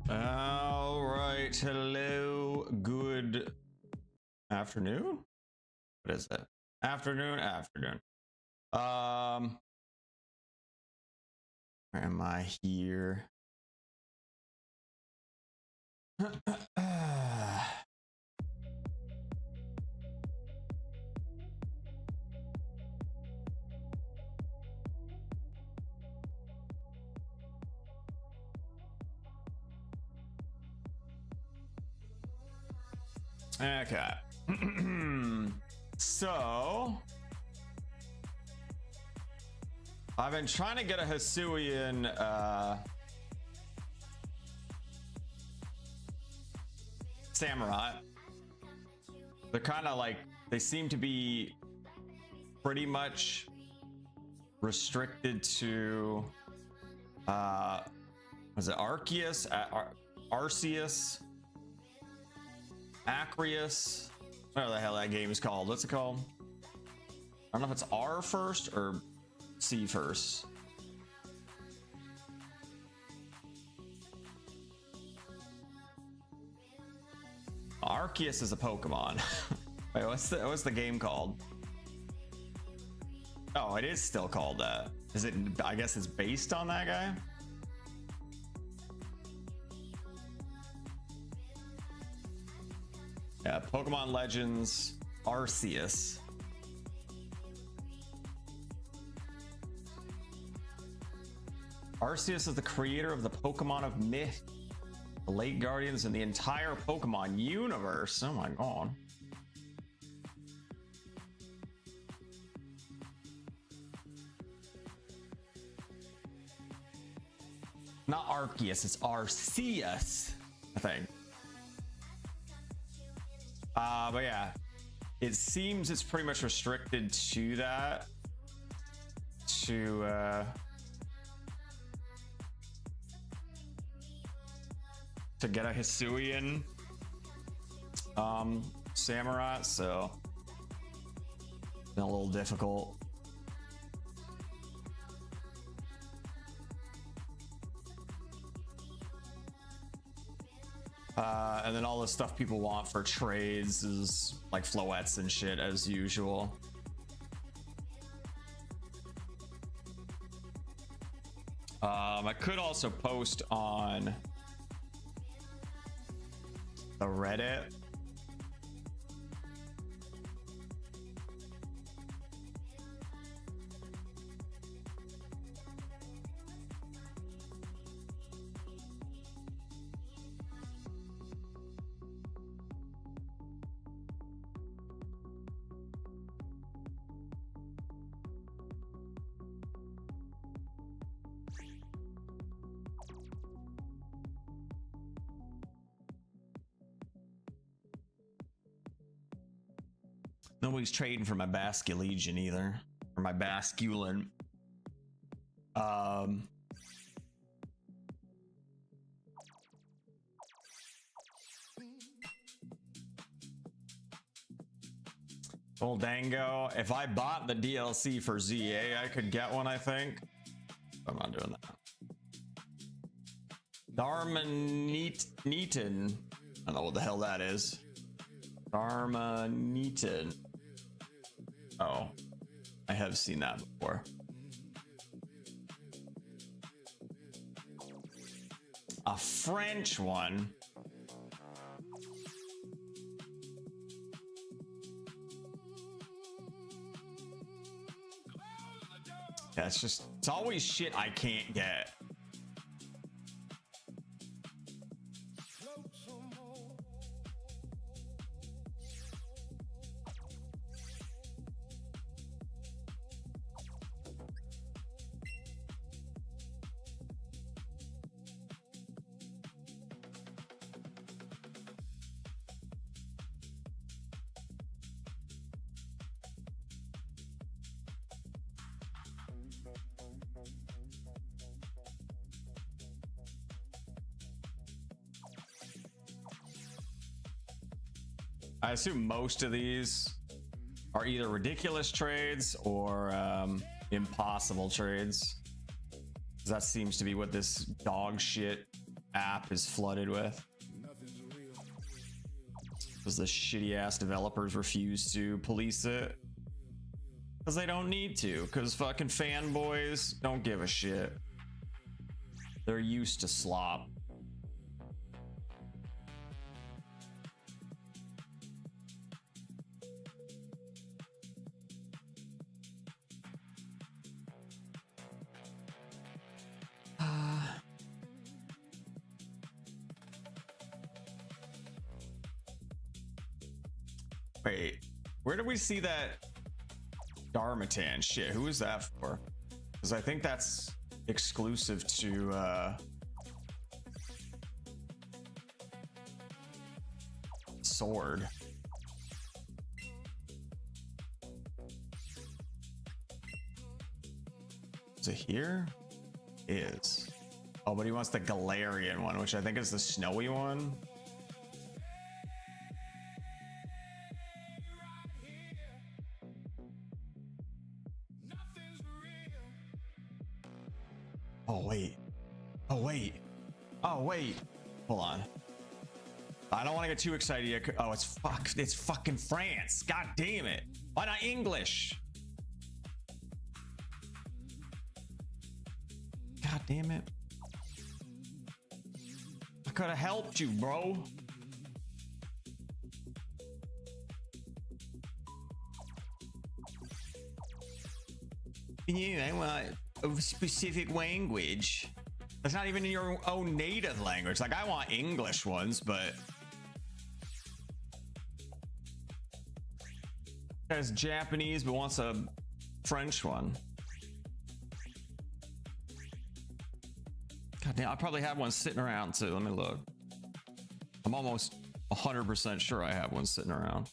All right, hello, good afternoon. What is it? Afternoon. Where am I here? Okay. So I've been trying to get a Hisuian Samurott. They're kind of like, they seem to be pretty much restricted to was it Arceus, Arceus, Acreus, whatever the hell that game is called. What's it called? I don't know if it's R first or C first. Arceus is a Pokemon. Wait, what's the game called? Oh, it is still called that. Is it? I guess it's based on that guy. Yeah, Pokemon Legends Arceus. Arceus is the creator of the Pokemon of Myth, the Late Guardians, and the entire Pokemon universe. Oh my god. Not Arceus, it's Arceus, I think. But yeah, it seems it's pretty much restricted to that. To get a Hisuian Samurott, so it's been a little difficult. And then all the stuff people want for trades is like floettes and shit as usual. I could also post on the Reddit. Nobody's trading for my Basculegion either, or my Basculin. Old Dango, if I bought the DLC for ZA, I could get one, I think. I'm not doing that. Darmanitan. I don't know what the hell that is. Darmanitan. Oh, I have seen that before. A French one. Yeah, it's always shit I can't get. I assume most of these are either ridiculous trades or impossible trades. That seems to be what this dog shit app is flooded with. Because the shitty ass developers refuse to police it. Because they don't need to. Because fucking fanboys don't give a shit. They're used to slop. Wait, where do we see that Darmatan shit? Who is that for? Because I think that's exclusive to Sword. Is it here? Is. Oh, but he wants the Galarian one, which I think is the snowy one. Oh wait. Oh wait. Oh wait. Hold on. I don't want to get too excited yet. Oh, it's fucking France. God damn it. Why not English? God damn it. I could have helped you, bro. Yeah, I want a specific language. That's not even in your own native language. Like, I want English ones, but there's Japanese but wants a French one. God damn, I probably have one sitting around too. Let me look. I'm almost 100% sure I have one sitting around.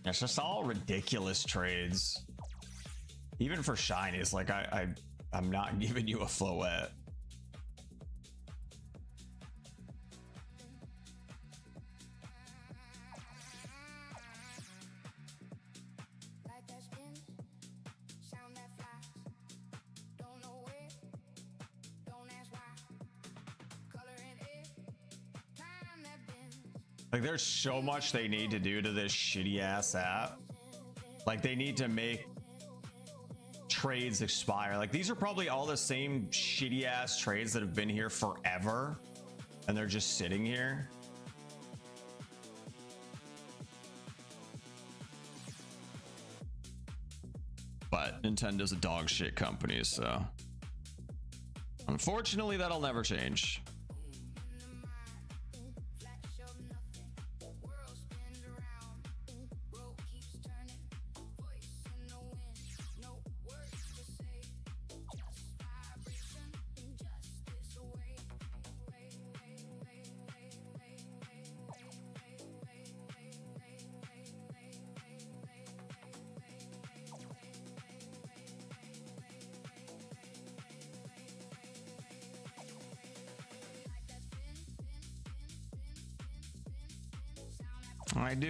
It's just all ridiculous trades. Even for shinies, like I'm not giving you a Floette. Like, there's so much they need to do to this shitty ass app. Like, they need to make trades expire. Like, these are probably all the same shitty ass trades that have been here forever, and they're just sitting here. But Nintendo's a dog shit company, so unfortunately that'll never change.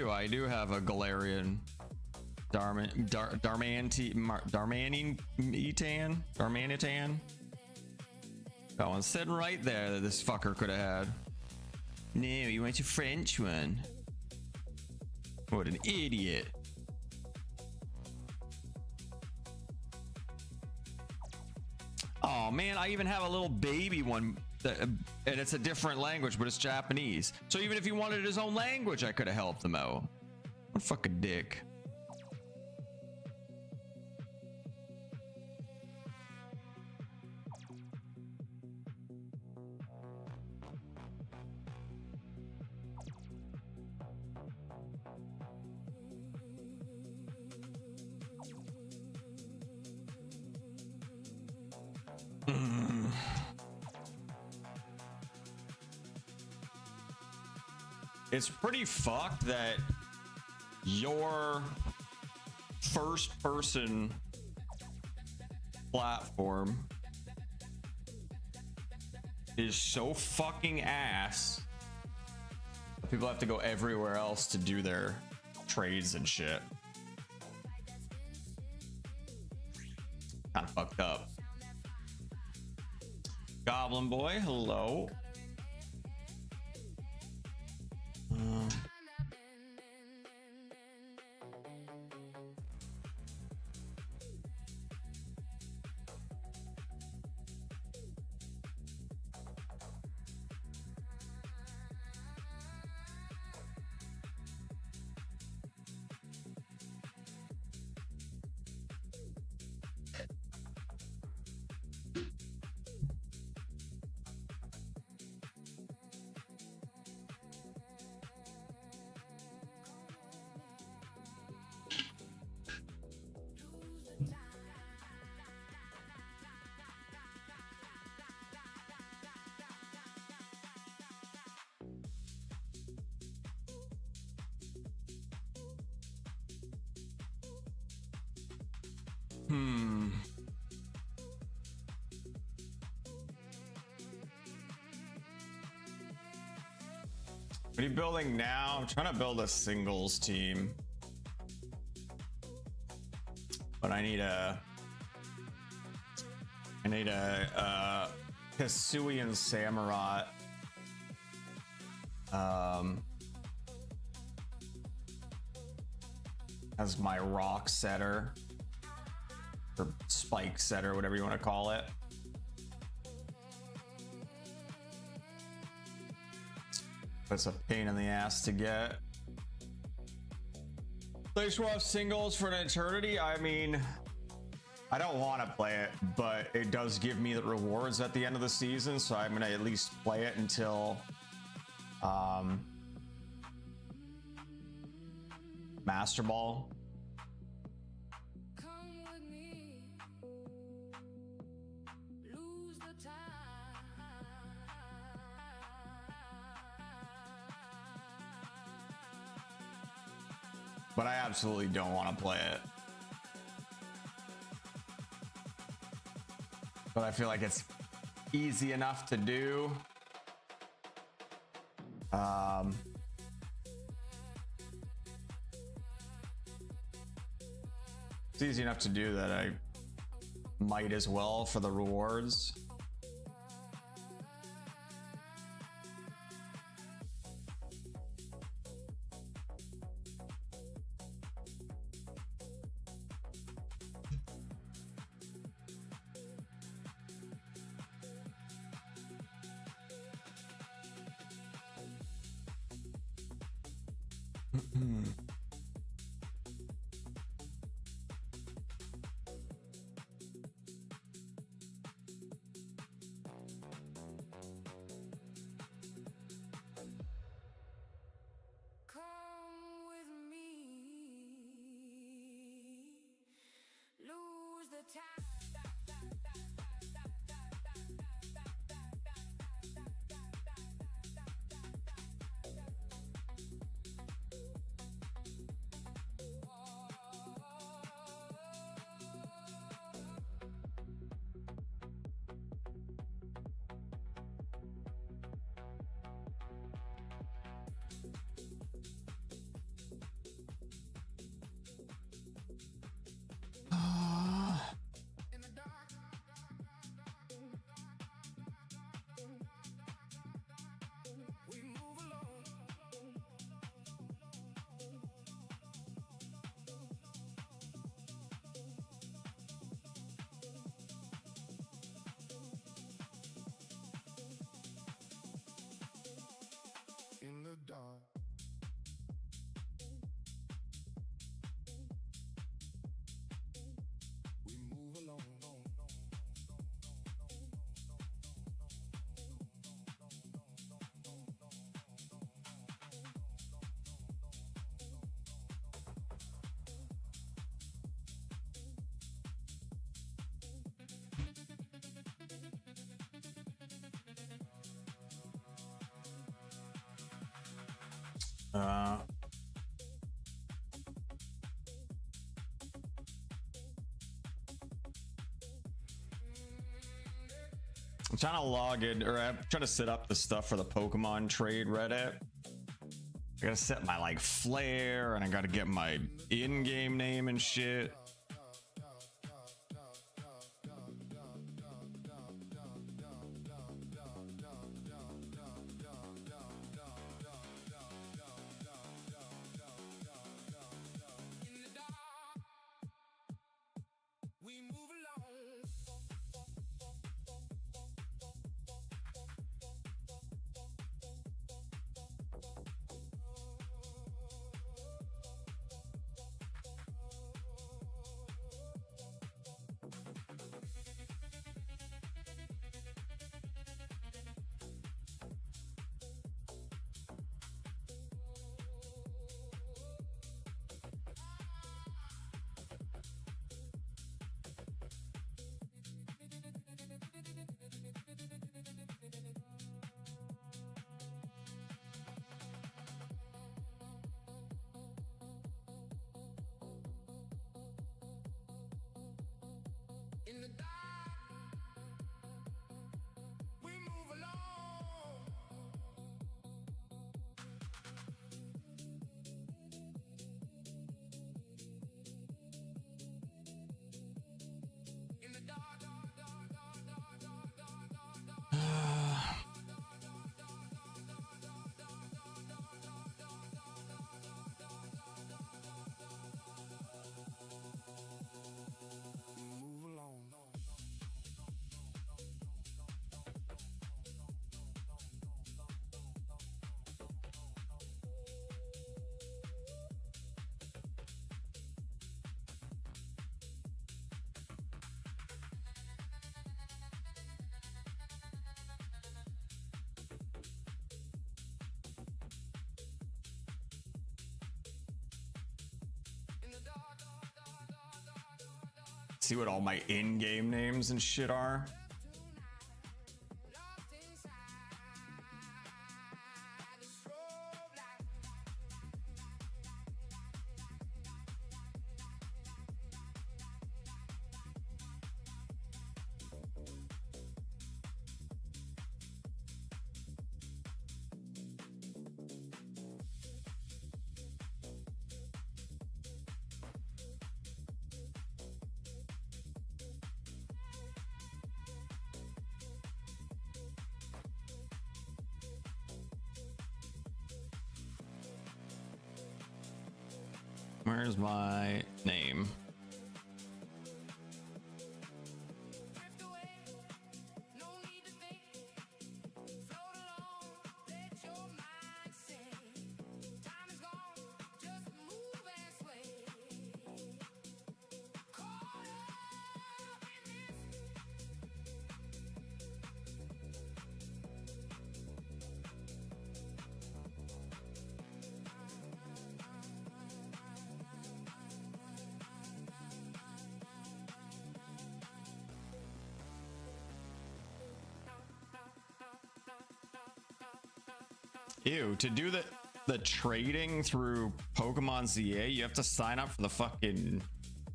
I do have a Galarian Darmanitan. That one's sitting right there that this fucker could have had. No, you want your French one. What an idiot. Oh man, I even have a little baby one. And it's a different language, but it's Japanese. So even if he wanted his own language, I could have helped him out. What a fucking dick. It's pretty fucked that your first person platform is so fucking ass that people have to go everywhere else to do their trades and shit. Kind of fucked up. Goblin Boy, hello. What are you building now? I'm trying to build a singles team, but I need a Hisuian Samurott. As my rock setter or spike setter, whatever you want to call it. It's a pain in the ass to get. They just want to have singles for an eternity. I mean, I don't want to play it, but it does give me the rewards at the end of the season, so I'm gonna at least play it until Master Ball. But I absolutely don't want to play it. But I feel like it's easy enough to do. It's easy enough to do that I might as well for the rewards. In the dark, we move along. I'm trying to log in, or I'm trying to set up the stuff for the Pokemon trade Reddit. I gotta set my like flair, and I gotta get my in-game name and shit. In the dark, we move along. In the dark, move along. In the dark. See what all my in-game names and shit are. Where's my name? Drift away, no need to think. Float along, let your mind sing. Time is gone, just move and sway. Caught up in this. Ew, to do the trading through Pokemon ZA, you have to sign up for the fucking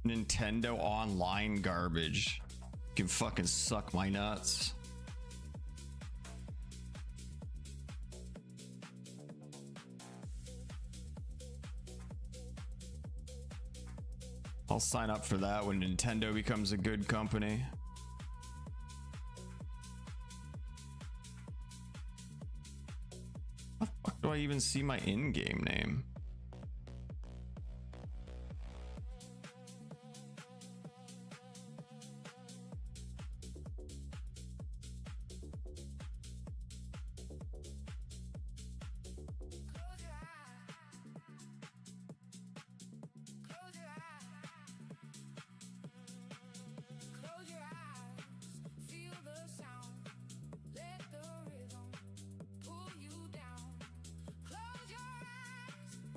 Nintendo Online garbage. You can fucking suck my nuts. I'll sign up for that when Nintendo becomes a good company. How the fuck do I even see my in-game name? Close your eyes, feel the sound. Let the rhythm pull you down. Close your eyes,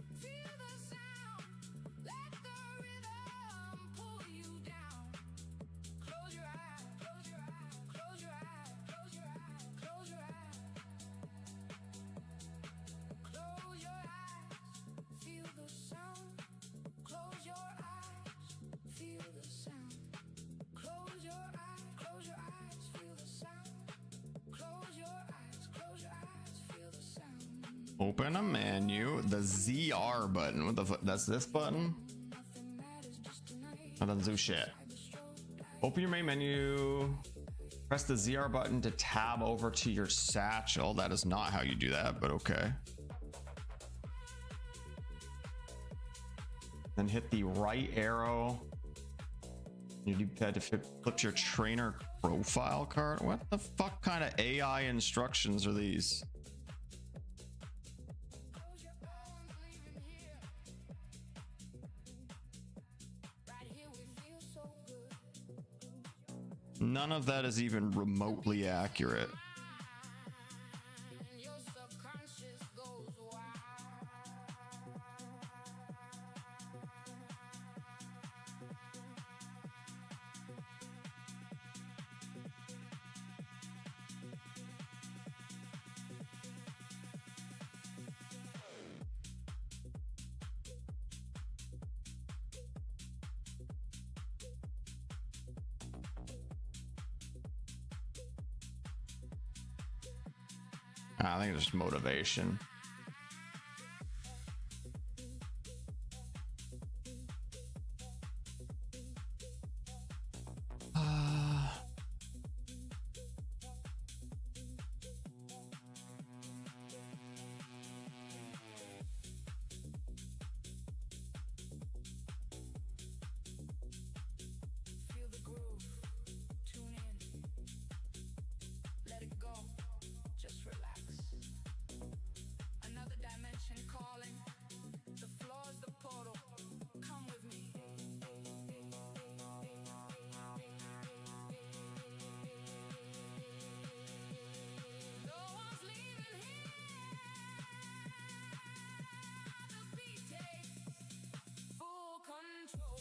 Open a menu. The ZR button. What the fuck? That's this button? That doesn't do shit. Open your main menu. Press the ZR button to tab over to your satchel. That is not how you do that, but okay. Then hit the right arrow. You had to flip your trainer profile card. What the fuck kind of AI instructions are these? None of that is even remotely accurate. I think it's just motivation. Feel the groove, tune in, let it go, just relax. Another dimension calling, the floor's the portal, come with me. No one's leaving here, the beat takes full control.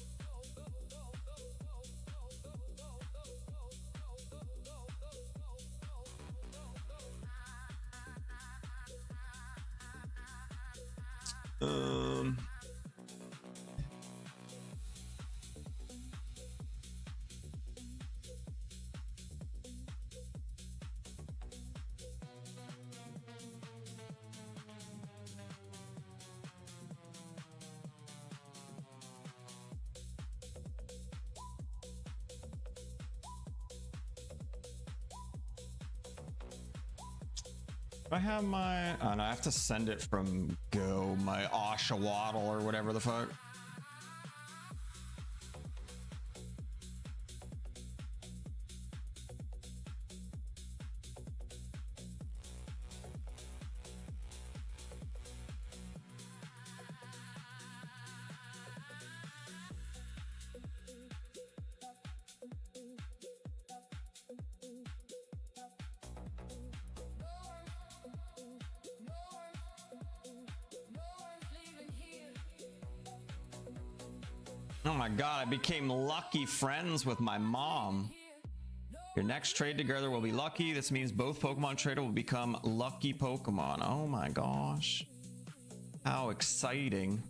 I have my, oh no, I have to send it from Go, my Oshawott or whatever the fuck. Oh my god, I became lucky friends with my mom. Your next trade together will be lucky. This means both Pokemon trader will become lucky Pokemon. Oh my gosh. How exciting.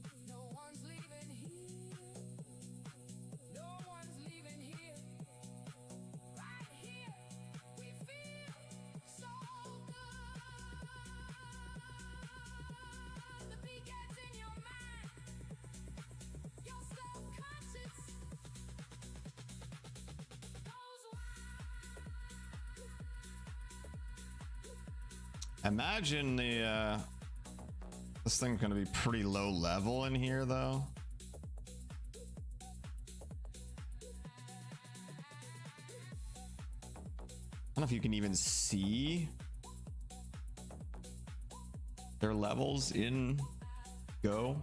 Imagine the this thing's gonna be pretty low level in here though. I don't know if you can even see their levels in Go.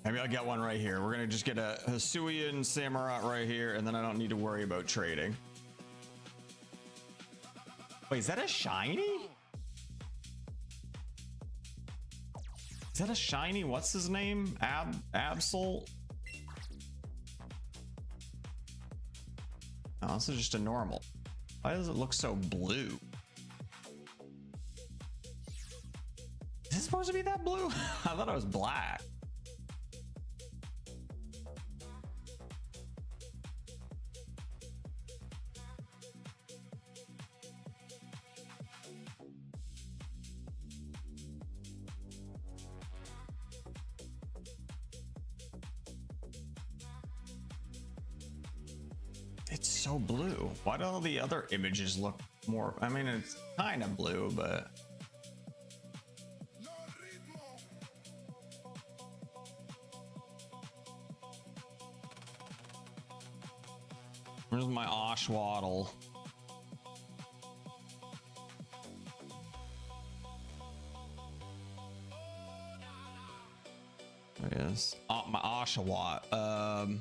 Maybe I'll get one right here. We're gonna just get a Hisuian Samurott right here, and then I don't need to worry about trading. Wait, is that a shiny? Is that a shiny? What's his name? Absol? Oh, this is just a normal. Why does it look so blue? Is it supposed to be that blue? I thought it was black. It's so blue. Why do all the other images look more? I mean, it's kind of blue, but where's my Oshawott? There it is. Oh, my Oshawott.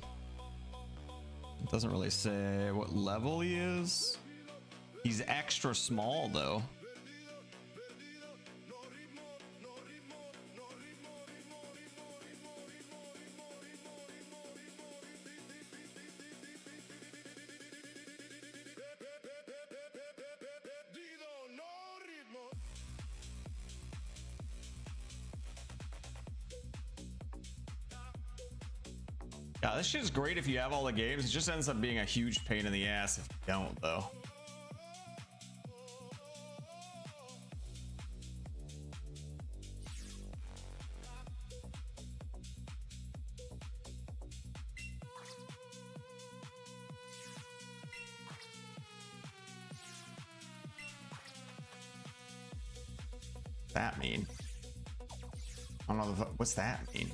It doesn't really say what level he is. He's extra small though. Yeah, this shit's great if you have all the games. It just ends up being a huge pain in the ass if you don't, though. What's that mean? I don't know. What's that mean?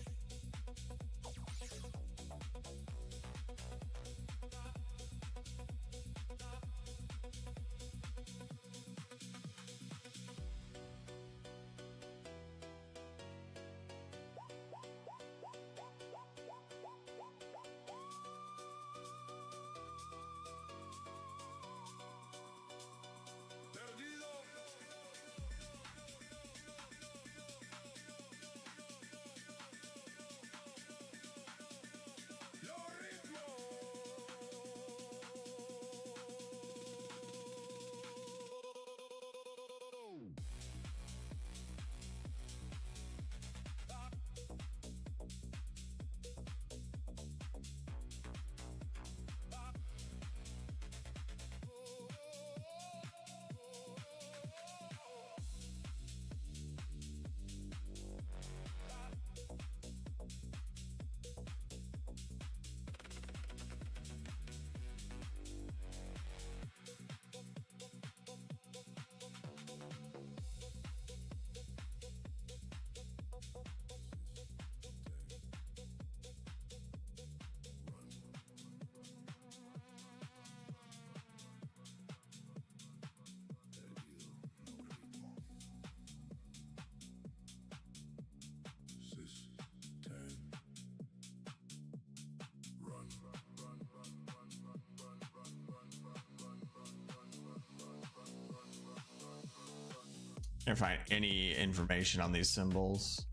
Can't find any information on these symbols.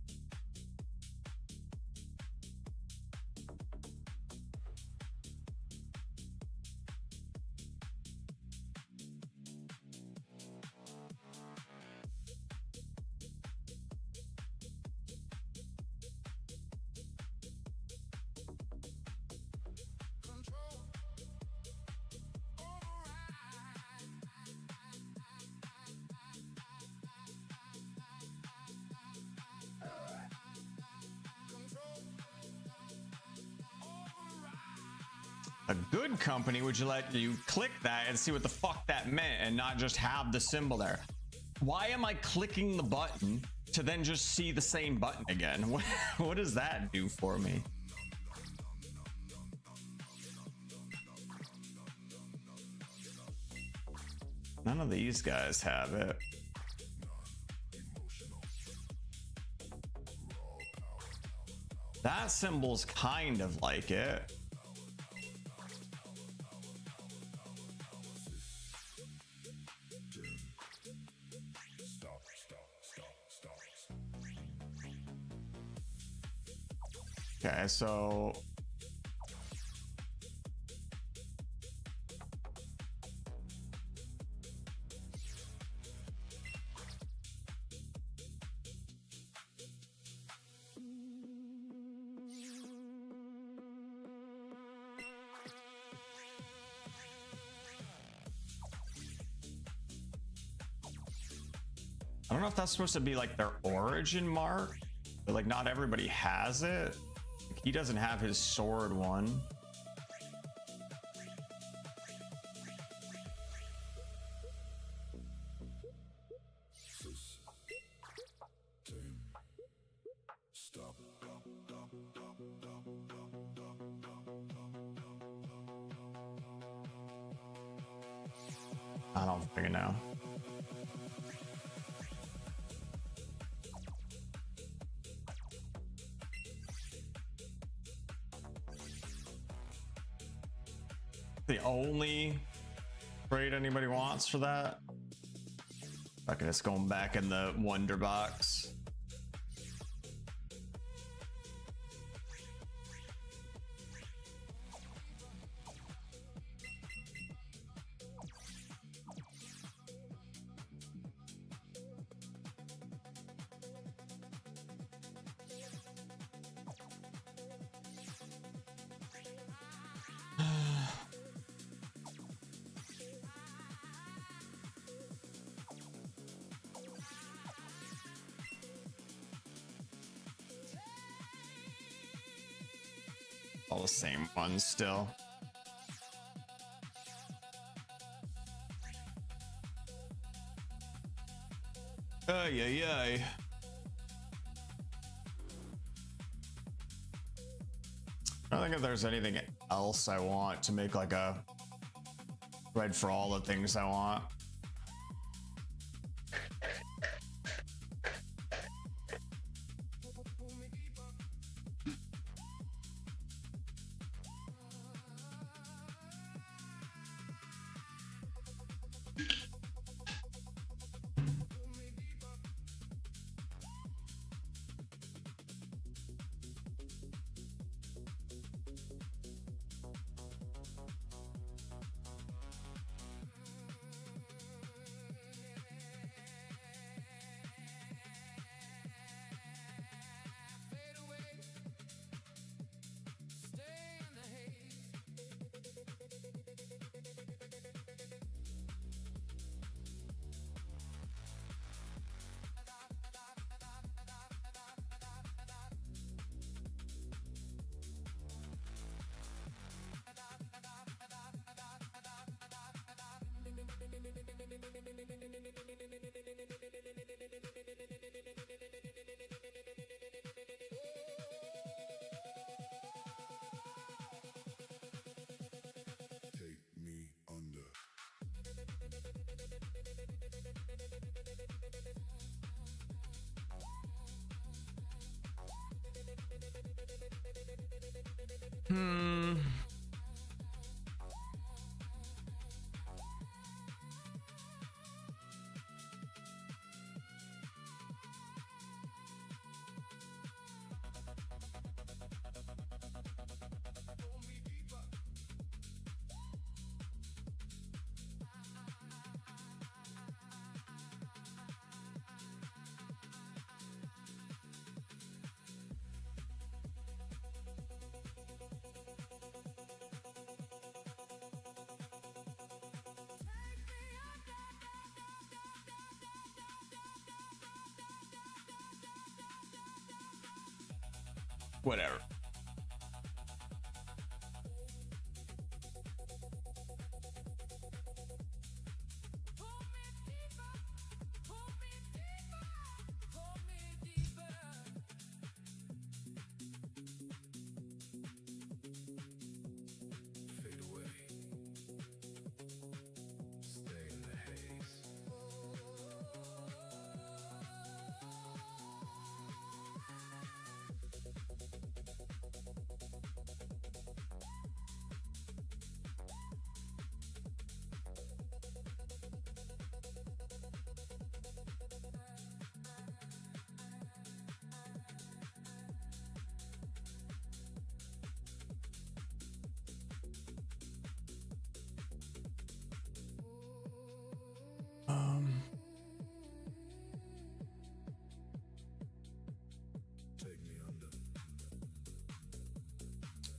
A good company would you let you click that and see what the fuck that meant and not just have the symbol there. Why am I clicking the button to then just see the same button again? What does that do for me? None of these guys have it. That symbol's kind of like it. Okay, so I don't know if that's supposed to be like their origin mark, but like not everybody has it. Like, he doesn't have his sword one. I don't figure now. The only trade anybody wants for that? Okay, it's going back in the wonder box. All the same ones still. Ay, ay, ay. I don't think if there's anything else I want to make like a thread for all the things I want. Whatever.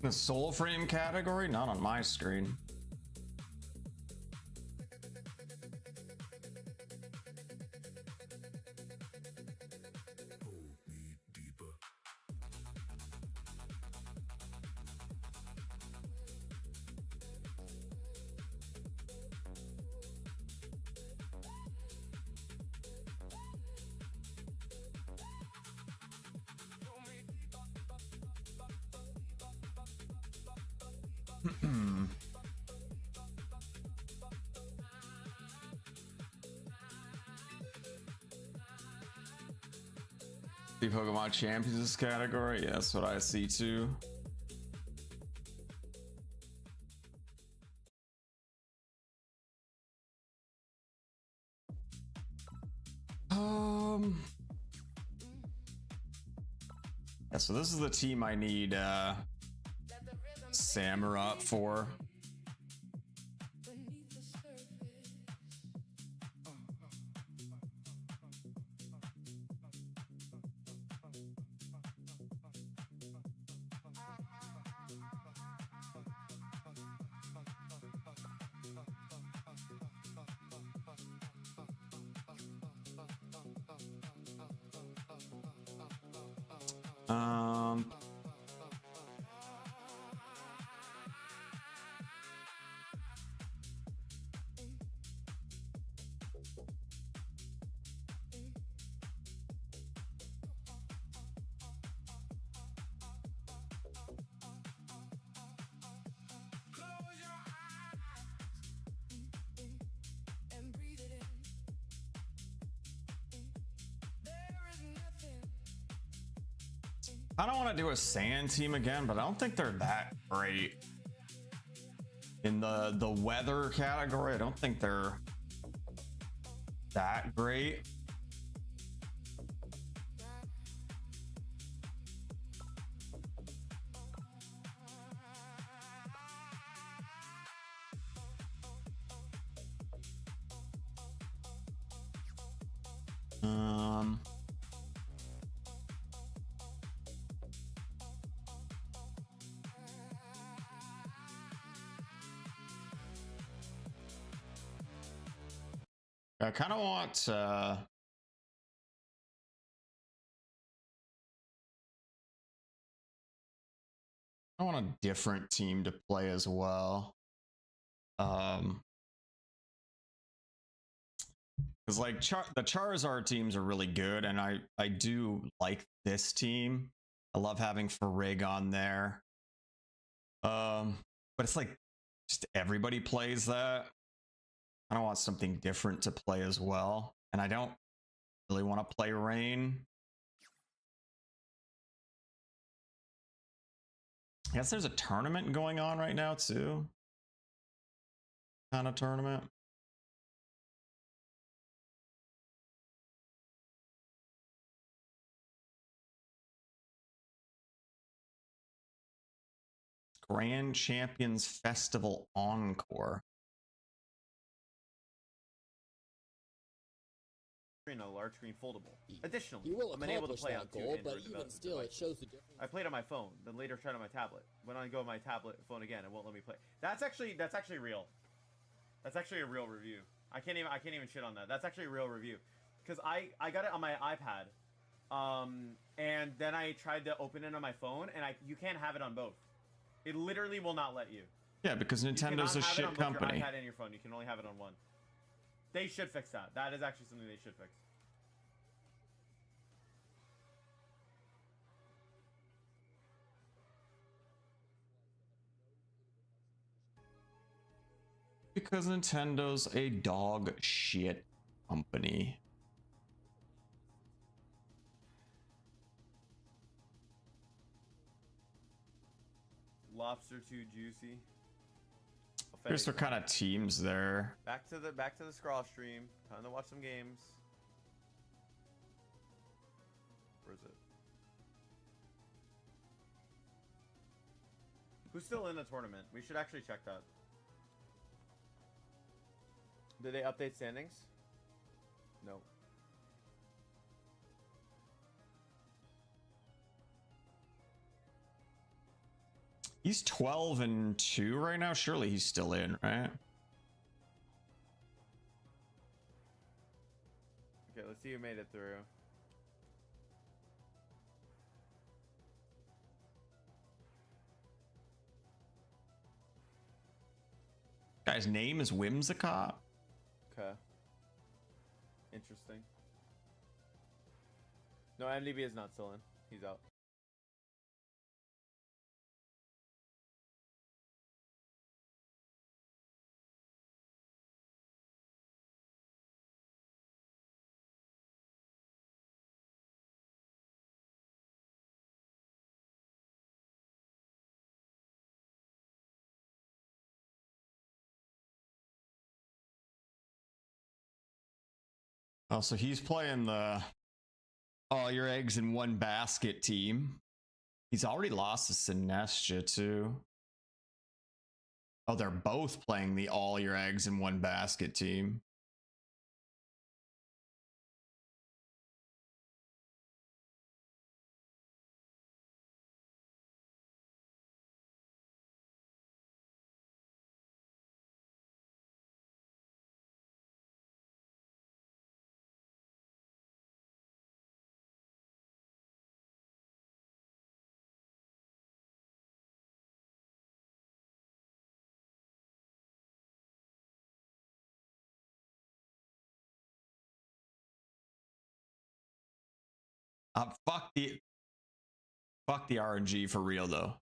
The soul frame category? Not on my screen. The Pokemon Champions this category. Yeah, that's what I see too. Yeah, so this is the team I need Samurott for. beneath the surface. Um, Close your eyes and breathe it in. There is nothing. I don't want to do a sand team again, but I don't think they're that great. In the weather category, I don't think they're that great. I kind of want I want a different team to play as well. Because like the Charizard teams are really good, and I do like this team. I love having Farig on there. But it's like just everybody plays that. I don't want something different to play as well, and I don't really want to play Rain. I guess there's a tournament going on right now too. Kind of tournament. Grand Champions Festival Encore. A large screen foldable. Additionally, You will I'm unable to accomplish play on that two goal, Android but even devices. still, it shows the difference. I played on my phone, then later tried on my tablet. When I go on my tablet phone again, it won't let me play. That's actually real. That's actually a real review. I can't even shit on that. That's actually a real review, because I got it on my iPad, and then I tried to open it on my phone, and you can't have it on both. It literally will not let you. Yeah, because Nintendo's a shit company. Your iPad and your phone. You can only have it on one. They should fix that. That is actually something they should fix. Because Nintendo's a dog shit company. Lobster too juicy. Here's what kind of teams there. Back to the scroll stream. Time to watch some games. Where is it? Who's still in the tournament? We should actually check that. Did they update standings? No. He's 12-2 right now. Surely he's still in, right? Okay, let's see who made it through. Guy's name is Whimsicott. Okay. Interesting. No, MDB is not still in. He's out. Oh, so he's playing the all your eggs in one basket team. He's already lost to Sinestia too. Oh, they're both playing the all your eggs in one basket team. Fuck the RNG for real though.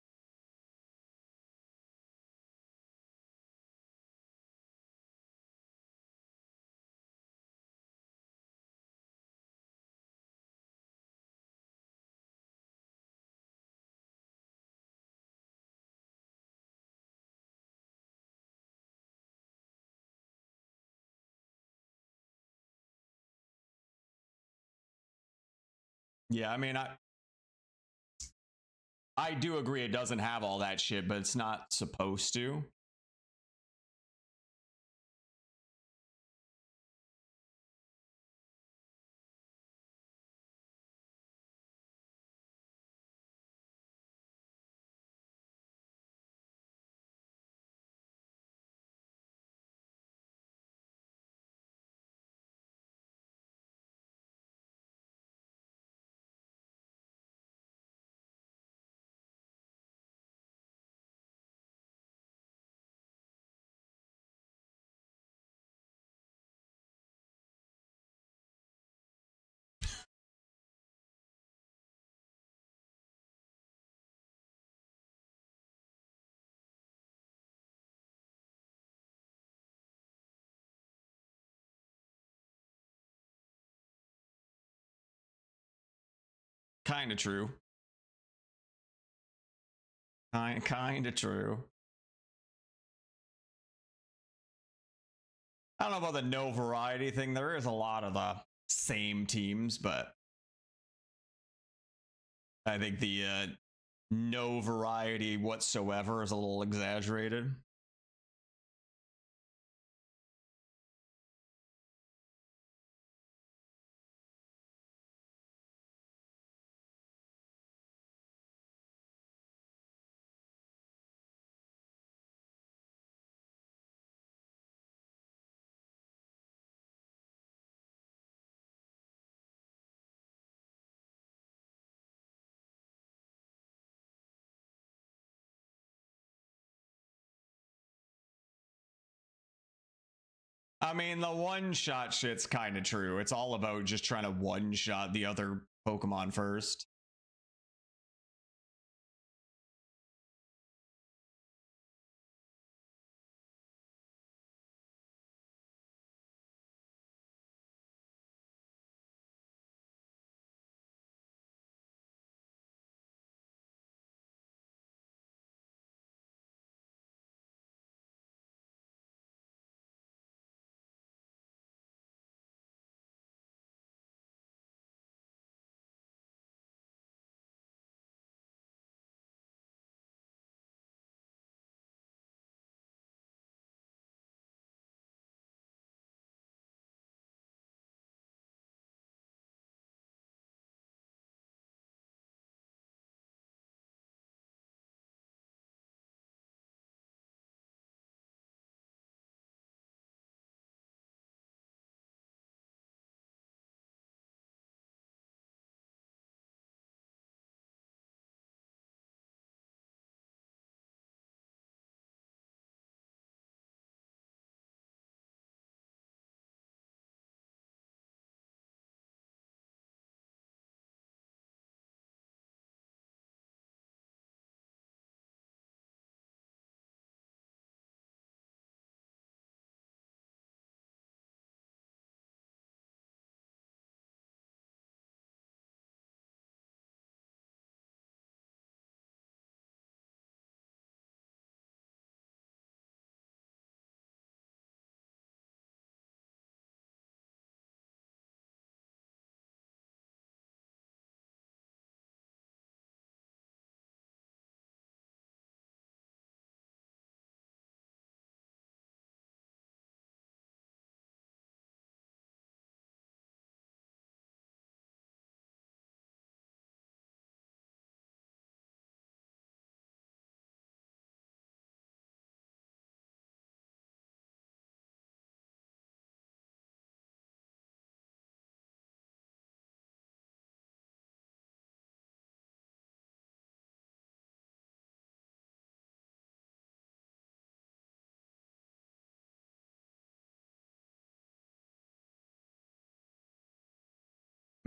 Yeah, I mean, I do agree it doesn't have all that shit, but it's not supposed to. Kind of true. Kind of true. I don't know about the no variety thing. There is a lot of the same teams, but I think the no variety whatsoever is a little exaggerated. I mean, the one shot shit's kind of true. It's all about just trying to one shot the other Pokemon first.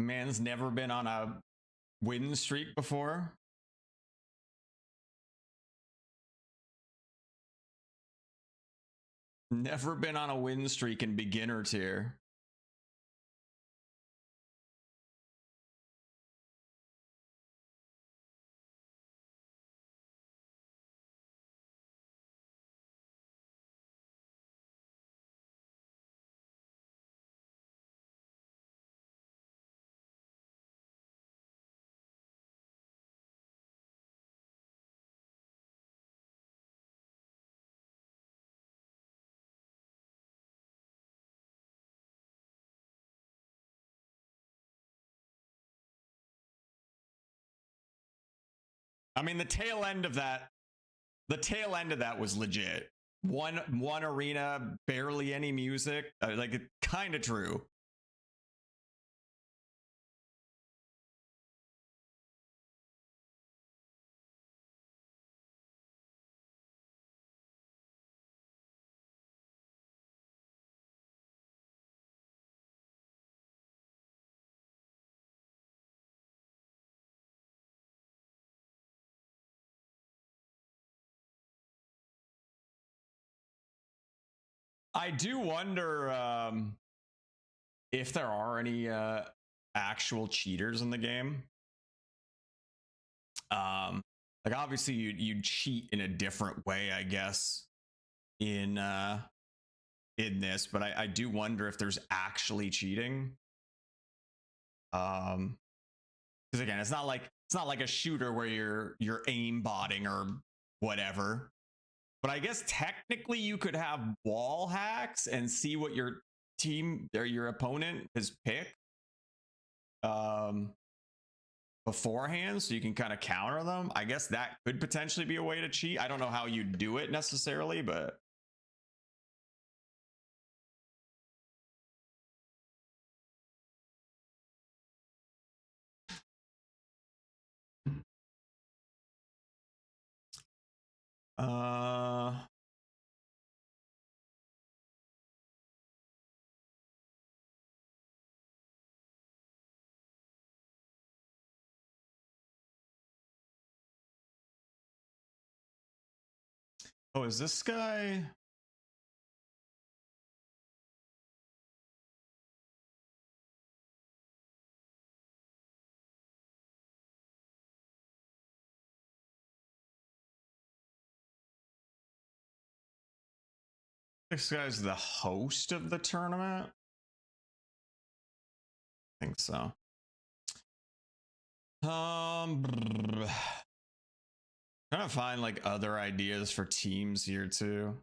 Man's never been on a win streak before. Never been on a win streak in beginner tier. I mean, the tail end of that was legit. One arena, barely any music. Like, it kind of true. I do wonder if there are any actual cheaters in the game. Like, obviously you'd cheat in a different way, I guess, in this, but I do wonder if there's actually cheating. Because again, it's not like a shooter where you're aim botting or whatever. But I guess technically you could have wall hacks and see what your team or your opponent has picked beforehand, so you can kind of counter them. I guess that could potentially be a way to cheat. I don't know how you do it necessarily, but oh, is this guy? This guy's the host of the tournament. I think so. Trying to find like other ideas for teams here too.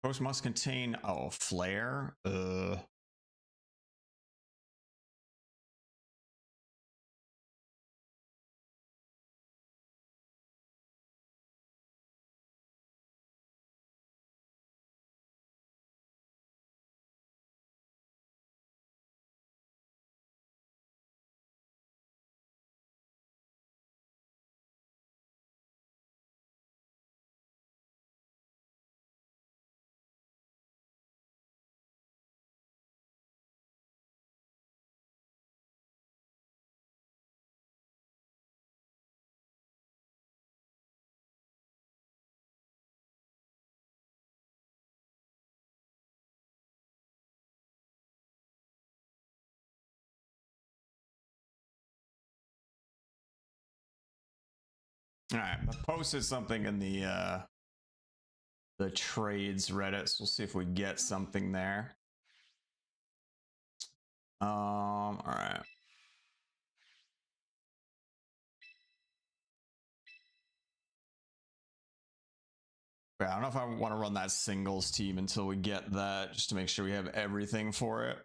Post must contain flare. All right, I posted something in the trades Reddit, so we'll see if we get something there. All right. Yeah, I don't know if I want to run that singles team until we get that, just to make sure we have everything for it.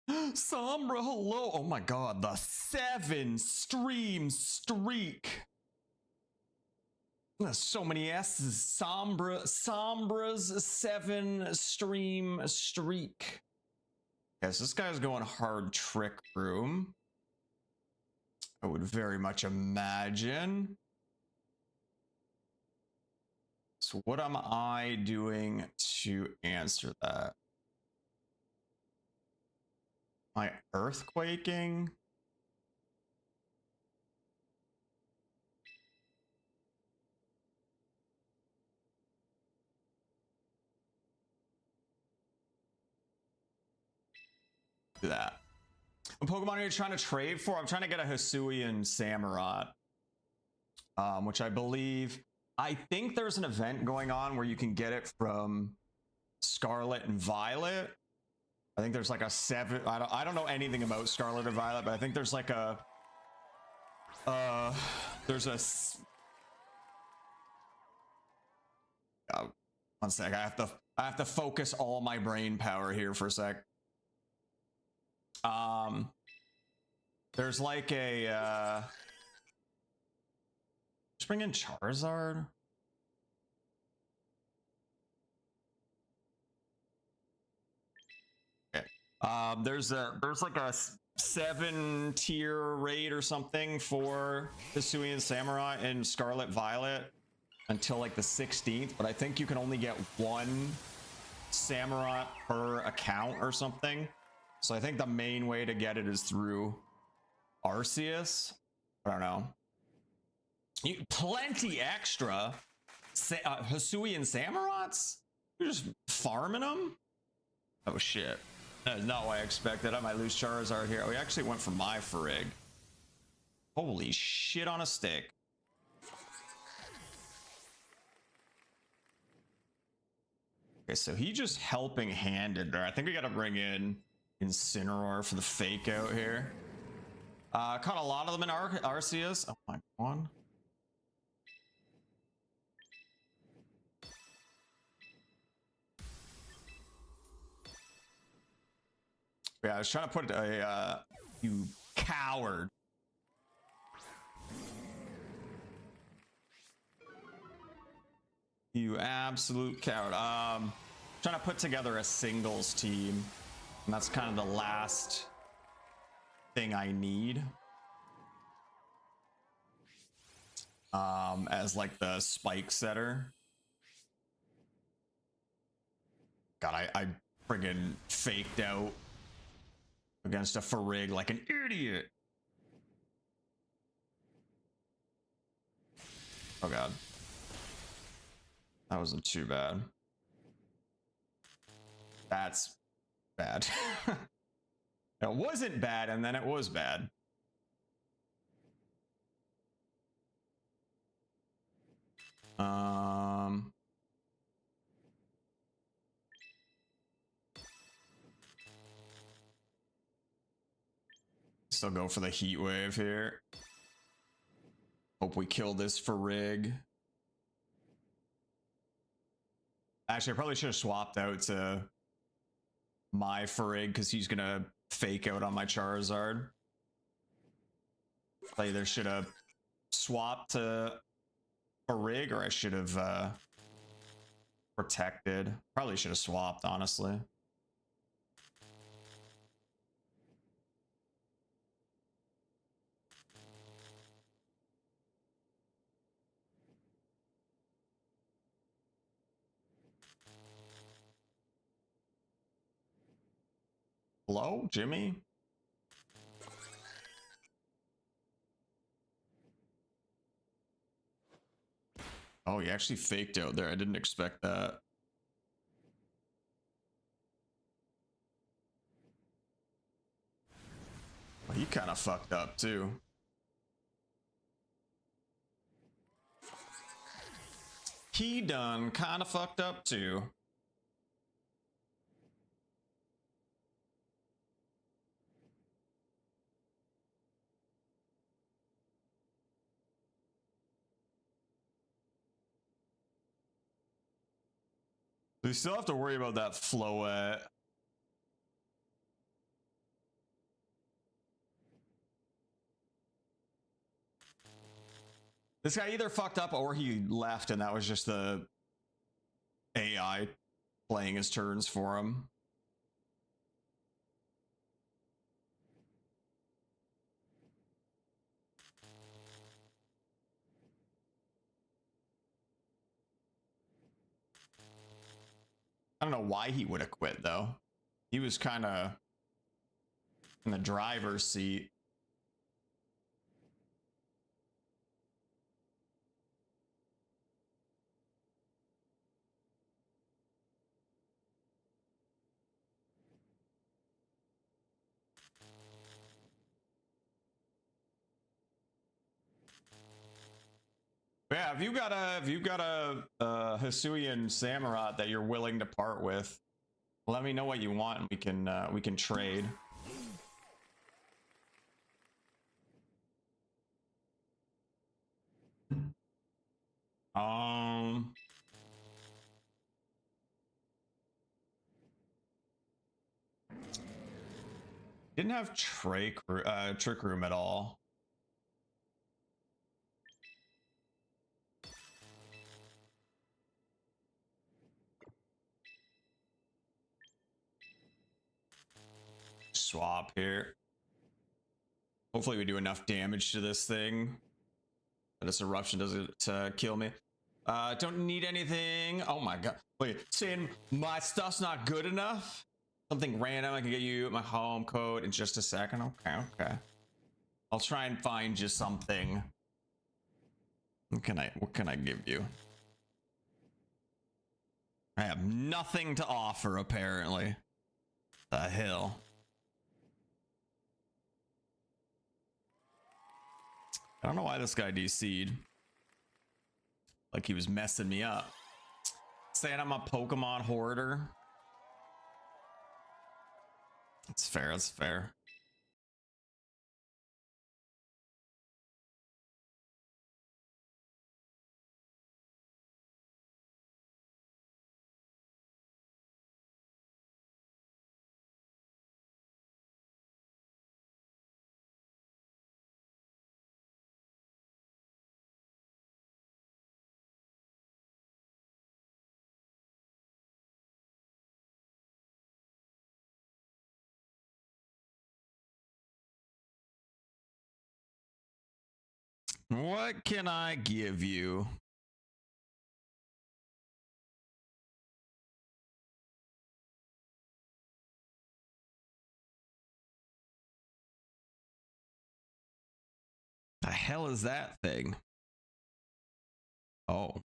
Sombra, hello. Oh my god, the 7 stream streak. There's so many S's. Sombra's 7 stream streak. Yes, this guy's going hard trick room. I would very much imagine. So what am I doing to answer that? Am I earthquaking? Do that. What Pokemon are you trying to trade for? I'm trying to get a Hisuian Samurott, which I think there's an event going on where you can get it from Scarlet and Violet. I think there's like a 7. I don't know anything about Scarlet or Violet, but I think there's like a one sec. I have to focus all my brain power here for a sec. There's like a just bring in Charizard. Okay. There's like a 7-tier raid or something for Hisuian Samurott and Scarlet Violet until like the 16th, but I think you can only get 1 Samurott per account or something. So I think the main way to get it is through Arceus. I don't know. Plenty extra Hisuian Samurotts? You're just farming them? Oh shit. That is not what I expected. I might lose Charizard here. We actually went for my Farig. Holy shit on a stick. Okay, so he just helping handed there. I think we gotta bring in Incineroar for the fake out here. Caught a lot of them in Arceus. Oh my god. Yeah, I was trying to put a you coward. You absolute coward. Trying to put together a singles team, and that's kind of the last thing I need. As like the spike setter. God, I friggin' faked out against a Farig like an idiot. Oh god. That wasn't too bad. That's bad. It wasn't bad, and then it was bad. Still go for the heat wave here. Hope we kill this Farig. Actually, I probably should have swapped out to my Farig because he's gonna fake out on my Charizard. I either should have swapped to Farig or I should have protected. Probably should have swapped, honestly. Hello, Jimmy? Oh, he actually faked out there. I didn't expect that. Well, he kind of fucked up too. He done kind of fucked up too. We still have to worry about that Floette. This guy either fucked up or he left and that was just the AI playing his turns for him. I don't know why he would have quit though. He was kind of in the driver's seat. Yeah, if you've got a Hisuian Samurott that you're willing to part with, let me know what you want and we can trade. Um didn't have trick room at all. Swap here. Hopefully we do enough damage to this thing that this eruption doesn't kill me. Don't need anything. Oh my god. Wait, saying my stuff's not good enough? Something random I can get you my home code in just a second. Okay, okay. I'll try and find you something. What can I give you? I have nothing to offer apparently. The hell. I don't know why this guy DC'd. Like he was messing me up. Saying I'm a Pokemon hoarder. That's fair, that's fair. What can I give you? The hell is that thing? Oh.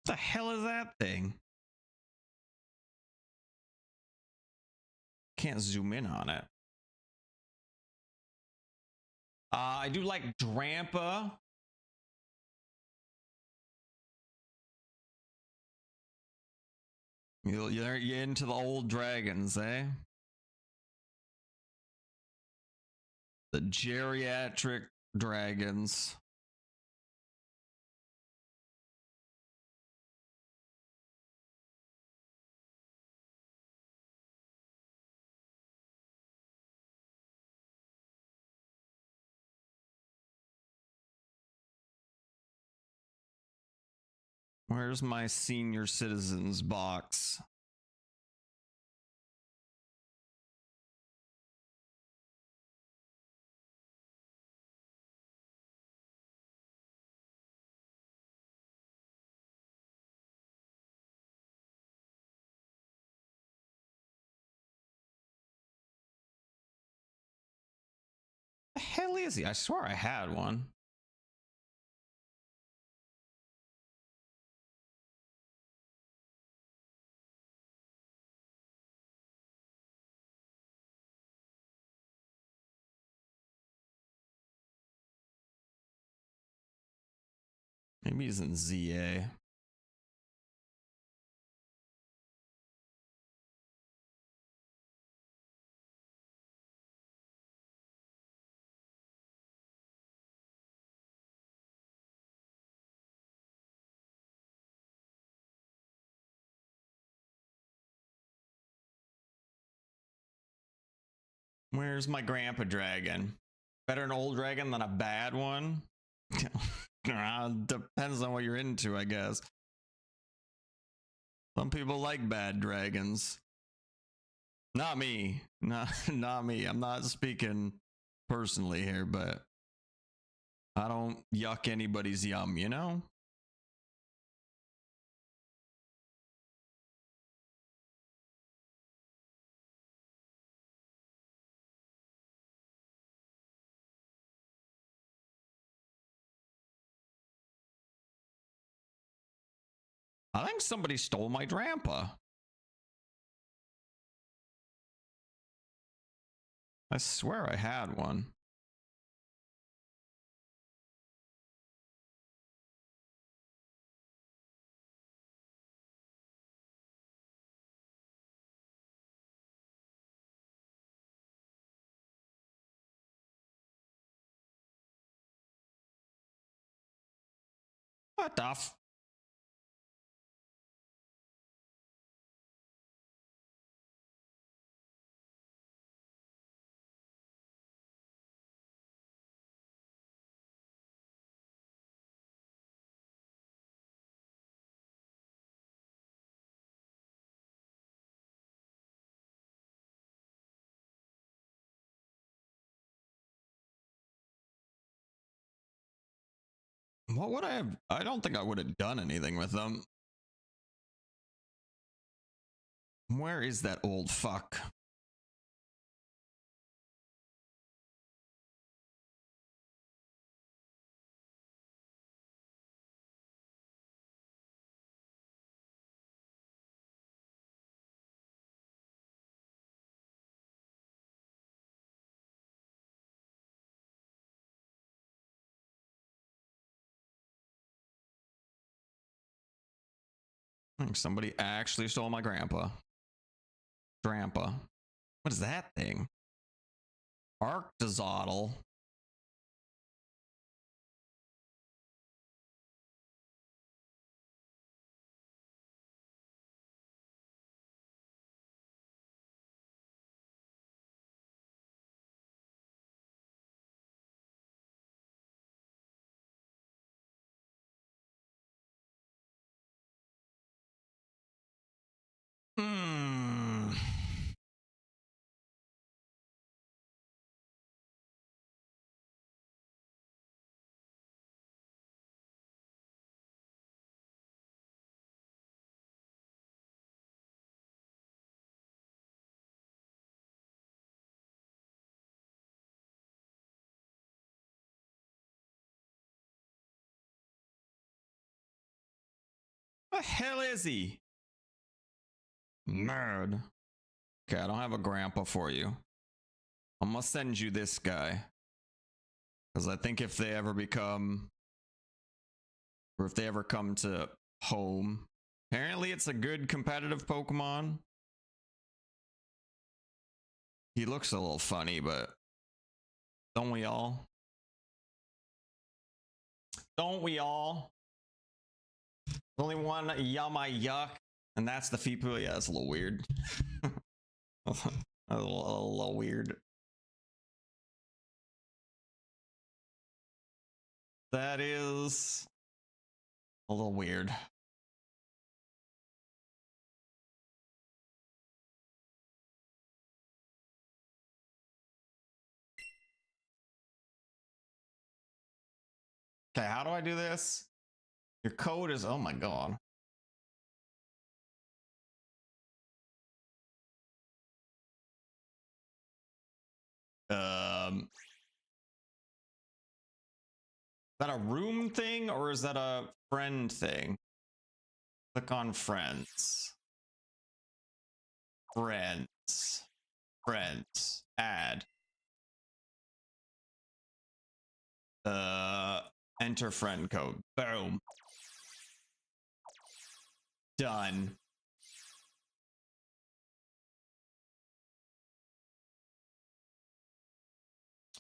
The hell is that thing? Can't zoom in on it. I do like Drampa. You're into the old dragons, eh? The geriatric dragons. Where's my senior citizens box? The hell is he? I swear I had one. Maybe he's in ZA. Where's my grandpa dragon? Better an old dragon than a bad one? Depends on what you're into, I guess. Some people like bad dragons. Not me. Not me. I'm not speaking personally here, but I don't yuck anybody's yum, you know? I think somebody stole my Drampa. I swear I had one. What the f? What would I have? I don't think I would have done anything with them. Where is that old fuck? I think somebody actually stole my grandpa. Drampa. What is that thing? Arctozotl. Hmm. The hell is he? Nerd. Okay, I don't have a grandpa for you. I'm gonna send you this guy. Because I think if they ever become, or if they ever come to home, apparently it's a good competitive Pokemon. He looks a little funny, but don't we all? Don't we all? Only one Yama Yuck, and that's the Fipu. Yeah, it's a little weird. a little weird. That is a little weird. Okay, how do I do this? Your code is, oh my god. Is that a room thing or is that a friend thing? Click on friends. Friends. Friends. Add. Enter friend code. Boom. Done.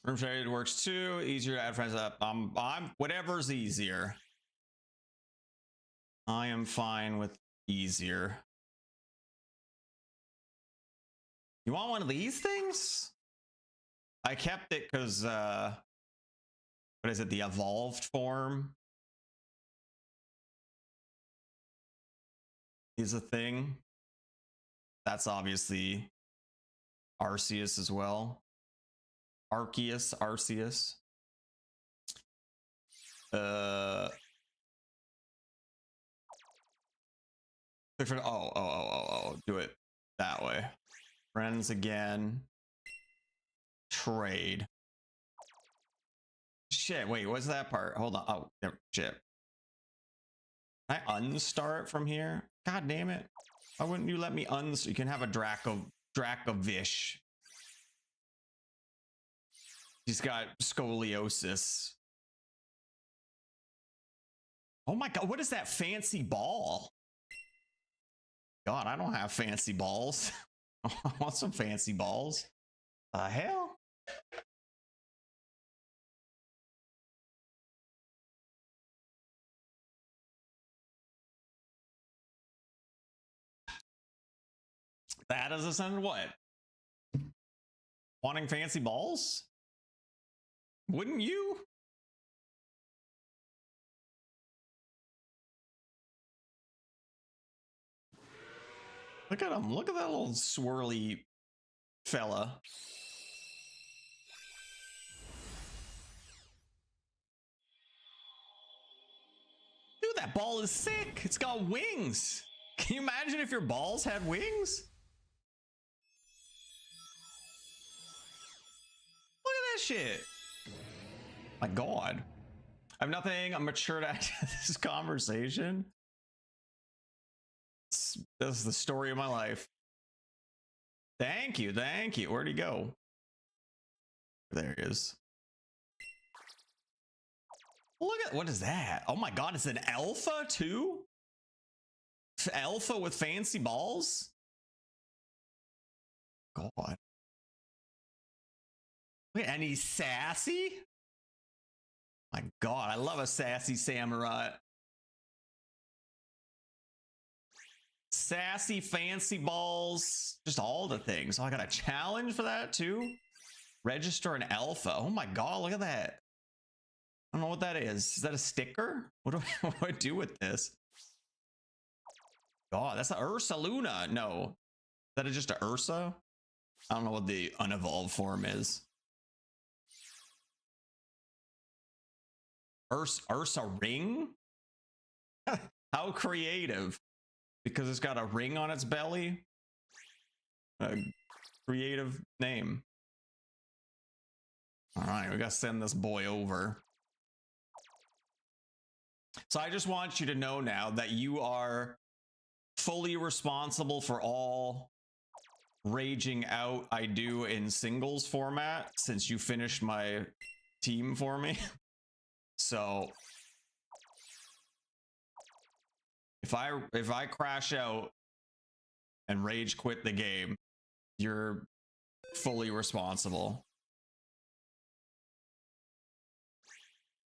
Room shade works too. Easier to add friends up. I'm whatever's easier. I am fine with easier. You want one of these things? I kept it because what is it? The evolved form is a thing. That's obviously Arceus as well. Arceus. Do it that way. Friends again. Trade. Shit, wait, what's that part? Hold on. Oh, shit. Can I unstart from here? God damn it. Why wouldn't you let me you can have a Dracovish. He's got scoliosis. Oh my god, what is that fancy ball? God, I don't have fancy balls. I want some fancy balls. The hell? That is a sound what? Wanting fancy balls? Wouldn't you? Look at him. Look at that little swirly fella. Dude, that ball is sick. It's got wings. Can you imagine if your balls had wings? Look at that shit. My god. I have nothing. I'm mature to add to this conversation. This is the story of my life. Thank you. Thank you. Where'd he go? There he is. Look at, what is that? Oh my god, it's an alpha too? Alpha with fancy balls? God. Wait, and he's sassy? My god, I love a sassy Samurott. Sassy, fancy balls, just all the things. Oh, I got a challenge for that too? Register an alpha. Oh my god, look at that. I don't know what that is. Is that a sticker? What do I do with this? God, that's an Ursa Luna. No. Is that just a Ursa? I don't know what the unevolved form is. Ursa ring? How creative. Because it's got a ring on its belly. A creative name. All right, we gotta send this boy over. So I just want you to know now that you are fully responsible for all raging out I do in singles format since you finished my team for me. So if I crash out and rage quit the game, you're fully responsible.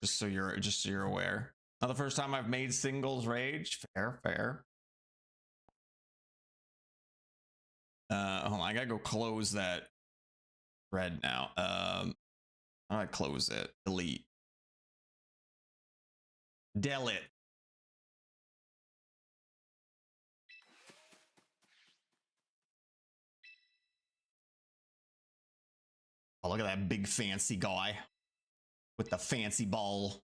Just so you're aware. Not the first time I've made singles rage. Fair. Hold on, I gotta go close that thread now. How do I close it? Delete. Delete. Oh, look at that big fancy guy with the fancy ball.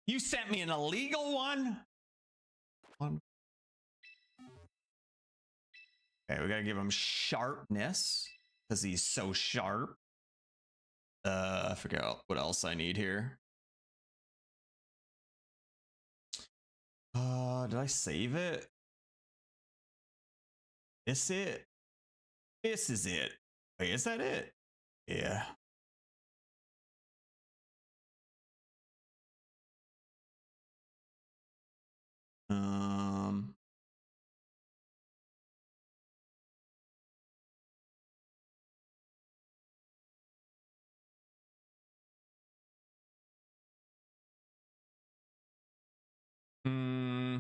You sent me an illegal one? Okay, we gotta give him sharpness because he's so sharp. I forget what else I need here. Did I save it? This it? This is it. Wait, is that it? Yeah. Um. Hmm.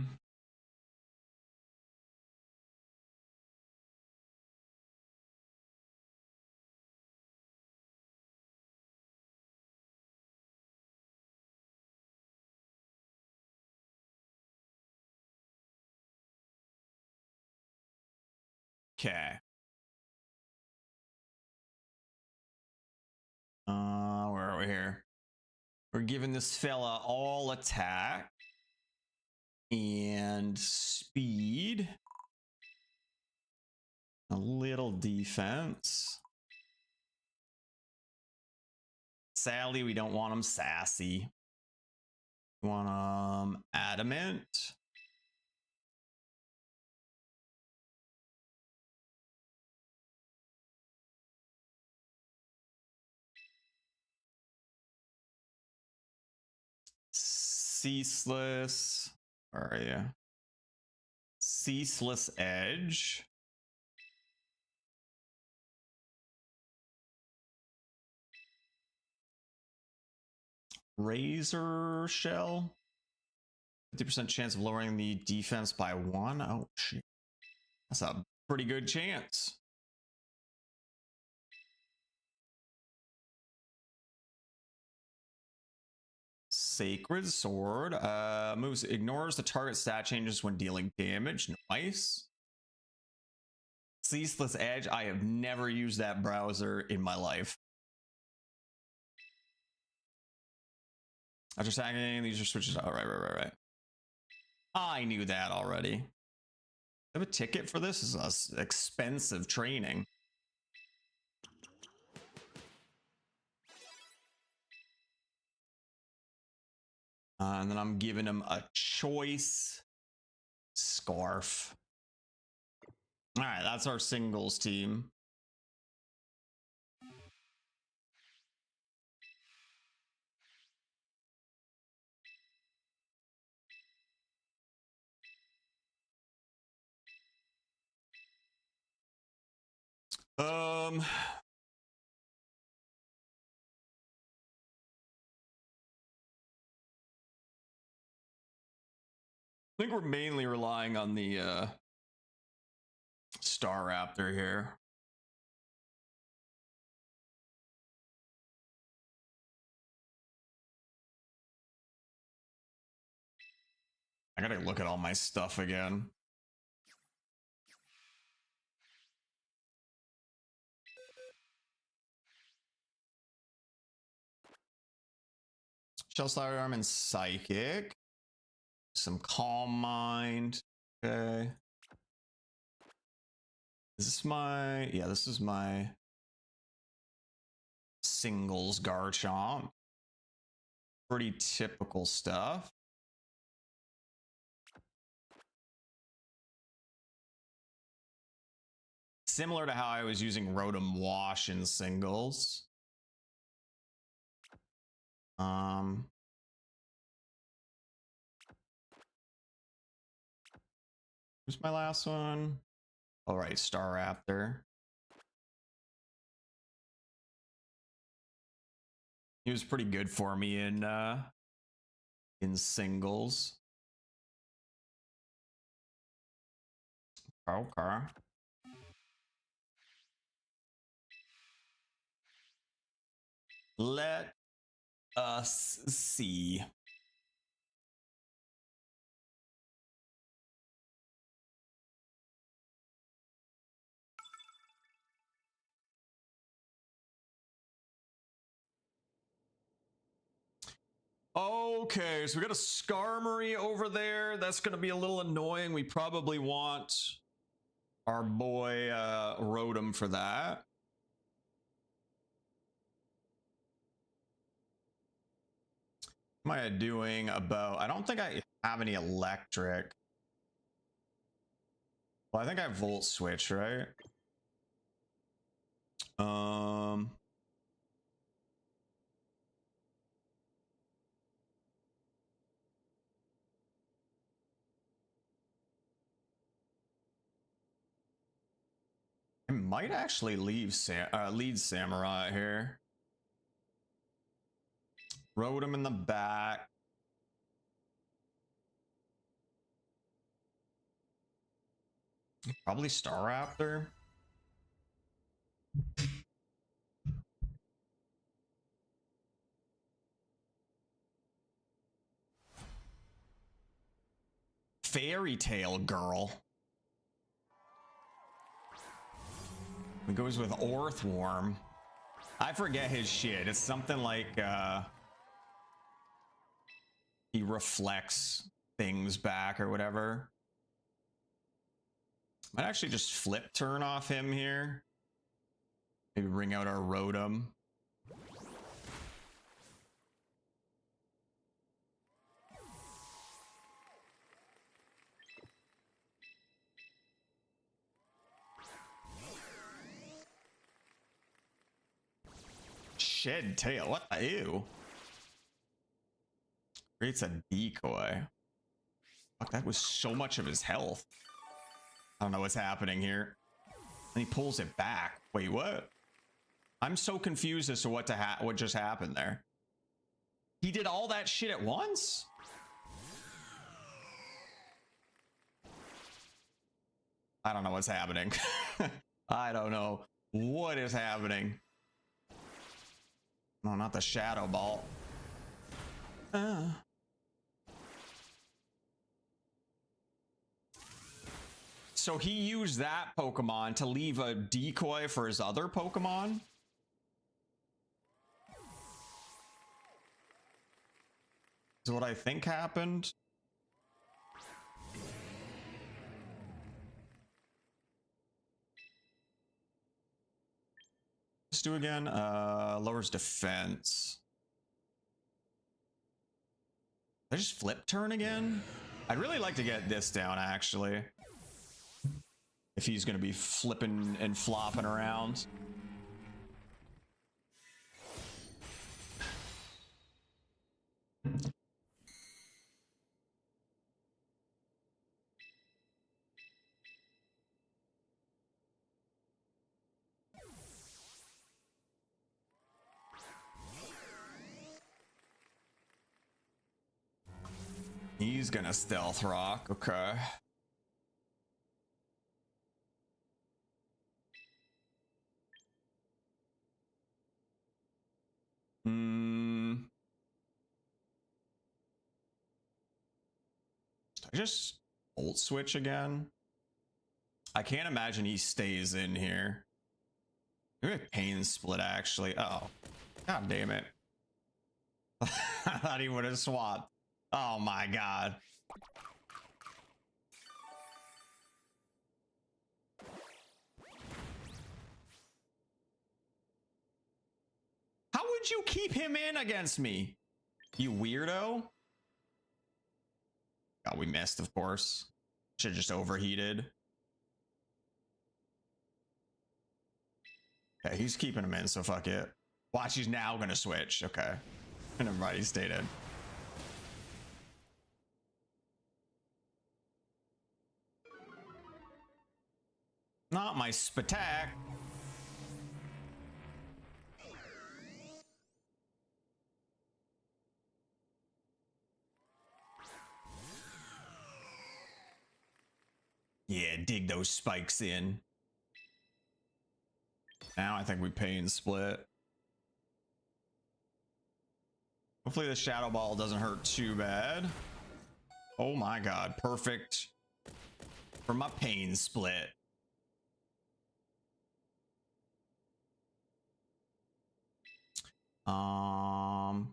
Okay. Where are we here? We're giving this fella all attack and speed. A little defense. Sadly, we don't want him sassy. We want him adamant. Ceaseless. Where are you? Ceaseless edge. Razor shell. 50% chance of lowering the defense by 1. Oh shit. That's a pretty good chance. Sacred sword. Moves ignores the target stat changes when dealing damage. Nice. Ceaseless edge. I have never used that browser in my life. After sagging, these are switches. Oh, right. I knew that already. I have a ticket for this? This is expensive training. And then I'm giving him a choice scarf. All right, that's our singles team. I think we're mainly relying on the Star Raptor here. I gotta look at all my stuff again. Shell Sidearm and Psychic. Some Calm Mind. Okay. Is this my, yeah, this is my singles Garchomp. Pretty typical stuff. Similar to how I was using Rotom Wash in singles. Who's my last one? All right, Staraptor. He was pretty good for me in singles. Okay. Let us see. Okay, so we got a Skarmory over there. That's going to be a little annoying. We probably want our boy Rotom for that. What am I doing about? I don't think I have any electric. Well, I think I Volt Switch, right? I might actually lead Samurott here. Rode him in the back. Probably Staraptor. Fairy Tale Girl. It goes with Orthworm. I forget his shit. It's something like he reflects things back or whatever. Might actually just flip turn off him here. Maybe bring out our Rotom. Shed tail. What the ew? Creates a decoy. Fuck, that was so much of his health. I don't know what's happening here. And he pulls it back. Wait, what? I'm so confused as to what just happened there. He did all that shit at once? I don't know what's happening. I don't know what is happening. No, not the Shadow Ball. So he used that Pokemon to leave a decoy for his other Pokemon? Is what I think happened. Let's do again. Lowers defense. Did I just flip turn again? I'd really like to get this down, actually. If he's going to be flipping and flopping around. He's gonna Stealth Rock, okay. I just Volt Switch again? I can't imagine he stays in here. Maybe a Pain Split, actually. Oh, god damn it. I thought he would have swapped. Oh my god. did you keep him in against me? You weirdo. Oh, we missed, of course. Should have just overheated. Okay, he's keeping him in, so fuck it. Watch, he's now gonna switch. Okay. Never mind, he stayed in. Not my spatak. Yeah, dig those spikes in. Now I think we pain split. Hopefully the shadow ball doesn't hurt too bad. Oh my god, perfect for my pain split.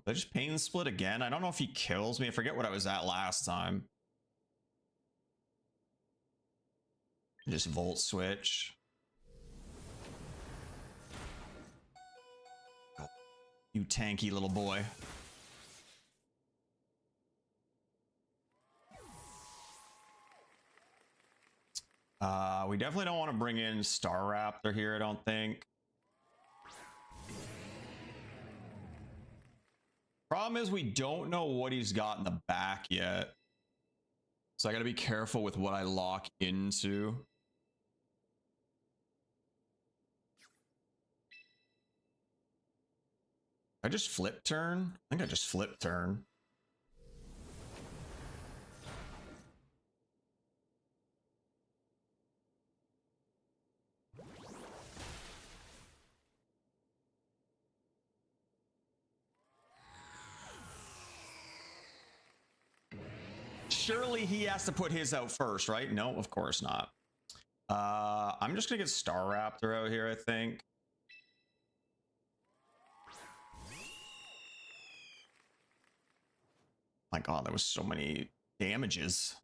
Did I just pain split again? I don't know if he kills me. I forget what I was at last time. Just volt switch. Oh, you tanky little boy. We definitely don't want to bring in Star Raptor here, I don't think. Problem is we don't know what he's got in the back yet. So I gotta be careful with what I lock into. I just flip turn? I think I just flip turn. Surely he has to put his out first, right? No, of course not. I'm just gonna get Star Raptor out here, I think. My god, there was so many damages.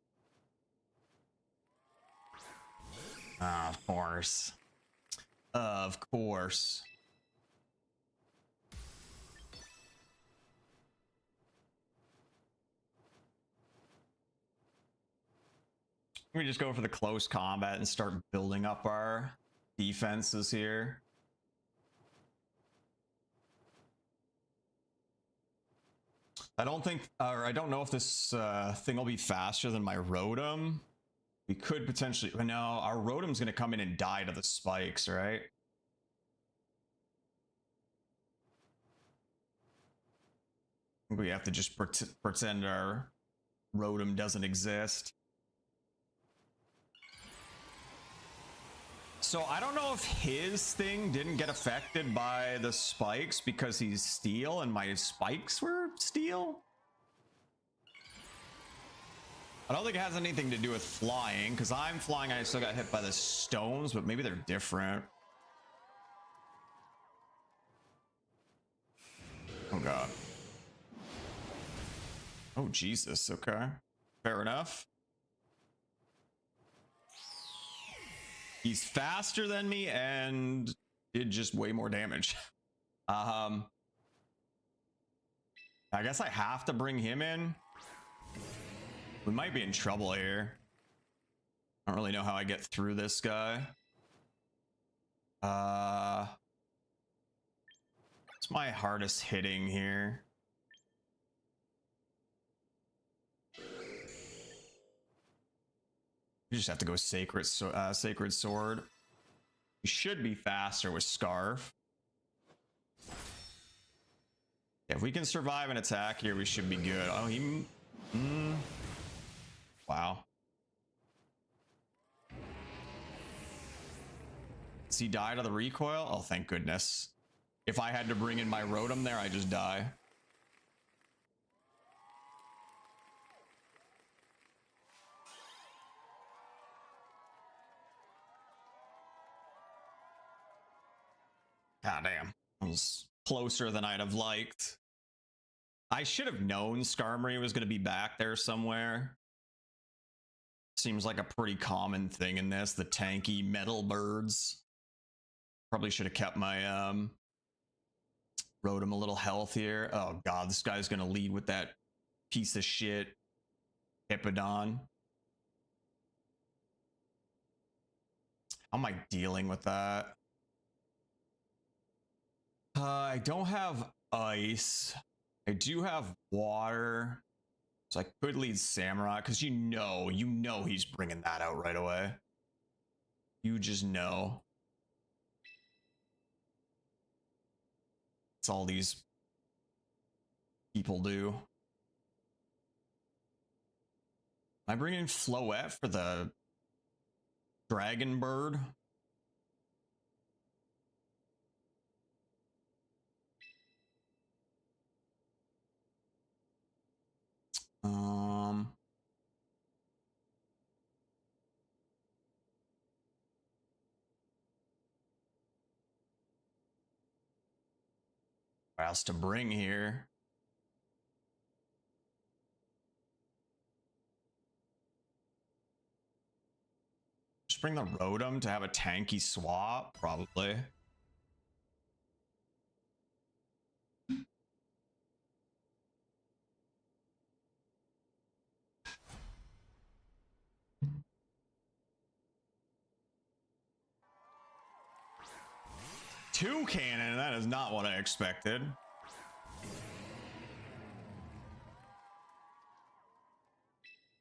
Of course. Of course. We just go for the close combat and start building up our defenses here. I don't think, or I don't know if this thing will be faster than my Rotom. We could potentially, no, our Rotom's going to come in and die to the spikes, right? We have to just pretend our Rotom doesn't exist. So I don't know if his thing didn't get affected by the spikes because he's steel and my spikes were steel. I don't think it has anything to do with flying because I'm flying. I still got hit by the stones, but maybe they're different. Oh god. Oh Jesus. Okay. Fair enough. He's faster than me and did just way more damage. I guess I have to bring him in. We might be in trouble here. I don't really know how I get through this guy. What's my hardest hitting here? You just have to go Sacred Sword. You should be faster with Scarf. Yeah, if we can survive an attack here, we should be good. Oh, he... Wow. Does he die to the recoil? Oh, thank goodness. If I had to bring in my Rotom there, I just die. God damn. That was closer than I'd have liked. I should have known Skarmory was going to be back there somewhere. Seems like a pretty common thing in this, the tanky metal birds. Probably should have kept my Rotom a little healthier. Oh god, this guy's gonna lead with that piece of shit Hippodon. How am I dealing with that? I don't have ice. I do have water. So I could lead Samurott because you know he's bringing that out right away. You just know. That's all these people do. Am I bringing Floette for the Dragon Bird? What else to bring here? Just bring the Rotom to have a tanky swap, probably. Two cannon, that is not what I expected.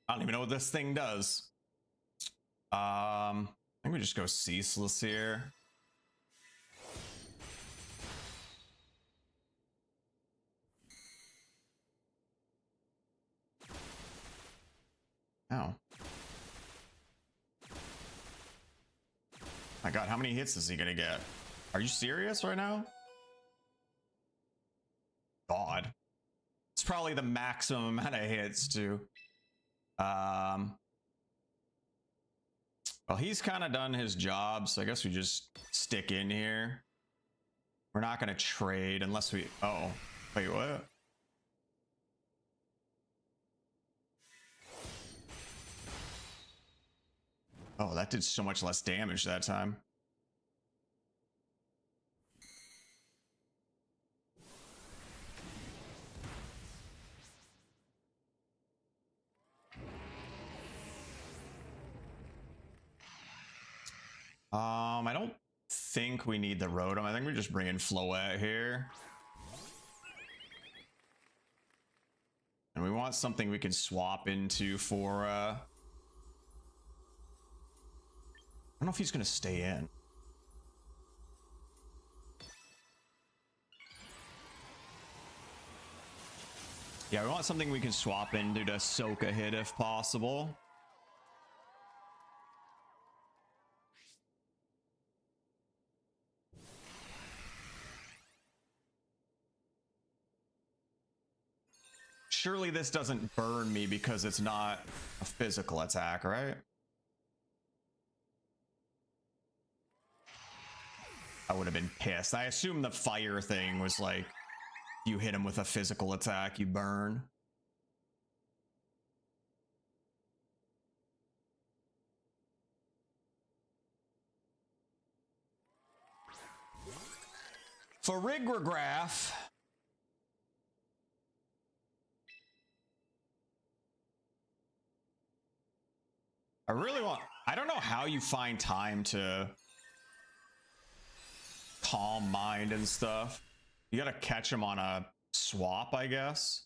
I don't even know what this thing does. I think we just go ceaseless here. Ow. My god, how many hits is he gonna get? Are you serious right now? God. It's probably the maximum amount of hits too. Well, he's kind of done his job, so I guess we just stick in here. We're not gonna trade unless we... Oh, wait, what? Oh, that did so much less damage that time. I don't think we need the Rotom. I think we just bring in Floette here. And we want something we can swap into for, I don't know if he's gonna stay in. Yeah, we want something we can swap into to soak a hit if possible. Surely this doesn't burn me because it's not a physical attack, right? I would have been pissed. I assume the fire thing was like, you hit him with a physical attack, you burn. Farigograph. I really want... I don't know how you find time to calm mind and stuff. You gotta catch him on a swap, I guess.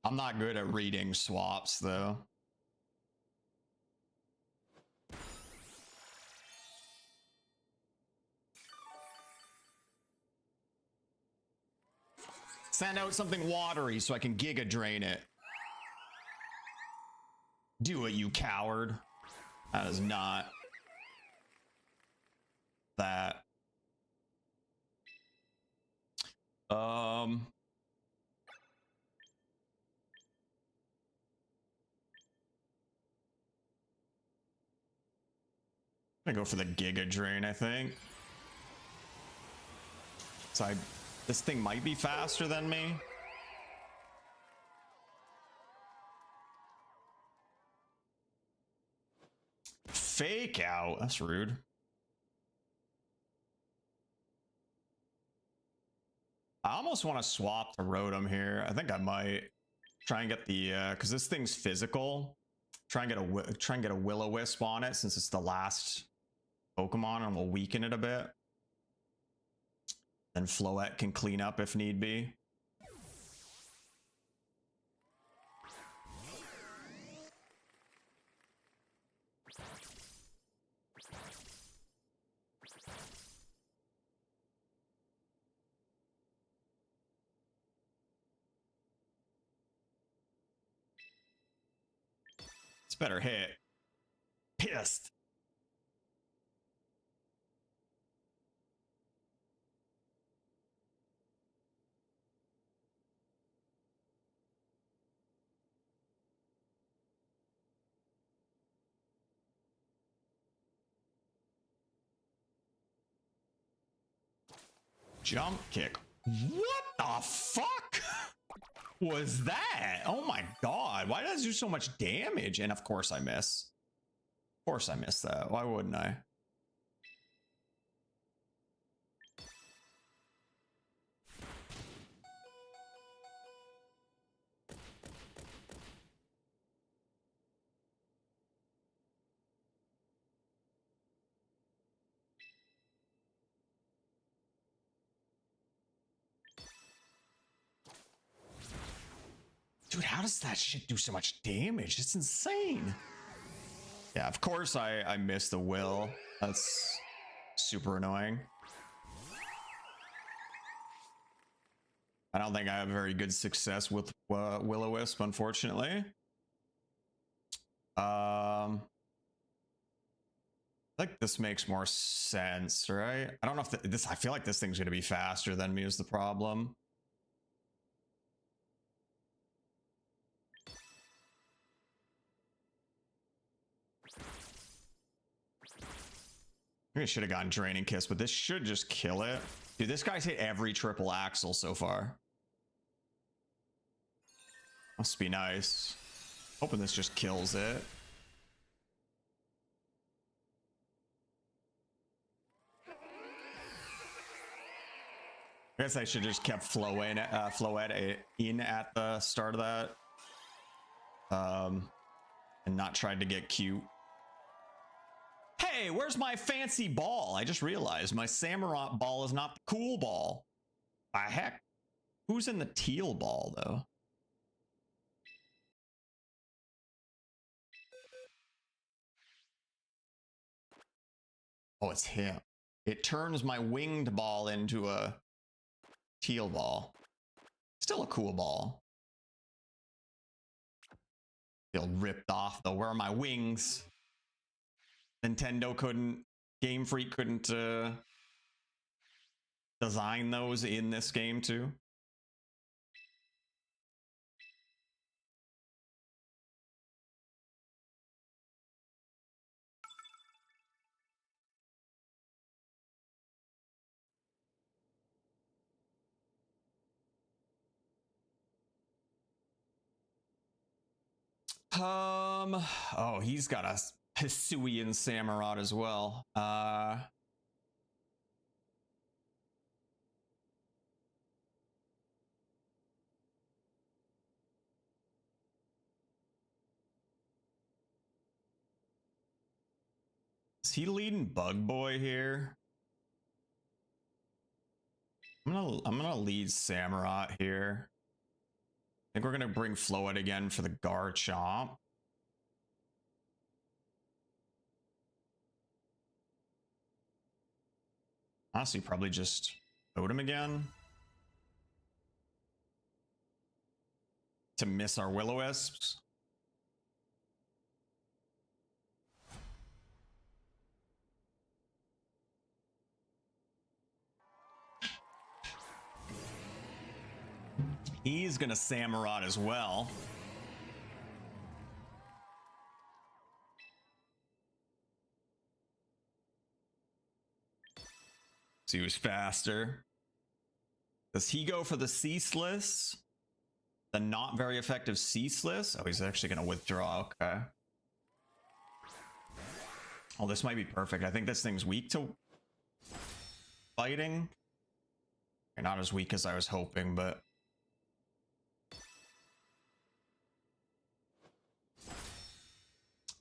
I'm not good at reading swaps, though. Send out something watery so I can Giga Drain it. Do it, you coward. That is not that. I'm gonna go for the Giga Drain, I think. So This thing might be faster than me. Fake out. That's rude. I almost want to swap to Rotom here. I think I might try and get the because this thing's physical. Try and get a Will-O-Wisp on it since it's the last Pokemon, and we'll weaken it a bit. Then Floette can clean up if need be. It's better hit. Pissed. Jump kick. What the fuck was that? Oh my god. Why does it do so much damage? And of course I miss. Of course I missed that. Why wouldn't I? Dude, how does that shit do so much damage? It's insane. Yeah, of course I missed the will. That's super annoying. I don't think I have very good success with Will-O-Wisp, unfortunately. I think this makes more sense, right? I don't know if this. I feel like this thing's going to be faster than me is the problem. I should have gotten Draining Kiss, but this should just kill it. Dude, this guy's hit every triple axle so far. Must be nice. Hoping this just kills it. I guess I should just kept Floette in at the start of that. And not tried to get cute. Hey, where's my fancy ball? I just realized my Samurott ball is not the cool ball. The heck? Who's in the teal ball, though? Oh, it's him. It turns my winged ball into a teal ball. Still a cool ball. Feel ripped off, though. Where are my wings? Nintendo couldn't, Game Freak couldn't design those in this game too. Oh, he's got a Hisuian Samurott as well. Is he leading Bug Boy here? I'm gonna lead Samurott here. I think we're gonna bring Floette again for the Garchomp. Honestly, probably just Totem again to miss our Will-O-Wisps. He's gonna Samurott as well. So he was faster. Does he go for the ceaseless? The not very effective ceaseless? Oh, he's actually going to withdraw. Okay. Oh, this might be perfect. I think this thing's weak to fighting. Not as weak as I was hoping, but...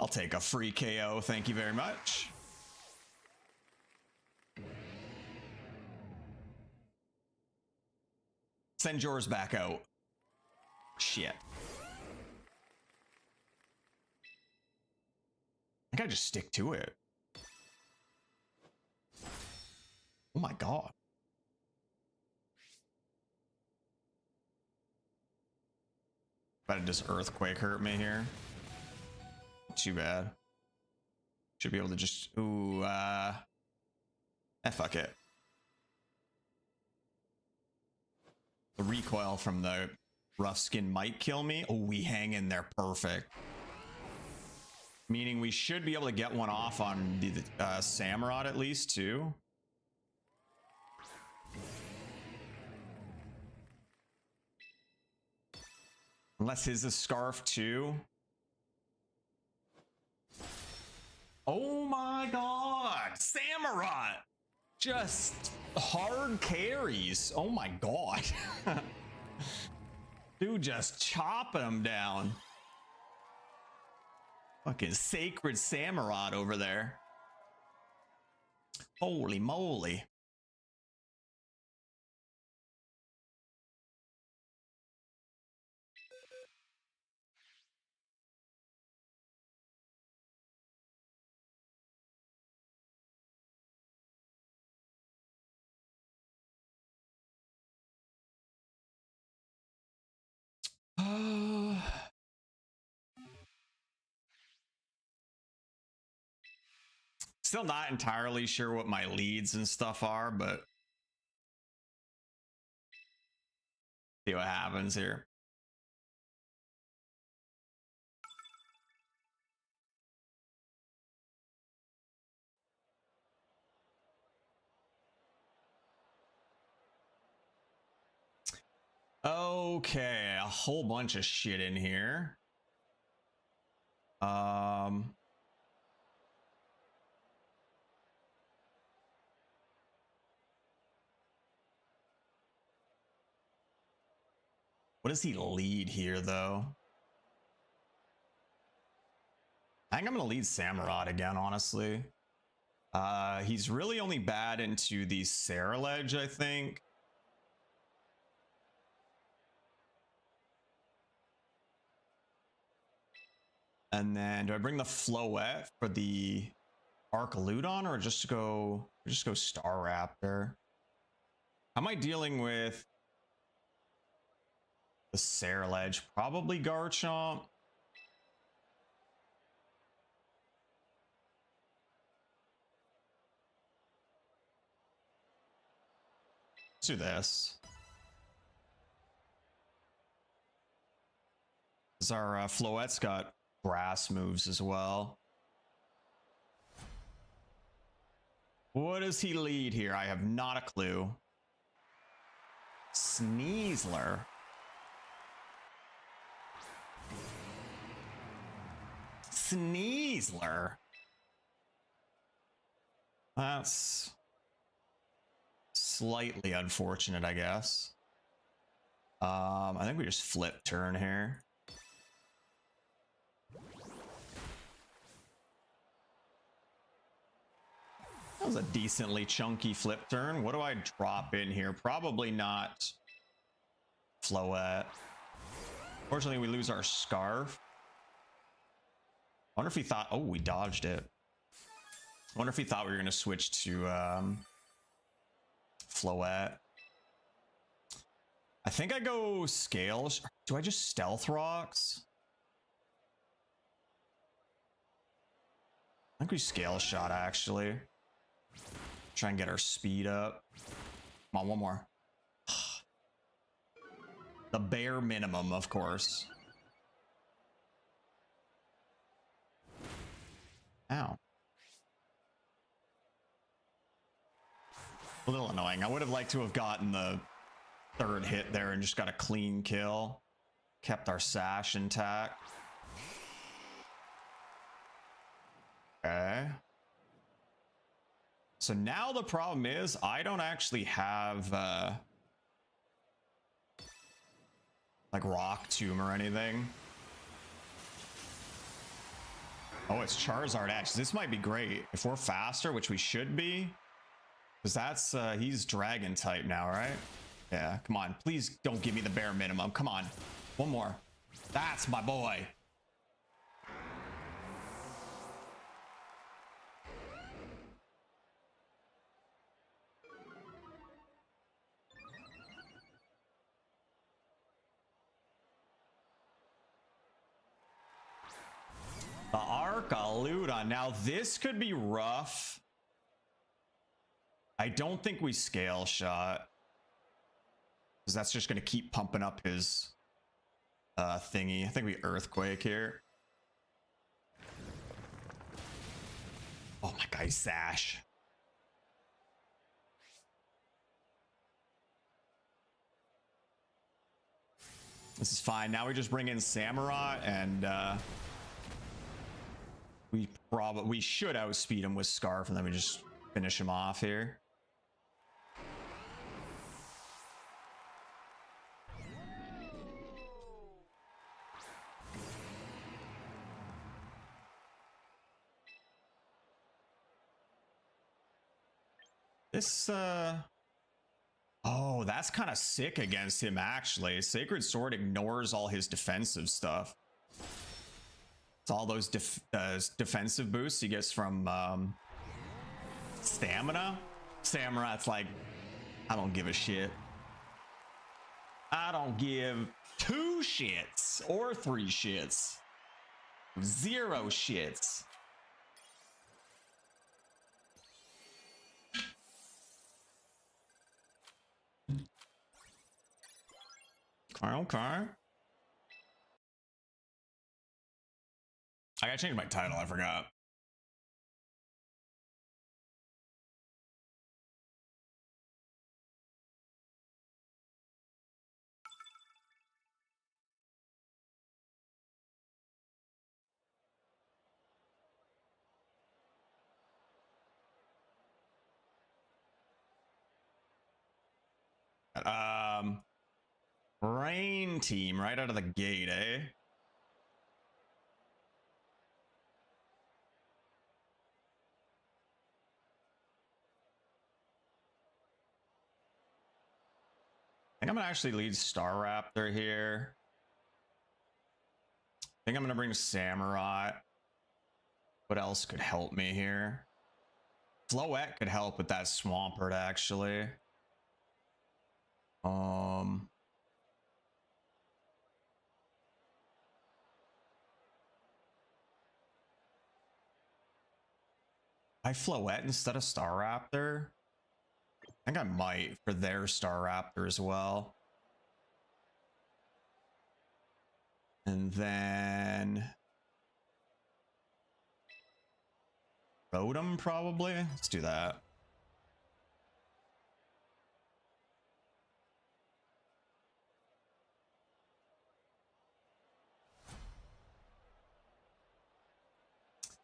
I'll take a free KO. Thank you very much. Send yours back out. Shit. I think I just stick to it. Oh my god. But does earthquake hurt me here? Too bad. Should be able to just fuck it. The recoil from the rough skin might kill me. Oh, we hang in there perfect. Meaning we should be able to get one off on the Samurott at least too. Unless his is scarf too. Oh my god, Samurott! Just hard carries. Oh my god. Dude, just chopping him down. Fucking sacred Samurott over there. Holy moly. Still not entirely sure what my leads and stuff are, but see what happens here. Okay, a whole bunch of shit in here. What does he lead here, though? I think I'm gonna lead Samurott again, honestly. He's really only bad into the Saraledge, I think. And then do I bring the Floette for the Archaludon or just go Star Raptor? How am I dealing with the Saraledge? Probably Garchomp. Let's do this. Because our Floette's got grass moves as well. What does he lead here? I have not a clue. Sneasler. Sneasler. That's slightly unfortunate, I guess. I think we just flip turn here. That was a decently chunky flip turn. What do I drop in here? Probably not Floette. Fortunately, we lose our Scarf. I wonder if he thought... Oh, we dodged it. I wonder if he thought we were going to switch to Floette. I think I go Scale. Do I just Stealth Rocks? I think we Scale Shot, actually. Try and get our speed up. Come on, one more. The bare minimum, of course. Ow. A little annoying. I would have liked to have gotten the third hit there and just got a clean kill. Kept our sash intact. Okay. So now the problem is I don't actually have like rock tomb or anything. Oh, it's Charizard X. This might be great if we're faster, which we should be, because that's he's dragon type now, right? Yeah, come on, please don't give me the bare minimum. Come on, one more. That's my boy. The Arcaluda. Now this could be rough. I don't think we scale shot, because that's just going to keep pumping up his thingy. I think we earthquake here. Oh my god, sash. This is fine. Now we just bring in Samurott, and we should outspeed him with Scarf, and then we just finish him off here. This oh, that's kind of sick against him, actually. Sacred Sword ignores all his defensive stuff. It's all those defensive boosts he gets from stamina. Samurot's like, I don't give a shit. I don't give 2 shits or 3 shits. 0 shits. Okay. I gotta change my title, I forgot. Rain team right out of the gate, eh? I think I'm gonna actually lead Star Raptor here. I think I'm gonna bring Samurott. What else could help me here? Floette could help with that Swampert, actually. I Floette instead of Star Raptor? I think I might for their Star Raptor as well. And then Rotom, probably. Let's do that.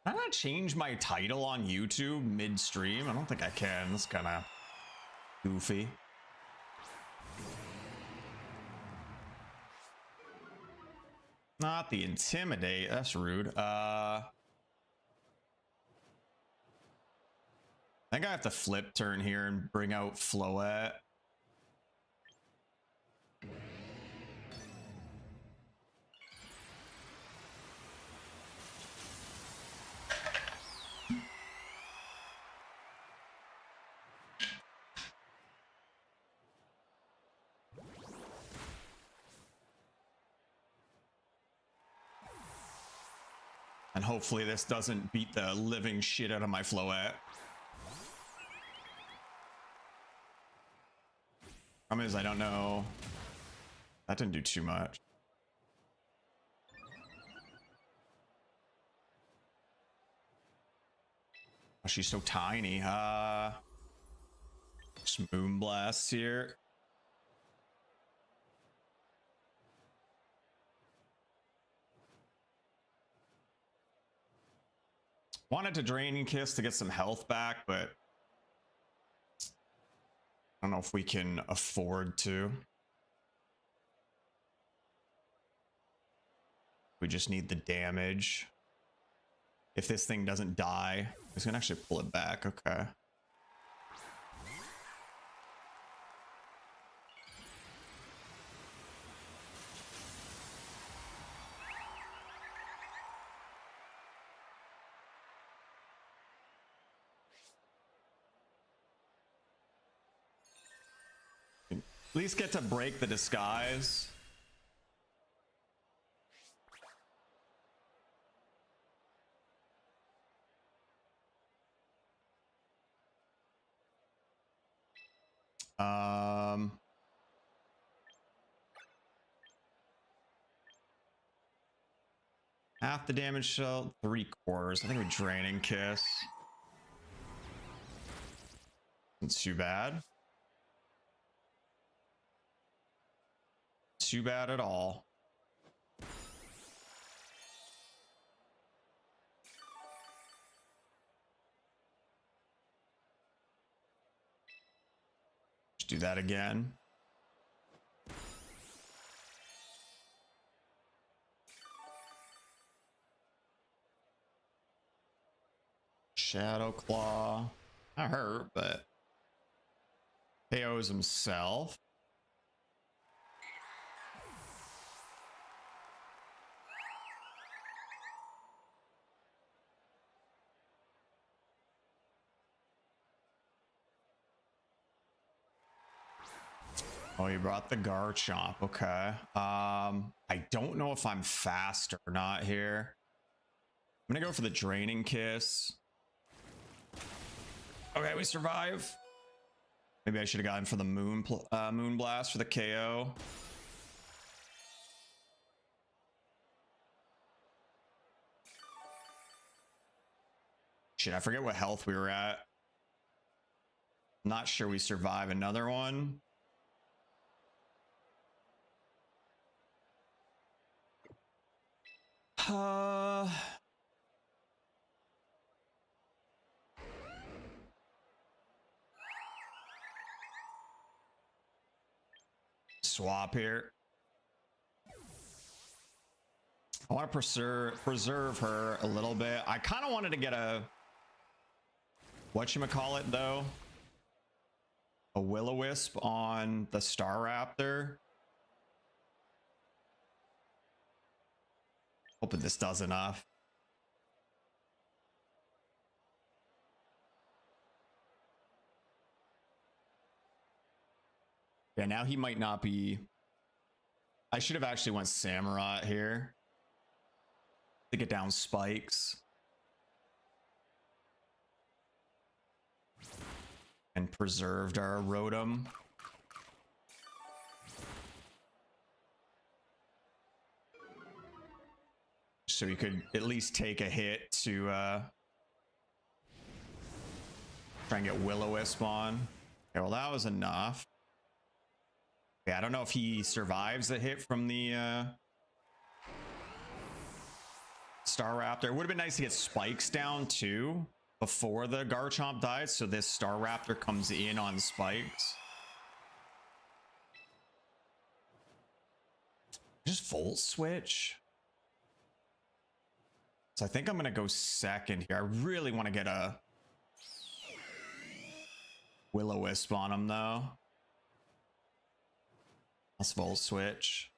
Can I not change my title on YouTube midstream? I don't think I can. That's kind of goofy. Not the Intimidate. That's rude. I think I have to flip turn here and bring out Floette. And hopefully this doesn't beat the living shit out of my Floette. Problem is, I don't know. That didn't do too much. Oh, she's so tiny. Just Moonblast here. Wanted to Draining Kiss to get some health back, but I don't know if we can afford to. We just need the damage. If this thing doesn't die, it's gonna actually pull it back. Okay. At least get to break the disguise. Half the damage shell, 3/4. I think we're Draining Kiss. Not too bad. Too bad at all. Just do that again. Shadow Claw. That hurt, but KOs himself. Oh, you brought the Garchomp. Okay. I don't know if I'm fast or not here. I'm gonna go for the Draining Kiss. Okay, we survive. Maybe I should have gotten for the Moon Blast for the KO. Shit, I forget what health we were at. Not sure we survive another one. Swap here. I want to preserve her a little bit. I kind of wanted to get a whatchamacallit though. A Will-O-Wisp on the Staraptor. Hoping this does enough. Yeah, now he might not be. I should have actually went Samurott here to get down spikes. And preserved our Rotom. So we could at least take a hit to try and get Will-O-Wisp on. Okay, well that was enough. Yeah, I don't know if he survives the hit from the Staraptor. It would have been nice to get spikes down too before the Garchomp dies, so this Staraptor comes in on spikes. Just Volt Switch. So I think I'm gonna go second here. I really want to get a Will-O-Wisp on him though. Let's Volt Switch.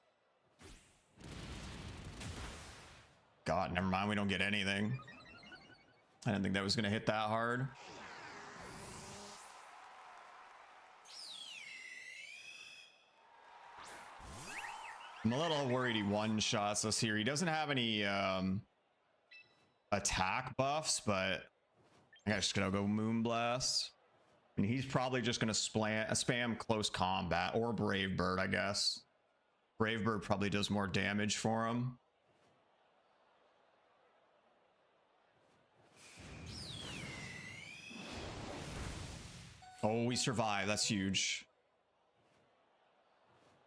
God, never mind. We don't get anything. I didn't think that was going to hit that hard. I'm a little worried he one-shots us here. He doesn't have any attack buffs, but I guess just going to go Moonblast. And he's probably just going to spam close combat or Brave Bird, I guess. Brave Bird probably does more damage for him. Oh, we survive. That's huge.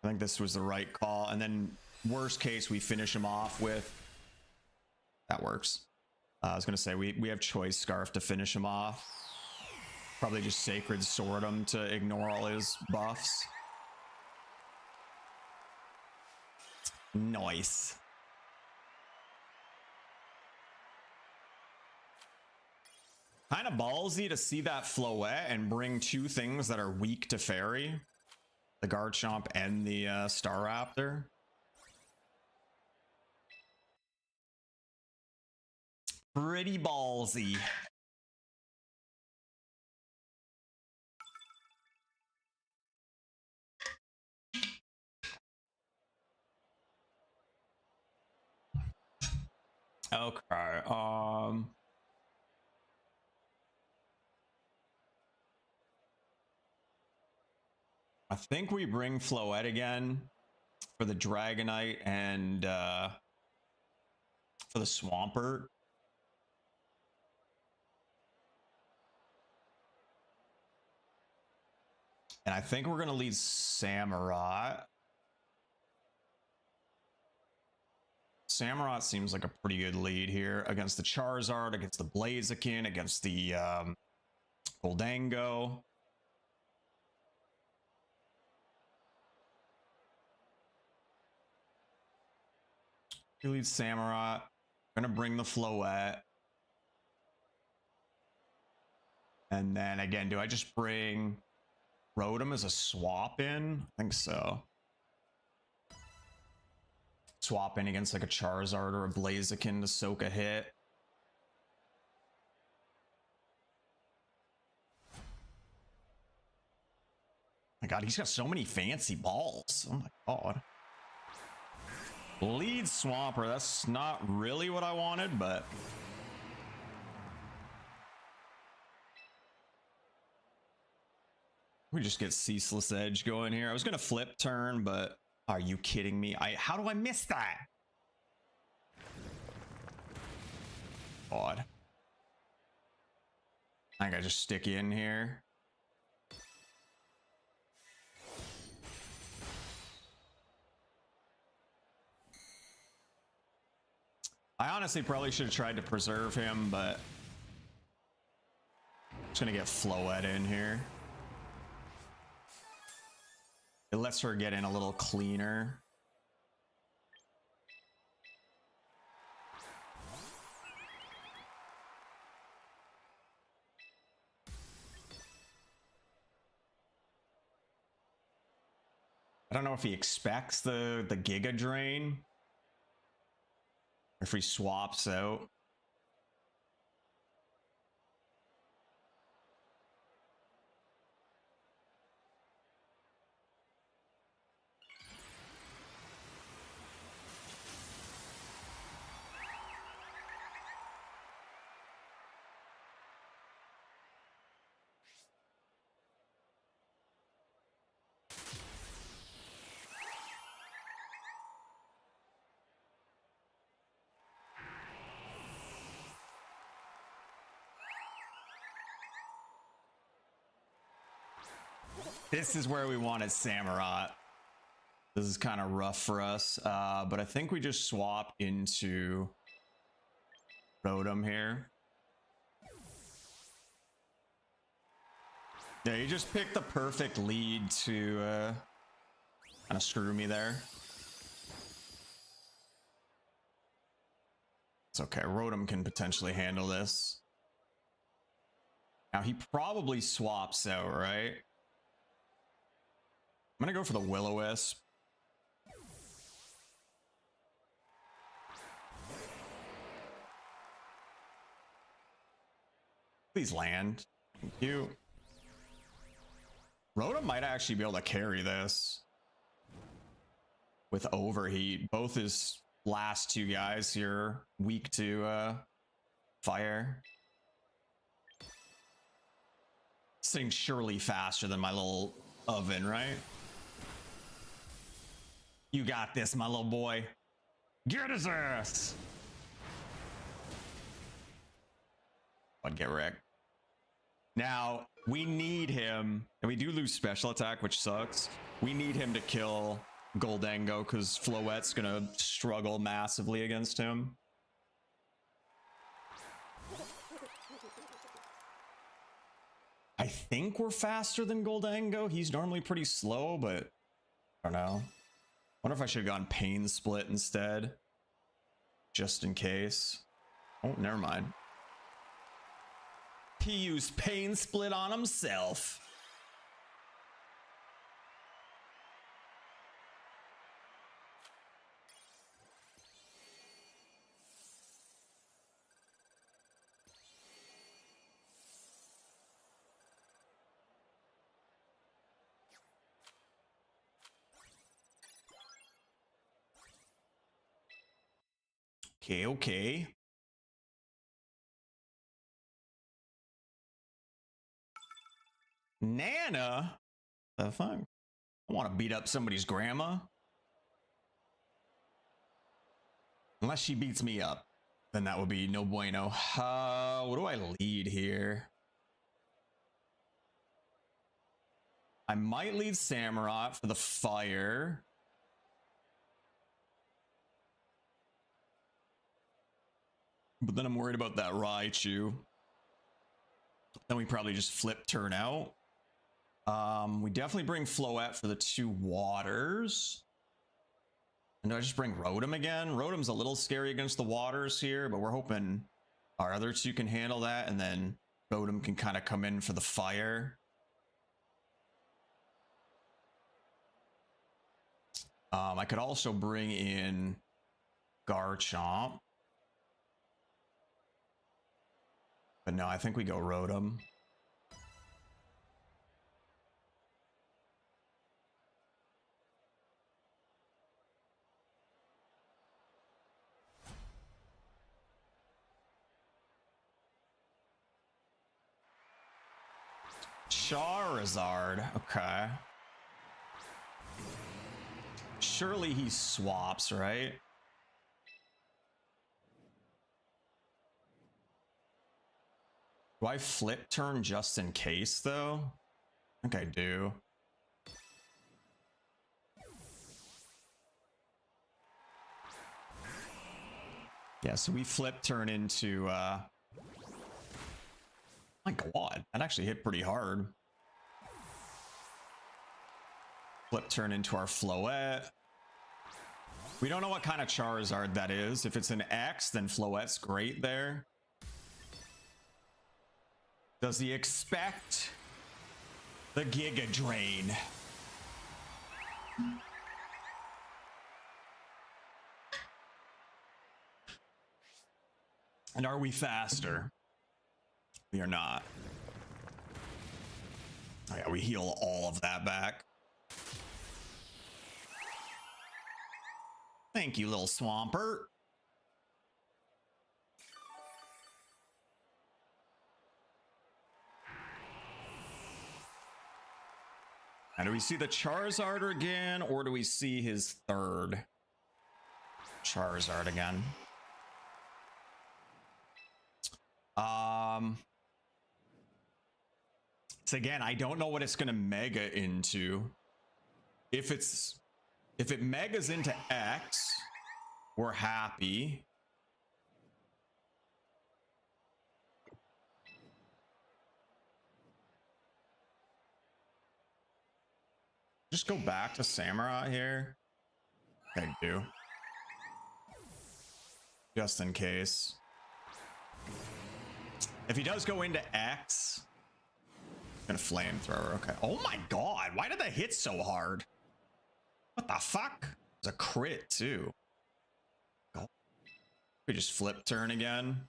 I think this was the right call. And then worst case, we finish him off with... That works. I was gonna say we have choice scarf to finish him off. Probably just sacred sword him to ignore all his buffs. Nice. Kind of ballsy to see that Floette and bring two things that are weak to fairy. The Garchomp and the Staraptor. Pretty ballsy. Okay. I think we bring Floette again for the Dragonite and for the Swampert. And I think we're gonna lead Samurott. Samurott seems like a pretty good lead here against the Charizard, against the Blaziken, against the Goldango. He leads Samurott. Gonna bring the Floette. And then again, do I just bring Rotom as a swap in? I think so. Swap in against like a Charizard or a Blaziken to soak a hit. My god, he's got so many fancy balls. Oh my god. Lead Swampert, that's not really what I wanted, but we just get Ceaseless Edge going here. I was gonna flip turn, but are you kidding me? How do I miss that? Odd. I think I just stick in here. I honestly probably should have tried to preserve him, but I'm just gonna get Floette in here. It lets her get in a little cleaner. I don't know if he expects the Giga Drain. If he swaps out. This is where we wanted Samurott. This is kind of rough for us, but I think we just swap into Rotom here. Yeah, you just picked the perfect lead to kind of screw me there. It's okay, Rotom can potentially handle this. Now he probably swaps out, right? I'm gonna go for the Will-O-Wisp. Please land. Thank you. Rotom might actually be able to carry this with Overheat. Both his last two guys here weak to fire. This thing's surely faster than my little oven, right? You got this, my little boy. Get his ass. I'd get wrecked. Now, we need him, and we do lose special attack, which sucks. We need him to kill Goldango, because Floette's gonna struggle massively against him. I think we're faster than Goldango. He's normally pretty slow, but I don't know. Wonder if I should have gone Pain Split instead, just in case. Oh, never mind. He used Pain Split on himself. Okay, okay. Nana? The fuck? I want to beat up somebody's grandma. Unless she beats me up, then that would be no bueno. What do I lead here? I might lead Samurott for the fire. But then I'm worried about that Raichu. Then we probably just flip turn out. We definitely bring Floette for the 2 waters. And do I just bring Rotom again? Rotom's a little scary against the waters here, but we're hoping our other 2 can handle that, and then Rotom can kind of come in for the fire. I could also bring in Garchomp. But no, I think we go Rotom. Charizard, okay. Surely he swaps, right? Do I flip turn just in case, though? I think I do. Yeah, so we flip turn into, my god, that actually hit pretty hard. Flip turn into our Floette. We don't know what kind of Charizard that is. If it's an X, then Floette's great there. Does he expect the Giga Drain? And are we faster? We are not. Oh yeah, we heal all of that back. Thank you, little Swampert. And do we see the Charizard again, or do we see his third Charizard again? So again, I don't know what it's gonna mega into. If it megas into X, we're happy. Just go back to Samurott here. I do. Just in case. If he does go into X, gonna flamethrower. Okay. Oh my god, why did that hit so hard? What the fuck? It's a crit too. Oh. We just flip turn again.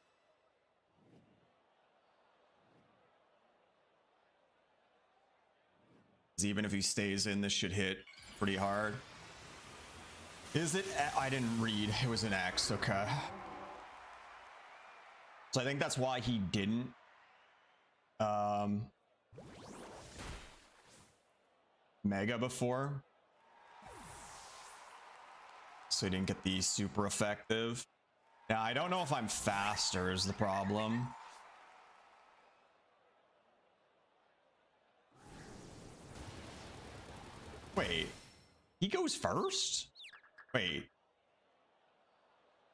'Cause even if he stays in, this should hit pretty hard. Is it? I didn't read. It was an X. Okay. So I think that's why he didn't. Mega before. So he didn't get the super effective. Now, I don't know if I'm faster is the problem. Wait, he goes first? Wait.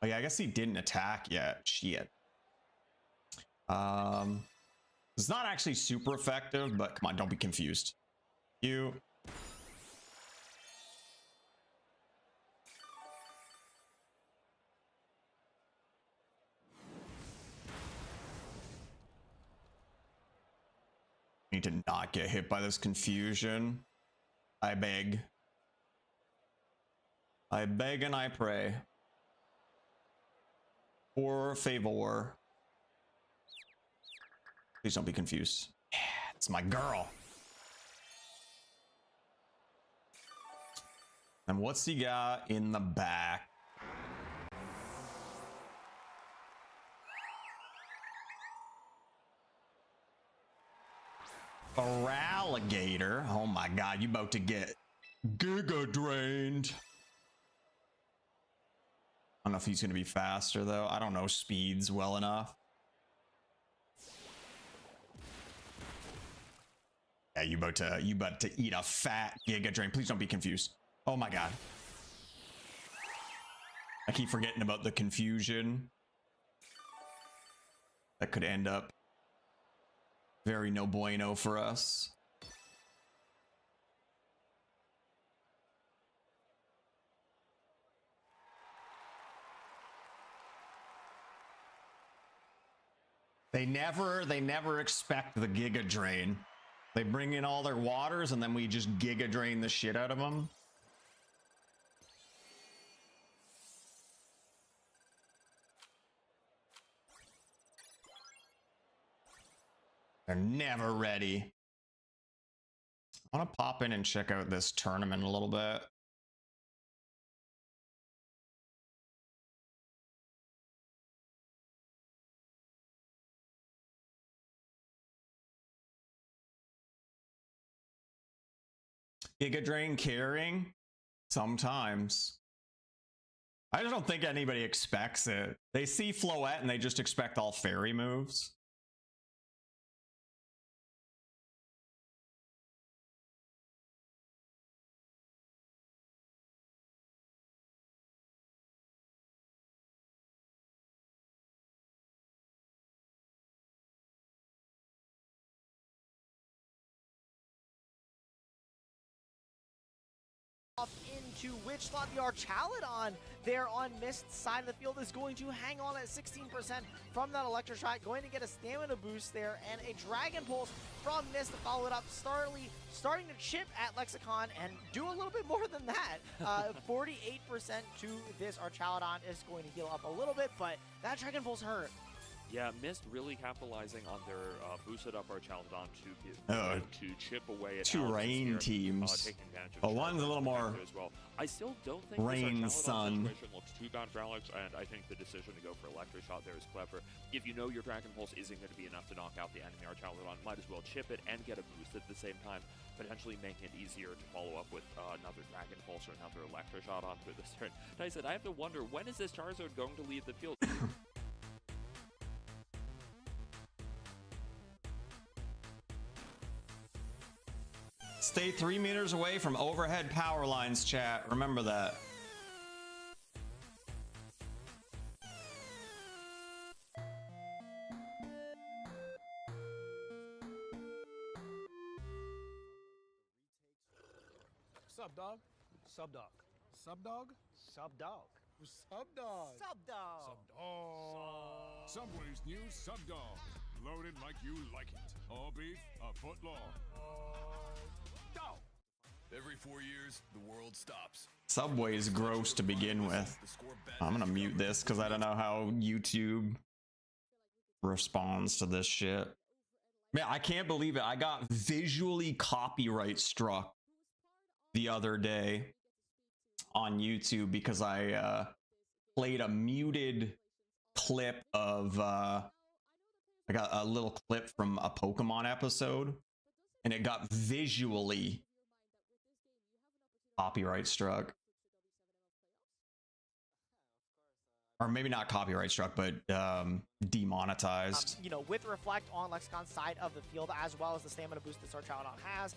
Oh yeah, I guess he didn't attack yet. Shit. Because It's not actually super effective, but come on, don't be confused. You. Need to not get hit by this confusion. I beg. I beg and I pray. Por favor. Please don't be confused. Yeah, it's my girl. And what's he got in the back? A alligator. Oh my god, you about to get giga drained. I don't know if he's gonna be faster though. I don't know speeds well enough. Yeah, you about to eat a fat giga drain. Please don't be confused. Oh my god. I keep forgetting about the confusion. That could end up very no bueno for us. They never expect the giga drain. They bring in all their waters and then we just giga drain the shit out of them. They're never ready. I want to pop in and check out this tournament a little bit. Giga drain carrying? Sometimes. I just don't think anybody expects it. They see Floette and they just expect all fairy moves. Into which slot the Archaludon there on Mist's side of the field is going to hang on at 16% from that Electro Shot, going to get a stamina boost there, and a Dragon Pulse from Mist to follow it up, starting to chip at Lexicon and do a little bit more than that. 48% to this Archaludon is going to heal up a little bit, but that Dragon Pulse hurt. Yeah, Mist really capitalizing on their boosted up Archaludon to chip away at two rain teams. Taking advantage of Well, one's a little more as well. I still don't think rain this Archaludon sun situation looks too bad for Alex, and I think the decision to go for Electro Shot there is clever. If you know your Dragon Pulse isn't going to be enough to knock out the enemy Archaludon, might as well chip it and get a boost at the same time, potentially making it easier to follow up with another Dragon Pulse or another Electro Shot onto this turn. Tyson, I have to wonder, when is this Charizard going to leave the field? Stay 3 meters away from overhead power lines, chat. Remember that. Sub dog. Sub dog. Sub dog. Sub dog. Sub dog. Sub dog. Sub dog. Subway's new Sub Dog. Loaded like you like it. All beef, a foot long. Dog. Every 4 years, the world stops. Subway is gross to begin with. I'm gonna mute this because I don't know how YouTube responds to this shit. Man, I can't believe it. I got visually copyright struck the other day on YouTube because I played a muted clip of I got a little clip from a Pokemon episode and it got visually copyright struck. Or maybe not copyright struck, but demonetized. You know, with Reflect on Lexicon's side of the field, as well as the stamina boost that Archaludon has,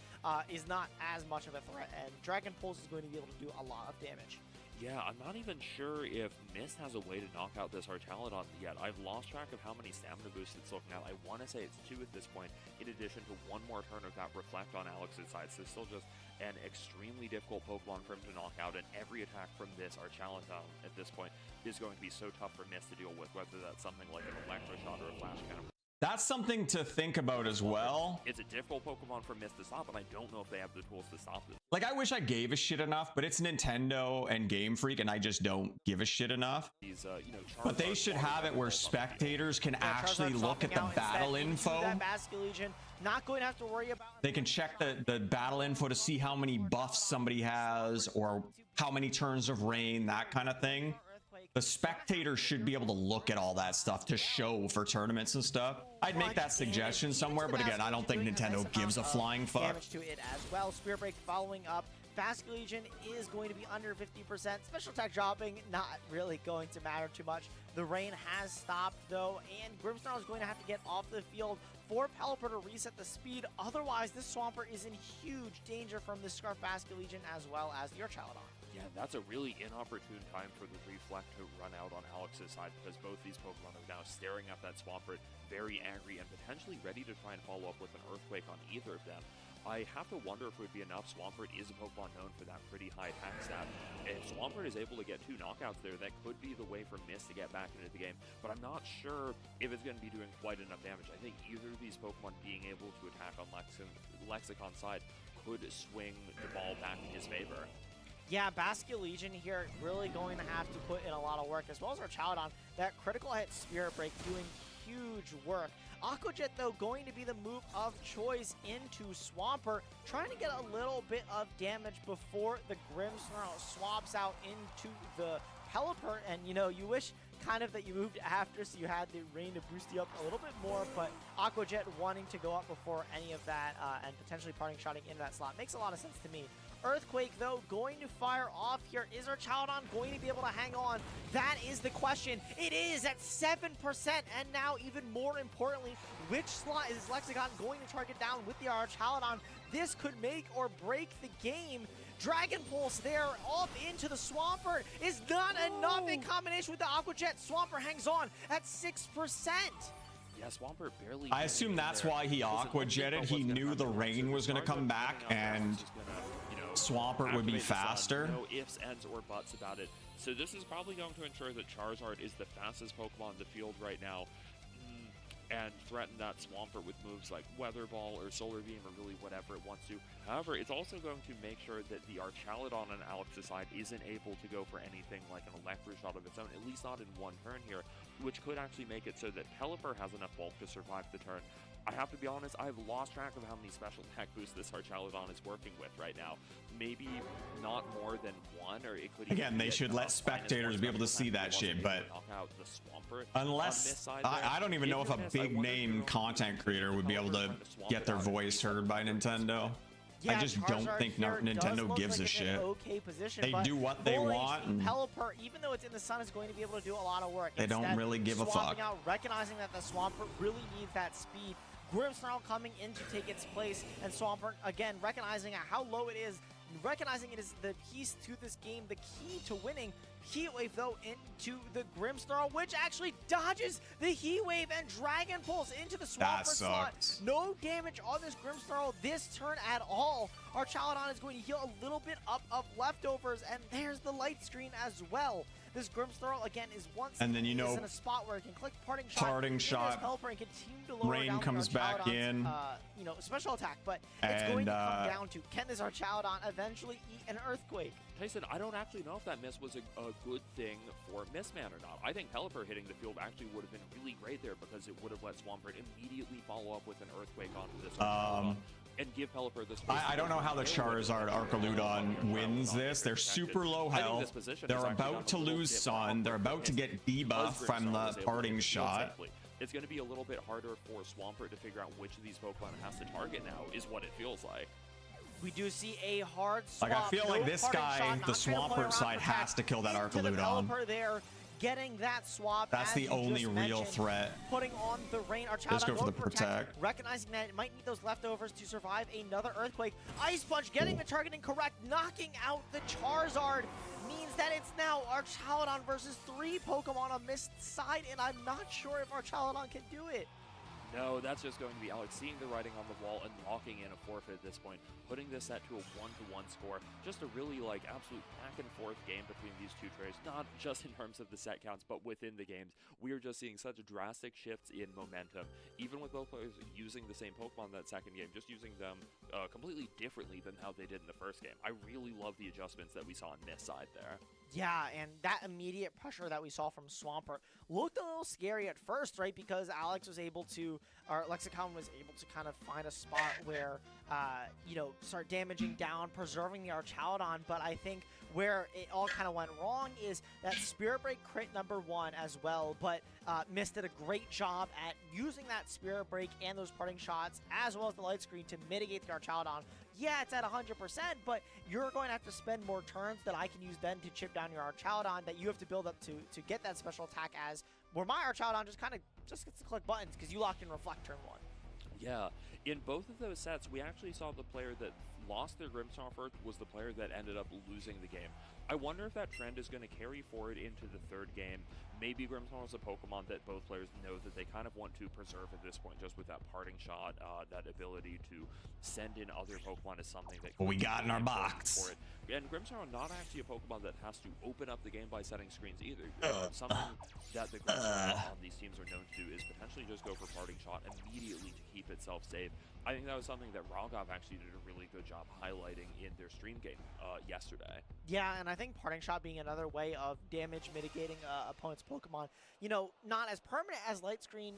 is not as much of a threat, and Dragon Pulse is going to be able to do a lot of damage. Yeah, I'm not even sure if Mist has a way to knock out this Archaludon yet. I've lost track of how many stamina boosts it's looking at. I want to say it's 2 at this point, in addition to one more turn of that Reflect on Alex's side. So still just an extremely difficult Pokemon for him to knock out, and every attack from this Archaludon at this point is going to be so tough for Mist to deal with, whether that's something like an Electroshot or a Flash Cannon. That's something to think about as well. It's a difficult Pokemon for Mist to stop, and I don't know if they have the tools to stop it. Like, I wish I gave a shit enough, but it's Nintendo and Game Freak, and I just don't give a shit enough. These, you know, But they Charizard, should Charizard, have it where Charizard, spectators can Yeah, actually Charizard look at the swapping out battle instead into info. That Basculegion, not going to have to worry about. They can check the battle info to see how many buffs somebody has or how many turns of rain, that kind of thing. The spectator should be able to look at all that stuff to show for tournaments and stuff. I'd make that suggestion somewhere, but again, I don't think Nintendo gives a flying fuck. Damage to it as well. Spirit Break following up. Basculegion is going to be under 50%. Special attack dropping, not really going to matter too much. The rain has stopped though, and Grimmsnarl is going to have to get off the field for Pelipper to reset the speed. Otherwise, this Swampert is in huge danger from the Scarf Basculegion as well as the Archaludon. Yeah, that's a really inopportune time for the Reflect to run out on Alex's side, because both these Pokemon are now staring at that Swampert, very angry and potentially ready to try and follow up with an Earthquake on either of them. I have to wonder if it would be enough. Swampert is a Pokemon known for that pretty high attack stat. If Swampert is able to get 2 knockouts there, that could be the way for Mist to get back into the game, but I'm not sure if it's going to be doing quite enough damage. I think either of these Pokemon being able to attack on Lexicon's side could swing the ball back in his favor. Yeah, Basculegion here really going to have to put in a lot of work, as well as Archaludon. That critical hit Spirit Break doing huge work. Aqua Jet, though, going to be the move of choice into Swampert, trying to get a little bit of damage before the Grimmsnarl swaps out into the Pelipper. And, you know, you wish kind of that you moved after so you had the rain to boost you up a little bit more, but Aqua Jet wanting to go up before any of that and potentially parting shotting into that slot makes a lot of sense to me. Earthquake, though, going to fire off here. Is Archaludon going to be able to hang on? That is the question. It is at 7%, and now, even more importantly, which slot is Lexicon going to target down with the Archaludon? This could make or break the game. Dragon Pulse there, off into the Swampert is not enough in combination with the Aqua Jet. Swampert hangs on at 6%. Yeah, Swampert barely... I assume that's why he Aqua Jetted. He knew the rain was going to come back and Swampert would be faster. No ifs, ands, or buts about it. So this is probably going to ensure that Charizard is the fastest Pokemon in the field right now, and threaten that Swampert with moves like Weather Ball or Solar Beam or really whatever it wants to. However, it's also going to make sure that the Archaludon on Alex's side isn't able to go for anything like an Electroshot of its own, at least not in one turn here, which could actually make it so that Pelipper has enough bulk to survive the turn. I have to be honest, I've lost track of how many special attack boosts this Archaludon is working with right now. Maybe not more than 1, or it could Again, they should let spectators be able to see that shit, but unless I don't even know if a big name content creator would be able to get their voice heard by Nintendo. I just don't think Nintendo gives a shit. Okay position, they do what they want, and Pelipper, even though it's in the sun, is going to be able to do a lot of work. They don't really give a fuck. Out, recognizing that the Swampert really needs that speed. Grimmsnarl coming in to take its place, and Swampert, again, recognizing how low it is, recognizing it is the piece to this game, the key to winning. Heat Wave, though, into the Grimmsnarl, which actually dodges the Heat Wave and Dragon Pulse into the Swampert slot. No damage on this Grimmsnarl this turn at all. Archaludon is going to heal a little bit up of leftovers, and there's the light screen as well. This Grimmsnarl, again, is once and then, you know, in a spot where it can click Parting Shot, and continue to lower rain down comes back in. You know, special attack, but it's going to come down to, can this Archaludon eventually eat an Earthquake? Tyson, I don't actually know if that miss was a good thing for Mistman or not. I think Pelipper hitting the field actually would have been really great there, because it would have let Swampert immediately follow up with an Earthquake onto this Archaludon and give Pelipper this. I don't know how the Charizard Archaludon wins this. They're super low health. They're about to lose Sun. They're about to get debuff from the Parting Shot. It's going to be a little bit harder for Swampert to figure out which of these Pokemon it has to target now, is what it feels like. We do see a hard swap. Like, I feel like this guy, the Swampert side, has to kill that Archaludon. There, getting that swap. That's the only real threat. Putting on the rain. Let's go for the protect. Recognizing that it might need those leftovers to survive another Earthquake. Ice Punch getting the targeting correct, knocking out the Charizard. Means that it's Archaludon versus 3 Pokemon on Mist side, and I'm not sure if Archaludon can do it. No, that's just going to be Alex seeing the writing on the wall and locking in a forfeit at this point, putting this set to a 1-1 score. Just a really absolute back and forth game between these two trades, not just in terms of the set counts, but within the games. We are just seeing such drastic shifts in momentum, even with both players using the same Pokemon that second game, just using them completely differently than how they did in the first game. I really love the adjustments that we saw on this side there. Yeah, and that immediate pressure that we saw from Swampert looked a little scary at first, right? Because Alex was able to, or Lexicon was able to kind of find a spot where, start damaging down, preserving the Archaludon. But I think where it all kind of went wrong is that Spirit Break crit #1 as well. But Mist did a great job at using that Spirit Break and those parting shots, as well as the Light Screen, to mitigate the Archaludon. Yeah, it's at 100%, but you're going to have to spend more turns that I can use then to chip down your Archaludon that you have to build up to get that special attack, as where my Archaludon just gets to click buttons because you locked in Reflect turn 1. Yeah, in both of those sets, we actually saw the player that lost their Grimmsnarl first was the player that ended up losing the game. I wonder if that trend is going to carry forward into the third game. Maybe Grimmsnarl is a Pokemon that both players know that they kind of want to preserve at this point, just with that parting shot, that ability to send in other Pokemon is something that What we got in our important box. for it. And Grimmsnarl not actually a Pokemon that has to open up the game by setting screens either. Something that the Grimmsnarl on these teams are known to do is potentially just go for parting shot immediately to keep itself safe. I think that was something that Ralgov actually did a really good job highlighting in their stream game yesterday. Yeah, and I think Parting Shot being another way of damage mitigating opponent's Pokemon. You know, not as permanent as Light Screen,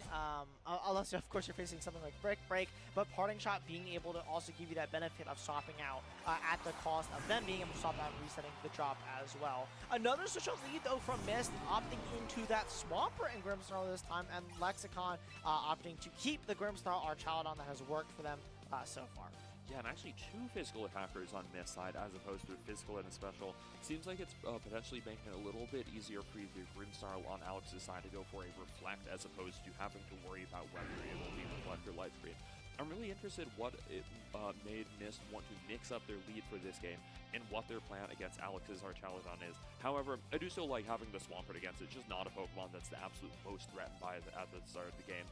unless of course you're facing something like Brick Break, but Parting Shot being able to also give you that benefit of swapping out at the cost of them being able to swap out and resetting the drop as well. Another switch out lead though from Mist, opting into that Swampert and Grimmsnarl this time, and Lexicon opting to keep the Grimmsnarl Archaludon that has worked for them so far. Yeah, and actually 2 physical attackers on Mist side as opposed to a physical and a special. Seems like it's potentially making it a little bit easier for the Grimmsnarl on Alex's side to go for a Reflect as opposed to having to worry about whether it will be Reflect or Light Screen. I'm really interested what it made Mist want to mix up their lead for this game and what their plan against Alex's Archaludon is. However, I do still like having the Swampert against it. It's just not a Pokemon that's the absolute most threatened by it at the start of the game,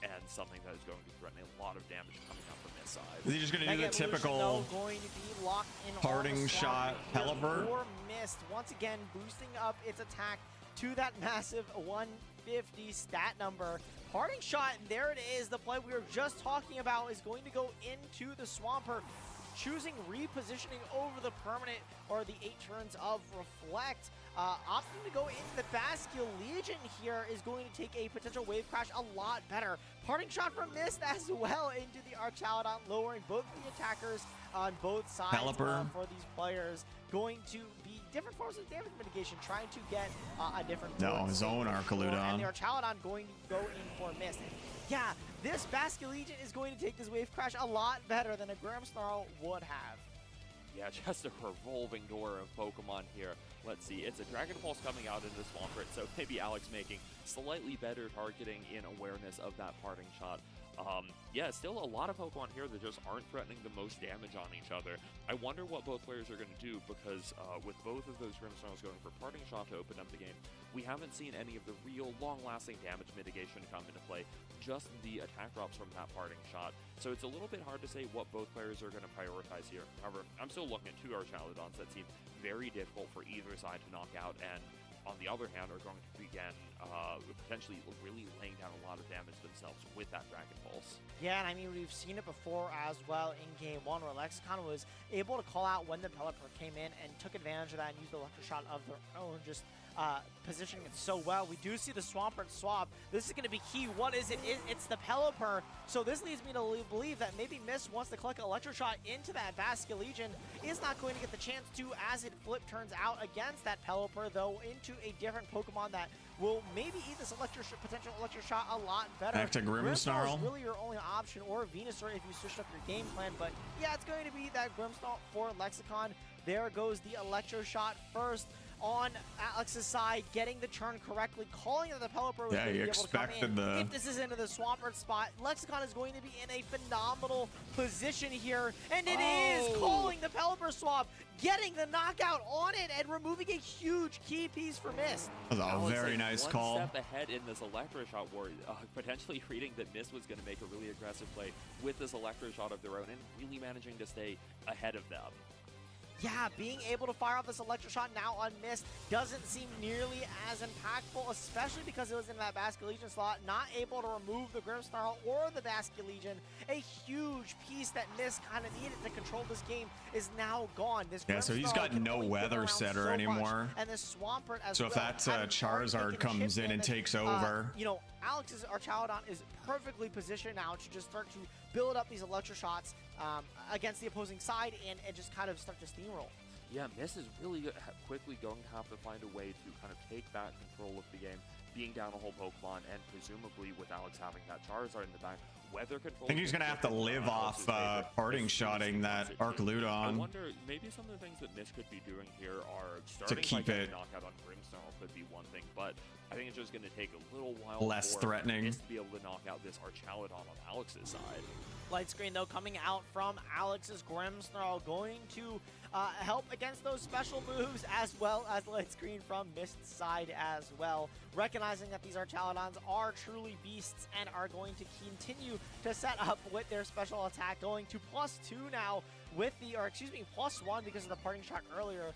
and something that is going to threaten a lot of damage coming out from this side. Is he just going to do the typical going to be locked in parting shot Pelipper? For Mist, once again boosting up its attack to that massive 150 stat number. Parting shot, there it is. The play we were just talking about is going to go into the Swampert, choosing repositioning over the permanent or the 8 turns of Reflect. Opting to go into the Bascule Legion here is going to take a potential wave crash a lot better. Parting shot from Mist as well into the Archaludon, lowering both the attackers on both sides for these players. Going to be different forms of damage mitigation, trying to get a different... his own Archaludon. And the Archaludon going to go in for Mist. And yeah, this Bascule Legion is going to take this wave crash a lot better than a Grimmsnarl would have. Yeah, just a revolving door of Pokemon here. Let's see, it's a Dragon Pulse coming out into Swampert, so maybe Alex making slightly better targeting in awareness of that parting shot. Yeah, still a lot of Pokemon here that just aren't threatening the most damage on each other. I wonder what both players are going to do, because with both of those Grimmsnarls going for parting shot to open up the game, we haven't seen any of the real long-lasting damage mitigation come into play, just the attack drops from that parting shot. So it's a little bit hard to say what both players are going to prioritize here. However, I'm still looking at 2 Archaludons that seem very difficult for either side to knock out, and on the other hand are going to begin potentially really laying down a lot of damage themselves with that Dragon Pulse. Yeah, and I mean, we've seen it before as well in Game 1, where Lexicon was able to call out when the Pelipper came in and took advantage of that and used the Electro Shot of their own, just positioning it so well. We do see the Swampert swap. This is going to be key. What is it? It's the Pelipper. So this leads me to believe that maybe Mist wants to click Electro Shot into that Bascule Legion. Is not going to get the chance to, as it turns out against that Pelipper, though, into a different Pokemon that will maybe eat this potential Electro Shot a lot better. Back to Grimmsnarl. Is really your only option, or Venusaur if you switch up your game plan. But yeah, it's going to be that Grimmsnarl for Lexicon. There goes the Electro Shot first. on Alex's side, getting the turn correctly, calling that the Pelipper was Yeah, going to he be able to come in. expected the- If this is into the Swampert spot, Lexicon is going to be in a phenomenal position here, and it is calling the Pelipper swap, getting the knockout on it, and removing a huge key piece for Mist. That was a Alex, very like, nice one call. step ahead in this Electroshot war, potentially reading that Mist was going to make a really aggressive play with this Electroshot of their own and really managing to stay ahead of them. Yeah, being able to fire off this Electroshot now on Mist doesn't seem nearly as impactful, especially because it was in that Basket Legion slot, not able to remove the Grimmsnarl or the Basket Legion. A huge piece that Mist kind of needed to control this game is now gone. This Yeah, so he's Grimmsnarl got can no only get weather around setter so much, anymore. and this Swampert as So well. if that having already Charizard taken a comes chip in and then, takes over. you know, Alex's Archaladon is perfectly positioned now to just start to build up these Electroshots against the opposing side and just kind of start to steamroll. Yeah, Mist is really quickly going to have to find a way to kind of take back control of the game, being down a whole Pokemon, and presumably with Alex having that Charizard in the back, weather control. I think he's going to have to live off parting shotting that I Archaludon. wonder, maybe some of the things that Mist could be doing here are starting keep by getting it knockout on Grimmsnarl could be one thing, but I think it's just going to take a little while less for threatening Mist to be able to knock out this Archaludon on Alex's side. Light screen though coming out from Alex's Grimmsnarl, going to help against those special moves, as well as light screen from Mist's side as well. Recognizing that these Archaladons are truly beasts and are going to continue to set up with their special attack, going to +2 now with the, or excuse me, +1 because of the parting shot earlier,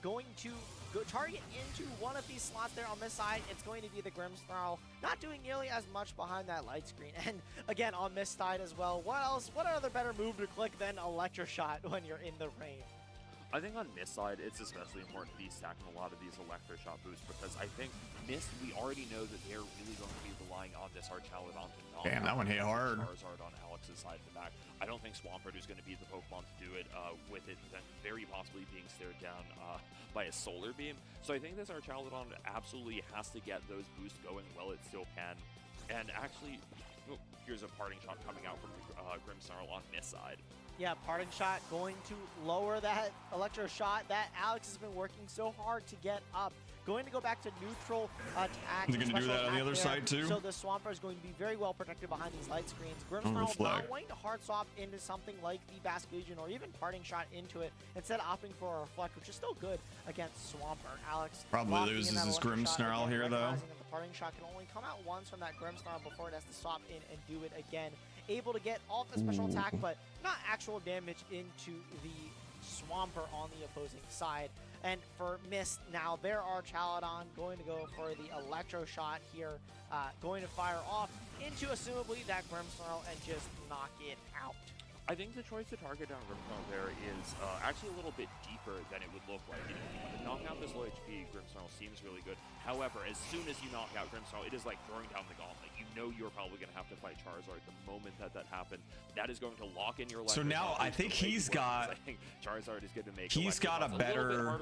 going to go target into one of these slots there on this side. It's going to be the Grimmsnarl, not doing nearly as much behind that light screen. And again, on this side as well, what else? What other better move to click than Electroshot when you're in the rain? I think on Mist side, it's especially important to be stacking a lot of these Electroshot boosts because I think Mist, we already know that they're really going to be relying on this Archaludon to knock Damn, that out one hit hard. Charizard on Alex's side of the back. I don't think Swampert is going to be the Pokemon to do it, with it then very possibly being stared down by a Solar Beam. So I think this Archaludon absolutely has to get those boosts going while it still can. And actually, here's a parting shot coming out from the Grimmsnarl on Mist side. Yeah, parting shot going to lower that electro shot that Alex has been working so hard to get up. Going to go back to neutral attack. Is he gonna do that on the other side too? So the Swampert is going to be very well protected behind these light screens. Grimmsnarl not wanting to hard swap into something like the Basket Legion or even parting shot into it, instead opting for a reflect, which is still good against Swampert. Alex probably loses his Grimmsnarl here though. The parting shot can only come out once from that Grimmsnarl before it has to swap in and do it again. Able to get off the special attack, but not actual damage into the Swampert on the opposing side. And for Mist, now there are Archaladon going to go for the Electro Shot here, going to fire off into assumably that Grimmsnarl and just knock it out. I think the choice to target down Grimmsnarl there is actually a little bit deeper than it would look like. You know, knock out this low HP Grimmsnarl seems really good. However, as soon as you knock out Grimmsnarl, it is like throwing down the gauntlet. You know you're probably going to have to fight Charizard the moment that happens. That is going to lock in your. So now I think he's got. I think Charizard is going to make. He's got a better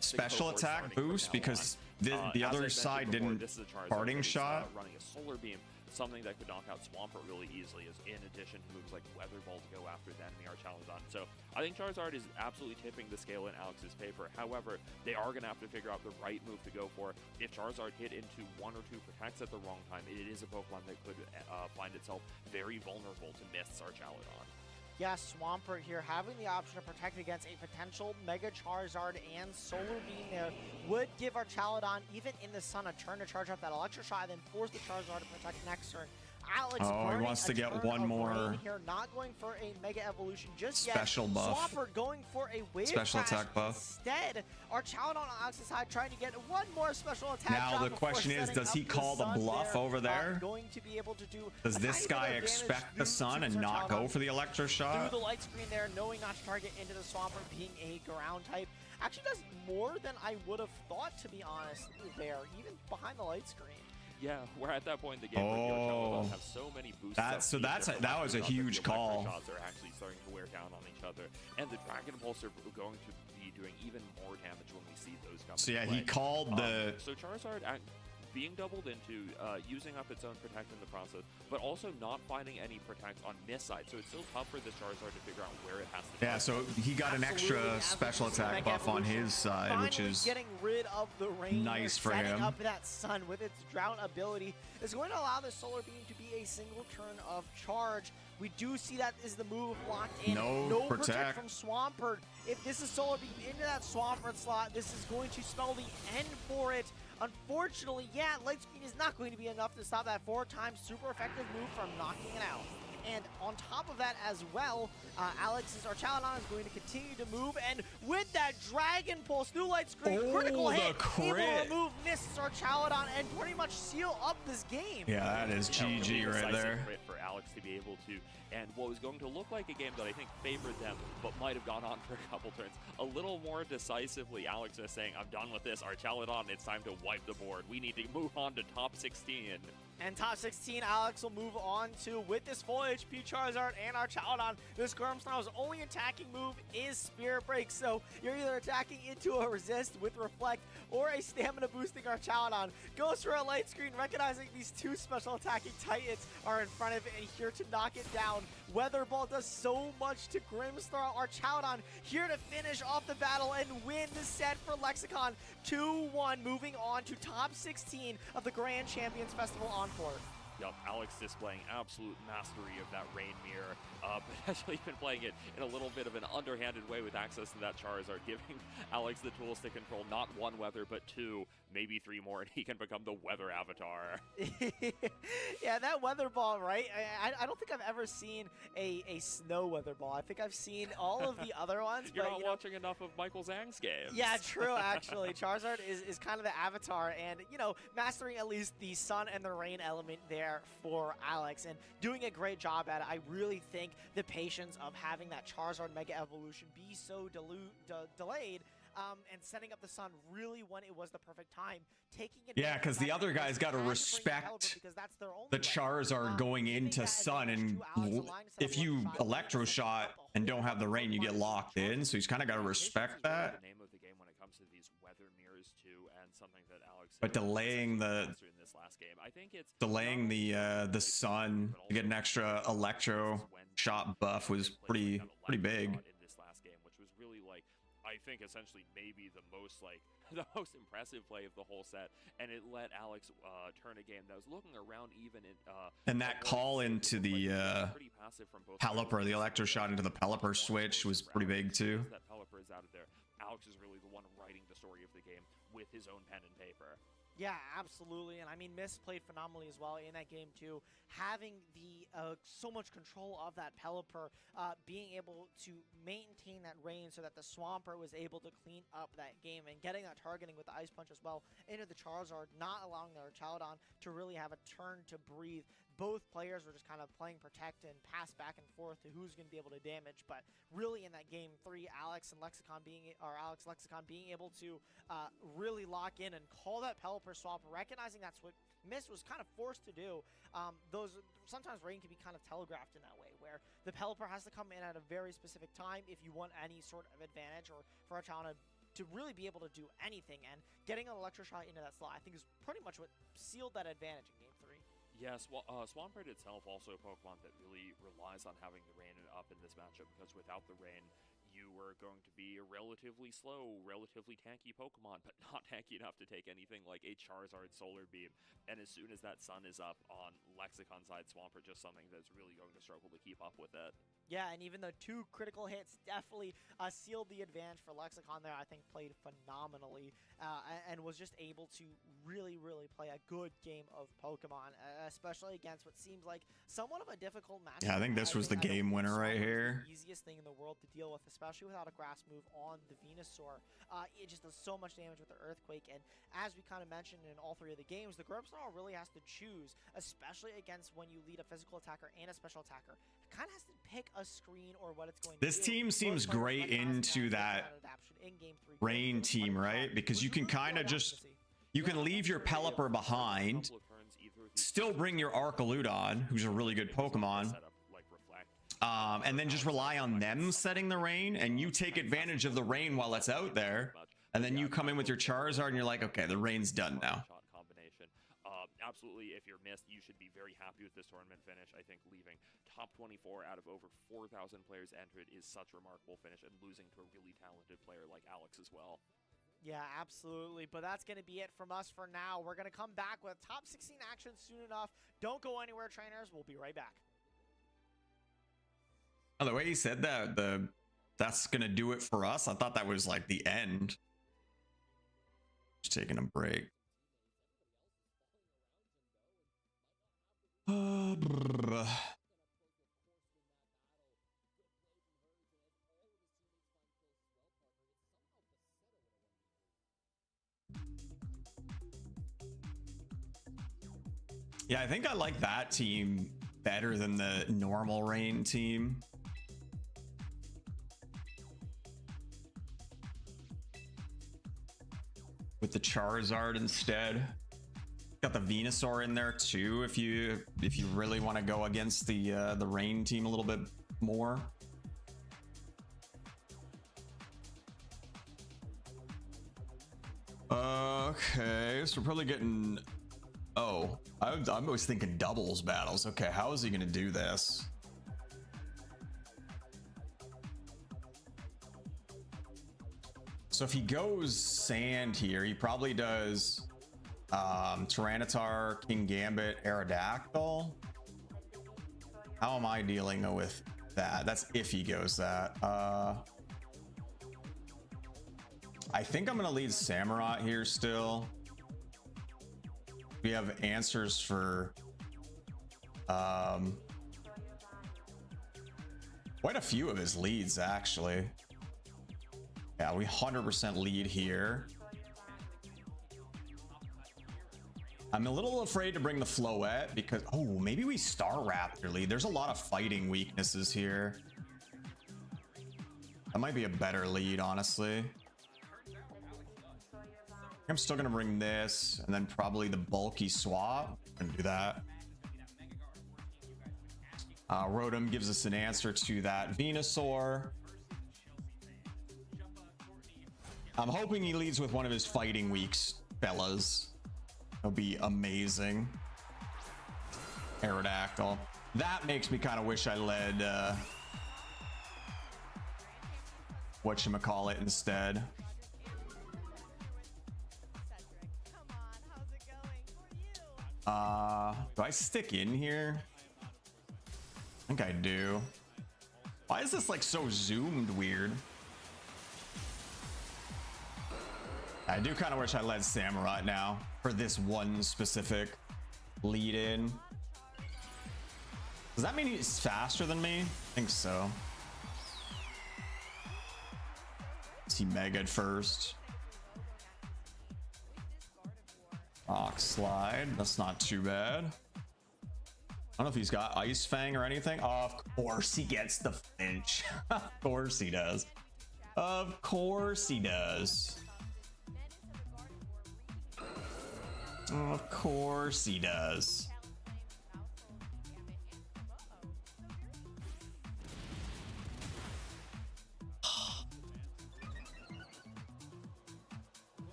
special attack boost because the other side didn't parting shot. Running a Solar Beam. Something that could knock out Swampert really easily is in addition to moves like Weather Ball to go after the enemy Archaludon. So I think Charizard is absolutely tipping the scale in Alex's favor. However, they are going to have to figure out the right move to go for. If Charizard hit into 1 or 2 protects at the wrong time, it is a Pokemon that could find itself very vulnerable to Mist's Archaludon. Yeah, Swampert here having the option to protect against a potential Mega Charizard and Solar Beam there would give Archaludon, even in the sun, a turn to charge up that Electro Shot and then force the Charizard to protect next turn. Alex he wants to get one more here, not going for a Mega Evolution just special yet. buff. Swampert going for a Wave special Crash attack buff. instead. Archaludon on Alex's side trying to get one more special attack. Now the question is, does he call the bluff over there? Going to be able to do. Does this guy expect the sun and not go for the Electro Shot? Through the light screen there, knowing not to target into the Swampert, being a ground type, actually does more than I would have thought, to be honest, there, even behind the light screen. Yeah, we're at that point in the game where the Archaludon have so many boosts. That was a huge call. Shots are actually starting to wear down on each other, and the Dragon Pulse are going to be doing even more damage when we see those come. So yeah, into play. he called the. So Charizard being doubled into, using up its own protect in the process, but also not finding any protect on this side. So it's still tough for this Charizard to figure out where it has to go. Yeah, so he got an extra Absolutely, special absolutely. attack Mega buff on Evolution his side, which finally is getting rid of the rain. nice for setting him. up that sun with its drought ability is going to allow the Solar Beam to be a single turn of charge. We do see that is the move locked in. No protect protect. from Swampert. If this is Solar Beam into that Swampert slot, this is going to spell the end for it. Unfortunately, yeah, Light Screen is not going to be enough to stop that 4-time super effective move from knocking it out. And on top of that as well, Alex's Archaludon is going to continue to move, and with that Dragon Pulse, new Light Screen, Oh, critical the hit, able crit. to remove Mist's Archaludon and pretty much seal up this game. yeah, that is Really GG right decisive there. crit for Alex to be able to, and what was going to look like a game that I think favored them, but might have gone on for a couple turns. A little more decisively, Alex is saying, I'm done with this. Archaludon, it's time to wipe the board. We need to move on to top 16. And top 16, Alex will move on to, with this full HP Charizard and Archaludon, this Grimmsnarl's only attacking move is Spirit Break. So you're either attacking into a resist with Reflect or a stamina boosting Archaludon. Goes for a Light Screen, recognizing these two special attacking Titans are in front of it and here to knock it down. Weather Ball does so much to Grimmsnarl. Archaludon here to finish off the battle and win the set for Lexicon. 2-1, moving on to top 16 of the Grand Champions Festival Encore. Yup, Alex displaying absolute mastery of that Rain Mirror. Potentially even playing it in a little bit of an underhanded way with access to that Charizard, giving Alex the tools to control not one weather, but two, maybe three more, and he can become the weather avatar. Yeah, that Weather Ball, right? I don't think I've ever seen a snow Weather Ball. I think I've seen all of the other ones. You're but, not you know, watching enough of Michael Zhang's games. Yeah, true, actually. Charizard is kind of the avatar, and, you know, mastering at least the sun and the rain element there for Alex, and doing a great job at it. I really think the patience of having that Charizard Mega Evolution be so delayed and setting up the sun really when it was the perfect time. Taking Yeah, because the other guys got to respect the Charizard going into sun, and if you Electro Shot and don't have the rain, you get locked in, so he's kind of got to respect that. The name of the game when it comes to these weather mirrors too, and something that Alex But delaying the in this last game, I think it's delaying the sun to get an extra Electro Shot buff was pretty big. in this last game, which was really like, I think essentially maybe the most impressive play of the whole set, and it let Alex turn a game that was looking around even in And that call into the pretty passive from both Pelipper, the Electro Shot into the Pelipper switch was pretty big too. That Pelipper is out of there. Alex is really the one writing the story of the game with his own pen and paper. Yeah, absolutely. And I mean, Miss played phenomenally as well in that game too. Having the so much control of that Pelipper, being able to maintain that range so that the Swampert was able to clean up that game, and getting that targeting with the Ice Punch as well into the Charizard, not allowing their Archaludon to really have a turn to breathe. Both players were just kind of playing protect and pass back and forth to who's going to be able to damage. But really in that game 3, Alex Lexicon being able to really lock in and call that Pelipper swap, recognizing that's what Miss was kind of forced to do. Sometimes rain can be kind of telegraphed in that way, where the Pelipper has to come in at a very specific time if you want any sort of advantage, or for a Archaludon to really be able to do anything. And getting an Electro Shot into that slot, I think, is pretty much what sealed that advantage in game 3. Yes, Swampert itself also a Pokemon that really relies on having the rain up in this matchup, because without the rain, you were going to be a relatively slow, relatively tanky Pokemon, but not tanky enough to take anything like a Charizard Solar Beam. And as soon as that sun is up on Lexicon side, Swampert just something that's really going to struggle to keep up with it. Yeah, and even though 2 critical hits definitely sealed the advantage for Lexicon there, I think played phenomenally and was just able to really play a good game of Pokemon, especially against what seems like somewhat of a difficult match. Yeah, I think this was the game winner right here. The easiest thing in the world to deal with, especially without a grass move on the Venusaur. It just does so much damage with the Earthquake, and as we kind of mentioned in all 3 of the games, the Grimmsnarl really has to choose, especially against when you lead a physical attacker and a special attacker. It kind of has to pick a screen or what it's going to do. This team seems great into that rain team, right? Because you can kind of just, you can leave your Pelipper behind, still bring your Archaludon, who's a really good Pokemon, and then just rely on them setting the rain, and you take advantage of the rain while it's out there, and then you come in with your Charizard and you're like, okay, the rain's done now. absolutely, if you're missed, you should be very happy with this tournament finish. I think leaving top 24 out of over 4,000 players entered is such a remarkable finish, and losing to a really talented player like Alex as well. Yeah, absolutely. But that's going to be it from us for now. We're going to come back with top 16 action soon enough. Don't go anywhere, trainers. We'll be right back. Oh, the way he said that, that's gonna do it for us. I thought that was like the end. Just taking a break. Brr. Yeah, I think I like that team better than the normal rain team. With the Charizard instead. Got the Venusaur in there too if you really want to go against the rain team a little bit more. Okay, so we're probably getting... Oh, I'm always thinking doubles battles. Okay, how is he gonna do this? So if he goes sand here, he probably does Tyranitar, King Gambit, Aerodactyl. How am I dealing with that? That's if he goes that. I think I'm gonna lead Samurott here still. We have answers for quite a few of his leads actually. Yeah, we 100% lead here. I'm a little afraid to bring the Floette because, oh, maybe we Star Raptor lead. There's a lot of fighting weaknesses here. That might be a better lead, honestly. I'm still gonna bring this and then probably the bulky swap. I'm gonna do that. Rotom gives us an answer to that Venusaur. I'm hoping he leads with one of his fighting weeks, fellas. It'll be amazing. Aerodactyl. That makes me kind of wish I led whatchamacallit instead. Do I stick in here? I think I do. Why is this like so zoomed weird? I do kind of wish I led Samurott now for this one specific lead in. Does that mean he's faster than me? I think so. Is he Mega'd first? Rock Slide. That's not too bad. I don't know if he's got Ice Fang or anything. Oh, of course he gets the Finch. Of course he does. Of course he does. Of course he does.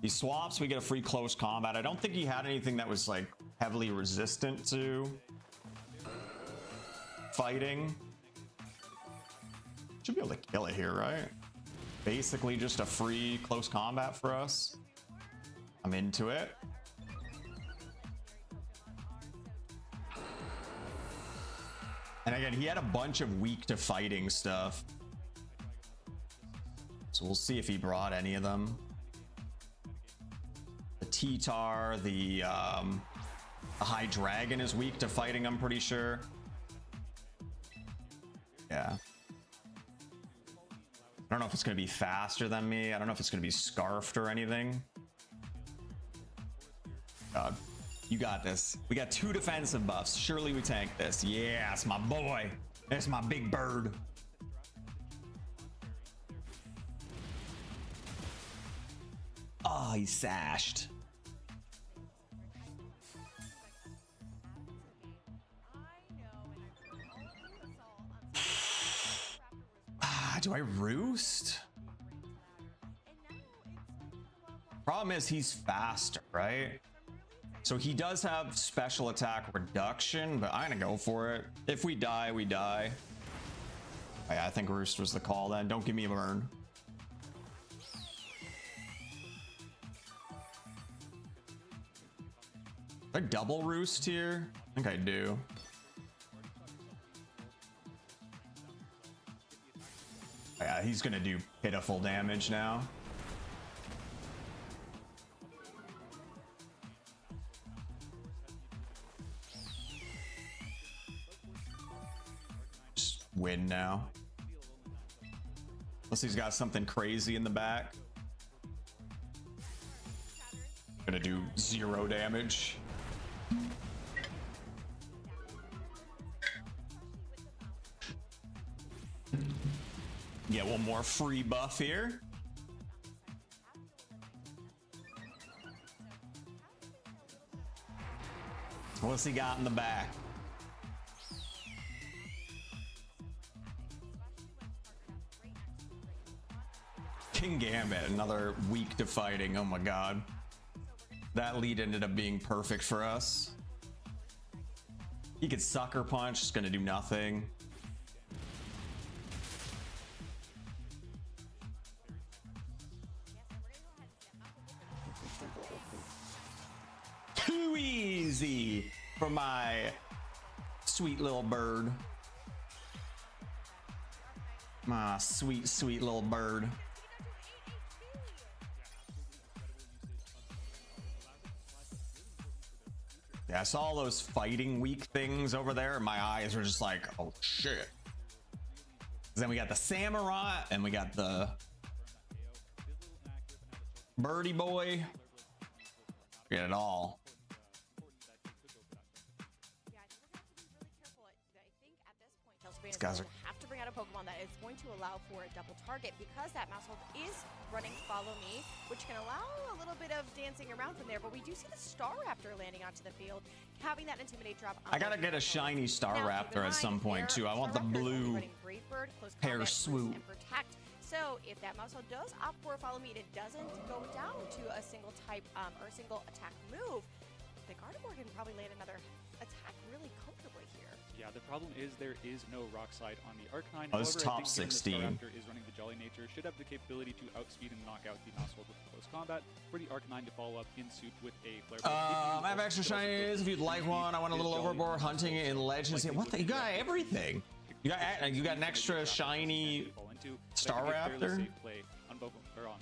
He swaps, we get a free close combat. I don't think he had anything that was like heavily resistant to fighting. Should be able to kill it here, right? Basically just a free close combat for us. I'm into it. And again, he had a bunch of weak to fighting stuff. So we'll see if he brought any of them. The T-Tar, the High Dragon is weak to fighting, I'm pretty sure. Yeah. I don't know if it's going to be faster than me. I don't know if it's going to be scarfed or anything. God, you got this. We got 2 defensive buffs. Surely we tank this. Yeah, it's my boy. That's my big bird. Oh, he's sashed. Do I roost? Problem is he's faster, right? So he does have special attack reduction, but I'm gonna go for it. If we die, we die. Oh, yeah, I think roost was the call then. Don't give me a burn. Do I double roost here? I think I do. Oh, yeah, he's gonna do pitiful damage now. Just win now. Unless he's got something crazy in the back. Gonna do 0 damage. Get one more free buff here. What's he got in the back? King Gambit, another weak to fighting. Oh my god. That lead ended up being perfect for us. He could sucker punch, it's gonna do nothing. Too easy for my sweet little bird. My sweet, sweet little bird. Yeah, I saw all those fighting weak things over there, and my eyes were just like, oh shit. Then we got the Samurott, and we got the Birdie Boy. Get it all. These guys are have to bring out a Pokemon that is going to allow for a double target because that Mousehold is running Follow Me, which can allow a little bit of dancing around from there. But we do see the Staraptor landing onto the field, having that Intimidate drop. I gotta get a shiny Staraptor at some point too. I want the blue hair swoop. So if that Mousehold does opt for a Follow Me, it doesn't go down to a single type or a single attack move. The Gardevoir can probably land another attack really comfortably here. Yeah, the problem is there is no Rock Slide on the Arcanine. Oh, it's However, I top think 16. given the Staraptor is running the Jolly Nature, should have the capability to outspeed and knock out the Mousehold with close combat. For the Arcanine to follow up in suit with a Flare Blade. I have extra shinies if you'd like one. I went a little overboard hunting in Legends. What the? You got everything. You got an extra shiny Staraptor.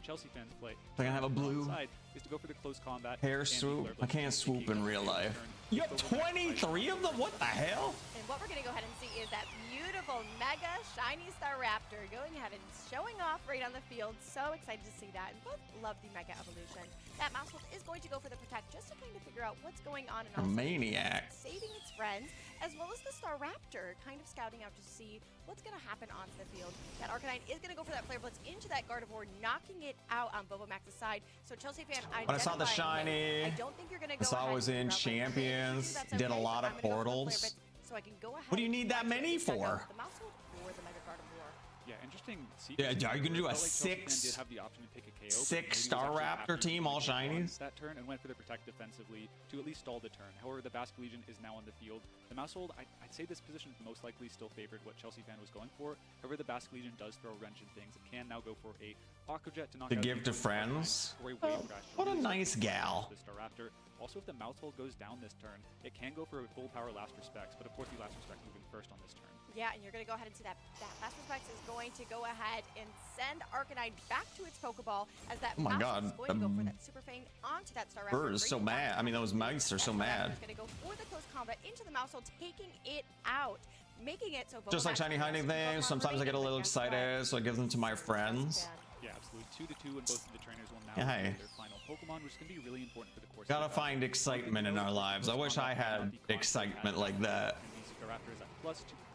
Chelsea fans play. They're gonna have a blue is to go for the close combat hair swoop. I can't swoop in real life. You have 23 of them? What the hell? And what we're going to go ahead and see is that beautiful Mega Shiny Staraptor going ahead and showing off right on the field. So excited to see that, and both love the Mega Evolution. That Mousehold is going to go for the Protect just to kind of figure out what's going on and A also maniac. saving its friends, as well as the Staraptor kind of scouting out to see what's going to happen onto the field. That Arcanine is going to go for that Flare Blitz into that Gardevoir, knocking it out on Bobomax's side. So Chelsea fan, When I saw the shiny, I don't think you're going to go I saw it was in Champions, did a lot of portals. So I can go ahead. What do you need that many for? The Mousehold or the Mega Gardevoir. Yeah, interesting. Yeah, are you gonna do a Felt like Chelsea fan 6 did have the option to take a KO, but six maybe was Staraptor actually happy team, to all take one shinies? that turn and went for the Protect defensively to at least stall the turn. However, the Basculegion is now on the field. The Mousehold, I'd say this position most likely still favored what Chelsea fan was going for. However, the Basculegion does throw a wrench in things. It can now go for a Aqua Jet to knock To out give the to friends? or a Oh, Wave Crash. what a Release nice gal. The Staraptor. Also, if the Mousehold goes down this turn, it can go for a full power Last Respects, but of course the Last Respect moving first on this turn. Yeah, and you're going to go ahead and see that Last Respects is going to go ahead and send Arcanine back to its Pokeball as that Oh my Mousehold god, is going to go for that Super Fang onto that Staraptor. Bird is so bringing mad. down I mean, those mice are so mad. Is going to go for the close combat into the Mousehold, taking it out, making it so Just like Bobomax shiny is hiding super things, sometimes I get a little against the excited, so I give them to my friends. Yeah, absolutely. 2-2, and both of the trainers will now Yeah, hey. play their final Pokemon, which is going to be really important for the course. Gotta of the find battle. excitement in our lives. I wish I had excitement like that. And the Raptor is at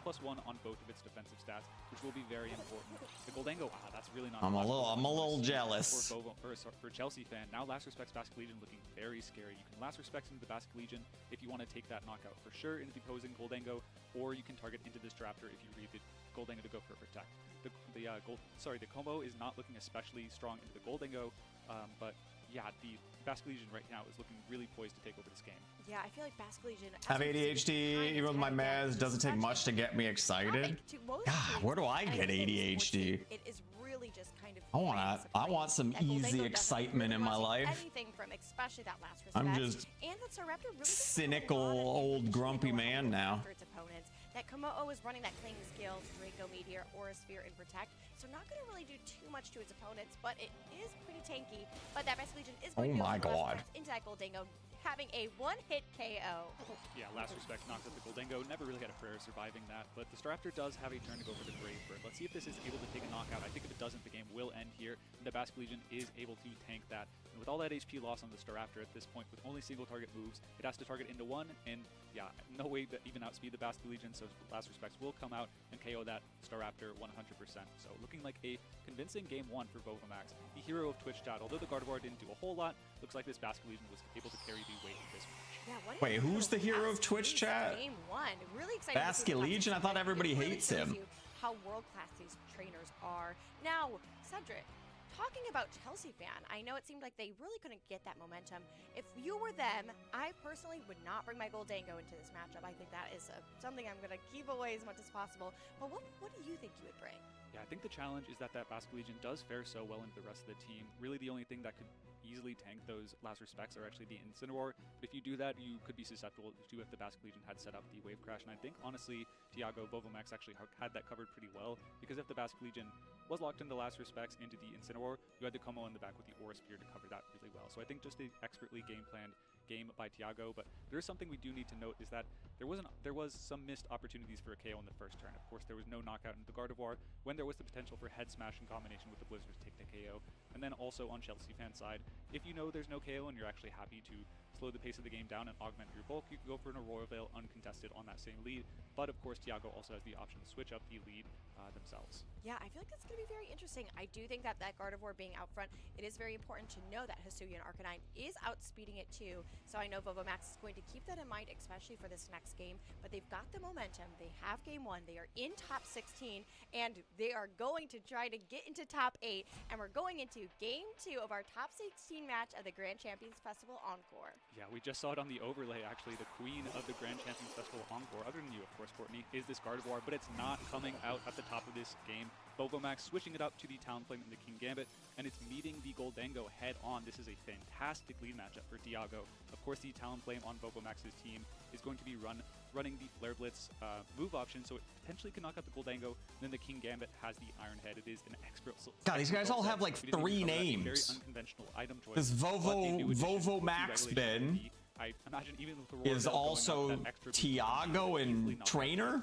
+1 on both of its defensive stats, which will be very important. The Goldango, that's really not. I'm a much little for jealous. For Chelsea fan, now Last Respects Basculegion looking very scary. You can Last Respects into the Basculegion if you want to take that knockout for sure into the opposing Goldango, or you can target into this Raptor if you read the Goldango to go for a protect. The combo is not looking especially strong into the Goldango, but yeah, the Basque Legion right now is looking really poised to take over this game. Yeah, I feel like Basque Legion. I have ADHD, even with my meds, doesn't take much to get me excited. God, where do I get ADHD? It is really just kind of. I want some easy excitement in my life. Anything from, especially that last respect. I'm just and that Raptor really cynical old grumpy man now. Its opponents. That Komo'o is running that clanging skills, Draco Meteor, Aura Sphere, and Protect. So not going to really do too much to its opponents, but it is pretty tanky. But that Basque Legion is going to go into that Goldango, having a one-hit KO. Yeah, last respect knocked out the Goldango. Never really had a prayer surviving that, but the Staraptor does have a turn to go for the Brave Bird. Let's see if this is able to take a knockout. I think if it doesn't, the game will end here. The Basque Legion is able to tank that. And with all that HP loss on the Staraptor at this point, with only single target moves, it has to target into one, and yeah, no way to even outspeed the Basque Legion, so last respects will come out and KO that Staraptor 100%. So looking like a convincing game one for Vovomax, the hero of Twitch chat. Although the Gardevoir didn't do a whole lot, looks like this Basque Legion was able to carry the weight of this match. Yeah, wait, who's the hero of Twitch chat? Game one. Really excited. Basque Legion? I thought everybody hates him. How world-class these trainers are. Now, Cedric, talking about Chelsea fan, I know it seemed like they really couldn't get that momentum. If you were them, I personally would not bring my Goldango into this matchup. I think that is something I'm going to keep away as much as possible. But what do you think you would bring? Yeah, I think the challenge is that Basque Legion does fare so well into the rest of the team. Really the only thing that could easily tank those last respects are actually the Incineroar. But if you do that, you could be susceptible to if the Basque Legion had set up the Wave Crash. And I think, honestly, Tiago, Vovomax actually had that covered pretty well, because if the Basque Legion was locked in the last respects into the Incineroar, you had the Como in the back with the Aura Sphere to cover that really well. So I think just an expertly game-planned game by Tiago, but there is something we do need to note, is that there was some missed opportunities for a KO in the first turn. Of course, there was no knockout into the Gardevoir, when there was the potential for head smash in combination with the Blizzard to take the KO. And then also on Chelsea fan side, if you know there's no KO and you're actually happy to slow the pace of the game down and augment your bulk, you can go for an Aurora Veil uncontested on that same lead. But of course, Tiago also has the option to switch up the lead themselves. Yeah, I feel like that's going to be very interesting. I do think that Gardevoir being out front, it is very important to know that Hisuian Arcanine is outspeeding it too. So I know Vovomax is going to keep that in mind, especially for this next game. But they've got the momentum. They have game one. They are in top 16, and they are going to try to get into top 8. And we're going into game 2 of our top 16 match of the Grand Champions Festival Encore. Yeah, we just saw it on the overlay, actually. The queen of the Grand Champions Festival Encore, other than you, of course, Courtney, is this Gardevoir, but it's not coming out at the top of this game. Vovomax switching it up to the Talonflame and the King Gambit, and it's meeting the Goldango head on. This is a fantastic lead matchup for Tiago. Of course, the Talonflame on Vovomax's team is going to be running the Flare Blitz move option, so it potentially can knock out the Goldango. And then the King Gambit has the Iron Head. It is an expert. God, these guys all have like 3 names. Very unconventional item choice. This Vovomax bin I imagine even with the is also Tiago and Trainer,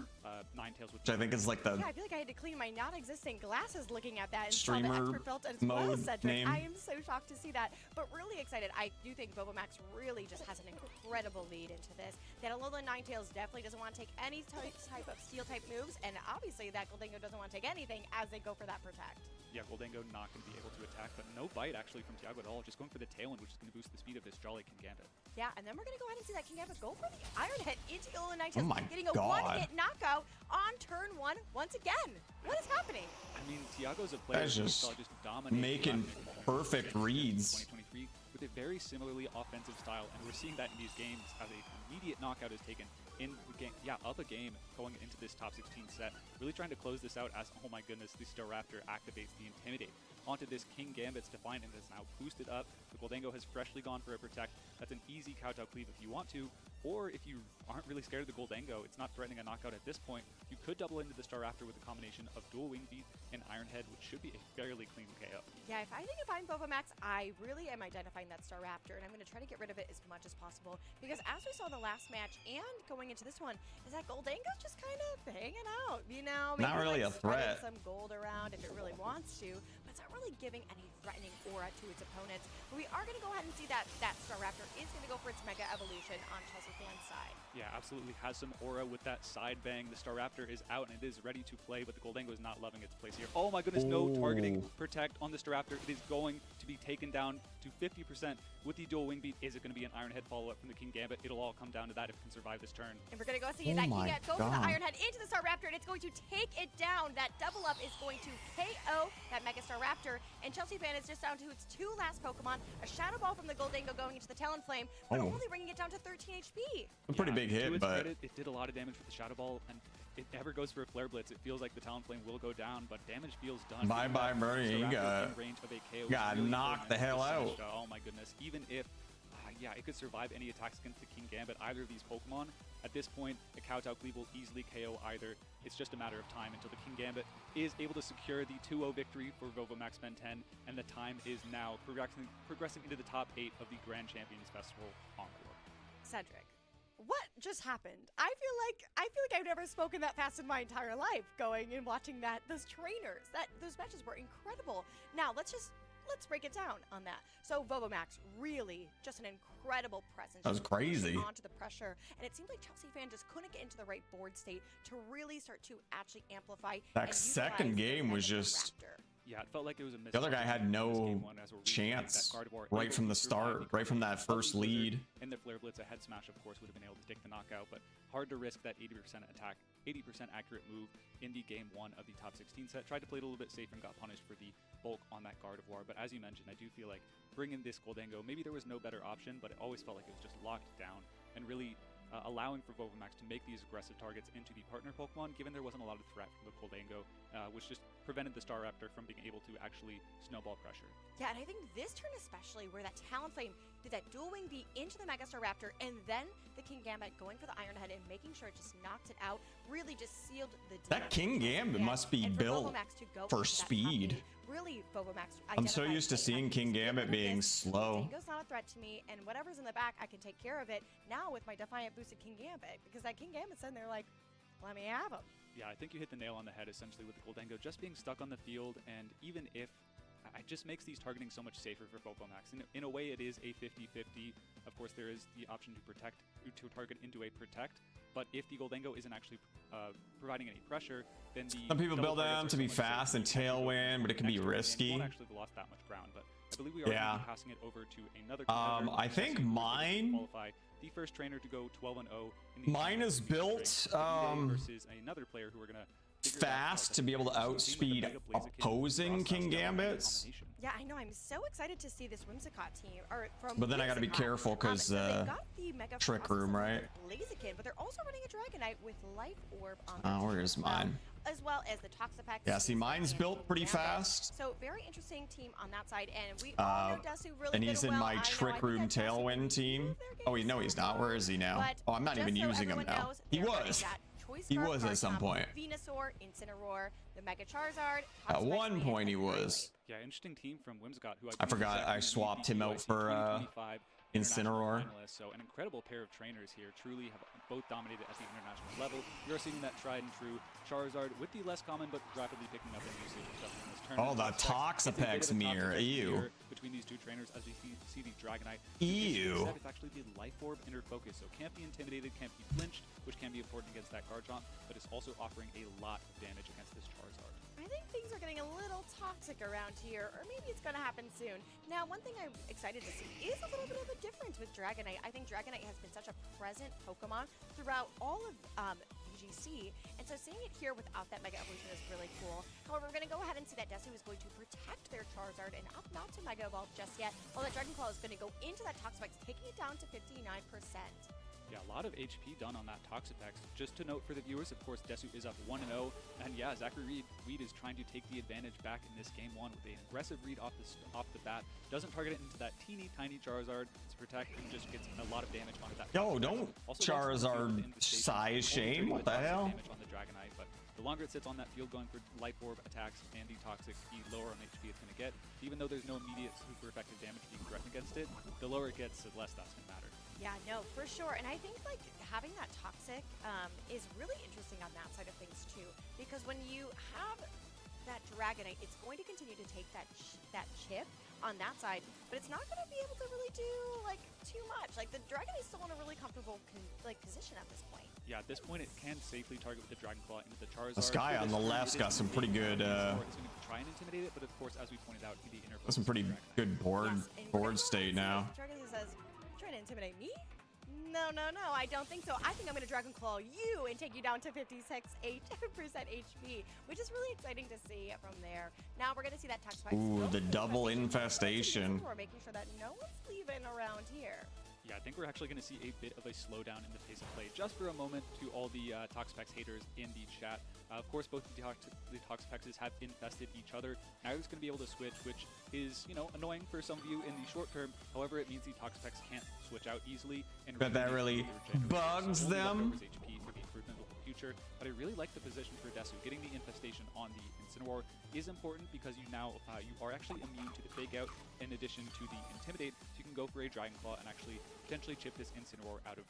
Ninetales, which I think is like the I feel like I had to clean my non-existent glasses looking at that and streamer saw the expert belt as mode well, Cedric. name. I am so shocked to see that, but really excited. I do think Vovomax really just has an incredible lead into this. That Alolan Ninetales definitely doesn't want to take any type of steel-type moves, and obviously that Goldango doesn't want to take anything as they go for that Protect. Yeah, Goldango not going to be able to attack, but no bite actually from Tiago at all. Just going for the Tailwind, which is going to boost the speed of this Jolly King Gambit. Yeah, and then we're going to go ahead and see that King Gambit go for the Iron Head into Alolan Ninetales, Oh my getting a God. one-hit knockout on turn 1 once again. What is happening? I mean, Tiago's a player That's who just just dominating making perfect reads. 2023 with a very similarly offensive style, and we're seeing that in these games as an immediate knockout is taken in the game, up a game going into this top 16 set. Really trying to close this out as, oh my goodness, the Staraptor activates the Intimidate onto this King Gambit's Defiant, and is now boosted up. The Goldango has freshly gone for a Protect. That's an easy Kowtow Cleave if you want to, or if you aren't really scared of the Goldango, it's not threatening a knockout at this point. You could double into the Staraptor with a combination of Dual Wing Beat and Iron Head, which should be a fairly clean KO. Yeah, if I'm Vovomax, I really am identifying that Staraptor, and I'm going to try to get rid of it as much as possible, because as we saw the last match and going into this one, is that Goldango's just kind of hanging out, you know? Not really a spreading threat. some gold around if it really wants to, but it's not really giving any threatening aura to its opponents. But we are going to go ahead and see that Staraptor is going to go for its Mega Evolution on Chelsea fan's side. Yeah, absolutely has some aura with that side bang. The Staraptor is out and it is ready to play, but the Goldango is not loving its place here. Oh my goodness, no targeting protect on the Staraptor. It is going to be taken down to 50% with the dual wing beat. Is it going to be an Iron Head follow-up from the King Gambit? It'll all come down to that if it can survive this turn. And we're going to go see that King Gambit go for the Iron Head into the Staraptor, and it's going to take it down. That double up is going to KO that Mega Staraptor, and Chelsea Fan is just down to its 2 last Pokemon. A Shadow Ball from the Goldango going into the Talonflame, but only bringing it down to 13 HP. A pretty big hit, but credit, it did a lot of damage with the Shadow Ball, and if it ever goes for a Flare Blitz, it feels like the Talonflame will go down, but damage feels done. Bye-bye, Murray. You got knocked the hell out. Oh my goodness. Even if, yeah, it could survive any attacks against the King Gambit, either of these Pokemon. At this point, a Kowtow Cleave will easily KO either. It's just a matter of time until the King Gambit is able to secure the 2-0 victory for Vovomax Ben 10, and the time is now progressing into the top 8 of the Grand Champions Festival Encore. Cedric, what just happened? I feel like I've never spoken that fast in my entire life, going and watching those trainers. Those matches were incredible. Now let's break it down on that. So Vovomax, really just an incredible presence. That was crazy. Onto the pressure, and it seemed like Chelsea Fan just couldn't get into the right board state to really start to actually amplify. That second game was just. Yeah, it felt like it was a miss. The other guy had no chance right from the start, right from that first lead. And the Flare Blitz, a head smash, of course, would have been able to take the knockout, but hard to risk that 80% attack, 80% accurate move in the game 1 of the top 16 set. Tried to play it a little bit safe and got punished for the bulk on that Gardevoir, but as you mentioned, I do feel like bringing this Goldango, maybe there was no better option, but it always felt like it was just locked down and really allowing for Vovomax to make these aggressive targets into the partner Pokemon, given there wasn't a lot of threat from the Goldango, which just prevented the Staraptor from being able to actually snowball pressure. Yeah, and I think this turn especially, where that Talonflame did that dual wing beat into the Mega Staraptor, and then the King Gambit going for the Iron Head and making sure it just knocked it out, really just sealed the deal. That King Gambit must be built for speed. Really, Vovomax. I'm so used to seeing King Gambit being slow. Goldango's not a threat to me, and whatever's in the back, I can take care of it now with my Defiant boosted King Gambit, because that King Gambit's in there like, let me have him. Yeah, I think you hit the nail on the head essentially with the Goldango just being stuck on the field, and even if it just makes these targeting so much safer for Vovomax. In a way, it is a 50-50. Of course, there is the option to target into a protect, but if the Goldango isn't actually providing any pressure, then the some people build them to be fast and tailwind, but it can be risky. Won't actually lost that much ground, but I believe we are going to be passing it over to another. I think mine. Qualify the first trainer to go 12-0. Mine is built versus another player who we're gonna fast to be able to outspeed opposing King Gambits. Yeah, I know. I'm so excited to see this Whimsicott team. But then I got to be careful because Trick Room, right? Blaziken, but they're also running a Dragonite with Life Orb on. Oh, where's mine? As well as the Toxapex. Yeah, see, mine's built pretty fast. So very interesting team on that side, and we all know Desu really and he's in my Trick Room Tailwind team. Oh, no, he's not. Where is he now? Oh, I'm not even using him now. He was. He was at some point. Venusaur, Incineroar, the Mega Charizard. At one point he was. Yeah, interesting team from Whimsicott, who I forgot I swapped him out for Incineroar. So an incredible pair of trainers here, truly have both dominated at the international level. You're seeing that tried and true Charizard with the less common but rapidly picking up in usage stuff in this tournament. Oh, the Toxapex mirror, ew. Between these two trainers as we see the Dragonite. Ew. It's actually the Life Orb Inner Focus, so can't be intimidated, can't be flinched, which can be important against that Garchomp, but it's also offering a lot of damage against this Charizard. I think things are getting a little toxic around here, or maybe it's going to happen soon. Now, one thing I'm excited to see is a little bit of a difference with Dragonite. I think Dragonite has been such a present Pokemon throughout all of VGC, and so seeing it here without that Mega Evolution is really cool. However, we're going to go ahead and see that Desu is going to protect their Charizard and opt not to Mega Evolve just yet, while that Dragon Claw is going to go into that Toxapex, taking it down to 59%. Yeah, a lot of HP done on that Toxapex. Just to note for the viewers, of course, Desu is up 1-0, and yeah, Zachary Reed is trying to take the advantage back in this game 1 with an aggressive read off the bat. Doesn't target it into that teeny tiny Charizard to protect, and just gets a lot of damage onto that. Yo, don't Charizard size shame. What the hell? Damage on the Dragonite, but the longer it sits on that field going for Life Orb attacks and the Toxic, the lower on HP it's going to get. Even though there's no immediate super effective damage being threatened against it, the lower it gets, the less that's going to matter. Yeah, no, for sure. And I think like having that Toxic is really interesting on that side of things too, because when you have that Dragonite, it's going to continue to take that chip on that side, but it's not going to be able to really do like too much. Like the Dragonite's still in a really comfortable position at this point. Yeah, at this point it can safely target with the Dragon Claw into the Charizard. This guy on the left's got some pretty good. It's going to try and intimidate it, but of course, as we pointed out, the inner. Some pretty good board state now. Dragonite says, "Trying to intimidate me? No, no, no, I don't think so. I think I'm going to Dragon Claw you and take you down to 56% HP, which is really exciting to see from there. Now we're going to see that Toxapex. Ooh, the double infestation. We're making sure that no one's leaving around here. Yeah, I think we're actually going to see a bit of a slowdown in the pace of play just for a moment to all the Toxapex haters in the chat. Of course, both the Toxapexes have infested each other. Now he's going to be able to switch, which is, you know, annoying for some of you in the short term. However, it means the Toxapex can't switch out easily. And Bet that really bugs them. HP for the improvement of the future. But I really like the position for Desu. Getting the infestation on the Incineroar is important because you now you are actually immune to the fake out in addition to the intimidate. So you can go for a Dragon Claw and actually potentially chip this Incineroar out of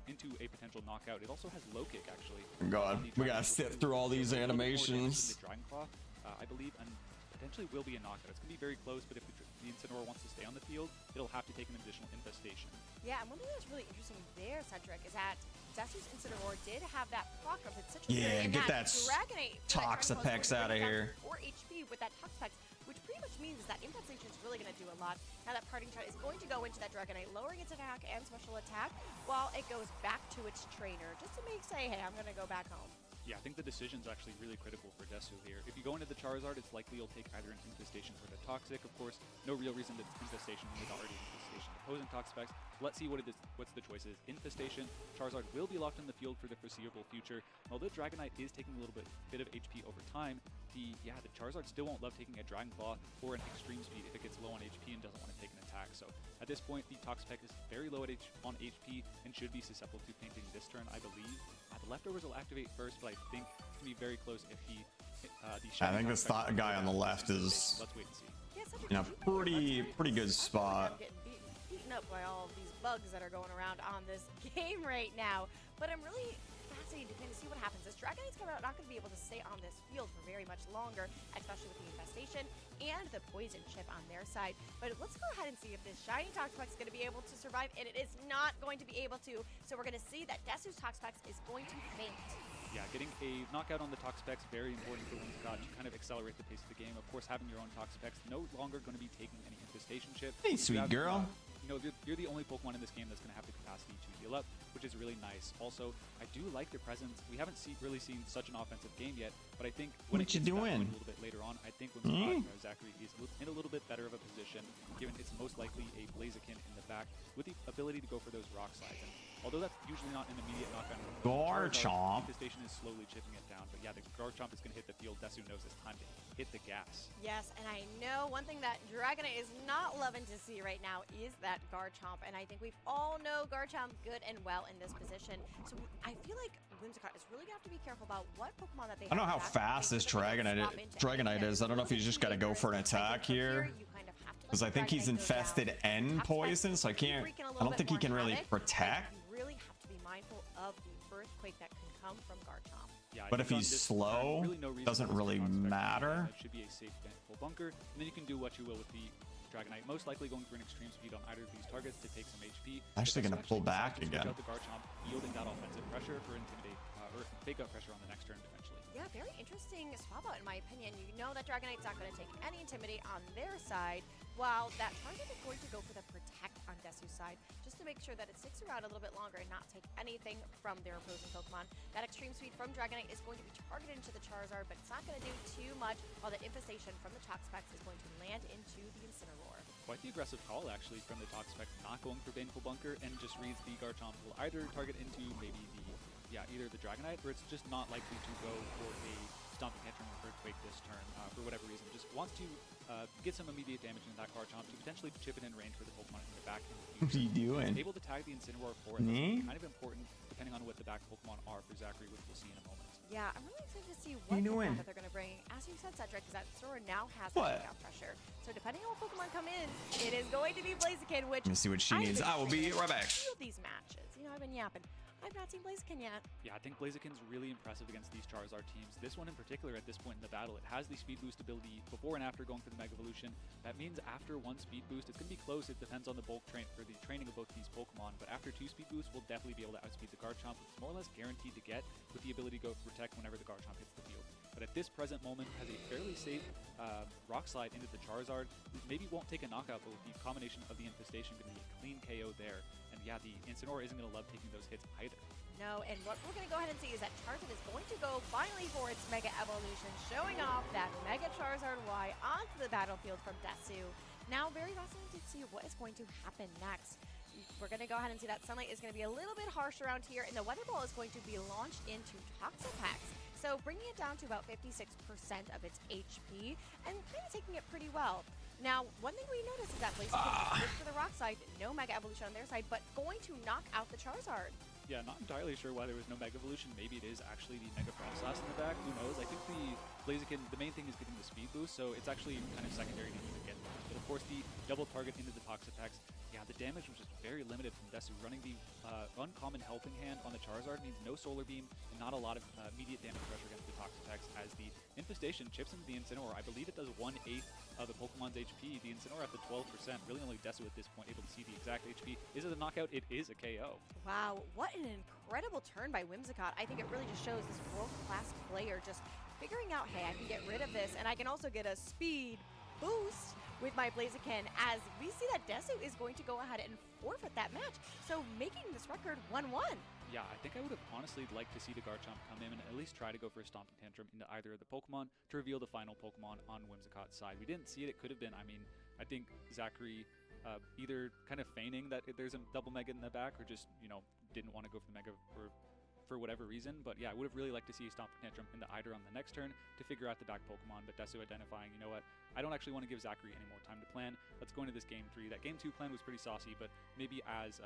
into a potential knockout. It also has low kick actually. God, we gotta sit through all these animations. The Dragon Claw, I believe, and potentially will be a knockout. It's gonna be very close, but if the Incineroar wants to stay on the field, it'll have to take an additional infestation. Yeah, and one thing that's really interesting there, Cedric, is that Desu's Incineroar did have that proc of its Citrus Yeah, Berry, and get that Dragonite, Toxapex out of here. 4 HP with that Toxapex, which pretty much means that infestation is really going to do a lot. Now that Parting Shot is going to go into that Dragonite, lowering its attack and special attack, while it goes back to its trainer, just to say, hey, I'm going to go back home. Yeah, I think the decision's actually really critical for Desu here. If you go into the Charizard, it's likely you'll take either an Infestation or the Toxic. Of course, no real reason that Infestation is already Infestation opposing Toxapex. Let's see what what's the choice is. Infestation, Charizard will be locked in the field for the foreseeable future. Although Dragonite is taking a little bit of HP over time, the Charizard still won't love taking a Dragon Claw or an Extreme Speed if it gets low on HP and doesn't want to take an attack. So at this point, the Toxapex is very low on HP and should be susceptible to fainting this turn, I believe. The leftovers will activate first, but I think it's going to be very close if he. I think this guy on the left is, Yeah, Cedric, in a pretty good spot. I'm getting beaten up by all of these bugs that are going around on this game right now, but I'm really fascinated to kind of see what happens. This Dragonite's not going to be able to stay on this field for very much longer, especially with the infestation and the poison chip on their side. But let's go ahead and see if this shiny Toxapex is going to be able to survive, and it is not going to be able to. So we're going to see that Desu's Toxapex is going to faint. Yeah, getting a knockout on the Toxapex, very important for Whimsicott to kind of accelerate the pace of the game. Of course, having your own Toxapex, no longer going to be taking any infestation chip. Hey, sweet girl. You know, you're the only Pokemon in this game that's going to have the capacity to heal up, which is really nice. Also, I do like their presence. We haven't really seen such an offensive game yet, but I think when what you doing? A little bit later on, I think when Zachary is in a little bit better of a position, given it's most likely a Blaziken in the back with the ability to go for those rock slides. And although that's usually not an immediate knockdown, Garchomp. the station is slowly chipping it down. But yeah, the Garchomp is going to hit the field. Desu knows it's time to hit the gas. Yes, and I know one thing that Dragonite is not loving to see right now is that Garchomp, and I think we all know Garchomp good and well in this position. So I feel like Whimsicott is really gonna have to be careful about what Pokemon that they I don't know how have fast this Dragonite is. I don't know if he's just got to go for an attack here, because I think he's infested and poison, so I don't think he can really protect. You really have to be mindful of the earthquake that can come from Garchomp. Yeah, But if he's slow, doesn't really matter. It should be a safe full bunker, and then you can do what you will with the Dragonite, most likely going for an extreme speed on either of these targets to take some HP. Actually gonna pull back again. Out the Garchomp, yielding that offensive pressure for intimidate or fake out pressure on the next turn potentially. Yeah, very interesting swap out in my opinion. You know that Dragonite's not going to take any Intimidate on their side, while that target is going to go for the Protect on Desu's side, just to make sure that it sticks around a little bit longer and not take anything from their opposing Pokemon. That Extreme Speed from Dragonite is going to be targeted into the Charizard, but it's not going to do too much, while the Infestation from the Toxapex is going to land into the Incineroar. Quite the aggressive call actually from the Toxapex, not going for Baneful Bunker, and just reads the Garchomp will either target into maybe the either the Dragonite, or it's just not likely to go for a Stomping Tantrum or Earthquake this turn for whatever reason. Just wants to get some immediate damage into that Garchomp to potentially chip it in range for the Pokemon in the back. What are you doing? Able to tag the Incineroar for it. That's kind of important depending on what the back Pokemon are for Zachary, which we'll see in a moment. Yeah, I'm really excited to see what Pokemon that they're going to bring. As you said, Cedric, is that Sora now has that takeout pressure. So depending on what Pokemon come in, it is going to be Blaziken, which Let me see what she needs. I will be right back. These matches, you know, I've been yapping. I've not seen Blaziken yet. Yeah, I think Blaziken's really impressive against these Charizard teams. This one in particular, at this point in the battle, it has the speed boost ability before and after going for the Mega Evolution. That means after one speed boost, it's going to be close. It depends on the bulk train for the training of both these Pokemon. But after 2 speed boosts, we'll definitely be able to outspeed the Garchomp. It's more or less guaranteed to get with the ability to go protect whenever the Garchomp hits the field. But at this present moment, has a fairly safe Rock Slide into the Charizard. Maybe won't take a knockout, but with the combination of the Infestation, going to be a clean KO there. And yeah, the Incineroar isn't going to love taking those hits either. No, and what we're going to go ahead and see is that Charizard is going to go finally for its Mega Evolution, showing off that Mega Charizard Y onto the battlefield from Desu. Now, very fascinating to see what is going to happen next. We're going to go ahead and see that Sunlight is going to be a little bit harsh around here, and the Weather Ball is going to be launched into Toxapex. So bringing it down to about 56% of its HP, and kind of taking it pretty well. Now, one thing we notice is that Blaziken goes for the Rock Slide, no Mega Evolution on their side, but going to knock out the Charizard. Yeah, not entirely sure why there was no Mega Evolution. Maybe it is actually the Mega Froslass in the back. Who knows? I think the Blaziken, the main thing is getting the speed boost, so it's actually kind of secondary to even get that. But of course, the double target into the Toxapex, yeah, the damage was just very limited from Desu. Running the uncommon Helping Hand on the Charizard means no Solar Beam and not a lot of immediate damage pressure against the Toxapex, as the Infestation chips into the Incineroar. I believe it does 1/8 of the Pokemon's HP. The Incineroar at the 12%. Really only Desu at this point able to see the exact HP. Is it a knockout? It is a KO. Wow, what an incredible turn by Whimsicott. I think it really just shows this world-class player just figuring out, hey, I can get rid of this, and I can also get a speed boost with my Blaziken, as we see that Desu is going to go ahead and forfeit that match, so making this record 1-1. Yeah, I think I would have honestly liked to see the Garchomp come in and at least try to go for a Stomping Tantrum into either of the Pokemon to reveal the final Pokemon on Whimsicott's side. We didn't see it. It could have been, I mean, I think Zachary either kind of feigning that there's a double Mega in the back or just, you know, didn't want to go for the Mega for whatever reason. But yeah, I would have really liked to see a Stomping Tantrum into either on the next turn to figure out the back Pokemon, but Desu identifying, you know what, I don't actually want to give Zachary any more time to plan. Let's go into this Game 3. That Game 2 plan was pretty saucy, but maybe as,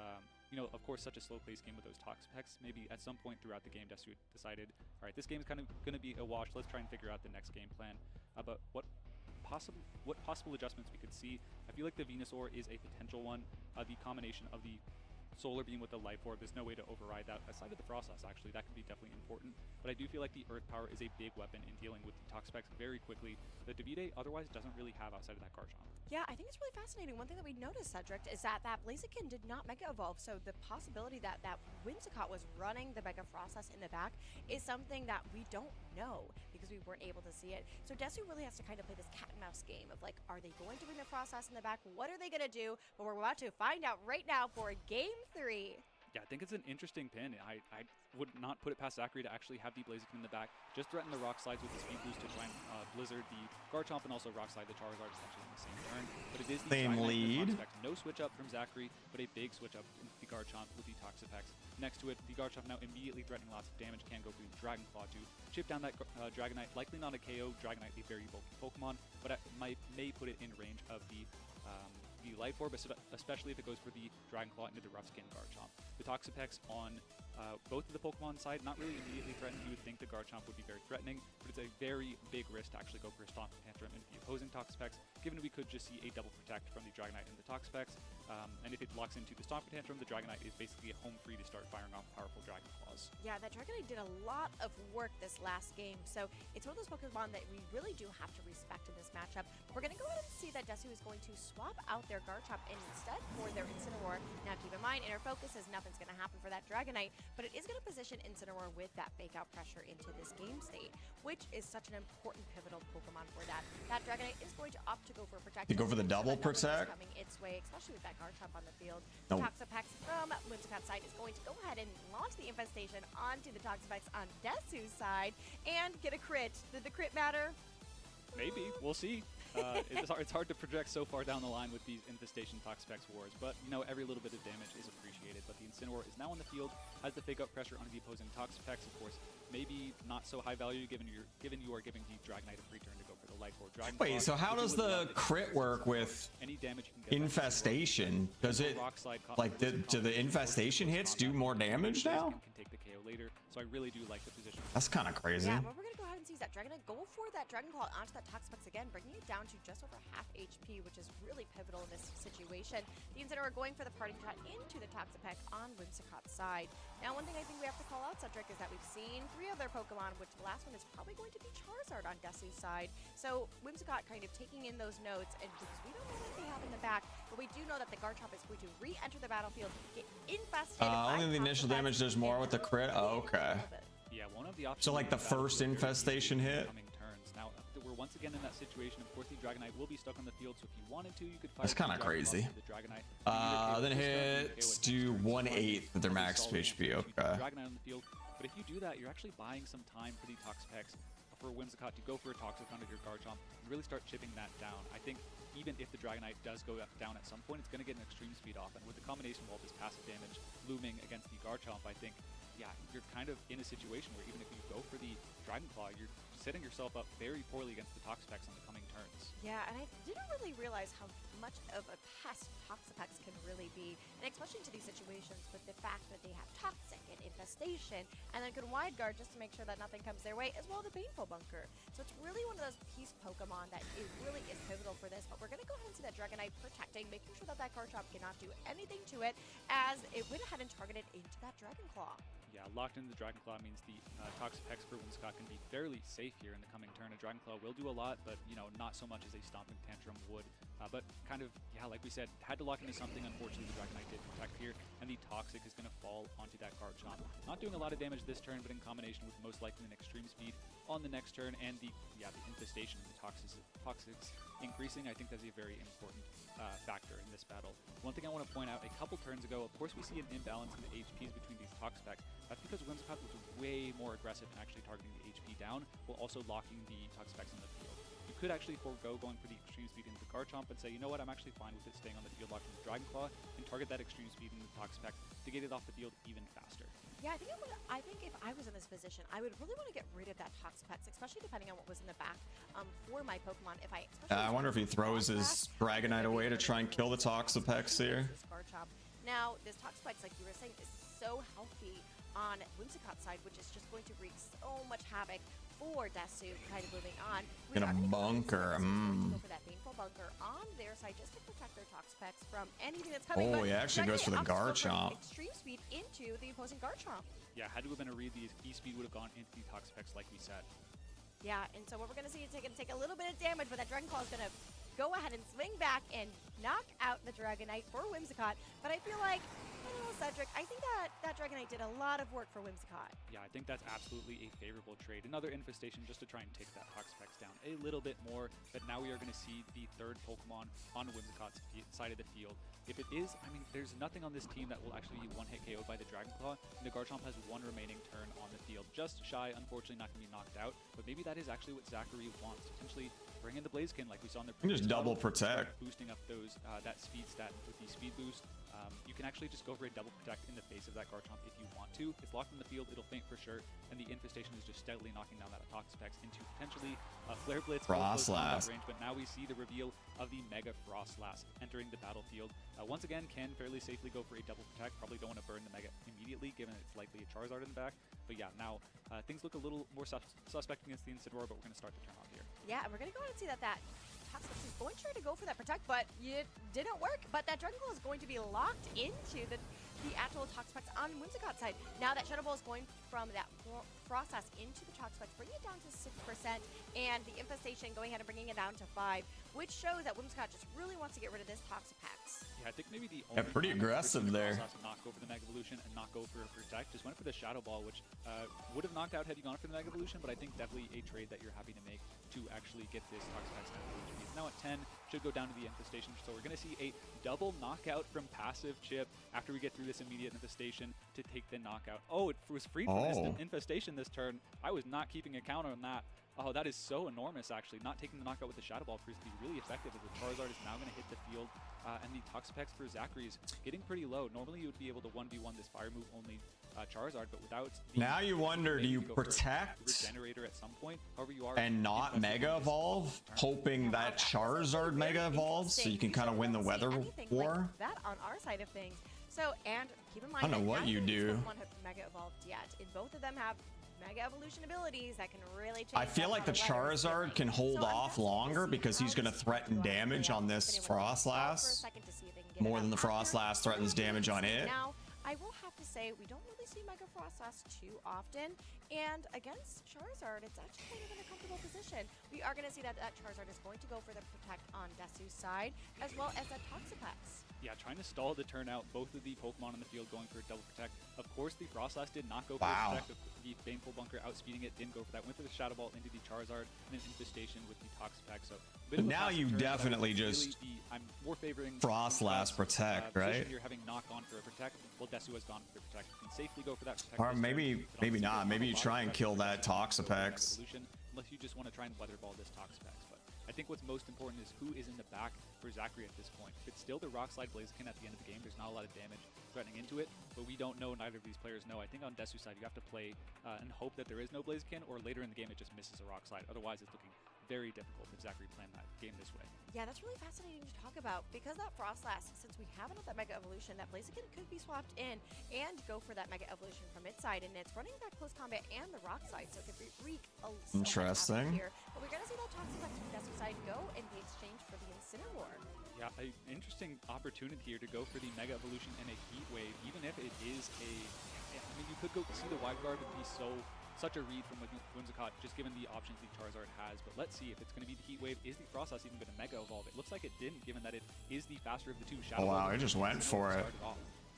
you know, of course, such a slow-paced game with those Toxapex, maybe at some point throughout the game, Desu decided, all right, this game is kind of going to be a wash. Let's try and figure out the next game plan. But what possible adjustments we could see. I feel like the Venusaur is a potential one. The combination of the Solar Beam with the Life Orb, there's no way to override that. Aside of the Froslass, actually, that could be definitely important. But I do feel like the Earth Power is a big weapon in dealing with the Toxapex very quickly that Davide otherwise doesn't really have outside of that Garchomp. Yeah, I think it's really fascinating. One thing that we noticed, Cedric, is that Blaziken did not Mega Evolve, so the possibility that Whimsicott was running the Mega Froslass in the back is something that we don't know because we weren't able to see it. So Desu really has to kind of play this cat and mouse game of like, are they going to bring the Froslass in the back? What are they going to do? But we're about to find out right now for Game 3. Yeah, I think it's an interesting pin. I would not put it past Zachary to actually have the Blaziken in the back. Just threaten the Rock Slides with the Speed Boost to try and Blizzard the Garchomp and also Rock Slide the Charizard essentially in the same turn. But it is the Same lead. No switch up from Zachary, but a big switch up into the Garchomp with the Toxapex. Next to it, the Garchomp now immediately threatening lots of damage. Can go for the Dragon Claw to chip down that Dragonite. Likely not a KO. Dragonite, a very bulky Pokemon, but may put it in range of the Life Orb, especially if it goes for the Dragon Claw into the Rough Skin Garchomp. The Toxapex on both of the Pokemon side, not really immediately threatened. You would think the Garchomp would be very threatening, but it's a very big risk to actually go for a Stomping Tantrum into the opposing Toxapex, given we could just see a double protect from the Dragonite and the Toxapex. And if it locks into the Stomping Tantrum, the Dragonite is basically a home free to start firing off powerful Dragon Claws. Yeah, that Dragonite did a lot of work this last game, so it's one of those Pokemon that we really do have to respect in this matchup. We're going to go ahead and see that Desu is going to swap out their Garchomp instead for their Incineroar. Now keep in mind, inner focus is nothing's going to happen for that Dragonite, but it is going to position Incineroar with that fake out pressure into this game state, which is such an important pivotal Pokemon for that. That Dragonite is going to opt to go for protection. You go for the double protect? Coming its way, especially with that Garchomp on the field. Nope. Toxapex from Whimsicott's side is going to go ahead and launch the Infestation onto the Toxapex on Desu's side and get a crit. Did the crit matter? Maybe. We'll see. It's hard to project so far down the line with these Infestation Toxapex wars, but you know, every little bit of damage is appreciated. But the Incineroar is now on the field, has the fake out pressure on the opposing Toxapex. Of course, maybe not so high value given you are giving the Dragonite a free turn to go for the Life Orb. Dragon Claw, Wait, so how does the crit work with any damage you can get Infestation? Does it, Rock Slide like, do the Infestation hits do more damage now? Can take the KO later. So I really do like the position. That's kind of crazy. Yeah, what we're going to go ahead and see is that Dragonite go for that Dragon Claw onto that Toxapex again, bringing it down to just over half HP, which is really pivotal in this situation. The Incineroar are going for the parting shot into the Toxapex on Whimsicott's side. Now, one thing I think we have to call out, Cedric, is that we've seen 3 other Pokemon, which the last one is probably going to be Charizard on Desu's side. So Whimsicott kind of taking in those notes, and because we don't know what they have in the back, but we do know that the Garchomp is going to re-enter the battlefield, get infested. by Only the initial Toxapex, damage does more and with the crit. Oh, okay. Yeah, one of the options. So like the in battle first field here is the infestation hit. coming turns. Now we're once again in that situation. Of course, the Dragonite will be stuck on the field, so if you wanted to, you could fire That's kinda the Dragon crazy. Claw to the Dragonite. Then hits do 1/8 of their max HP. Okay. Dragonite on the field, but if you do that, you're actually buying some time for the Toxapex, for Whimsicott to go for a Toxic onto your Garchomp and really start chipping that down. I think even if the Dragonite does go down at some point, it's going to get an extreme speed off, and with the combination of all this passive damage looming against the Garchomp, I think, yeah, you're kind of in a situation where even if you go for the Dragon Claw, you're setting yourself up very poorly against the Toxapex on the coming turns. Yeah, and I didn't really realize how much of a pest Toxapex can really be, and especially into these situations with the fact that they have Toxic and Infestation, and then can Wide Guard just to make sure that nothing comes their way, as well as the Baneful Bunker. So it's really one of those piece Pokemon that it really is pivotal for this, but we're going to go ahead and see that Dragonite protecting, making sure that that Garchomp cannot do anything to it, as it went ahead and targeted into that Dragon Claw. Yeah, locked into the Dragon Claw means the Toxapex for Whimsicott can be fairly safe here in the coming turn. A Dragon Claw will do a lot, but, you know, not so much as a Stomping Tantrum would. But kind of, yeah, like we said, had to lock into something. Unfortunately, the Dragonite did protect here, and the Toxic is going to fall onto that Garchomp. Not doing a lot of damage this turn, but in combination with most likely an Extreme Speed on the next turn, and the Infestation and the Toxics increasing, I think that's a very important factor in this battle. One thing I want to point out, a couple turns ago, of course we see an imbalance in the HPs between these Toxapex. That's because Whimsicott was way more aggressive in actually targeting the HP down, while also locking the Toxapex on the field. You could actually forego going for the Extreme Speed into the Garchomp and say, you know what, I'm actually fine with it staying on the field locked in the Dragon Claw, and target that Extreme Speed into the Toxapex to get it off the field even faster. Yeah, I think if I was in this position, I would really want to get rid of that Toxapex, especially depending on what was in the back for my Pokemon. I wonder if he throws his Dragonite away to try and kill the Toxapex here. Now, this Toxapex, like you were saying, is so healthy on Whimsicott's side, which is just going to wreak so much havoc for Desu, kind of moving on. In a bunker. Go for that Baneful Bunker on their side just to protect their Toxapex from anything that's coming. Oh, but he actually goes for the Garchomp. Extreme Speed into the opposing Garchomp. Yeah, had to have been a read. The E-Speed would have gone into the Toxapex like we said. Yeah, and so what we're going to see is it's going to take a little bit of damage, but that Dragon Claw is going to go ahead and swing back and knock out the Dragonite for Whimsicott. But I feel like, I don't know, Cedric, I think that Dragonite did a lot of work for Whimsicott. Yeah, I think that's absolutely a favorable trade. Another Infestation just to try and take that Toxapex down a little bit more. But now we are going to see the third Pokemon on Whimsicott's side of the field. If it is, I mean, there's nothing on this team that will actually be one-hit KO'd by the Dragon Claw, and the Garchomp has one remaining turn on the field. Just shy, unfortunately not going to be knocked out, but maybe that is actually what Zachary wants. Potentially bring in the Blaziken like we saw in the previous Just double battle, protect. boosting up those that speed stat with the speed boost. You can actually just go for a double protect in the face of that Garchomp if you want to. It's locked in the field, it'll faint for sure, and the Infestation is just steadily knocking down that Toxapex into potentially Flare Blitz, Frostlass. range, but now we see the reveal of the Mega Frostlass entering the battlefield. Once again, can fairly safely go for a double protect. Probably don't want to burn the Mega immediately, given it's likely a Charizard in the back. But yeah, now things look a little more suspect against the Incineroar, but we're going to start the turn off here. Yeah, and we're going to go ahead and see that Toxapex is going to try to go for that protect, but it didn't work. But that Dragon Claw is going to be locked into the actual Toxapex on Whimsicott's side. Now that Shadow Ball is going from that Frostlass into the Toxapex, bringing it down to 6%, and the Infestation going ahead and bringing it down to 5, which shows that Whimsicott just really wants to get rid of this Toxapex. Yeah, I think maybe the only pretty aggressive there. Not go for the Mega Evolution and not go for a protect. Just went for the Shadow Ball, which would have knocked out had you gone for the Mega Evolution, but I think definitely a trade that you're happy to make to actually get this Toxapex down to HP. It's now at 10, should go down to the Infestation. So we're going to see a double knockout from passive Chip after we get through this immediate Infestation to take the knockout. Oh, it was freed from this Infestation this turn. I was not keeping a count on that. Oh, that is so enormous, actually. Not taking the knockout with the Shadow Ball proves to be really effective, as the Charizard is now going to hit the field. And the Toxapex for Zachary is getting pretty low. Normally, you would be able to 1v1 this Fire Move only Charizard, but without... Now you wonder, do you protect Regenerator at some point? However, you are... and not Mega Evolve, hoping that Charizard Mega Evolves so you can kind of win the Weather War? Like that on our side of things. So, and keep in mind, I don't know that what you neither of these do. Pokemon have Mega Evolved yet, and both of them have Mega Evolution abilities that can really change. I feel like the Charizard can hold off longer because he's going to threaten damage on this Frostlass more than the Frostlass threatens damage on it. Now, I will have to say, we don't really see Mega Frostlass too often, and against Charizard, it's actually kind of in a comfortable position. We are going to see that Charizard is going to go for the Protect on Desu's side, as well as that Toxapex. Yeah, trying to stall the turnout, both of the Pokemon on the field going for a double protect. Of course, the Frostlass did not go for a protect. The Baneful Bunker outspeeding it, didn't go for that. Went for the Shadow Ball into the Charizard, and an Infestation with the Toxapex. So, But now you definitely just I'm more favoring Frostlass protect, right? You're having knock on for a protect. Well, Desu has gone for the protect. You can safely go for that protect. Or this maybe turn, but honestly, not. Maybe you try and kill that Toxapex. Unless you just want to try and weather ball this Toxapex. But I think what's most important is who is in the back for Zachary at this point. If it's still the Rock Slide Blaziken at the end of the game, there's not a lot of damage threatening into it, but we don't know, neither of these players know. I think on Desu's side, you have to play and hope that there is no Blaziken, or later in the game it just misses a Rock Slide. Otherwise, it's looking very difficult if Zachary planned that game this way. Yeah, that's really fascinating to talk about, because that Frostlass, since we haven't had that Mega Evolution, that Blaziken could be swapped in and go for that Mega Evolution from its side, and it's running that close combat and the Rock side, so it could wreak a Interesting. here. But we're going to see that Toxapex from Desu's side go in the exchange for the Incineroar. Yeah, an interesting opportunity here to go for the Mega Evolution and a Heat Wave, even if it is a... I mean, you could go see the Wide Guard would be such a read from Whimsicott, just given the options the Charizard has. But let's see if it's going to be the Heat Wave. Is the Frostlass even going to Mega Evolve? It looks like it didn't, given that it is the faster of the two. Shadow Oh wow, Ball it just went for it.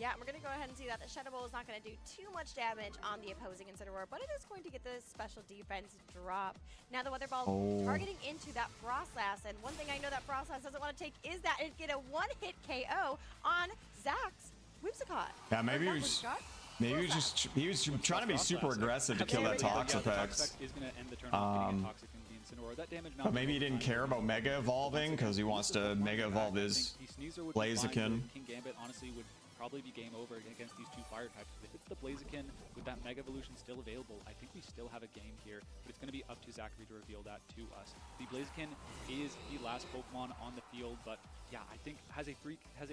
Yeah, and we're going to go ahead and see that the Shadow Ball is not going to do too much damage on the opposing Incineroar, but it is going to get the special defense drop. Now the Weather Ball targeting into that Frostlass, and one thing I know that Frostlass doesn't want to take is that it get a one-hit KO on Zach's Whimsicott. Yeah, maybe he was trying to be super aggressive to kill that Toxapex. Is going to end the turn off getting a Toxic in the Incineroar. That damage But maybe he didn't care about Mega Evolving because he wants to Mega Evolve his Blaziken. King Gambit honestly would probably be game over against these two fire types. If it's the Blaziken with that Mega Evolution still available, I think we still have a game here, but it's going to be up to Zachary to reveal that to us. The Blaziken is the last Pokemon on the field, but yeah, I think has a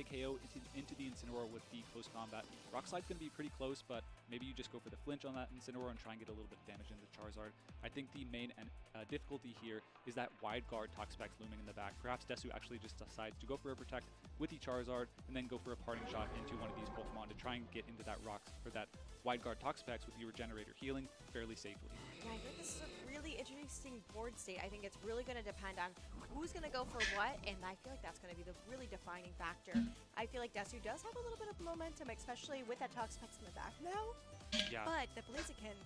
KO into the Incineroar with the close combat. Rock Slide's going to be pretty close, but maybe you just go for the flinch on that Incineroar and try and get a little bit of damage into Charizard. I think the main difficulty here is that Wide Guard Toxapex looming in the back. Perhaps Desu actually just decides to go for a Protect with the Charizard and then go for a parting shot into one of these Pokemon to try and get into that Rock for that Wide Guard Toxapex with the Regenerator healing fairly safely. Yeah, I think this is a really interesting board state. I think it's really going to depend on who's going to go for what, and I feel like that's going to be the really defining factor. I feel like Desu does have a little bit of momentum, especially with that Toxapex in the back now. Yeah. But the Blaziken,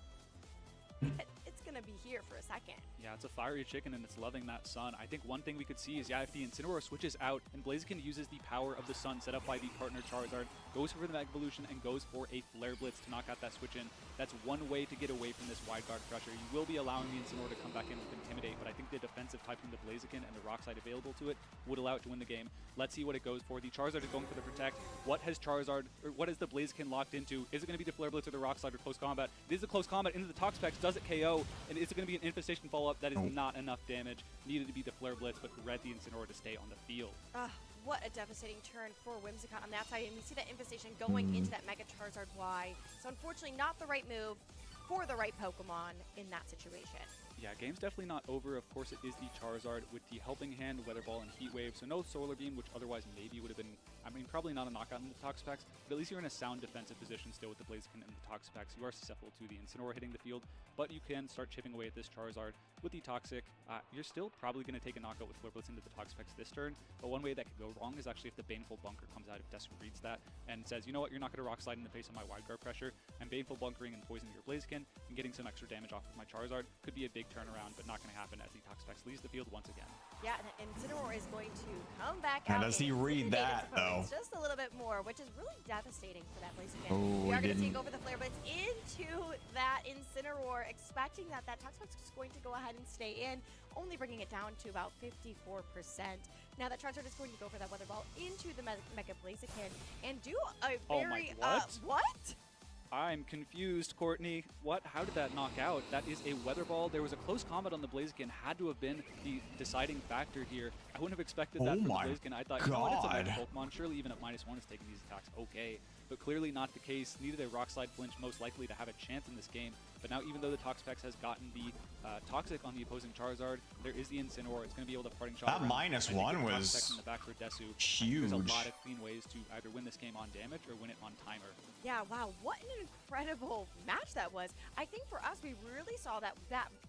it's going to be here for a second. Yeah, it's a fiery chicken and it's loving that sun. I think one thing we could see is, yeah, if the Incineroar switches out and Blaziken uses the power of the sun set up by the partner Charizard, goes for the Mega Evolution and goes for a Flare Blitz to knock out that switch in, that's one way to get away from this Wide Guard pressure. You will be allowing the Incineroar to come back in with Intimidate, but I think the defensive type from the Blaziken and the Rock Slide available to it would allow it to win the game. Let's see what it goes for. The Charizard is going for the Protect. What has the Blaziken locked into? Is it going to be the Flare Blitz or the Rock Slide or close combat? It is a close combat into the Toxapex. Does it KO? And is it going to be an Infestation follow-up? That is not enough damage. Needed to be the Flare Blitz, but read the Incineroar to stay on the field. What a devastating turn for Whimsicott on that side, and we see that Infestation going into that Mega Charizard Y. So unfortunately, not the right move for the right Pokemon in that situation. Yeah, game's definitely not over. Of course, it is the Charizard with the Helping Hand, Weather Ball, and Heat Wave. So no Solar Beam, which otherwise maybe would have been, I mean, probably not a knockout in the Toxapex, but at least you're in a sound defensive position still with the Blaziken and the Toxapex. You are susceptible to the Incineroar hitting the field, but you can start chipping away at this Charizard with the Toxic. You're still probably going to take a knockout with Flare Blitz into the Toxapex this turn, but one way that could go wrong is actually if the Baneful Bunker comes out, if Desu reads that and says, you know what, you're not going to Rock Slide in the face of my Wide Guard pressure, and Baneful Bunkering and poisoning your Blaziken and getting some extra damage off of my Charizard could be a big turnaround, but not going to happen as the Toxapex leaves the field once again. Yeah, and Incineroar is going to come back Now, out. does he read that, though? Just a little bit more, which is really devastating for that Blaziken. Oh, we are he going to see didn't. go for the Flare Blitz into that Incineroar, expecting that Toxapex is going to go ahead and stay in, only bringing it down to about 54%. Now that Charizard is going to go for that Weather Ball into the Mega Blaziken and do a very... what? I'm confused, Courtney. What? How did that knock out? That is a Weather Ball. There was a close combat on the Blaziken. Had to have been the deciding factor here. I wouldn't have expected that from the Blaziken. I thought, you know what, it's a Mega Pokemon. Surely even at -1 is taking these attacks okay. but clearly not the case. Needed a rock slide flinch most likely to have a chance in this game, but now even though the Toxapex has gotten the Toxic on the opposing Charizard, there is the Incineroar. It's going to be able to parting shot. That around. minus I think one with was Toxapex in the back for Desu, huge. there's a lot of clean ways to either win this game on damage or win it on timer. Yeah, wow, what an incredible match that was. I think for us, we really saw that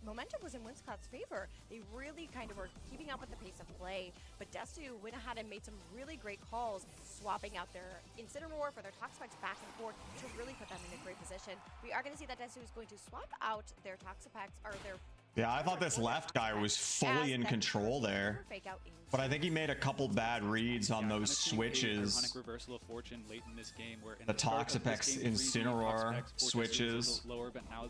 momentum was in Winscott's favor. They really kind of were keeping up with the pace of play, but Desu went ahead and made some really great calls, swapping out their Incineroar for their Toxapex back and forth to really put them in a great position. We are going to see that Desu is going to swap out their Toxapex, or their... Yeah, I thought this left guy was fully in control there. But I think he made a couple bad reads on those switches. Ironic reversal of fortune late in this game, where in The start of this Toxapex game, Incineroar Toxapex for Desu switches. was a little lower, but now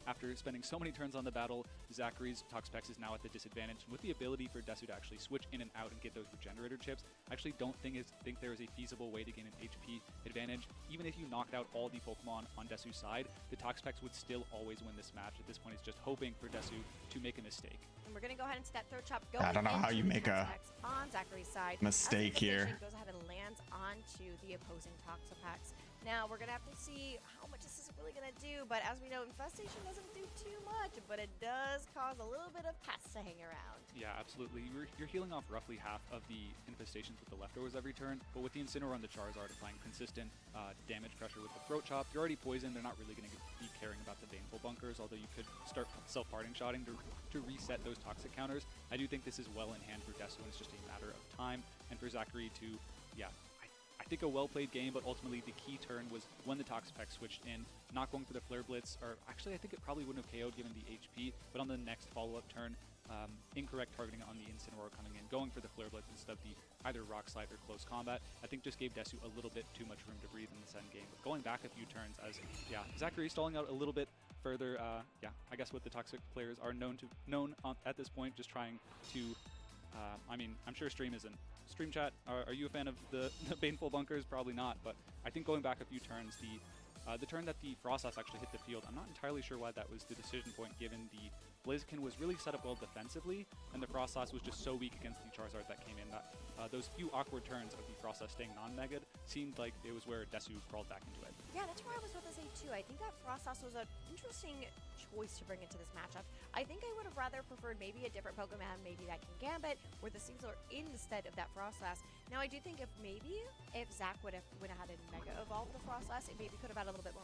after spending so many turns on the battle, Zachary's Toxapex is now at the disadvantage. And with the ability for Desu to actually switch in and out and get those regenerator chips, I actually don't think there is a feasible way to gain an HP advantage. Even if you knocked out all the Pokemon on Desu's side, the Toxapex would still always win this match. At this point, it's just hoping for Desu to make a mistake. And we're going to go ahead and see that third chop go. I don't know how you make a on Zachary's side. mistake As the here. Infestation goes ahead and lands onto the opposing Toxapex. Now we're going to have to see how much this is really going to do, but as we know, Infestation doesn't do too much, but it does cause a little bit of pests to hang around. Yeah, absolutely. You're healing off roughly half of the infestations with the leftovers every turn, but with the Incineroar on the Charizard applying consistent damage pressure with the Throat Chop, you're already poisoned. They're not really going to be caring about the Baneful Bunkers, although you could start self-parting shotting to reset those toxic counters. I do think this is well in hand for Desu, and it's just a matter of time. And for Zachary to, yeah, I think a well-played game, but ultimately the key turn was when the Toxapex switched in, not going for the Flare Blitz, or actually I think it probably wouldn't have KO'd given the HP, but on the next follow-up turn, incorrect targeting on the Incineroar coming in, going for the Flare Blitz instead of the either Rock Slide or Close Combat, I think just gave Desu a little bit too much room to breathe in this end game. But going back a few turns as, yeah, Zachary stalling out a little bit further, yeah, I guess what the Toxic players are known at this point, just trying to, I mean, I'm sure Stream isn't. Stream chat, are you a fan of the Baneful Bunkers? Probably not, but I think going back a few turns, the turn that the Frostas actually hit the field, I'm not entirely sure why that was the decision point, given the Blaziken was really set up well defensively, and the Frostas was just so weak against the Charizard that came in that those few awkward turns of the Frostas staying non-mega'd seemed like it was where Desu crawled back into it. Yeah, that's where I was about to say too. I think that Frostas was an interesting choice to bring into this matchup. I think I would have rather preferred maybe a different Pokemon, maybe that can Gambit, where the Steams are instead of that Frostas. Now I do think if Zach would have went ahead and Mega Evolved the Frostas, it maybe could have had a little bit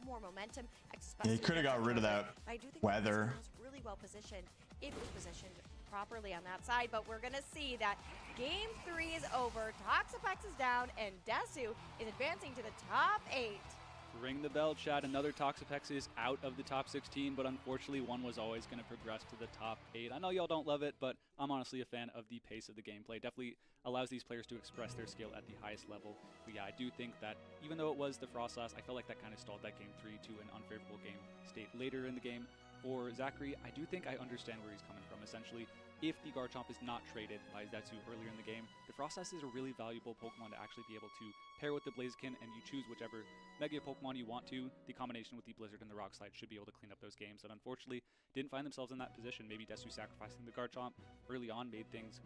more momentum. Yeah, he could have got rid of that I do think weather. was really well positioned if it was positioned properly on that side, but we're gonna see that game 3 is over. Toxapex is down, and Desu is advancing to the top 8. Ring the bell, chat. Another Toxapex is out of the top 16, but unfortunately one was always going to progress to the top 8. I know y'all don't love it, but I'm honestly a fan of the pace of the gameplay. Definitely allows these players to express their skill at the highest level. But yeah, I do think that even though it was the Frostas, I felt like that kind of stalled that game 3 to an unfavorable game state later in the game. For Zachary, I do think I understand where he's coming from. Essentially, if the Garchomp is not traded by Zetsu earlier in the game, the Frostas is a really valuable Pokemon to actually be able to pair with the Blaziken, and you choose whichever Mega Pokemon you want to. The combination with the Blizzard and the Rock Slide should be able to clean up those games, and unfortunately didn't find themselves in that position. Maybe Desu sacrificing the Garchomp early on made things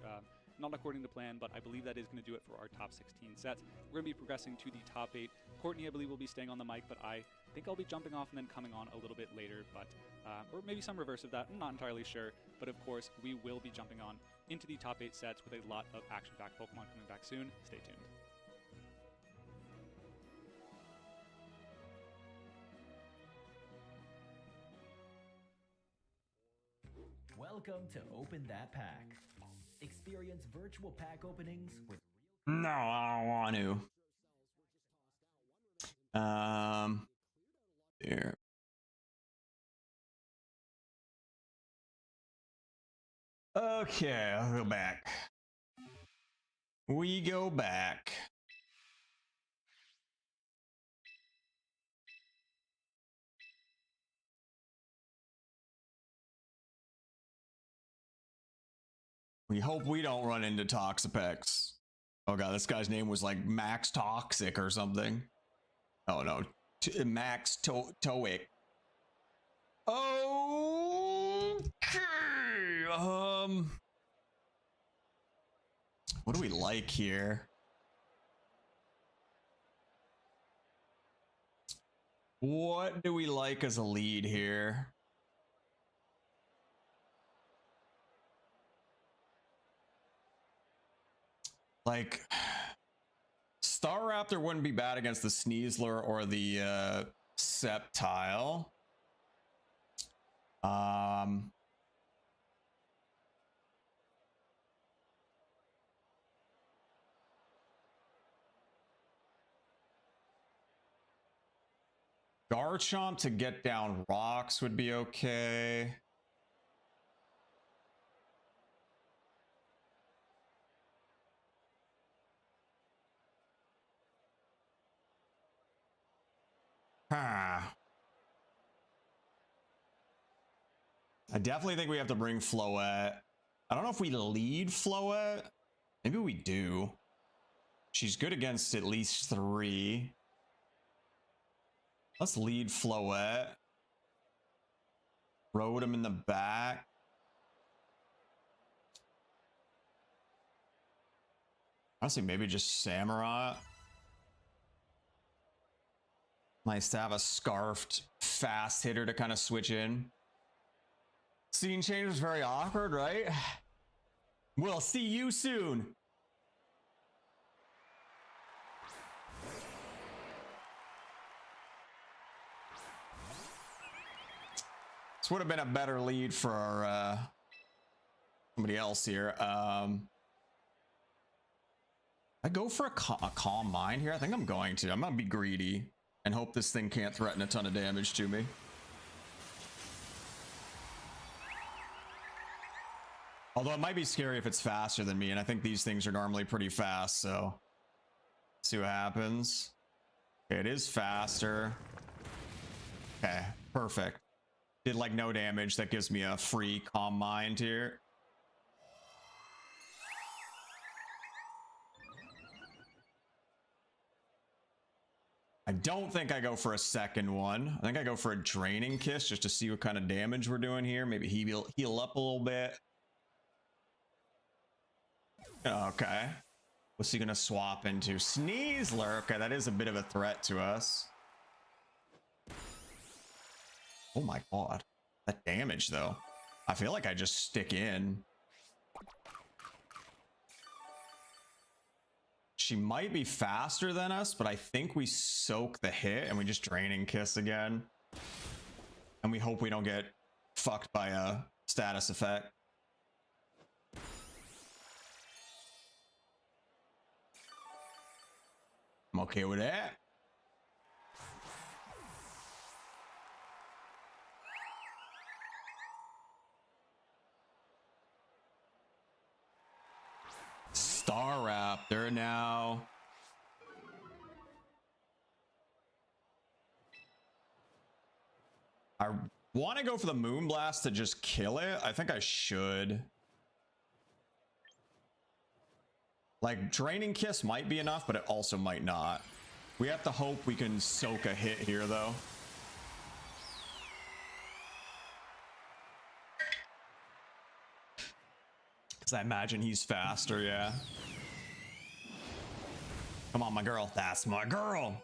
not according to plan, but I believe that is going to do it for our top 16 sets. We're going to be progressing to the top 8. Courtney, I believe, will be staying on the mic, but I think I'll be jumping off and then coming on a little bit later, but or maybe some reverse of that, I'm not entirely sure. But of course, we will be jumping on into the top 8 sets with a lot of action-packed Pokemon coming back soon. Stay tuned. Welcome to Open That Pack. Experience virtual pack openings with No, I don't want to. Here. Okay, I'll go back. We go back. We hope we don't run into Toxapex. Oh god, this guy's name was like Max Toxic or something. Oh no, Max Toic. Okay. What do we like here? What do we like as a lead here? Like, Star Raptor wouldn't be bad against the Sneasler or the Sceptile. Garchomp to get down rocks would be okay. Huh. I definitely think we have to bring Floette. I don't know if we lead Floette. Maybe we do. She's good against at least 3. Let's lead Floette. Rotom in the back. Honestly, maybe just Samurott. Nice to have a scarfed fast hitter to kind of switch in. Scene change was very awkward, right? We'll see you soon. This would have been a better lead for our, somebody else here. I go for a Calm Mind here. I think I'm going to. I'm going to be greedy and hope this thing can't threaten a ton of damage to me. Although it might be scary if it's faster than me, and I think these things are normally pretty fast, so let's see what happens. Okay, it is faster. Okay, perfect. Did like no damage. That gives me a free Calm Mind here. I don't think I go for a second one. I think I go for a Draining Kiss just to see what kind of damage we're doing here. Maybe heal up a little bit. Okay. What's he gonna swap into? Sneasler. Okay, that is a bit of a threat to us. Oh my god. That damage though. I feel like I just stick in. She might be faster than us, but I think we soak the hit and we just Draining Kiss again. And we hope we don't get fucked by a status effect. I'm okay with that. Star Raptor now. I want to go for the Moonblast to just kill it. I think I should. Like, Draining Kiss might be enough, but it also might not. We have to hope we can soak a hit here, though. Because I imagine he's faster, yeah. Come on, my girl. That's my girl.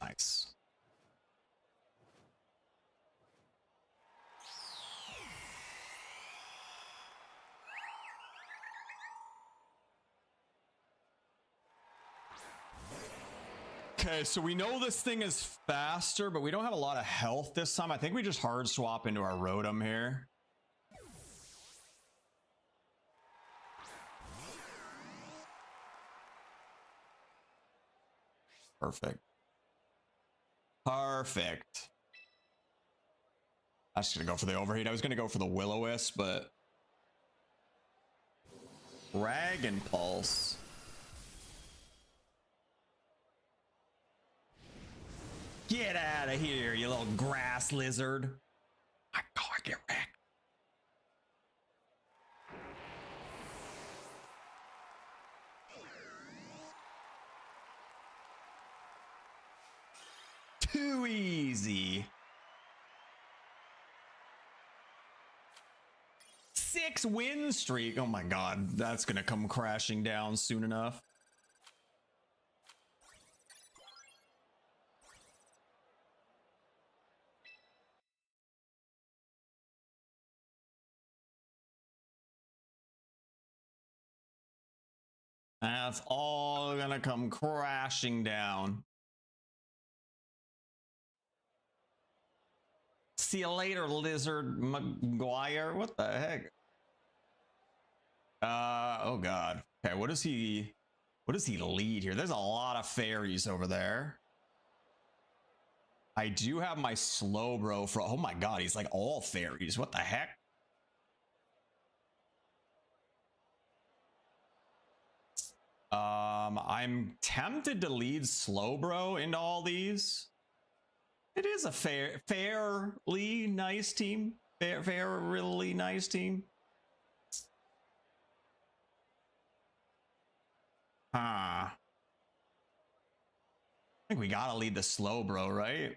Nice. Okay, so we know this thing is faster, but we don't have a lot of health this time. I think we just hard swap into our Rotom here. Perfect. Perfect. I was just gonna go for the Overheat. I was gonna go for the Will-O-Wisp, but Dragon Pulse. Get out of here, you little grass lizard. My God, get wrecked. Too easy. Sick. 6-win streak. Oh my god, that's gonna come crashing down soon enough. That's all gonna come crashing down. See you later, Lizard McGuire. What the heck? Oh god. Okay, what does he lead here? There's a lot of fairies over there. I do have my slow bro for, oh my god, he's like all fairies. What the heck? I'm tempted to lead Slowbro into all these. It is a fairly nice team. Fairly nice team. I think we gotta lead the Slowbro, right?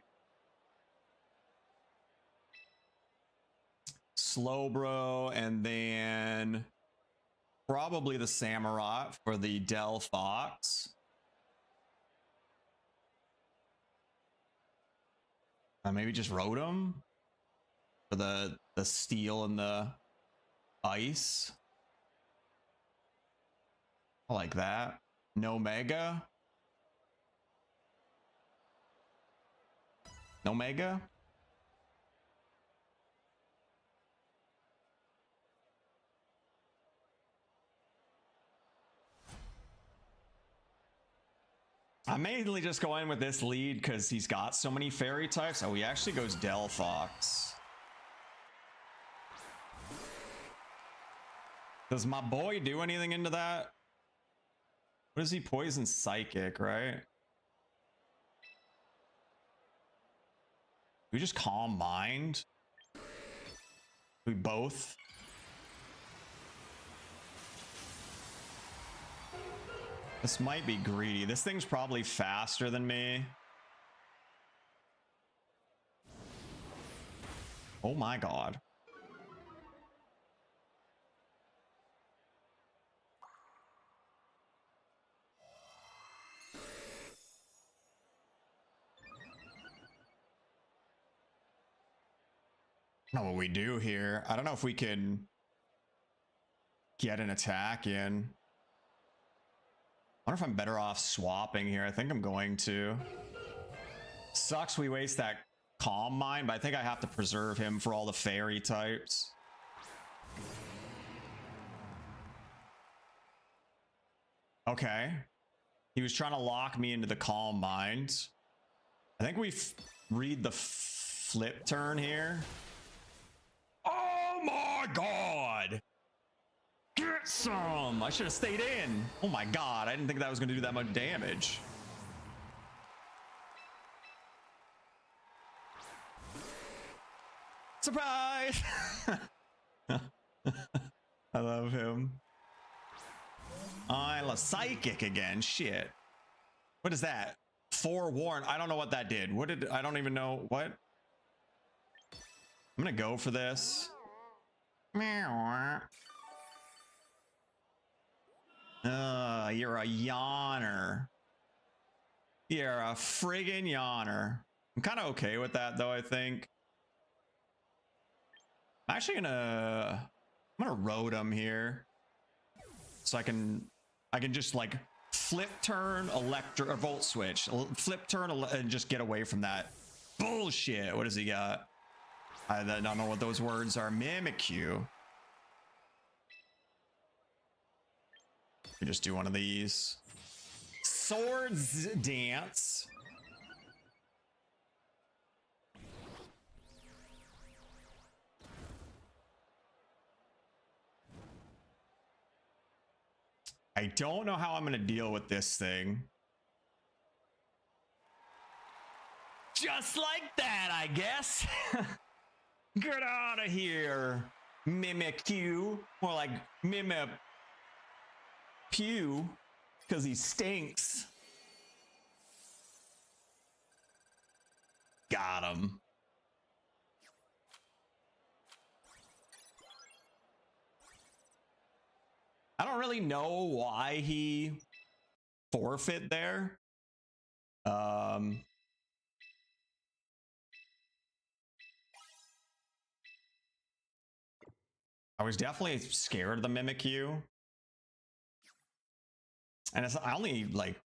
Slowbro, and then probably the Samurott for the Del Fox. Maybe just Rotom for the steel and the ice. I like that. No Mega. No Mega. I'm mainly just going with this lead because he's got so many fairy types. Oh, he actually goes Del Fox. Does my boy do anything into that? What is he? Poison Psychic, right? We just Calm Mind? We both? This might be greedy. This thing's probably faster than me. Oh my god. I don't know what we do here. I don't know if we can get an attack in. I wonder if I'm better off swapping here. I think I'm going to. Sucks we waste that Calm Mind, but I think I have to preserve him for all the fairy types. Okay. He was trying to lock me into the Calm Mind. I think we read the flip turn here. Oh my god! Get some! I should have stayed in. Oh my god, I didn't think that was going to do that much damage. Surprise! I love him. I love Psychic again. Shit. What is that? Forewarn. I don't know what that did. What did... I don't even know. What? I'm going to go for this. Meow. You're a yawner. You're a friggin' yawner. I'm kind of okay with that though, I think. I'm actually I'm gonna Rotom here. So I can just like flip turn or volt switch. Flip turn and just get away from that bullshit. What does he got? I don't know what those words are. Mimikyu. We just do one of these. Swords Dance. I don't know how I'm going to deal with this thing. Just like that, I guess. Get out of here, Mimikyu. More like Mimipew, because he stinks. Got him. I don't really know why he forfeit there. I was definitely scared of the Mimikyu. And I only like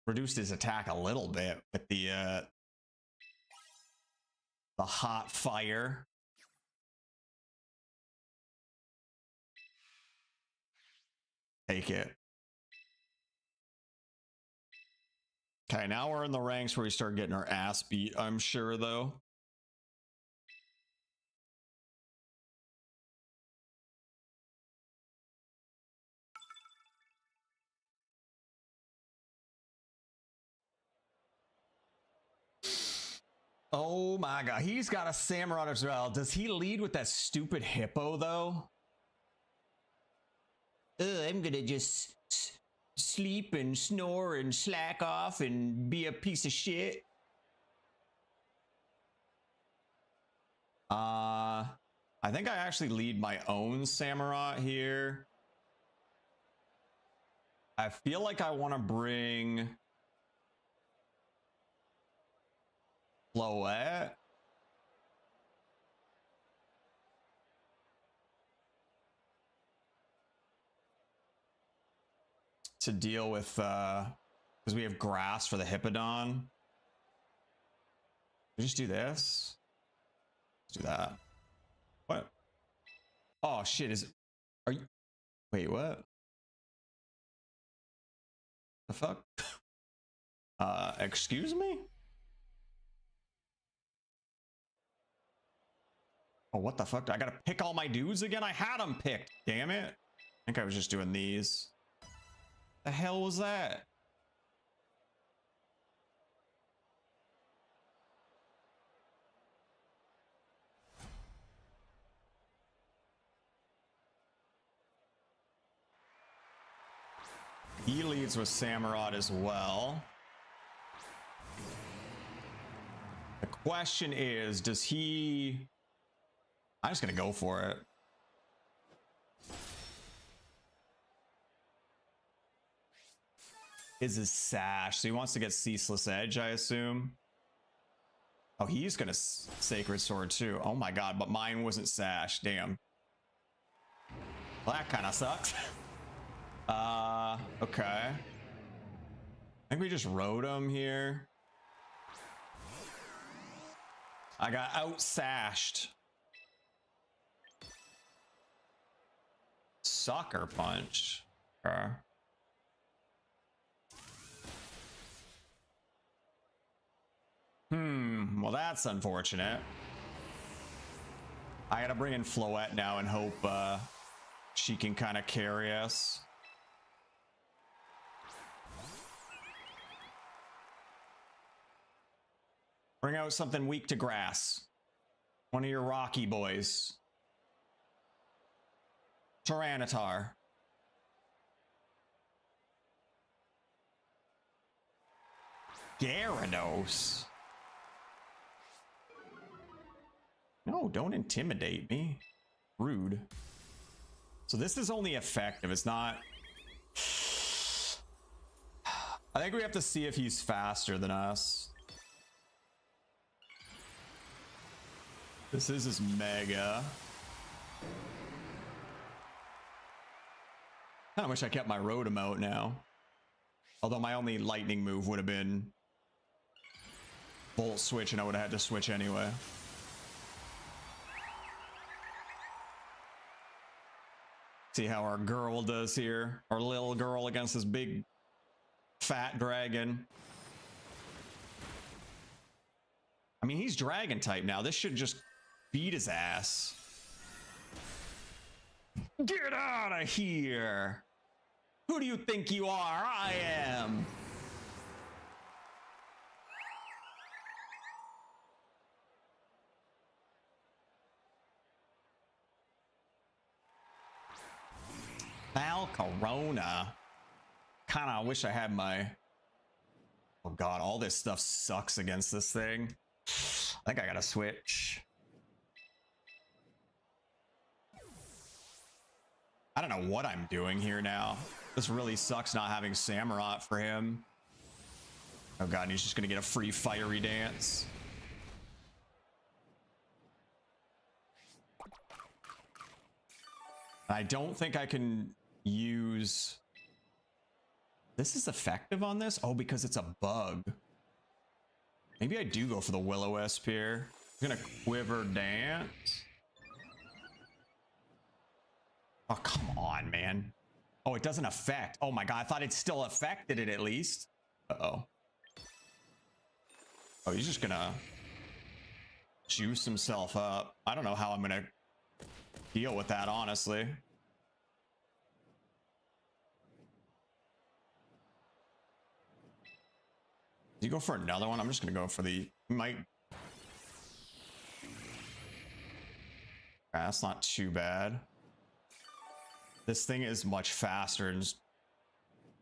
reduced his attack a little bit with the hot fire. Take it. Okay, now we're in the ranks where we start getting our ass beat, I'm sure, though. Oh my god, he's got a Samurott as well. Does he lead with that stupid hippo, though? I'm gonna just sleep and snore and slack off and be a piece of shit. I think I actually lead my own Samurott here. I feel like I want to bring Floette. To deal with, because we have grass for the Hippodon. We just do this. Let's do that. What? Oh shit, are you, wait, what? The fuck? Excuse me? Oh, what the fuck? I gotta pick all my dudes again? I had them picked, damn it. I think I was just doing these. The hell was that? He leads with Samurott as well. The question is, does he... I'm just gonna go for it. Is his sash, so he wants to get Ceaseless Edge, I assume. Oh, he's gonna Sacred Sword too. Oh my god, but mine wasn't sash, damn. Well, that kind of sucks. Okay. I think we just rode him here. I got out-sashed. Sucker Punch. Okay. Well, that's unfortunate. I gotta bring in Floette now and hope she can kind of carry us. Bring out something weak to grass. One of your Rocky boys. Tyranitar. Gyarados. No, don't intimidate me. Rude. So this is only effective. It's not... I think we have to see if he's faster than us. This is his Mega. I wish I kept my Rotom out now. Although my only lightning move would have been Volt Switch, and I would have had to switch anyway. See how our girl does here. Our little girl against this big fat dragon. I mean, he's dragon type now. This should just beat his ass. Get out of here! Who do you think you are? I am. Corona. Kind of wish I had my... Oh god, all this stuff sucks against this thing. I think I gotta switch. I don't know what I'm doing here now. This really sucks not having Samurott for him. Oh god, and he's just gonna get a free fiery dance. I don't think I can use... This is effective on this? Oh, because it's a bug. Maybe I do go for the Will-O-Wisp here. I'm gonna Quiver Dance. Oh, come on, man. Oh, it doesn't affect. Oh my god, I thought it still affected it at least. Uh-oh. Oh, he's just gonna juice himself up. I don't know how I'm gonna deal with that, honestly. Do you go for another one? I'm just gonna go for the... Might... That's not too bad. This thing is much faster and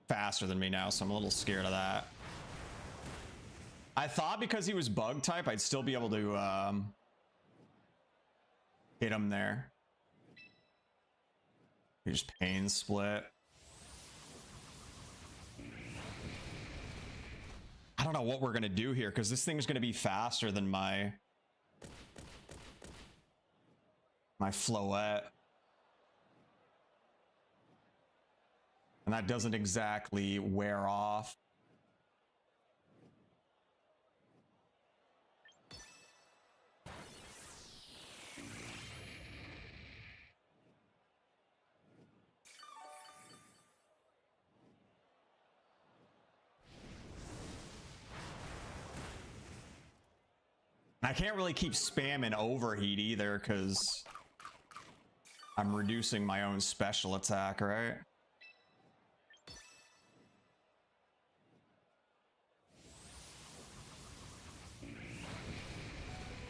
faster than me now, so I'm a little scared of that. I thought because he was bug type, I'd still be able to hit him there. He just pain split. I don't know what we're gonna do here because this thing's gonna be faster than my Floette. And that doesn't exactly wear off. I can't really keep spamming overheat either because I'm reducing my own special attack, right?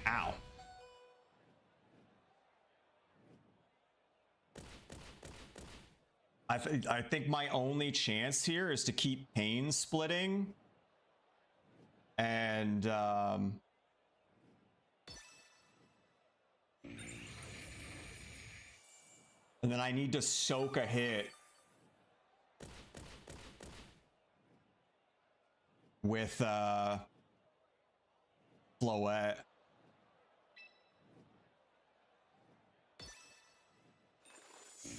Ow. I think my only chance here is to keep pain splitting and then I need to soak a hit with Floette.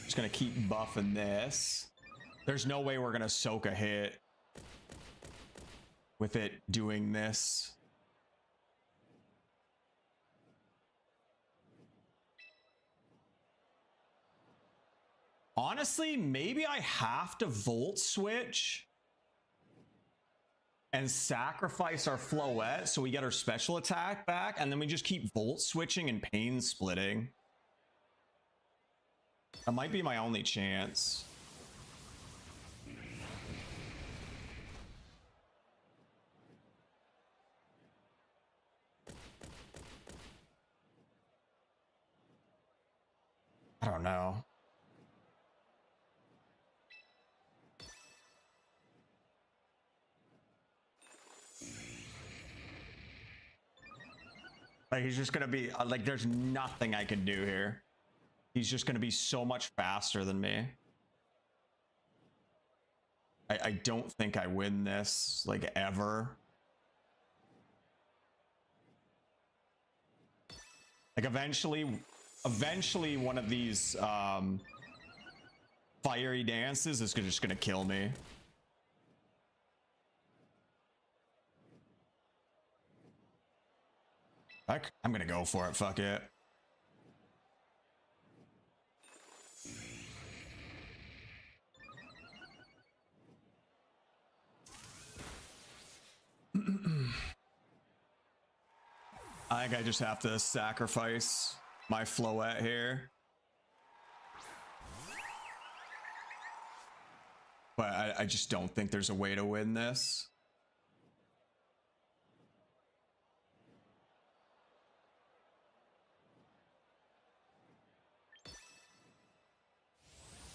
Just gonna keep buffing this. There's no way we're gonna soak a hit with it doing this. Honestly, maybe I have to Volt Switch and sacrifice our Floette so we get our special attack back, and then we just keep Volt Switching and pain splitting. That might be my only chance. I don't know. Like, he's just gonna be like, there's nothing I can do here. He's just gonna be so much faster than me. I don't think I win this, like, ever. Like, eventually one of these fiery dances is just gonna kill me. I'm gonna go for it, fuck it. I think I just have to sacrifice my Floette here. But I just don't think there's a way to win this.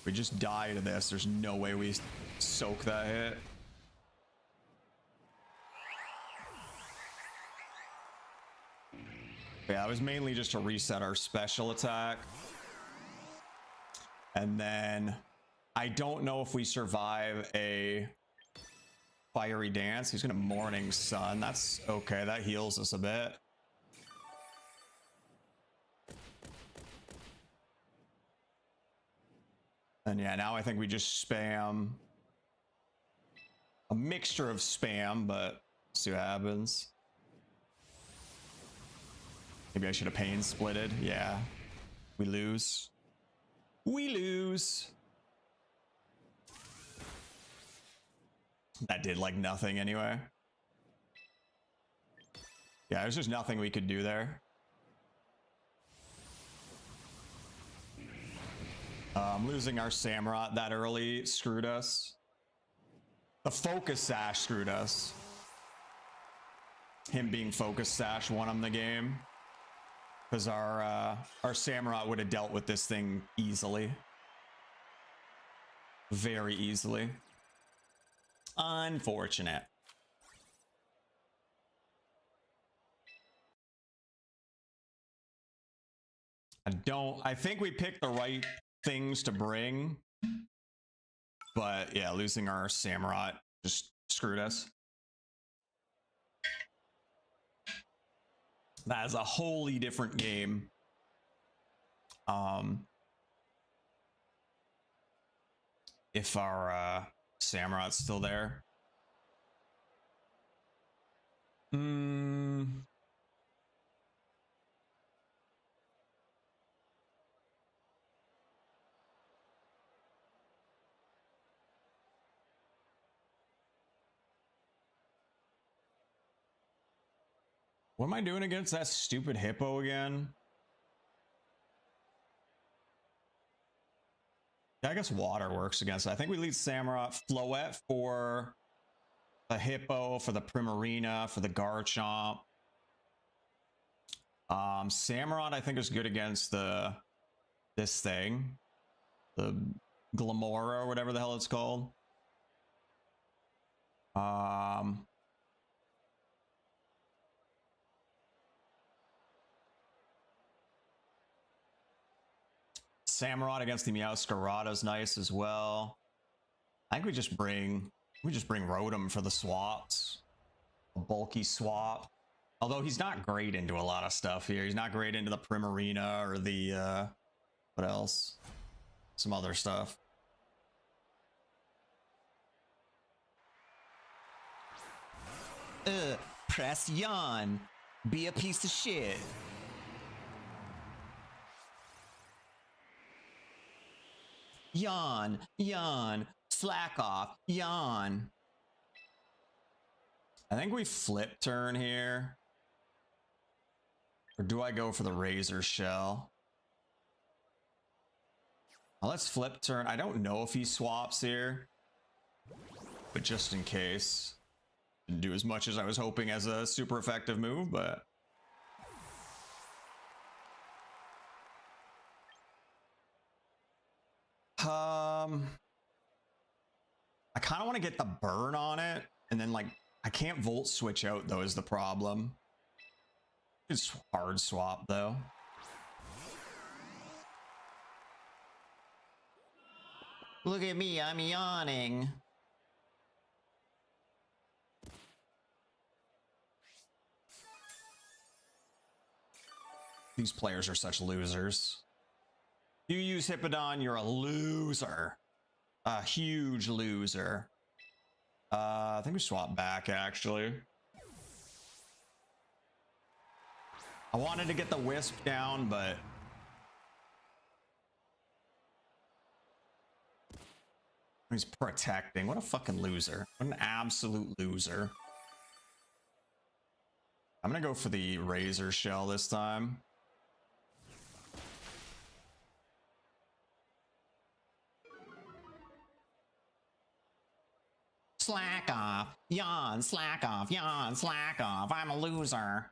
We just die to this. There's no way we soak that hit. Yeah, it was mainly just to reset our special attack. And then I don't know if we survive a fiery dance. He's gonna morning sun. That's okay. That heals us a bit. And yeah, now I think we just spam a mixture of spam, but see what happens. Maybe I should have pain splitted. Yeah, we lose. We lose. That did like nothing anyway. Yeah, there's just nothing we could do there. Losing our Samurott that early screwed us. The focus sash screwed us. Him being focus sash won him the game. Because our Samurott would have dealt with this thing easily. Very easily. Unfortunate. I think we picked the right things to bring. But yeah, losing our Samurott just screwed us. That is a wholly different game. If our Samurott's still there. What am I doing against that stupid hippo again? Yeah, I guess water works against it. I think we lead Samurott, Floette for the hippo, for the Primarina, for the Garchomp. Samurott, I think, is good against this thing. The Glamora or whatever the hell it's called. Samurott against the Meowscarada is nice as well. I think we just bring Rotom for the swaps. A bulky swap. Although he's not great into a lot of stuff here. He's not great into the Primarina or the what else? Some other stuff. Press yawn. Be a piece of shit. Yawn, yawn, slack off, yawn. I think we flip turn here. Or do I go for the Razor Shell? Well, let's flip turn. I don't know if he swaps here. But just in case. Didn't do as much as I was hoping as a super effective move, but... I kind of want to get the burn on it, and then like I can't volt switch out though is the problem. It's hard swap though. Look at me, I'm yawning. These players are such losers. You use Hippowdon, you're a loser. A huge loser. I think we swap back, actually. I wanted to get the Wisp down, but... He's protecting. What a fucking loser. What an absolute loser. I'm gonna go for the Razor Shell this time. Slack off, yawn, slack off, yawn, slack off. I'm a loser.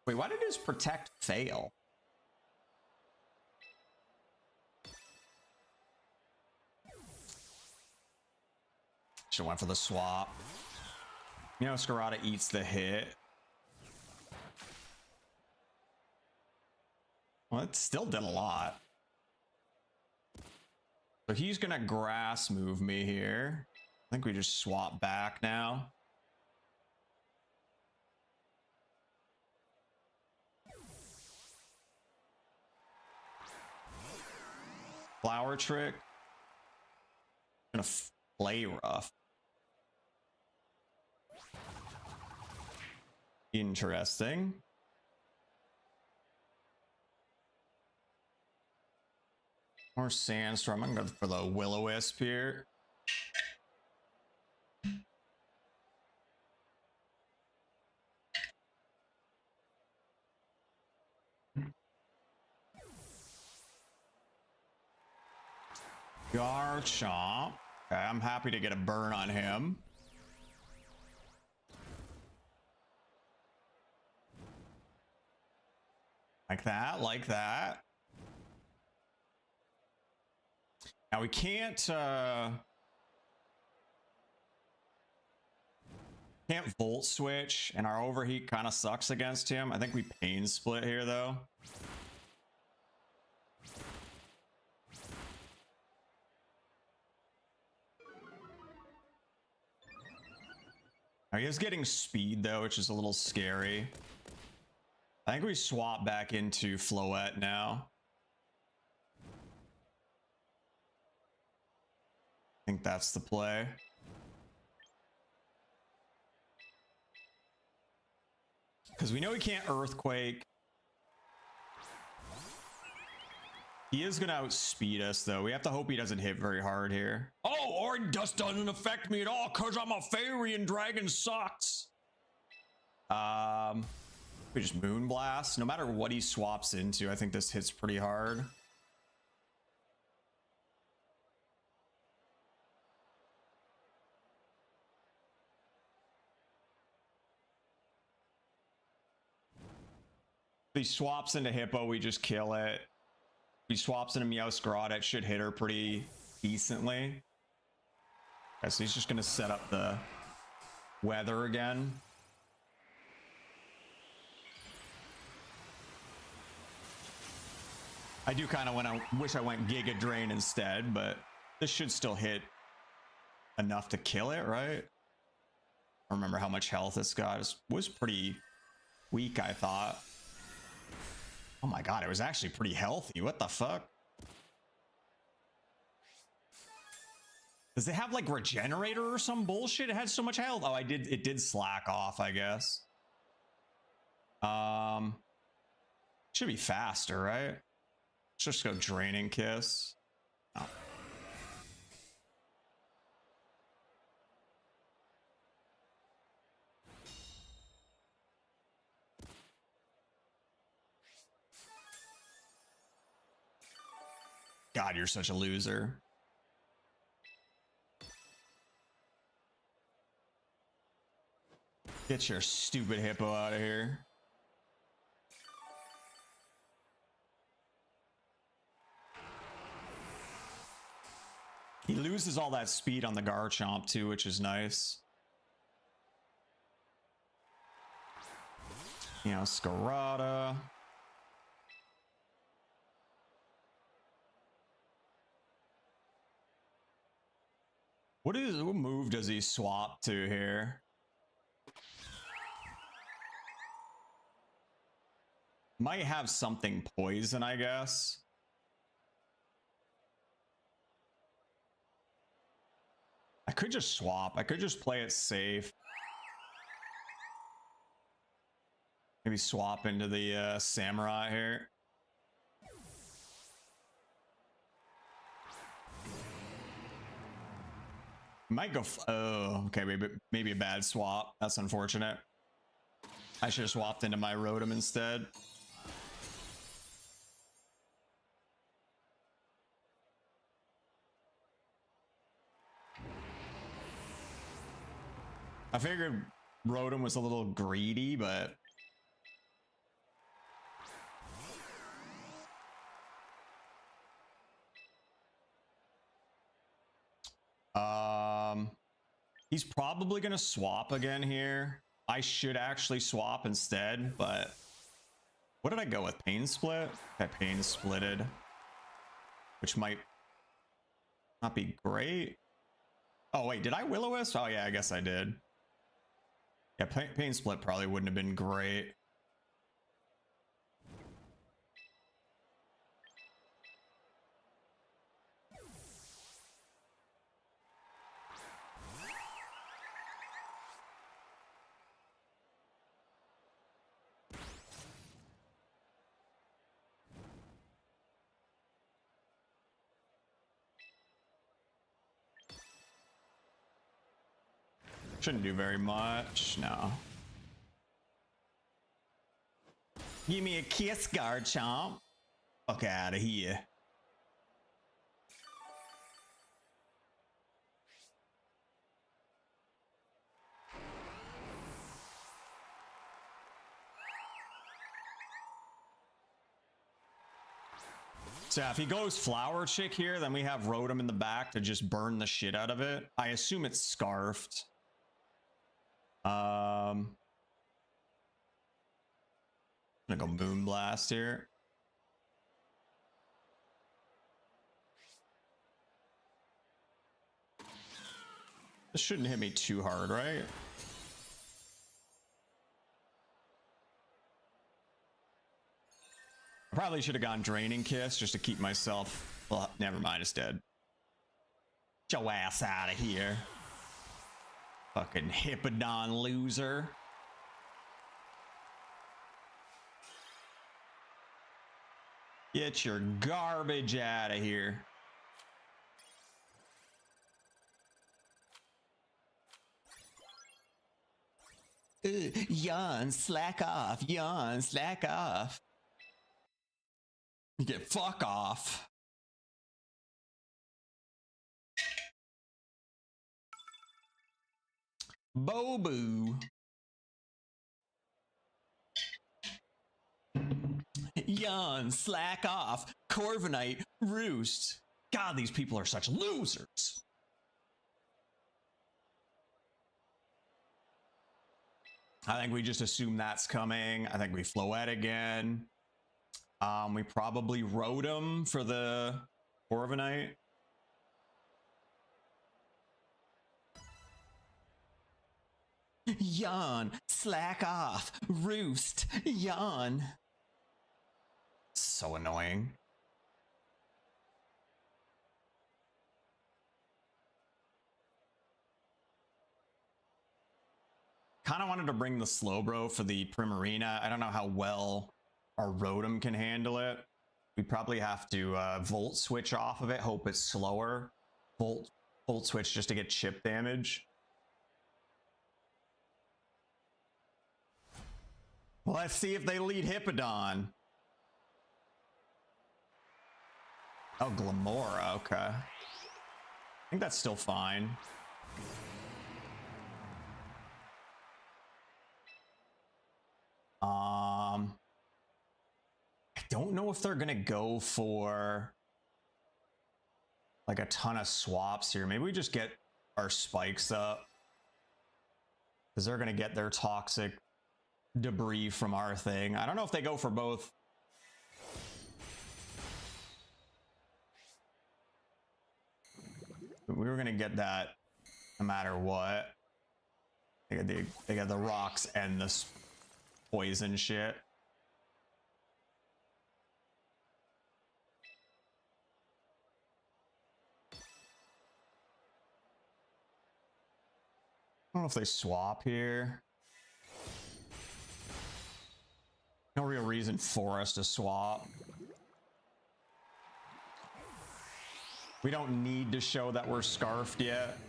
Wait, why did his protect fail? Should've went for the swap. You know, Scarada eats the hit. Well, it still did a lot. So he's gonna grass move me here. I think we just swap back now. Flower trick. Gonna play rough. Interesting. More sandstorm. I'm gonna go for the will-o-wisp here. Garchomp. Okay, I'm happy to get a burn on him. Like that, like that. Now we can't volt switch, and our overheat kind of sucks against him. I think we pain split here though. Now, he is getting speed though, which is a little scary. I think we swap back into Floette now. I think that's the play. Because we know he can't Earthquake. He is going to outspeed us, though. We have to hope he doesn't hit very hard here. Oh, or dust doesn't affect me at all because I'm a fairy and dragon sucks. We just Moonblast. No matter what he swaps into, I think this hits pretty hard. If he swaps into Hippo, we just kill it. If he swaps into Meowscarada, it should hit her pretty decently. Okay, so he's just going to set up the weather again. I do kind of wish I went Giga Drain instead, but this should still hit enough to kill it, right? I don't remember how much health this got. It was pretty weak, I thought. Oh my god, it was actually pretty healthy. What the fuck? Does it have like Regenerator or some bullshit? It had so much health. Oh, it did slack off, I guess. Should be faster, right? Let's just go Draining Kiss. Oh. God, you're such a loser. Get your stupid Hippo out of here. He loses all that speed on the Garchomp too, which is nice. You know, Scarada. What move does he swap to here? Might have something poison, I guess. I could just swap. I could just play it safe. Maybe swap into the Samurott here. Might go. Oh, okay. Maybe a bad swap. That's unfortunate. I should have swapped into my Rotom instead. I figured Rotom was a little greedy, but he's probably gonna swap again here. I should actually swap instead, but What did I go with? Pain split? I pain splitted, which might not be great. Oh wait, did I Will-O-Wisp? Oh yeah, I guess I did. Yeah, pain split probably wouldn't have been great. Shouldn't do very much, no. Give me a kiss, Garchomp. Fuck out of here. So if he goes Flower Chick here, then we have Rotom in the back to just burn the shit out of it. I assume it's Scarfed. I'm gonna go Moonblast here. This shouldn't hit me too hard, right? I probably should have gone Draining Kiss just to keep myself. Well, never mind, it's dead. Get your ass out of here. Fucking Hippodon loser. Get your garbage out of here. Yawn, slack off. Yawn, slack off. You get fuck off. Bobu. Yawn, slack off. Corviknight, roost. God, these people are such losers. I think we just assume that's coming. I think we Floette again. We probably Rotom for the Corviknight. Yawn, slack off, roost, yawn. So annoying. Kind of wanted to bring the Slowbro for the Primarina. I don't know how well our Rotom can handle it. We probably have to Volt Switch off of it, hope it's slower. Volt Switch just to get chip damage. Well, let's see if they lead Hippodon. Oh, Glamora, okay. I think that's still fine. I don't know if they're gonna go for like a ton of swaps here. Maybe we just get our spikes up, because they're gonna get their toxic debris from our thing. I don't know if they go for both. But we were gonna get that no matter what. They got the rocks and the poison shit. I don't know if they swap here. No real reason for us to swap. We don't need to show that we're scarfed yet.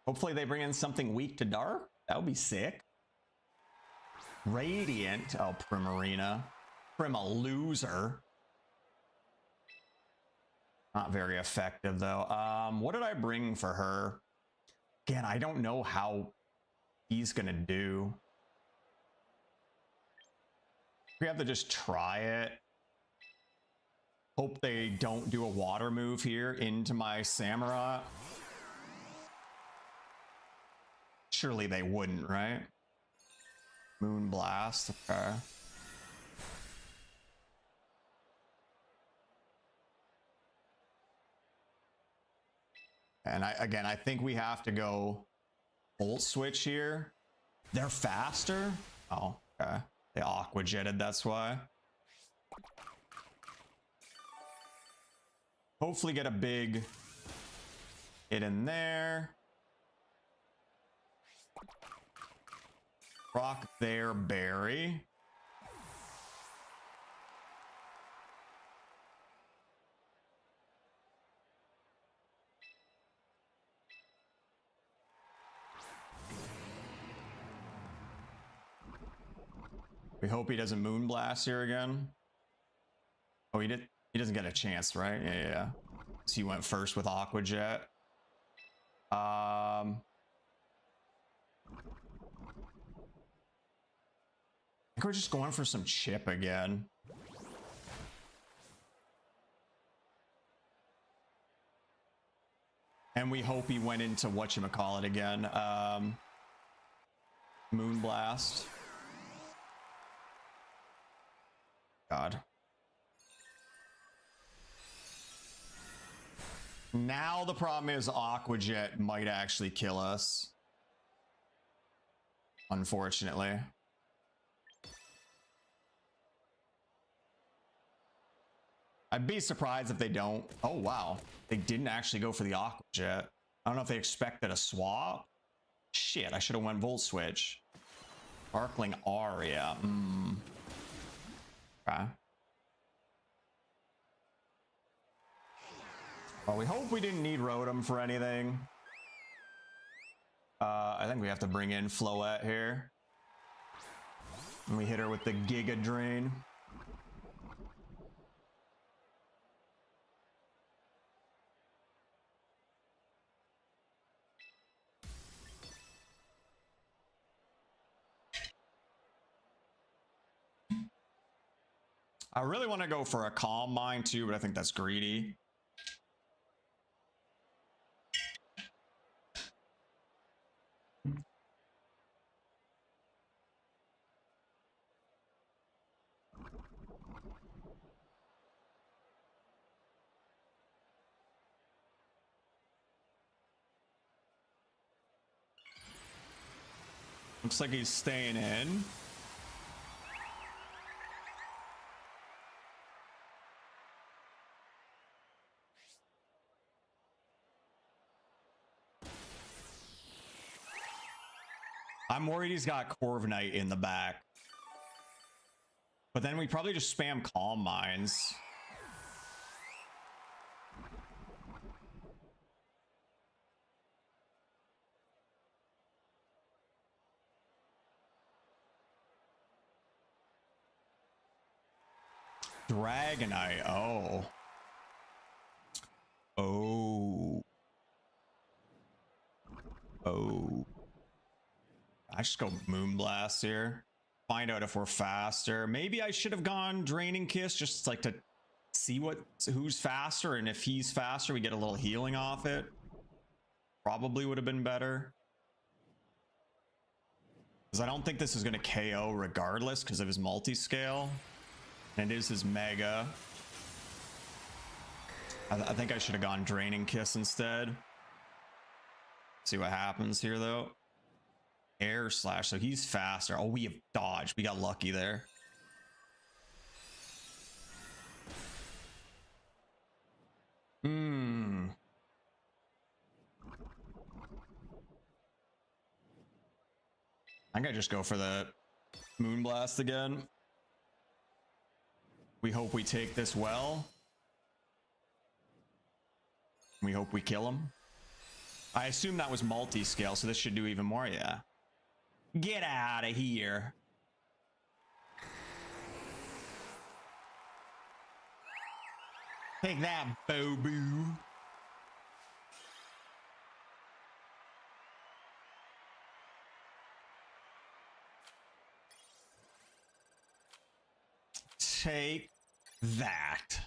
Hopefully they bring in something weak to dark. That would be sick. Radiant. Oh, Primarina. Prima loser. Not very effective though. What did I bring for her? Again, I don't know how he's gonna do. We have to just try it. Hope they don't do a water move here into my Samurott. Surely they wouldn't, right? Moon Blast, okay. And I think we have to go Volt Switch here. They're faster? Oh, okay. They Aqua Jetted, that's why. Hopefully get a big hit in there. Rock their berry. We hope he doesn't Moonblast here again. Oh, he did. He doesn't get a chance, right? Yeah. So he went first with Aqua Jet. I think we're just going for some chip again. And we hope he went into whatchamacallit again. Moonblast. God. Now the problem is Aqua Jet might actually kill us. Unfortunately. I'd be surprised if they don't. Oh, wow. They didn't actually go for the Aqua Jet. I don't know if they expected a swap. Shit, I should have went Volt Switch. Sparkling Aria. Okay. Well, we hope we didn't need Rotom for anything. I think we have to bring in Floette here. And we hit her with the Giga Drain. I really want to go for a Calm Mind too, but I think that's greedy. Looks like he's staying in. I'm worried he's got Corviknight in the back. But then we probably just spam Calm Minds. Dragonite, oh. Oh. Oh. I just go Moonblast here. Find out if we're faster. Maybe I should have gone Draining Kiss just like to see who's faster, and if he's faster, we get a little healing off it. Probably would have been better. Because I don't think this is going to KO regardless because of his multi-scale. And it is his Mega. I think I should have gone Draining Kiss instead. See what happens here though. Air Slash, so he's faster. Oh, we have dodged. We got lucky there. I'm gonna just go for the Moonblast again. We hope we take this well. We hope we kill him. I assume that was multi-scale, so this should do even more. Yeah. Get out of here. Take that, Boo-Boo. Take that.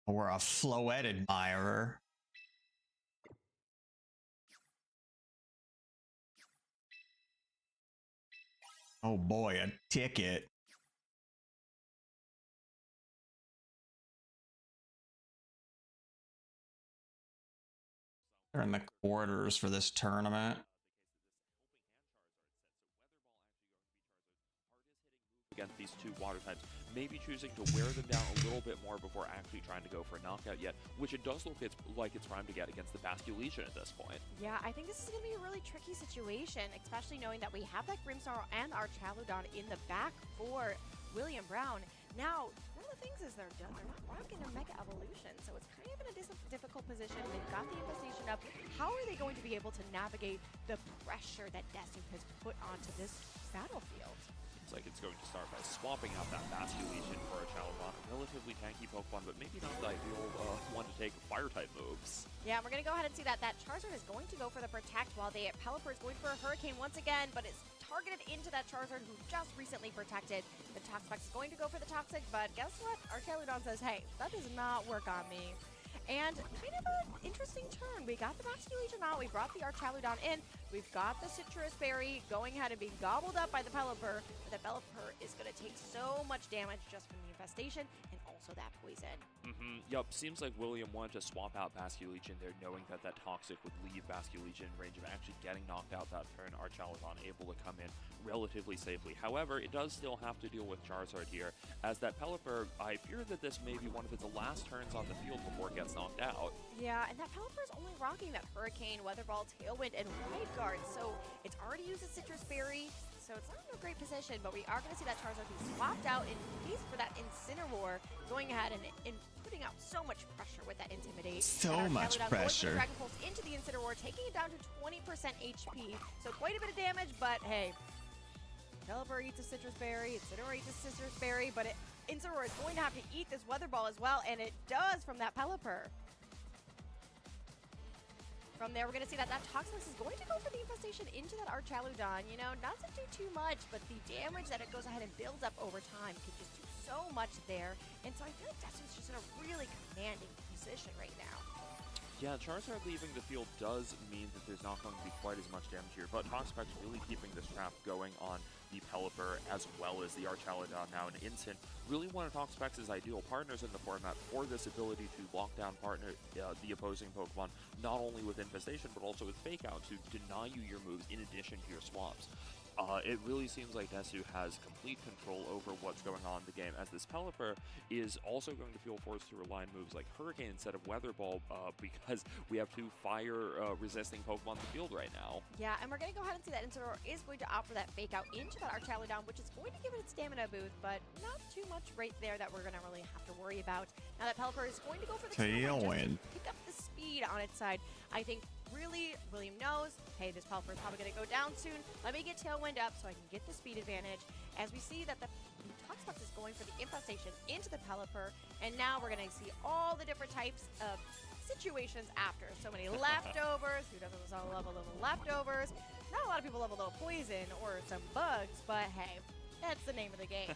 Or a Floette admirer. Oh boy, a ticket. They're in the quarters for this tournament. Against these two water types, maybe choosing to wear them down a little bit more before actually trying to go for a knockout yet, which it does look like it's time to get against the Basculegion at this point. Yeah, I think this is going to be a really tricky situation, especially knowing that we have that Grimstar and our Chaludon in the back for William Brown. Now, one of the things is they're not rocking a Mega Evolution, so it's kind of in a difficult position. They've got the infestation up. How are they going to be able to navigate the pressure that Desu has put onto this battlefield? Seems like it's going to start by swapping out that Basculegion for a Chaludon, a relatively tanky Pokemon, but maybe not the ideal one to take Fire-type moves. Yeah, we're going to go ahead and see that Charizard is going to go for the Protect, while the Pelipper is going for a Hurricane once again, but it's targeted into that Charizard who just recently protected. The Toxapex is going to go for the Toxic, but guess what? Our Chaludon says, hey, that does not work on me. And kind of an interesting turn. We got the Basculegion out, we brought the Archaludon in, we've got the Citrus Berry going ahead and being gobbled up by the Pelipper, but the Pelipper is going to take so much damage just from the infestation and also that poison. Yup, seems like William wanted to swap out Basculegion there, knowing that that Toxic would leave Basculegion in range of actually getting knocked out that turn. Archaludon able to come in relatively safely. However, it does still have to deal with Charizard here, as that Pelipper, I fear that this may be one of its last turns on the field before it gets knocked out. Yeah, and that Pelipper is only rocking that Hurricane, Weather Ball, Tailwind, and Wide Guard, so it's already used a Citrus Berry, so it's not in a great position, but we are going to see that Charizard be swapped out in case for that Incineroar, going ahead and putting out so much pressure with that Intimidate. So And our much Chaludon going for the pressure. Dragon Pulse into the Incineroar, taking it down to 20% HP, so quite a bit of damage, but hey, Pelipper eats a Citrus Berry, Incineroar eats a Citrus Berry, but Incineroar is going to have to eat this Weather Ball as well, and it does from that Pelipper. From there, we're going to see that Toxapex is going to go for the infestation into that Archaludon. You know, not to do too much, but the damage that it goes ahead and builds up over time can just do so much there. And so I feel like Desu's just in a really commanding position right now. Yeah, Charizard leaving the field does mean that there's not going to be quite as much damage here, but Toxapex really keeping this trap going on the Pelipper as well as the Archaludon now. And Incin, really one of Toxapex's ideal partners in the format for this ability to lock down the opposing Pokemon, not only with Infestation, but also with Fake Out to deny you your moves in addition to your swaps. It really seems like Desu has complete control over what's going on in the game, as this Pelipper is also going to feel forced to rely on moves like Hurricane instead of Weather Ball, because we have two fire-resisting Pokemon in the field right now. Yeah, and we're going to go ahead and see that Incineroar is going to opt for that Fake Out into that Archaludon, which is going to give it its stamina boost, but not too much right there that we're going to really have to worry about. Now that Pelipper is going to go for the Tailwind. Pick up the speed on its side. I think really William knows, hey, this Pelipper is probably going to go down soon. Let me get Tailwind up so I can get the speed advantage. As we see that the Toxapex is going for the Infestation into the Pelipper, and now we're going to see all the different types of situations after. So many leftovers. Who doesn't love a little leftovers? Not a lot of people love a little poison or some bugs, but hey, that's the name of the game.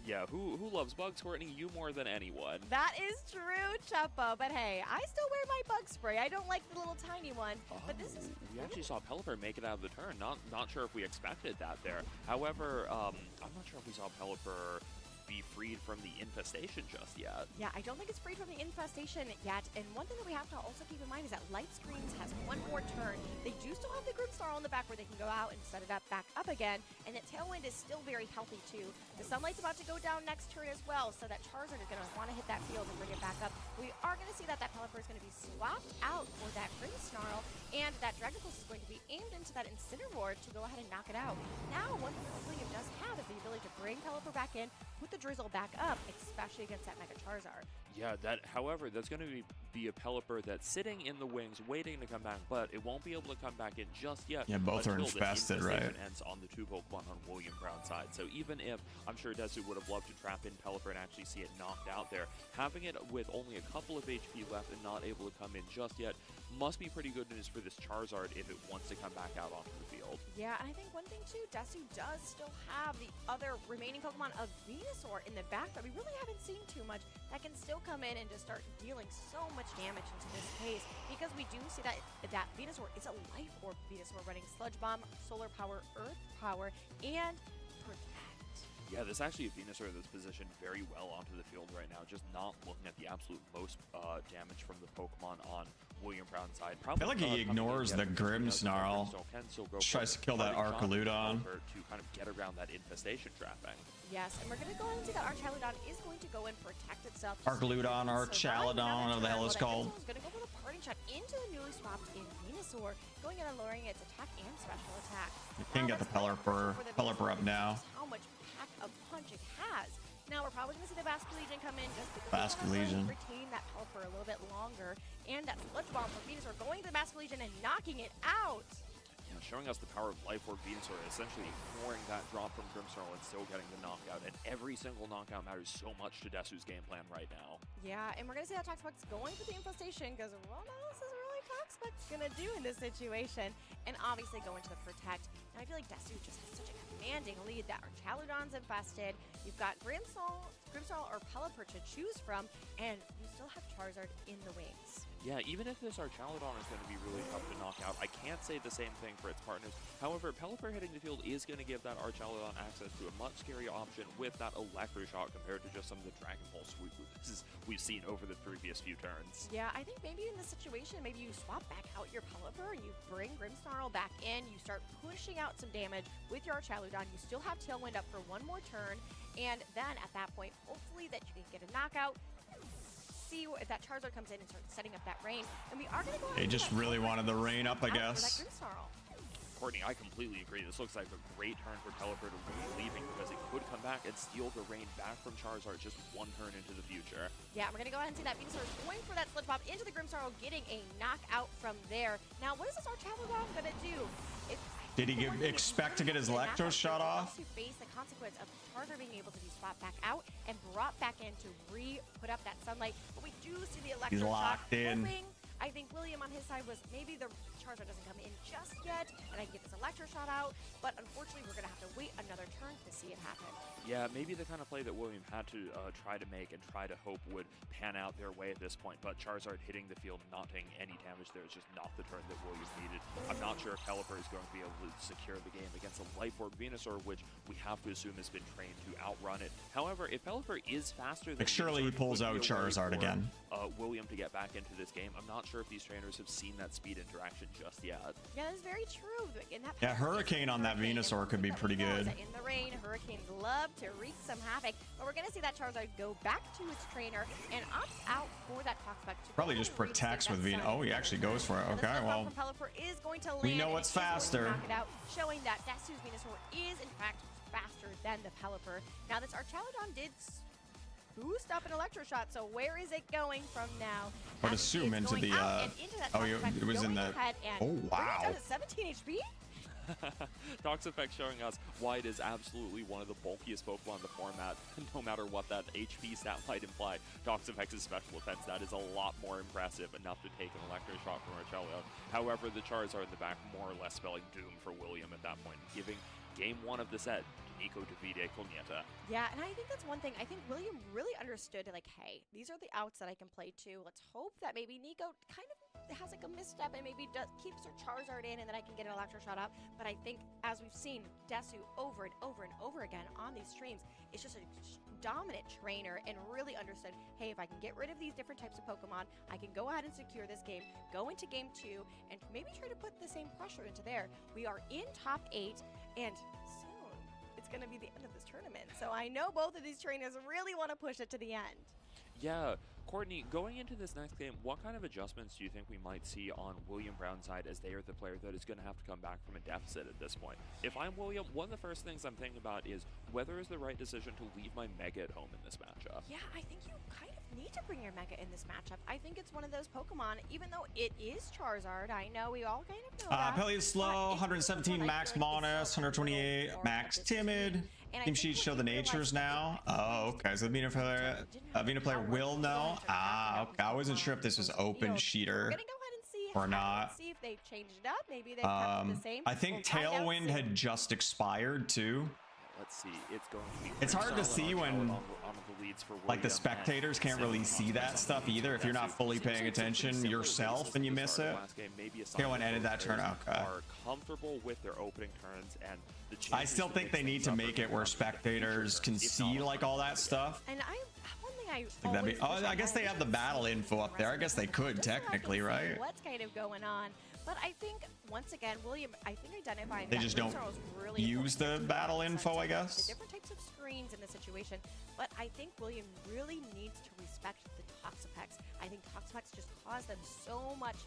Yeah, who loves bugs, Courtney? You more than anyone. That is true, Chuppa. But hey, I still wear my bug spray. I don't like the little tiny one. But this is... We actually saw Pelipper make it out of the turn. Not sure if we expected that there. However, I'm not sure if we saw Pelipper be freed from the infestation just yet. Yeah, I don't think it's freed from the infestation yet. And one thing that we have to also keep in mind is that Light Screens has one more turn. They do still have the Grimstar on the back where they can go out and set it up back up again. And that Tailwind is still very healthy too. The Sunlight's about to go down next turn as well, so that Charizard is going to want to hit that field and bring it back up. We are going to see that Pelipper is going to be swapped out for that Grimmsnarl, and that Dragon Pulse is going to be aimed into that Incineroar to go ahead and knock it out. Now, one thing that William does have is the ability to bring Pelipper back in, put the Drizzle back up, especially against that Mega Charizard. Yeah, however, that's going to be a Pelipper that's sitting in the wings, waiting to come back, but it won't be able to come back in just yet. Yeah, both are until this infested, right? infestation ends on the two Pokemon on William Brown's side. So even if I'm sure Desu would have loved to trap in Pelipper and actually see it knocked out there, having it with only a couple of HP left and not able to come in just yet must be pretty good news for this Charizard if it wants to come back out onto the field. Yeah, and I think one thing too, Desu does still have the other remaining Pokemon of Venusaur in the back that we really haven't seen too much that can still come in and just start dealing so much damage into this case, because we do see that Venusaur is a Life Orb Venusaur running Sludge Bomb, Solar Power, Earth Power, and Protect. Yeah, this actually a Venusaur that's positioned very well onto the field right now, just not looking at the absolute most damage from the Pokemon on William Brown's side. I feel like he ignores the Grimmsnarl. Tries to kill that Archaludon. To kind of get around that infestation trapping. Yes, and we're going to go ahead and see that Archaludon is going to go and protect itself. Archaludon, Archaludon, whatever the hell it's called. Is going to go for the parting shot into the newly swapped in Venusaur, going in and lowering its attack and special attack. You can get the Pelipper up now. How much pack of punch it has. Now we're probably going to see the Basculegion come in just because Basculegion. we want to retain that Pelipper a little bit longer, and that Sludge Bomb from Venusaur going to the Basculegion and knocking it out. Showing us the power of Life Orb Venusaur, essentially ignoring that drop from Grimmsnarl and still getting the knockout. And every single knockout matters so much to Desu's game plan right now. Yeah, and we're going to see how Toxapex going for the infestation, because what else is really Toxapex going to do in this situation? And obviously go into the Protect. And I feel like Desu just has such a commanding lead that Archaludon's infested. You've got Grimmsnarl or Pelipper to choose from, and you still have Charizard in the wings. Yeah, even if this Archaludon is going to be really tough to knock out, I can't say the same thing for its partners. However, Pelipper hitting the field is going to give that Archaludon access to a much scarier option with that Electroshock compared to just some of the Dragon Pulse we've seen over the previous few turns. Yeah, I think maybe in this situation, maybe you swap back out your Pelipper, you bring Grimmsnarl back in, you start pushing out some damage with your Archaludon. You still have Tailwind up for one more turn, and then at that point, hopefully that you can get a knockout. See if that Charizard comes in and starts setting up that rain. And we are going to go ahead. They just really wanted the rain up, I guess. Courtney, I completely agree. This looks like a great turn for Pelipper to be leaving, because it could come back and steal the rain back from Charizard just one turn into the future. Yeah, we're going to go ahead and see that Venusaur is going for that Sludge Bomb into the Grimmsnarl, getting a knockout from there. Now, what is this Archaludon going to do? Did he expect to get his Electro shot off? To face the consequence of Charizard being able to be swapped back out and brought back in to put up that sunlight. But we do see the Electro He's locked in. I think William on his side was maybe the Charizard doesn't come in just yet, and I can get this Electro shot out. But unfortunately, we're going to have to wait another turn to see it happen. Yeah, maybe the kind of play that William had to try to make and try to hope would pan out their way at this point. But Charizard hitting the field, not taking any damage there is just not the turn that William needed. I'm not sure if Pelipper is going to be able to secure the game against a Life Orb Venusaur, which we have to assume has been trained to outrun it. However, if Pelipper is faster than surely he pulls out Charizard again. William to get back into this game. I'm not sure if these trainers have seen that speed interaction just yet. Yeah, that's very true. Yeah, Hurricane on that Venusaur could be pretty good. In the rain, Hurricanes love to wreak some havoc, but we're going to see that Charizard go back to its trainer and opt out for that Toxapex. Probably just protects with Venusaur. Oh, he actually goes for it. Okay, well, is going to land, we know what's faster. Knock it out, showing that Desu's Venusaur is in fact faster than the Pelipper. Now this Archaludon did boost up an Electroshot, so where is it going from now? But assume into the it was in the oh wow, 17 HP. Toxapex showing us why it is absolutely one of the bulkiest Pokemon in the format. No matter what that HP stat might imply, Toxapex's special defense, that is a lot more impressive, enough to take an Electroshock from Archaludon. However, the Charizard in the back more or less spelling doom for William at that point, giving game one of the set to Nico Davide Colnieta. Yeah, and I think that's one thing. I think William really understood, like, hey, these are the outs that I can play to. Let's hope that maybe Nico kind of has like a misstep and maybe keeps her Charizard in, and then I can get an Electroshot up. But I think, as we've seen Desu over and over and over again on these streams, it's just a dominant trainer and really understood, hey, if I can get rid of these different types of Pokemon, I can go ahead and secure this game, go into game 2, and maybe try to put the same pressure into there. We are in top 8, and soon it's going to be the end of this tournament. So I know both of these trainers really want to push it to the end. Yeah, Courtney, going into this next game, what kind of adjustments do you think we might see on William Brown's side, as they are the player that is going to have to come back from a deficit at this point? If I'm William, one of the first things I'm thinking about is whether it's the right decision to leave my Mega at home in this matchup. Yeah, I think you kind of need to bring your Mega in this matchup. I think it's one of those Pokemon, even though it is Charizard, I know we all kind of know that. Pelly is slow, 117 max Monas, 128 max Timid. And I Team think sheets what show the we realized natures is now. that Oh, okay. So the Vena player will know. Ah, okay. I wasn't sure if this was open We're sheeter. gonna go ahead and see or not. See if they've changed it up. Maybe they've kept it the same. I think We'll find out Tailwind soon. had just expired too. Let's see. It's going to be. It's hard to Grimsarl see and when, Oshawott on the leads for like, the William spectators and can't really Sam see that on stuff the either if you're not Desu. fully Seems paying like it's a pretty attention similar yourself basis and you to the miss start of it. the last game. Maybe a sign Tailwind that ended that both turn. players Okay. Are comfortable with their opening turns and the I chances still to think mix they need things to up make are it where gonna come with the future spectators can turns, if not see on like the all that front. stuff. And one thing I Like that'd be, always wish I guess had, they have the is battle see info up the there. I rest guess of they the could just so I can technically, see right? What's kind of going on? But I think once again, William, I think identifying They that just don't Grimsarl is really use the important battle in the info, sense I of guess. The different types of screens in the situation. But I think William really needs to respect the Toxapex. I think Toxapex just caused them so much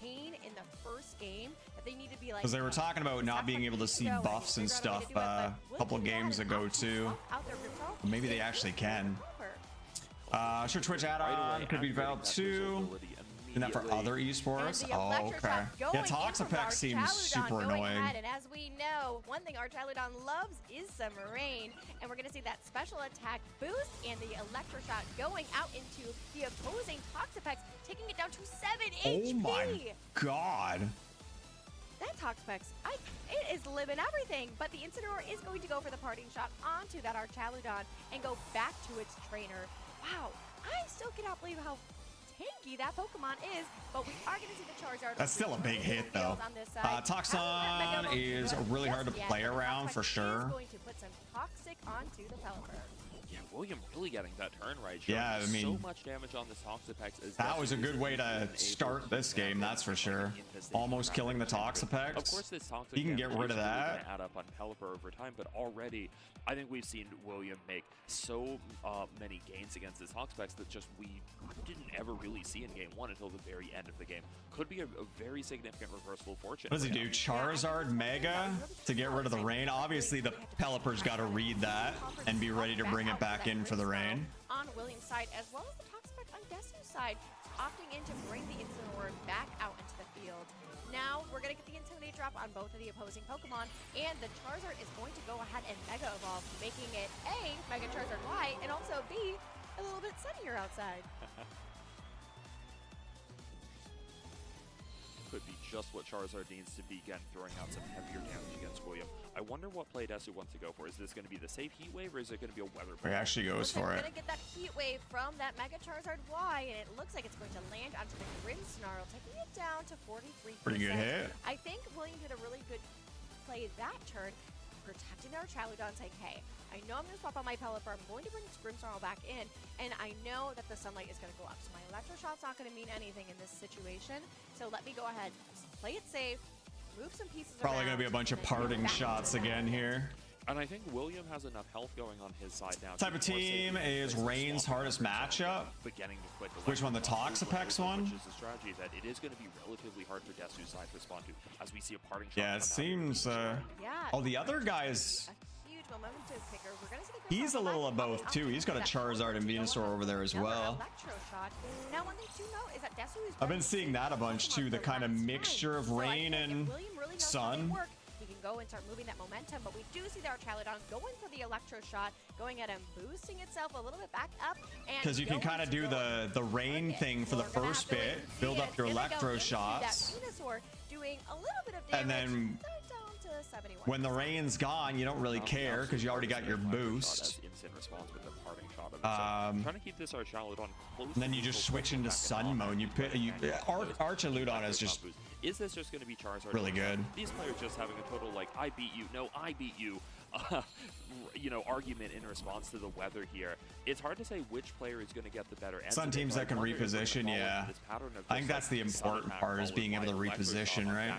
pain in the first game that they need to be like. Because they were talking about not being able to see buffs and stuff a couple games ago too. Maybe they actually can. Sure, Twitch add-on could be Valve 2. And that for other esports? Oh, okay. Yeah, Toxapex seems super annoying. And as we know, one thing Archaludon loves is some rain. And we're going to see that special attack boost and the Electroshock going out into the opposing Toxapex, taking it down to 7 HP. Oh my god. That Toxapex, it is living everything. But the Incineroar is going to go for the parting shot onto that Archaludon and go back to its trainer. Wow, I still cannot believe how tanky that Pokemon is, but we are going to see the Charizard. That's still a big hit, though. On this side. Toxon is really hard to play around for sure. Going to put some toxic onto the Pelipper. Yeah, William really getting that turn right. Yeah, I mean, so much damage on this Toxapex. that was a good way to start this game, that's for sure. Almost killing the Toxapex. Of course, this Toxic You can get damage rid of is really that. gonna add up on Pelipper over time, but already I think we've seen William make so many gains against this Toxapex that just we didn't ever really see in game one until the very end of the game. Could be a very significant reversal of fortune. What does he do? Charizard Mega to get rid of the rain? Obviously, the Pelipper's got to read that and be ready to bring it back in for the rain. On William's side, as well as the Toxapex on Desu's side, opting in to bring the Incineroar back out into the field. Now, we're going to get the Intimidate drop on both of the opposing Pokemon, and the Charizard is going to go ahead and Mega Evolve, making it A, Mega Charizard Y, and also B, a little bit sunnier outside. Could be just what Charizard needs to begin throwing out some heavier damage against William. I wonder what play Desu wants to go for. Is this going to be the safe Heat Wave, or is it going to be a Weather He actually goes for it. Going to get that Heat Wave from that Mega Charizard Y, and it looks like it's going to land onto the Grimmsnarl, taking it down to 43%. Pretty good hit. I think William did a really good play that turn, protecting our Chaludon, saying, hey, I know I'm going to swap out my Pelipper, I'm going to bring this Grimmsnarl back in, and I know that the sunlight is going to go up, so my Electroshot's not going to mean anything in this situation, so let me go ahead, play it safe, move some pieces Probably going to be a around, bunch of and then parting back shots into the again battle. here. And I think William has enough health going on his side now. Type of team is Rain's hardest matchup. Beginning to click. Which one, the Toxapex one? Which is a strategy that it is going to be relatively hard for Desu's side to respond to, as we see a parting shot. Yeah, it come out. seems. Yeah. Oh, the other guy's. A huge momentum picker. We're gonna see the He's a little of both too. He's got a Charizard and Venusaur over there as well. Now, one thing to note is that Desu is I've been seeing that a bunch too. The kind of mixture of rain and sun. He can go and start moving that momentum, but we do see that our Chaludon going for the Electro Shot, going ahead and boosting itself a little bit back up. Because you can kind of do the rain thing for the first bit, build up your Electro Shots, doing a little bit of damage, and then down to 71. when the rain's gone, you don't really care because you already got your boost. Instant response with the parting shot of it. So trying to keep this Archaludon close. And then you just switch into Sun Mode. Archaludon is just Is this just going to be Charizard? really good. These players just having a total like I beat you, no I beat you, argument in response to the weather here. It's hard to say which player is going to get the better end. Some teams that can reposition, yeah. I think that's the important part is being able to reposition, right?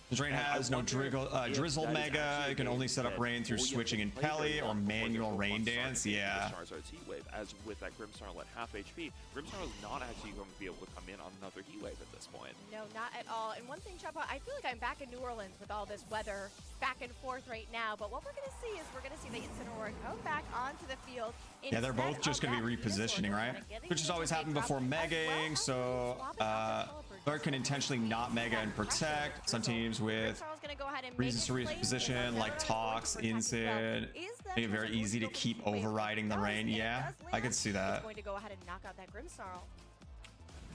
Because Rain has no Drizzle Mega. You can only set up Rain through switching in Pelly or manual Rain Dance. Yeah. Charizard's Heat Wave, as with that Grimmsnarl at half HP, Grimmsnarl is not actually going to be able to come in on another Heat Wave at this point. No, not at all. And one thing, Chapa, I feel like I'm back in New Orleans with all this weather back and forth right now. But what we're going to see is we're going to see the Incineroar go back onto the field. Yeah, they're both just going to be repositioning, right? Which has always happened before Megaing, so Dark can intentionally not Mega and protect. Some teams with reasons to reposition, like Tox, Incid. Make it very easy to keep overriding the rain. Yeah, I could see that. Going to go ahead and knock out that Grimmsnarl.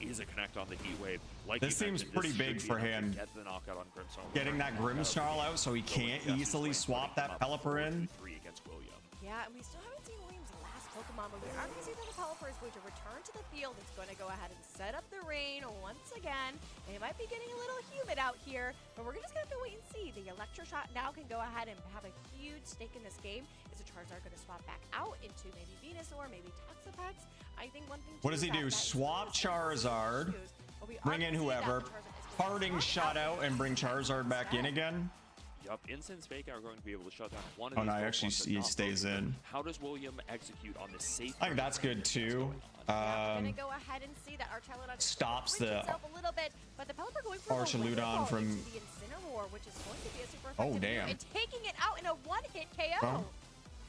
Easy connect on the heat wave. Like This you seems mentioned, pretty this big should be for enough to him. Get the knockout on Grimmsnarl. Getting that Grimmsnarl out so he can't easily swap that Pelipper in. 3 against William. Yeah, and we still haven't seen William's last Pokemon, but we are going to see that the Pelipper is going to return to the field. It's going to go ahead and set up the rain once again. And it might be getting a little humid out here, but we're just going to have to wait and see. The Electroshot now can go ahead and have a huge stake in this game. Is the Charizard going to swap back out into maybe Venusaur, maybe Toxapex? I think one thing. What does he do? Swap Charizard, bring in whoever, parting shot out, and bring Charizard back in again? Yup, Instin's Fake are going to be able to shut down one of Oh these no, Pokemon actually that's he not stays broken. in. How does William execute on this safe? I think that's good too. We're gonna go ahead and see that Archaludon Stops the itself a little bit, but the Pelipper going for Archaludon from- the Incineroar, which is going to be a super Oh, effective damn. move, and taking it out in a one-hit KO. Well,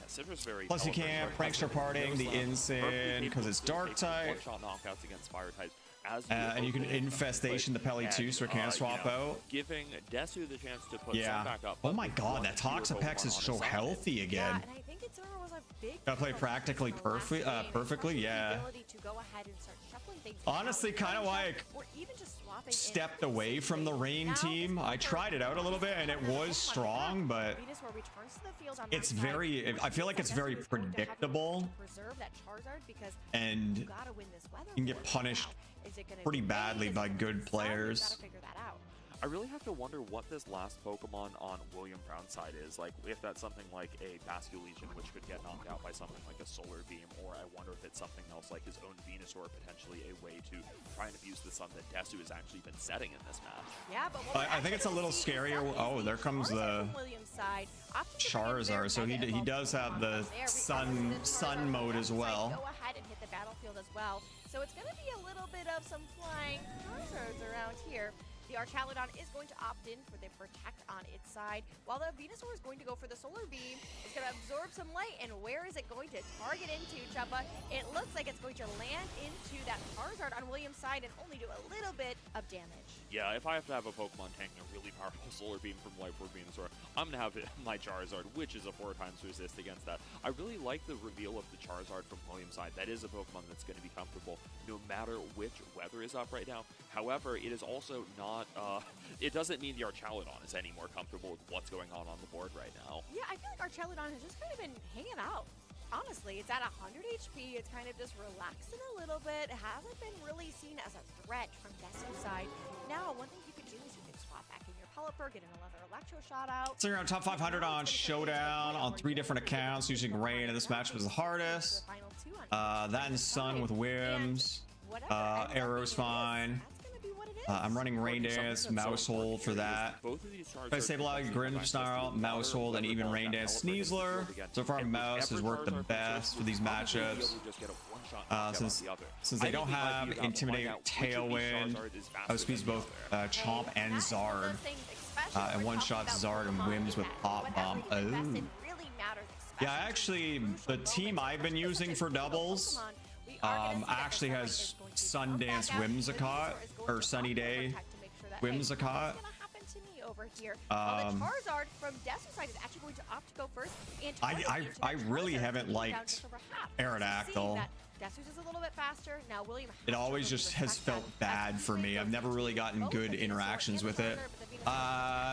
Yeah, Citrus very Plus you can't prankster parting the Incin because it's dark type. One-shot knockouts against fire types. As And you can infestation the Pelly too, so it can swap out. Giving Desu the chance to put Yeah. some back up. Oh my god, that Toxapex is so healthy Yeah, again. and I think Incineroar was a big Gotta play difference practically from the last game, perfectly, especially the yeah. ability to go ahead and start shuffling things Honestly, out, kind of like or even just swapping in stepped away from the rain Now team. this I tried it out a little bit and it was strong, but Venusaur returns to the field on it's that side. very, I feel like it's very predictable Preserve that Charizard because and you gotta win this weather. you can get war punished now. Is it gonna pretty be badly rain? Is by it gonna good be sun? You players. gotta figure that out. I really have to wonder what this last Pokemon on William Brown's side is. Like, if that's something like a Basculegion, which could get knocked out by something like a Solar Beam, or I wonder if it's something else like his own Venusaur, potentially a way to try and abuse the sun that Desu has actually been setting in this match. Yeah, but what I think it's a little scarier. Oh, there comes the Charizard. So he does have the sun mode as well. Go ahead and hit the battlefield as well. So it's going to be a little bit of some flying Charizards around here. The Archaludon is going to opt in for the Protect on its side, while the Venusaur is going to go for the Solar Beam. It's going to absorb some light, and where is it going to target into, Chubba? It looks like it's going to land into that Charizard on William's side and only do a little bit of damage. Yeah, if I have to have a Pokemon tanking a really powerful Solar Beam from Life Orb Venusaur, I'm going to have my Charizard, which is a 4x resist against that. I really like the reveal of the Charizard from William's side. That is a Pokemon that's going to be comfortable no matter which weather is up right now. However, it is also not, it doesn't mean the Archaludon is any more comfortable with what's going on the board right now. Yeah, I feel like Archaludon has just kind of been hanging out. Honestly, it's at 100 HP. It's kind of just relaxing a little bit. It hasn't been really seen as a threat from Desu's side. Now, one thing you could do is you could swap back in your Pelipper, get another Electro Shot out. So you're on top 500 on Showdown on 3 different accounts using Rain, and this match was the hardest. That and Sun with Wims. Arrow's fine. I'm running Rain Dance, Mousehold for that. I stabilize Grimmsnarl, Mousehold, and even Rain Dance Sneasler. So far, Mouse has worked the best for these matchups. Since they don't have Intimidate, Tailwind, outspeeds both Chomp and Zard. And one-shots Zard and Wims with Pop Bomb. Oh. Yeah, actually, the team I've been using for doubles actually has Sundance Whimsicott, or Sunny Day Whimsicott. Over here. The Charizard from Desu's side is actually going to opt to go first. And I really haven't liked Aerodactyl. Desu's is a little bit faster. Now William. It always just has felt bad for me. I've never really gotten good interactions with it.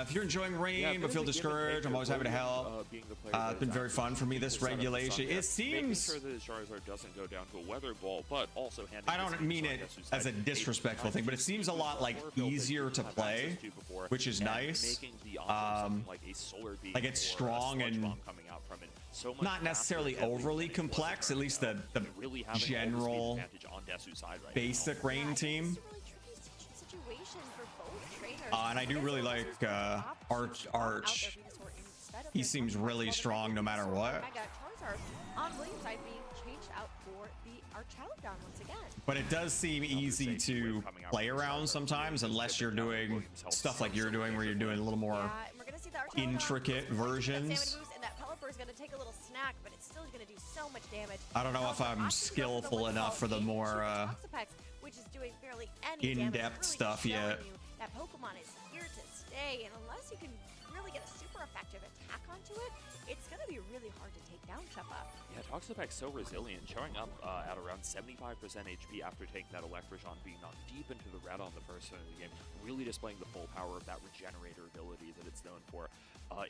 If you're enjoying Rain but feel discouraged, I'm always happy to help. It's been very fun for me, this regulation. It seems... Making sure that the Charizard doesn't go down to a weather ball, but also handing I don't mean it as a disrespectful thing, but it seems a lot like easier to play, which is nice. Like it's strong and not necessarily overly complex, at least the general basic Rain team. And I do really like Arch. He seems really strong no matter what. On William's side being changed out for the Archaludon once again. But it does seem easy to play around sometimes, unless you're doing stuff like you're doing, where you're doing a little more intricate versions. And that Pelipper is going to take a little snack, but it's still going to do so much damage. I don't know if I'm skillful enough for the more which is doing barely any in-depth stuff yet. That Pokemon is here to stay, and unless you can really get a super effective attack onto it, it's going to be really hard to take down, Chuppa. Yeah, Toxapex so resilient, showing up at around 75% HP after taking that Electroshot and being knocked deep into the red on the first turn of the game, really displaying the full power of that regenerator ability that it's known for.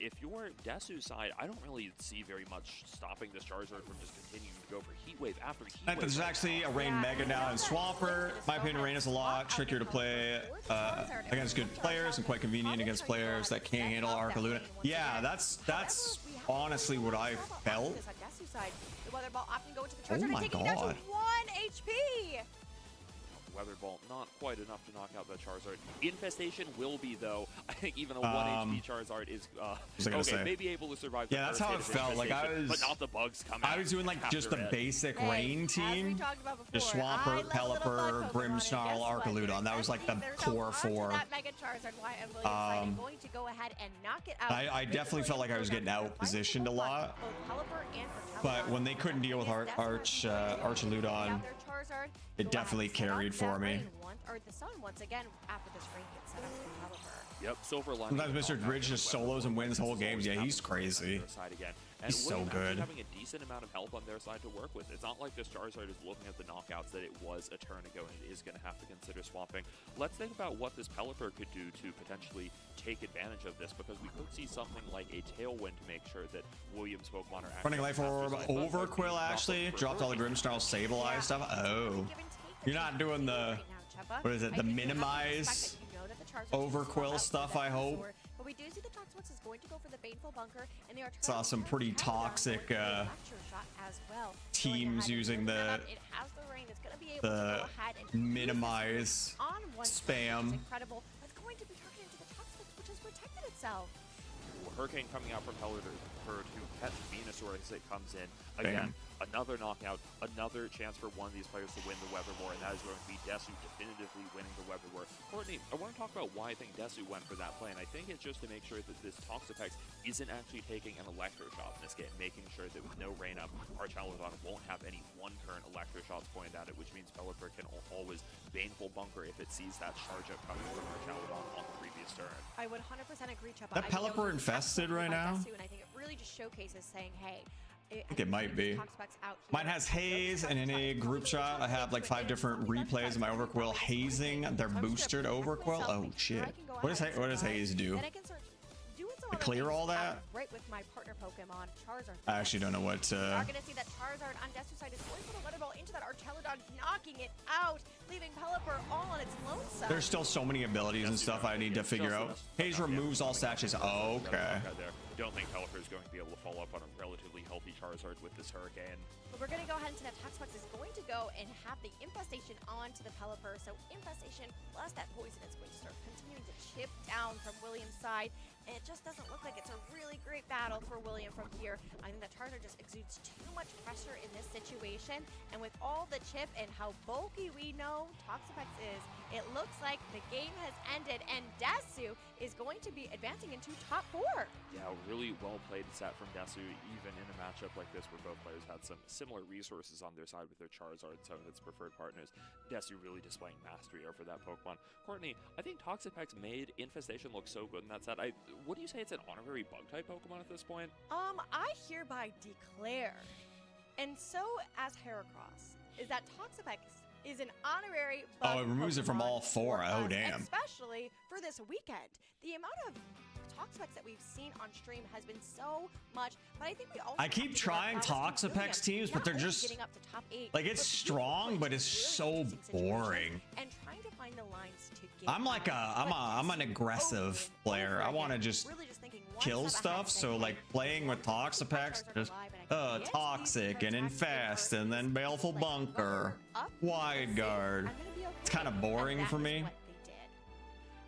If you're Desu's side, I don't really see very much stopping this Charizard from just continuing to go for Heat Wave after Heat Wave. There's actually a Rain Mega now in Swampert. My opinion, Rain is a lot trickier to play against good players and quite convenient against players that can't handle Arcaluna. Yeah, that's honestly what I felt. The Weather Ball opting to go into the Oh Charizard my and taking it down to God. 1 HP. Weather Ball, not quite enough to knock out that Charizard. Infestation will be, though. I think even a 1 HP Charizard is okay, maybe able to survive. Yeah, that's how it felt. Like I was, but not the bugs coming. I was doing like just the basic Rain team. Just Swampert, Pelipper, Grimmsnarl, Arcaludon. That was like the core 4. That Mega Charizard, why I'm really excited. Going to go ahead and knock it out. I definitely felt like I was getting out positioned a lot. Both Pelipper and But when they couldn't deal with Archaludon, it definitely carried for me. Or the sun once again after this rain gets set up for Pelipper. Yep, Silver Line. Sometimes Mr. Bridge just solos and wins whole games. Yeah, he's crazy. And He's so William good. Having a decent amount of help on their side to work with. It's not like this Charizard is looking at the knockouts that it was a turn ago and it is going to have to consider swapping. Let's think about what this Pelipper could do to potentially take advantage of this, because we could see something like a Tailwind to make sure that William's Pokemon are Running Life Orb, Overquill actually dropped all the Grimmsnarl Sableye stuff. Oh, you're not doing the, what is it, the minimize Overquill stuff, I hope. But we do see the Toxapex is going to go for the Baneful Bunker, and they are Saw some pretty toxic teams using the minimize spam. Incredible. That's going to be targeted into the Toxapex, which has protected itself. Hurricane coming out from Pelipper to catch Venusaur as it comes in. Again, another knockout, another chance for one of these players to win the Weather War, and that is going to be Desu definitively winning the Weather War. Courtney, I want to talk about why I think Desu went for that play, and I think it's just to make sure that this Toxapex isn't actually taking an Electroshot in this game, making sure that with no rain up, Archaludon won't have any one-turn Electroshots pointed at it, which means Pelipper can always Baneful Bunker if it sees that charge up coming from Archaludon on the previous turn. I would 100% agree, Chuppa. That Pelipper infested right now? And I think it really just showcases saying, hey, I think it might be. Mine has Haze, and in a group shot, I have like 5 different replays of my Overquill hazing. They're boosted Overquill. Oh shit! What does Haze do? Clear all that? Right with my partner Pokemon, Charizard. I actually don't know what. We're gonna see that Charizard on Desu's side is going for the Weather Ball into that Archaludon, knocking it out, leaving Pelipper all on its lonesome. There's still so many abilities and stuff I need to figure out. Haze removes all stashes. Oh, okay. Don't think Pelipper is going to be able to follow up on a relatively healthy Charizard with this Hurricane. But we're going to go ahead and see that Toxapex is going to go and have the Infestation onto the Pelipper. So Infestation plus that Poison is going to start continuing to chip down from William's side. And it just doesn't look like it's a really great battle for William from here. I think that Charizard just exudes too much pressure in this situation. And with all the chip and how bulky we know Toxapex is, it looks like the game has ended. And Desu is going to be advancing into top 4. Yeah, really well played set from Desu, even in a matchup like this where both players had some similar resources on their side with their Charizard and some of its preferred partners. Desu really displaying mastery over that Pokemon. Courtney, I think Toxapex made Infestation look so good in that set. Would you say it's an honorary Bug-type Pokemon at this point? I hereby declare, and so as Heracross, is that Toxapex is an honorary bug Oh, it removes it from all 4. Oh, damn. Especially for this weekend. The amount of Toxapex that we've seen on stream has been so much, but I think we also I keep trying Toxapex teams, but they're just getting up to top 8, like it's strong, but it's so boring. And trying to find the lines to get I'm like I'm an aggressive player. I want to just kill stuff. So like playing with Toxapex, just toxic and infest, and then Baleful Bunker, Wide Guard. It's kind of boring for me.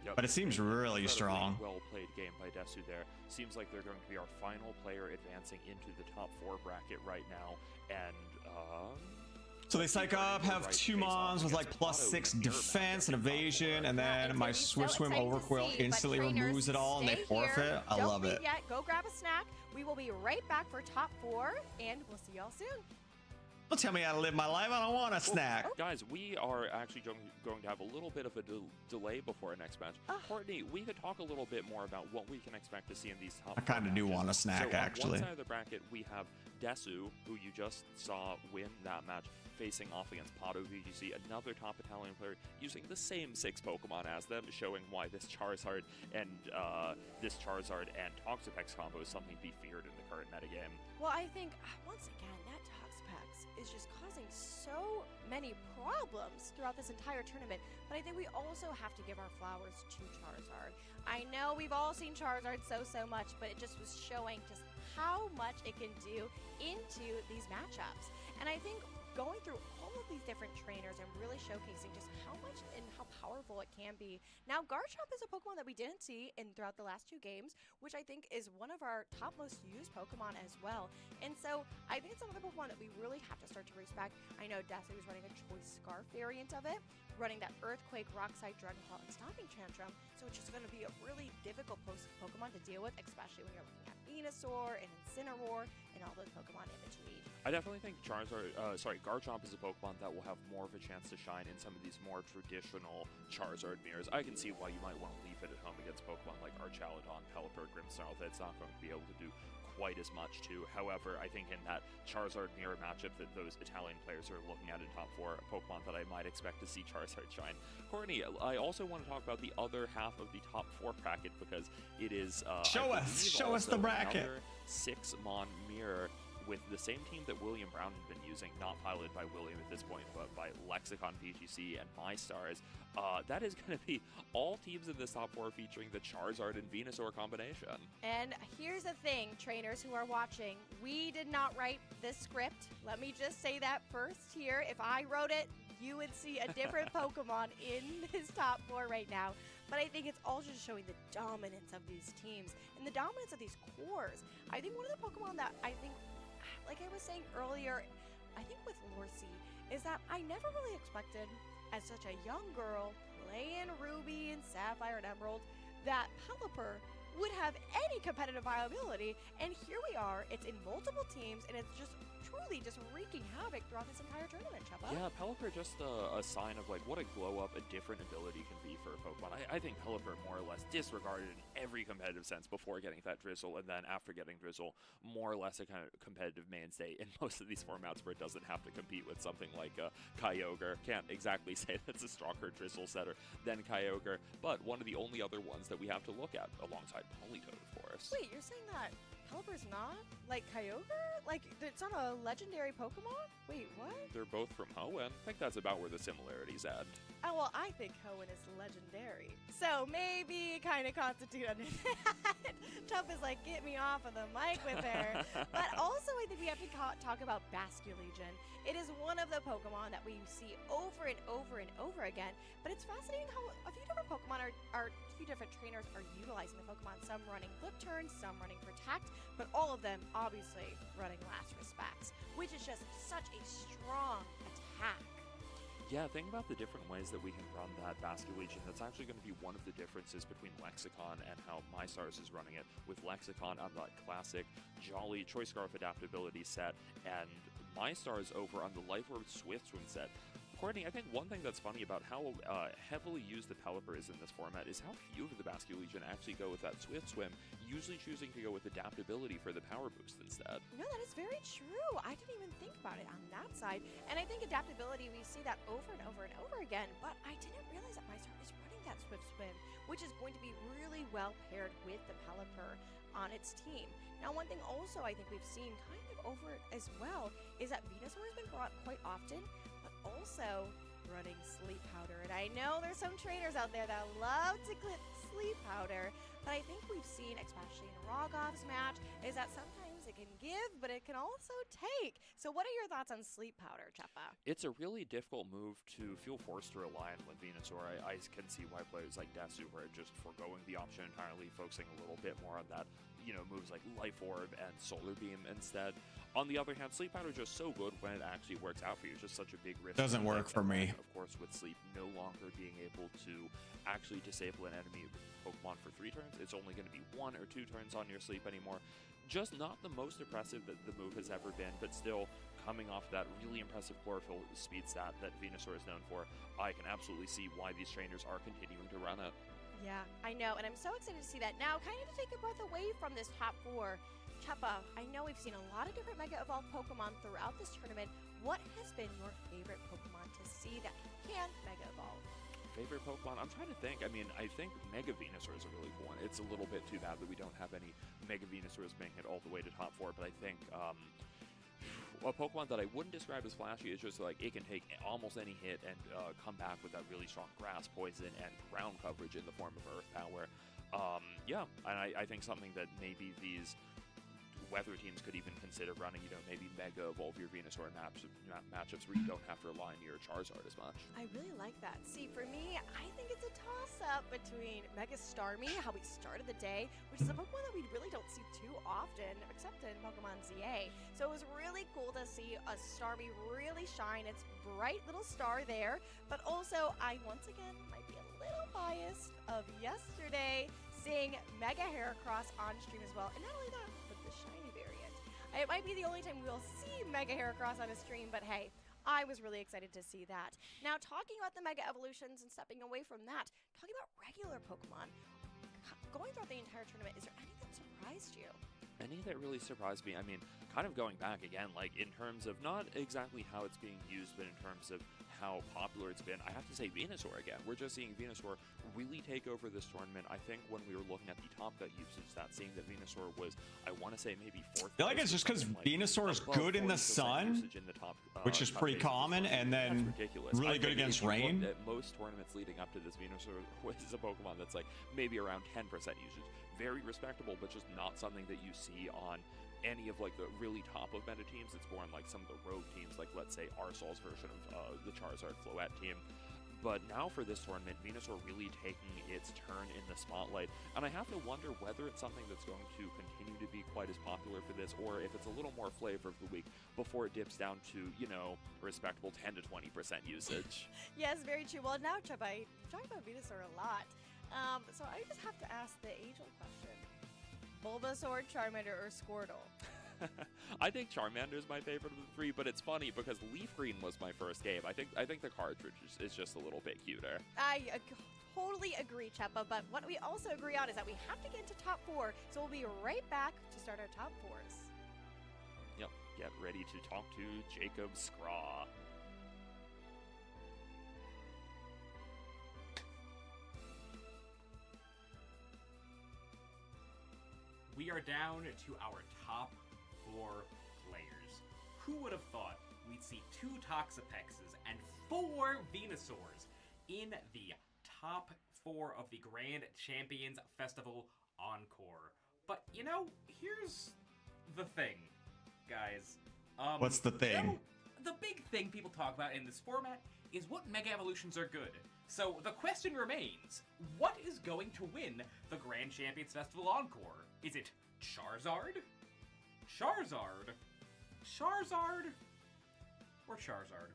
Yep. But it seems really strong. Well played game by Desu there. Seems like they're going to be our final player advancing into the top 4 bracket right now. And so they psych up, have 2 mons with like +6 defense and evasion, and then my Swift Swim Overquill instantly removes it all and they forfeit. I love it. Go grab a snack. We will be right back for top 4, and we'll see y'all soon. Don't tell me how to live my life. I don't want a snack. Guys, we are actually going to have a little bit of a delay before our next match. Courtney, we could talk a little bit more about what we can expect to see in these top I kind of do want a snack, so actually. on one side of the bracket, we have Desu, who you just saw win that match, facing off against Pato VGC, another top Italian player, using the same 6 Pokemon as them, showing why this Charizard and Toxapex combo is something to be feared in the current metagame. Well, I think, once again, that Toxapex is just causing so many problems throughout this entire tournament, but I think we also have to give our flowers to Charizard. I know we've all seen Charizard so much, but it just was showing just how much it can do into these matchups. And I think going through all of these different trainers and really showcasing just how much and how powerful it can be. Now, Garchomp is a Pokemon that we didn't see throughout the last 2 games, which I think is one of our top most used Pokemon as well. And so I think it's another Pokemon that we really have to start to respect. I know Desu is running a Choice Scarf variant of it, running that Earthquake, Rock-Side, Dragon Claw, and Stomping Tantrum. So it's just going to be a really difficult Pokemon to deal with, especially when you're looking at Venusaur and Incineroar and all those Pokemon in between. I definitely think Garchomp is a Pokemon that will have more of a chance to shine in some of these more traditional Charizard mirrors. I can see why you might want to leave it at home against Pokemon like Archaludon, Pelipper, Grimmsnarl. That's not going to be able to do quite as much to. However, I think in that Charizard mirror matchup that those Italian players are looking at in top 4, a Pokemon that I might expect to see Charizard shine. Courtney, I also want to talk about the other half of the top 4 bracket because it is show us the bracket. 6-mon mirror with the same team that William Brown had been using, not piloted by William at this point, but by Lexicon, VGC, and MyStars. That is going to be all teams in this top 4 featuring the Charizard and Venusaur combination. And here's the thing, trainers who are watching, we did not write this script. Let me just say that first here. If I wrote it, you would see a different Pokemon in this top 4 right now. But I think it's all just showing the dominance of these teams and the dominance of these cores. I think one of the Pokemon that I think, like I was saying earlier, I think with Lorcy, is that I never really expected, as such a young girl playing Ruby and Sapphire and Emerald, that Pelipper would have any competitive viability. And here we are, it's in multiple teams, and it's just truly just wreaking havoc throughout this entire tournament, Chubba. Yeah, Pelipper just a sign of like what a glow up a different ability can be for a Pokemon. I think Pelipper more or less disregarded in every competitive sense before getting that Drizzle, and then after getting Drizzle, more or less a kind of competitive mainstay in most of these formats where it doesn't have to compete with something like Kyogre. Can't exactly say that's a stronger Drizzle setter than Kyogre, but one of the only other ones that we have to look at alongside Politoed, of course. Wait, you're saying that Pelipper's not like Kyogre? Like, it's not a legendary Pokemon? Wait, what? They're both from Hoenn. I think that's about where the similarities end. Oh, well, I think Hoenn is legendary. So maybe kind of constitute under that. Tuff is like, get me off of the mic with her. But also, I think we have to talk about Basculegion. It is one of the Pokemon that we see over and over and over again. But it's fascinating how a few different Pokemon a few different trainers are utilizing the Pokemon. Some running Flip Turn, some running Protect, but all of them obviously running Last Respects, which is just such a strong attack. Yeah, think about the different ways that we can run that Basculegion. That's actually going to be one of the differences between Lexicon and how MyStars is running it, with Lexicon on that classic Jolly Choice Scarf adaptability set, and MyStars over on the Life Orb Swift Swim set. Courtney, I think one thing that's funny about how heavily used the Pelipper is in this format is how few of the Basculegion actually go with that Swift Swim, usually choosing to go with adaptability for the power boost instead. No, that is very true. I didn't even think about it on that side. And I think adaptability, we see that over and over and over again, but I didn't realize that MyStar is running that Swift Swim, which is going to be really well paired with the Pelipper on its team. Now, one thing also I think we've seen kind of over as well is that Venusaur has been brought quite often, also running Sleep Powder. And I know there's some trainers out there that love to clip Sleep Powder, but I think we've seen, especially in Rogov's match, is that sometimes it can give, but it can also take. So what are your thoughts on Sleep Powder, Cheppa? It's a really difficult move to feel forced to rely on with Venusaur. I can see why players like Desu are just foregoing the option entirely, focusing a little bit more on that, moves like Life Orb and Solar Beam instead. On the other hand, Sleep Powder is just so good when it actually works out for you. It's just such a big risk. Doesn't work for me. Of course, with Sleep no longer being able to actually disable an enemy Pokemon for 3 turns, it's only going to be 1 or 2 turns on your Sleep anymore. Just not the most impressive that the move has ever been, but still coming off that really impressive Chlorophyll speed stat that Venusaur is known for, I can absolutely see why these trainers are continuing to run it. Yeah, I know, and I'm so excited to see that. Now, kind of to take a breath away from this top 4, Cheppa, I know we've seen a lot of different Mega Evolved Pokemon throughout this tournament. What has been your favorite Pokemon to see that can Mega Evolve? Favorite Pokemon? I'm trying to think. I mean, I think Mega Venusaur is a really cool one. It's a little bit too bad that we don't have any Mega Venusaurs making it all the way to top 4, but I think a Pokemon that I wouldn't describe as flashy is just like it can take almost any hit and come back with that really strong grass, poison, and ground coverage in the form of Earth Power. Yeah, and I think something that maybe these weather teams could even consider running, maybe Mega Evolve your Venusaur in matchups where you don't have to rely on your Charizard as much. I really like that. See, for me, I think it's a toss-up between Mega Starmie, how we started the day, which is a Pokemon that we really don't see too often, except in Pokemon ZA. So it was really cool to see a Starmie really shine its bright little star there, but also I, once again, might be a little biased of yesterday, seeing Mega Heracross on stream as well. And not only that, but the shiny variant. It might be the only time we'll see Mega Heracross on a stream, but hey, I was really excited to see that. Now, talking about the Mega Evolutions and stepping away from that, talking about regular Pokemon, going throughout the entire tournament, is there any that surprised you? Any that really surprised me, I mean, kind of going back again, like in terms of not exactly how it's being used, but in terms of how popular it's been, I have to say Venusaur again. We're just seeing Venusaur really take over this tournament. I think when we were looking at the Top Cut usage stat, seeing that Venusaur was, I want to say maybe 4th. I feel like it's just because Venusaur is good in the sun, which is pretty common, and then really good against rain. At most tournaments leading up to this, Venusaur was a Pokemon that's like maybe around 10% usage. Very respectable, but just not something that you see on any of like the really top of meta teams. It's more on like some of the rogue teams, like let's say Arsol's version of the Charizard Floette team. But now for this tournament, Venusaur really taking its turn in the spotlight, and I have to wonder whether it's something that's going to continue to be quite as popular for this, or if it's a little more flavor of the week before it dips down to, respectable 10 to 20% usage. Yes, very true. Well, now, Cheppa, you talk about Venusaur a lot. So I just have to ask the age-old question. Bulbasaur, Charmander, or Squirtle? I think Charmander is my favorite of the 3, but it's funny because Leaf Green was my first game. I think the cartridge is just a little bit cuter. I totally agree, Cheppa, but what we also agree on is that we have to get into top 4, so we'll be right back to start our top 4s. Yep, get ready to talk to Jacob Scraw. We are down to our top 4 players. Who would have thought we'd see 2 Toxapexes and 4 Venusaurs in the top 4 of the Grand Champions Festival Encore? But, here's the thing, guys. What's the thing? The big thing people talk about in this format is what Mega Evolutions are good. So the question remains, what is going to win the Grand Champions Festival Encore? Is it Charizard? Charizard? Charizard? Or Charizard?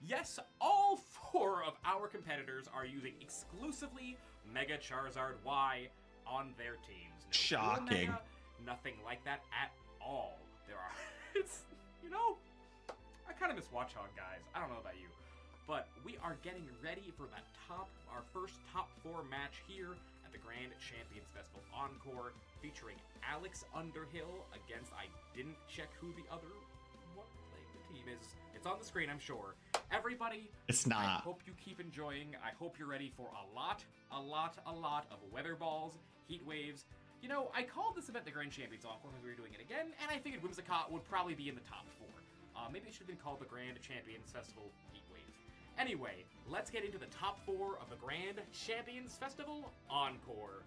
Yes, all 4 of our competitors are using exclusively Mega Charizard Y on their teams. No Shocking. Mega, nothing like that at all. There are... It's... I kind of miss Watchog, guys. I don't know about you. But we are getting ready for our first top 4 match here at the Grand Champions Festival Encore, featuring Alex Underhill against, I didn't check who the other one playing the team is. It's on the screen, I'm sure. Everybody, it's not. I hope you keep enjoying. I hope you're ready for a lot of weather balls, heat waves. I called this event the Grand Champions Encore because we were doing it again, and I figured Whimsicott would probably be in the top 4. Maybe it should have been called the Grand Champions Festival Heatwave. Anyway, let's get into the top 4 of the Grand Champions Festival Encore.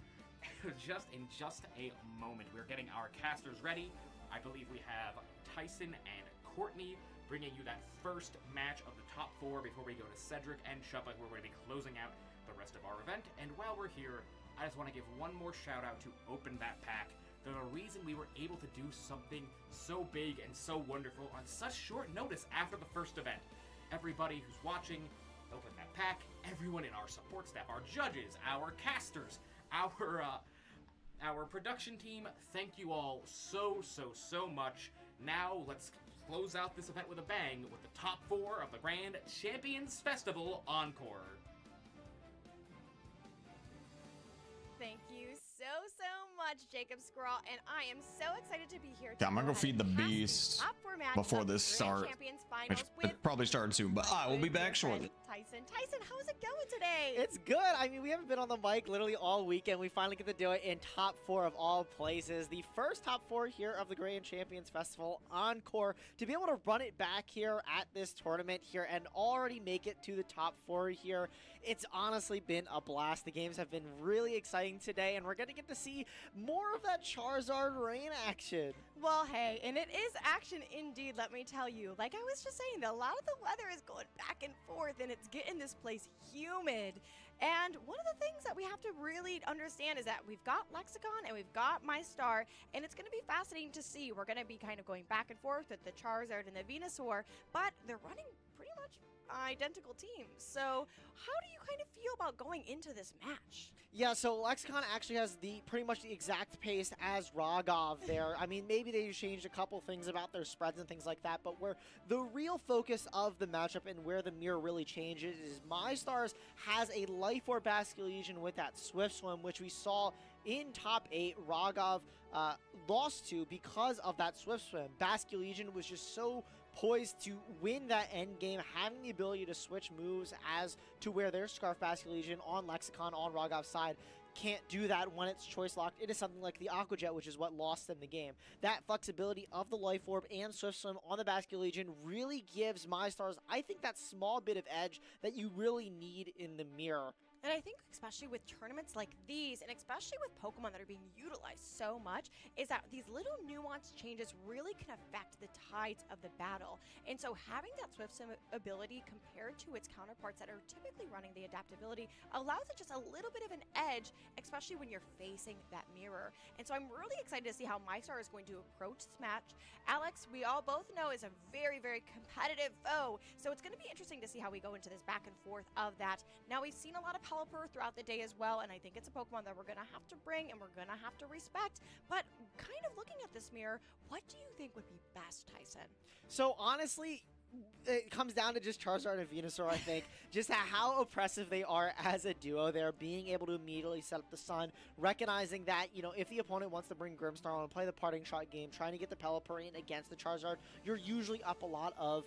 just a moment, we're getting our casters ready. I believe we have Tyson and Courtney bringing you that first match of the top 4 before we go to Cedric and Cheppa, who are going to be closing out the rest of our event. And while we're here, I just want to give one more shout out to Open That Pack, They're the reason we were able to do something so big and so wonderful on such short notice after the first event. Everybody who's watching, Open That Pack, everyone in our support staff, our judges, our casters, our production team, thank you all so much. Now let's close out this event with a bang with the top 4 of the Grand Champions Festival Encore. Thank you so much, Jacob Squirrel, and I am so excited to be here. Yeah, I'm gonna go ahead feed the and cast beast top 4 match before of the this Grand starts. Champions Which Finals with it probably started soon, but I will be back shortly. Tyson, how's it going today? It's good. I mean, we haven't been on the mic literally all weekend. We finally get to do it in top 4 of all places. The first top 4 here of the Grand Champions Festival Encore. To be able to run it back here at this tournament here and already make it to the top 4 here, it's honestly been a blast. The games have been really exciting today, and we're going to get to see more of that Charizard rain action. Well, hey, and it is action indeed, let me tell you. Like I was just saying, a lot of the weather is going back and forth, and it's getting this place humid. And one of the things that we have to really understand is that we've got Lexicon and we've got MyStar, and it's going to be fascinating to see. We're going to be kind of going back and forth with the Charizard and the Venusaur, but they're running pretty much identical teams. So how do you kind of feel about going into this match? Yeah, so Lexicon actually has pretty much the exact pace as Rogov there. I mean, maybe they changed a couple things about their spreads and things like that, but where the real focus of the matchup and where the mirror really changes is MyStars has a Life Orb Basculegion with that Swift Swim, which we saw in top 8. Rogov lost to because of that Swift Swim. Basculegion was just so poised to win that end game, having the ability to switch moves as to where their Scarf Basculegion on Lexicon on Rogov's side can't do that when it's choice locked. It is something like the Aqua Jet, which is what lost them the game. That flexibility of the Life Orb and Swift Swim on the Basculegion really gives MyStars, I think, that small bit of edge that you really need in the mirror. And I think especially with tournaments like these, and especially with Pokemon that are being utilized so much, is that these little nuanced changes really can affect the tides of the battle. And so having that Swift Swim ability compared to its counterparts that are typically running the adaptability allows it just a little bit of an edge, especially when you're facing that mirror. And so I'm really excited to see how MyStar is going to approach this match. Alex, we all both know, is a very competitive foe, so it's going to be interesting to see how we go into this back and forth of that. Now, we've seen a lot of Pelipper throughout the day as well, and I think it's a Pokemon that we're going to have to bring and we're going to have to respect. But kind of looking at this mirror, what do you think would be best, Tyson? So honestly, it comes down to just Charizard and Venusaur, I think. Just how oppressive they are as a duo there, being able to immediately set up the Sun, recognizing that, you know, if the opponent wants to bring Grimmsnarl on and play the parting shot game, trying to get the Pelipper in against the Charizard, you're usually up a lot of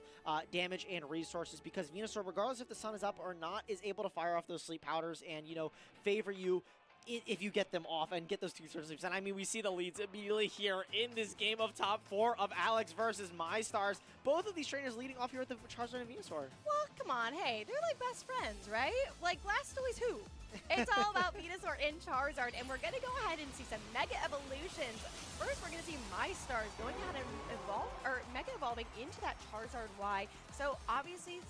damage and resources, because Venusaur, regardless if the Sun is up or not, is able to fire off those Sleep Powders and, you know, favor you if you get them off and get those 2 sleeps. And I mean, we see the leads immediately here in this game of top 4 of Alex versus MyStars. Both of these trainers leading off here with the Charizard and Venusaur. Well, come on, hey, they're like best friends, right? Like Blastoise who? It's all about Venusaur and Charizard, and we're going to go ahead and see some Mega Evolutions. First, we're going to see MyStars going ahead and Mega Evolving into that Charizard Y. So obviously,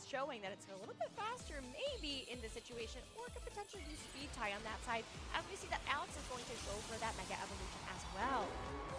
showing that it's a little bit faster maybe in this situation, or could potentially use Speed Tie on that side, as we see that Alex is going to go for that Mega Evolution as well.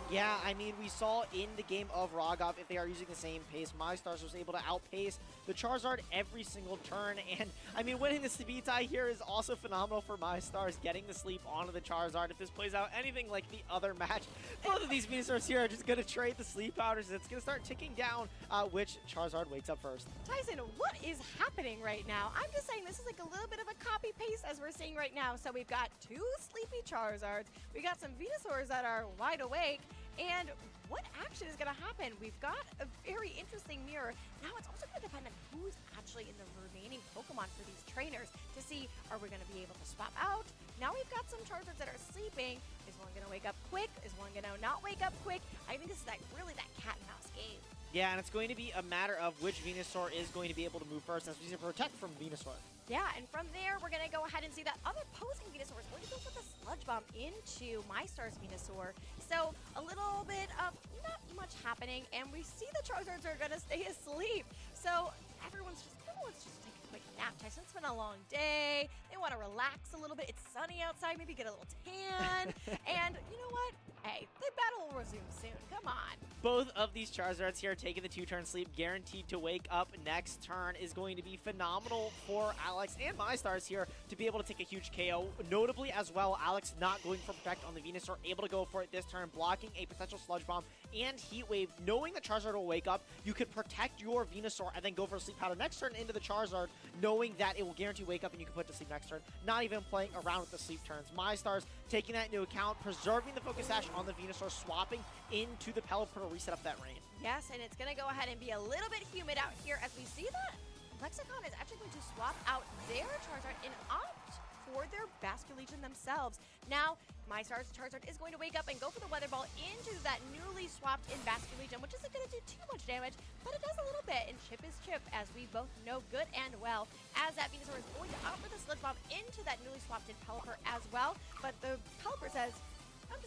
Yeah, I mean, we saw in the game of Rogov, if they are using the same pace, MyStars was able to outpace the Charizard every single turn. And, I mean, winning the Speed Tie here is also phenomenal for MyStars, getting the sleep onto the Charizard. If this plays out anything like the other match, both of these Venusaurs here are just going to trade the Sleep Powders. It's going to start ticking down which Charizard wakes up first. Tyson, what is happening right now? I'm just saying this is like a little bit of a copy-paste as we're seeing right now. So we've got 2 sleepy Charizards. We got some Venusaurs that are wide awake. And what action is going to happen? We've got a very interesting mirror. Now it's also going to depend on who's actually in the remaining Pokemon for these trainers to see, are we going to be able to swap out? Now we've got some Charizards that are sleeping. Is one going to wake up quick? Is one going to not wake up quick? I think this is really that cat and mouse game. Yeah, and it's going to be a matter of which Venusaur is going to be able to move first, as we see Protect from Venusaur. Yeah, and from there, we're going to go ahead and see that other opposing Venusaur is going to go for the Sludge Bomb into MyStar's Venusaur. So a little bit of not much happening, and we see the Charizards are going to stay asleep. So everyone's just kind of wants to just take a quick nap. Tyson's been a long day. They want to relax a little bit. It's sunny outside. Maybe get a little tan. And you know what? Hey, the battle will resume soon. Come on. Both of these Charizards here taking the 2-turn sleep, guaranteed to wake up next turn, is going to be phenomenal for Alex and MyStars here to be able to take a huge KO. Notably as well, Alex not going for Protect on the Venusaur, able to go for it this turn, blocking a potential Sludge Bomb and Heat Wave. Knowing the Charizard will wake up, you could protect your Venusaur and then go for a Sleep Powder next turn into the Charizard, knowing that it will guarantee wake up and you can put it to sleep next turn. Not even playing around with the sleep turns. MyStars taking that into account, preserving the Focus Sash on the Venusaur, swapping into the Pelipper to reset up that range. Yes, and it's going to go ahead and be a little bit humid out here as we see that Lexicon is actually going to swap out their Charizard and opt for their Basculegion themselves. Now, MyStars Charizard is going to wake up and go for the Weather Ball into that newly swapped in Basculegion, which isn't going to do too much damage, but it does a little bit, and chip is chip, as we both know good and well, as that Venusaur is going to opt for the Sludge Bomb into that newly swapped in Pelipper as well, but the Pelipper says, let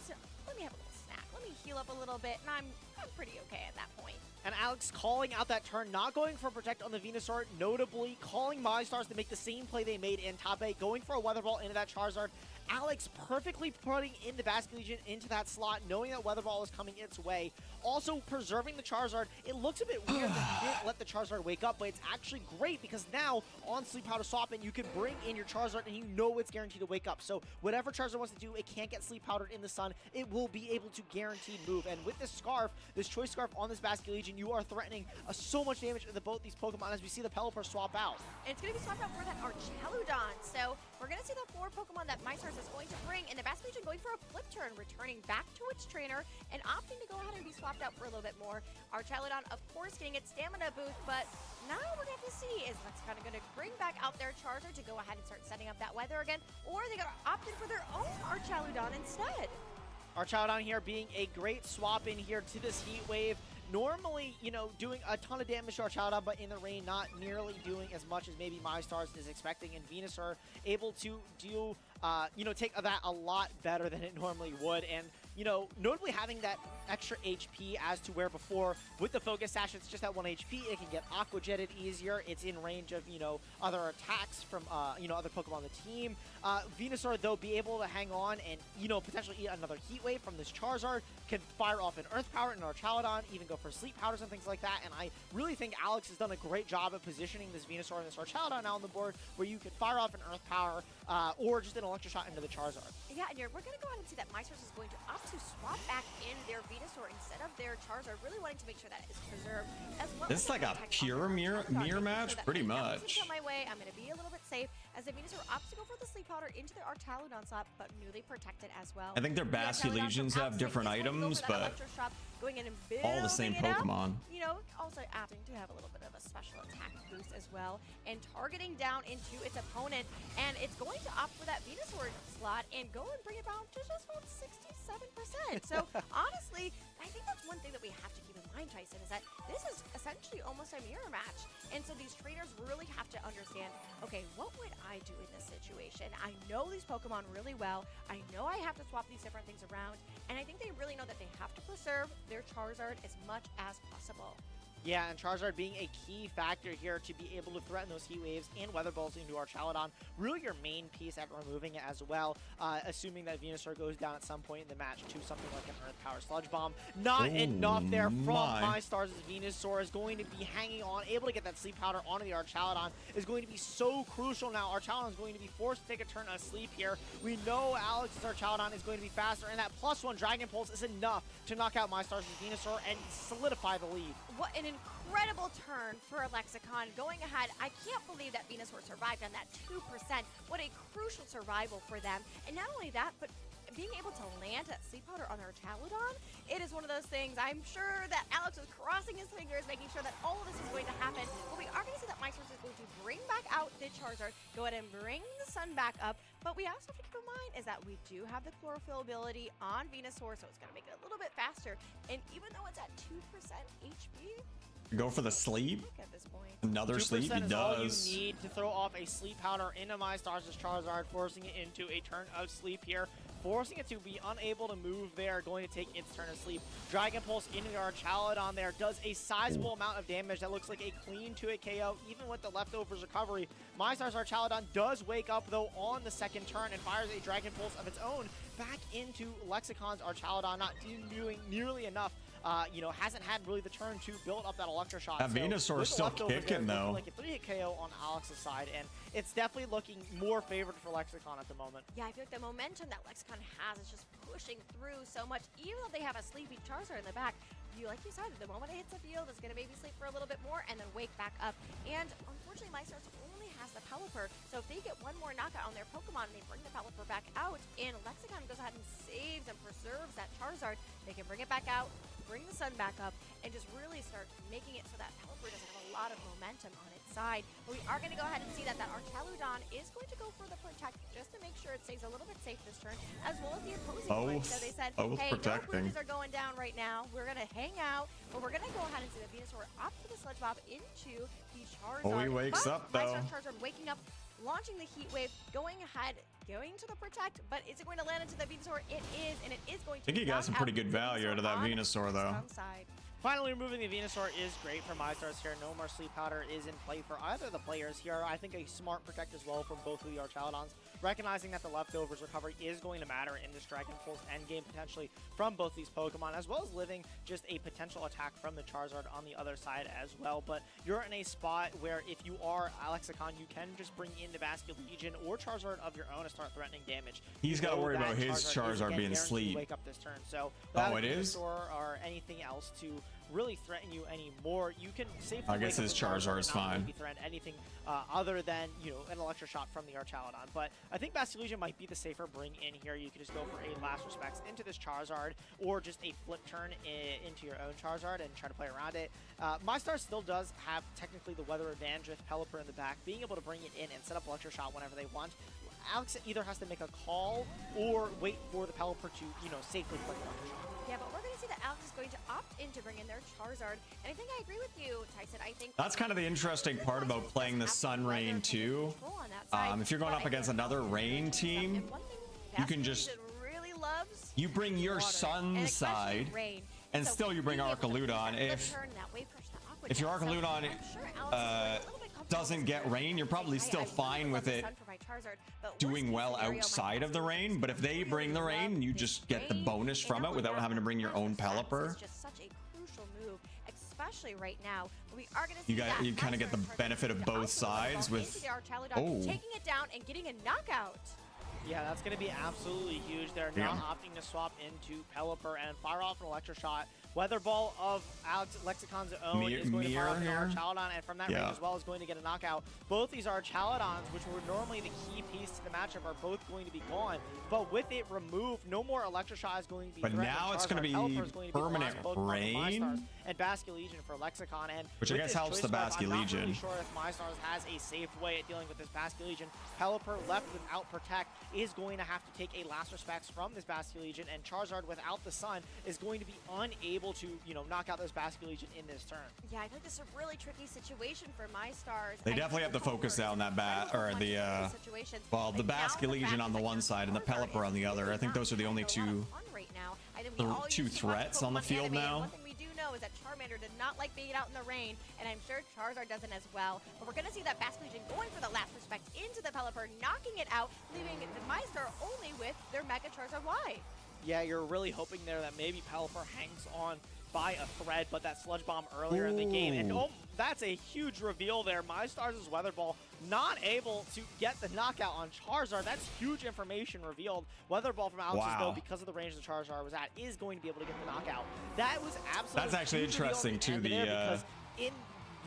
me have a little snack, let me heal up a little bit, and I'm pretty okay at that point. And Alex calling out that turn, not going for Protect on the Venusaur, notably calling MyStars to make the same play they made in top 8, going for a Weather Ball into that Charizard. Alex perfectly putting in the Basculegion into that slot, knowing that Weather Ball is coming its way. Also preserving the Charizard. It looks a bit weird that you didn't let the Charizard wake up, but it's actually great because now on Sleep Powder Swap-In, you can bring in your Charizard and you know it's guaranteed to wake up. So whatever Charizard wants to do, it can't get Sleep Powdered in the sun. It will be able to guaranteed move. And with this Scarf, this Choice Scarf on this Basculegion, you are threatening so much damage to both these Pokemon as we see the Pelipper swap out. And it's going to be swapped out for that Archaludon. So we're going to see the 4 Pokemon that MyStars is going to bring, and the Basculegion going for a flip turn, returning back to its trainer and opting to go ahead and be swapped out for a little bit more. Archaludon, of course, getting its stamina boost, but now we're going to have to see is Lexicon going to bring back out their Charizard to go ahead and start setting up that weather again, or are they going to opt in for their own Archaludon instead? Archaludon here being a great swap in here to this Heat Wave. Normally, you know, doing a ton of damage to Archaludon, but in the rain, not nearly doing as much as maybe MyStars is expecting. And Venusaur able to do, you know, take that a lot better than it normally would. And, you know, notably having that extra HP as to where before with the Focus Sash, it's just at 1 HP. It can get Aqua Jetted easier. It's in range of, you know, other attacks from, you know, other Pokemon on the team. Venusaur, though, be able to hang on and, you know, potentially eat another Heat Wave from this Charizard. Can fire off an Earth Power and Archaludon, even go for Sleep Powders and things like that. And I really think Alex has done a great job of positioning this Venusaur and this Archaludon now on the board where you can fire off an Earth Power or just an Electro Shot into the Charizard. Yeah, and we're going to go ahead and see that MyStars is going to opt to swap back in their Venusaur instead of their Charizard, really wanting to make sure that it is preserved. As well This is like a pure mirror match, pretty much. On my way, I'm going to be a little bit safe as the Venusaur opts to go for the Sleep Powder into the Archaludon slot, but newly protected as well. I think their Basculegions have different items, but going in and all the same Pokemon. You know, also opting to have a little bit of a special attack boost as well, and targeting down into its opponent, and it's going to opt for that Venusaur slot and go and bring it down to just about 67%. So honestly, I think that's one thing that we have to keep in mind, Tyson, is that this is essentially almost a mirror match. And so these trainers really have to understand, okay, what would I do in this situation? I know these Pokemon really well. I know I have to swap these different things around. And I think they really know that they have to preserve their Charizard as much as possible. Yeah, and Charizard being a key factor here to be able to threaten those Heat Waves and Weather Balls into Archaludon. Really your main piece at removing it as well, assuming that Venusaur goes down at some point in the match to something like an Earth Power Sludge Bomb. Not enough there from MyStars' Venusaur is going to be hanging on, able to get that Sleep Powder onto the Archaludon is going to be so crucial now. Archaludon is going to be forced to take a turn of sleep here. We know Alex's Archaludon is going to be faster, and that +1 Dragon Pulse is enough to knock out MyStars' Venusaur and solidify the lead. What an incredible turn for Lexicon. Going ahead, I can't believe that Venusaur survived on that 2%. What a crucial survival for them. And not only that, but being able to land that Sleep Powder on Archaludon, it is one of those things. I'm sure that Alex is crossing his fingers, making sure that all of this is going to happen. But we are going to see that MyStars is going to bring back out the Charizard, go ahead and bring the sun back up. But we also have to keep in mind is that we do have the Chlorophyll ability on Venusaur, so it's going to make it a little bit faster. And even though it's at 2% HP, Go for the sleep. at this point. Another sleep, he is all you does. need to throw off a Sleep Powder into MyStars' Charizard, forcing it into a turn of sleep here. forcing it to be unable to move there, going to take its turn to sleep. Dragon Pulse into our Chaladon there does a sizable amount of damage that looks like a clean to it KO, even with the leftovers recovery. MyStar's Archaladon does wake up though on the second turn and fires a Dragon Pulse of its own back into Lexicon's Archaladon, not doing nearly enough. You know, hasn't had really the turn to build up that Electroshot. That Venusaur is still kicking though. Like a 3-hit KO on Alex's side, and it's definitely looking more favored for Lexicon at the moment. Yeah, I feel like the momentum that Lexicon has is just pushing through so much, even though they have a sleepy Charizard in the back. Like you said, the moment it hits the field, it's going to maybe sleep for a little bit more and then wake back up. And unfortunately, MyStars only has the Pelipper, so if they get one more knockout on their Pokemon and they bring the Pelipper back out, and Lexicon goes ahead and saves and preserves that Charizard, they can bring it back out, bring the sun back up, and just really start making it so that Pelipper doesn't have a lot of momentum on its side. But we are going to go ahead and see that Archaludon is going to go for the Protect just to make sure it stays a little bit safe this turn, as well as the opposing one. So they said, hey, protecting. no Broomies are going down right now. We're going to hang out, but we're going to go ahead and see the Venusaur opt for the Sludge Bomb into the Charizard. Oh, he wakes up though. Charizard waking up, launching the Heat Wave, going ahead, going to the Protect, but is it going to land into the Venusaur? It is, and it is going to. I think he got some pretty good value out of that Venusaur though. Finally removing the Venusaur is great for MyStars here. No more Sleep Powder is in play for either of the players here. I think a smart Protect as well from both of the Archaladons, recognizing that the leftovers recovery is going to matter in this Dragon Pulse endgame potentially from both these Pokemon, as well as living just a potential attack from the Charizard on the other side as well. But you're in a spot where if you are Alexicon, you can just bring in the Basculegion or Charizard of your own to start threatening damage. He's got to worry about his Charizard being asleep. Wake up this turn. So oh, it is? Or anything else to really threaten you anymore, you can safely. I guess his Charizard is fine. Threaten anything other than, you know, an Electroshot from the Archaladon. But I think Basculegion might be the safer bring in here. You could just go for a Last Respects into this Charizard, or just a flip turn into your own Charizard and try to play around it. MyStar still does have technically the weather advantage with Pelipper in the back, being able to bring it in and set up Electroshot whenever they want. Alex either has to make a call or wait for the Pelipper to, you know, safely play Electroshot. Yeah, but we're going to see that Alex is going to opt in to bring in their Charizard. And I think I agree with you, Tyson. I think that's kind of the interesting part about playing the Sun Rain too. If you're going up against another Rain team, you can just really loves you bring your Sun side, and still you bring Archaludon. If your Archaludon doesn't get Rain, you're probably still fine with it doing well outside of the Rain. But if they bring the Rain, you just get the bonus from it without having to bring your own Pelipper. It's just such a crucial move, especially right now. We are going to see you kind of get the benefit of both sides with taking it down and getting a knockout. Yeah, that's going to be absolutely huge. They're not opting to swap into Pelipper and fire off an Electroshot. Weather Ball of Alex Lexicon's own is going to fire off an Archaladon, and from that range as well is going to get a knockout. Both these Archaladons, which were normally the key piece to the matchup, are both going to be gone. But with it removed, no more Electroshot is going to be But now it's going to be permanent Rain. And Basculegion for Lexicon. And which I guess helps the Basculegion. I'm not really sure if MyStars has a safe way at dealing with this Basculegion. Pelipper left without Protect is going to have to take a Last Respects from this Basculegion, and Charizard without the Sun is going to be unable to, you know, knock out this Basculegion in this turn. Yeah, I think this is a really tricky situation for MyStars. They definitely have to focus down that the Basculegion on the one side and the Pelipper on the other. I think those are the only two threats on the field now. One thing we do know is that Charmander did not like being out in the rain, and I'm sure Charizard doesn't as well. But we're going to see that Basculegion going for the Last Respect into the Pelipper, knocking it out, leaving the MyStar only with their Mega Charizard Y. Yeah, you're really hoping there that maybe Pelipper hangs on by a thread, but that Sludge Bomb earlier in the game, and that's a huge reveal there. MyStars' Weather Ball not able to get the knockout on Charizard. That's huge information revealed. Weather Ball from Alex's, though, because of the range the Charizard was at, is going to be able to get the knockout. That was absolutely That's actually interesting, too. Because in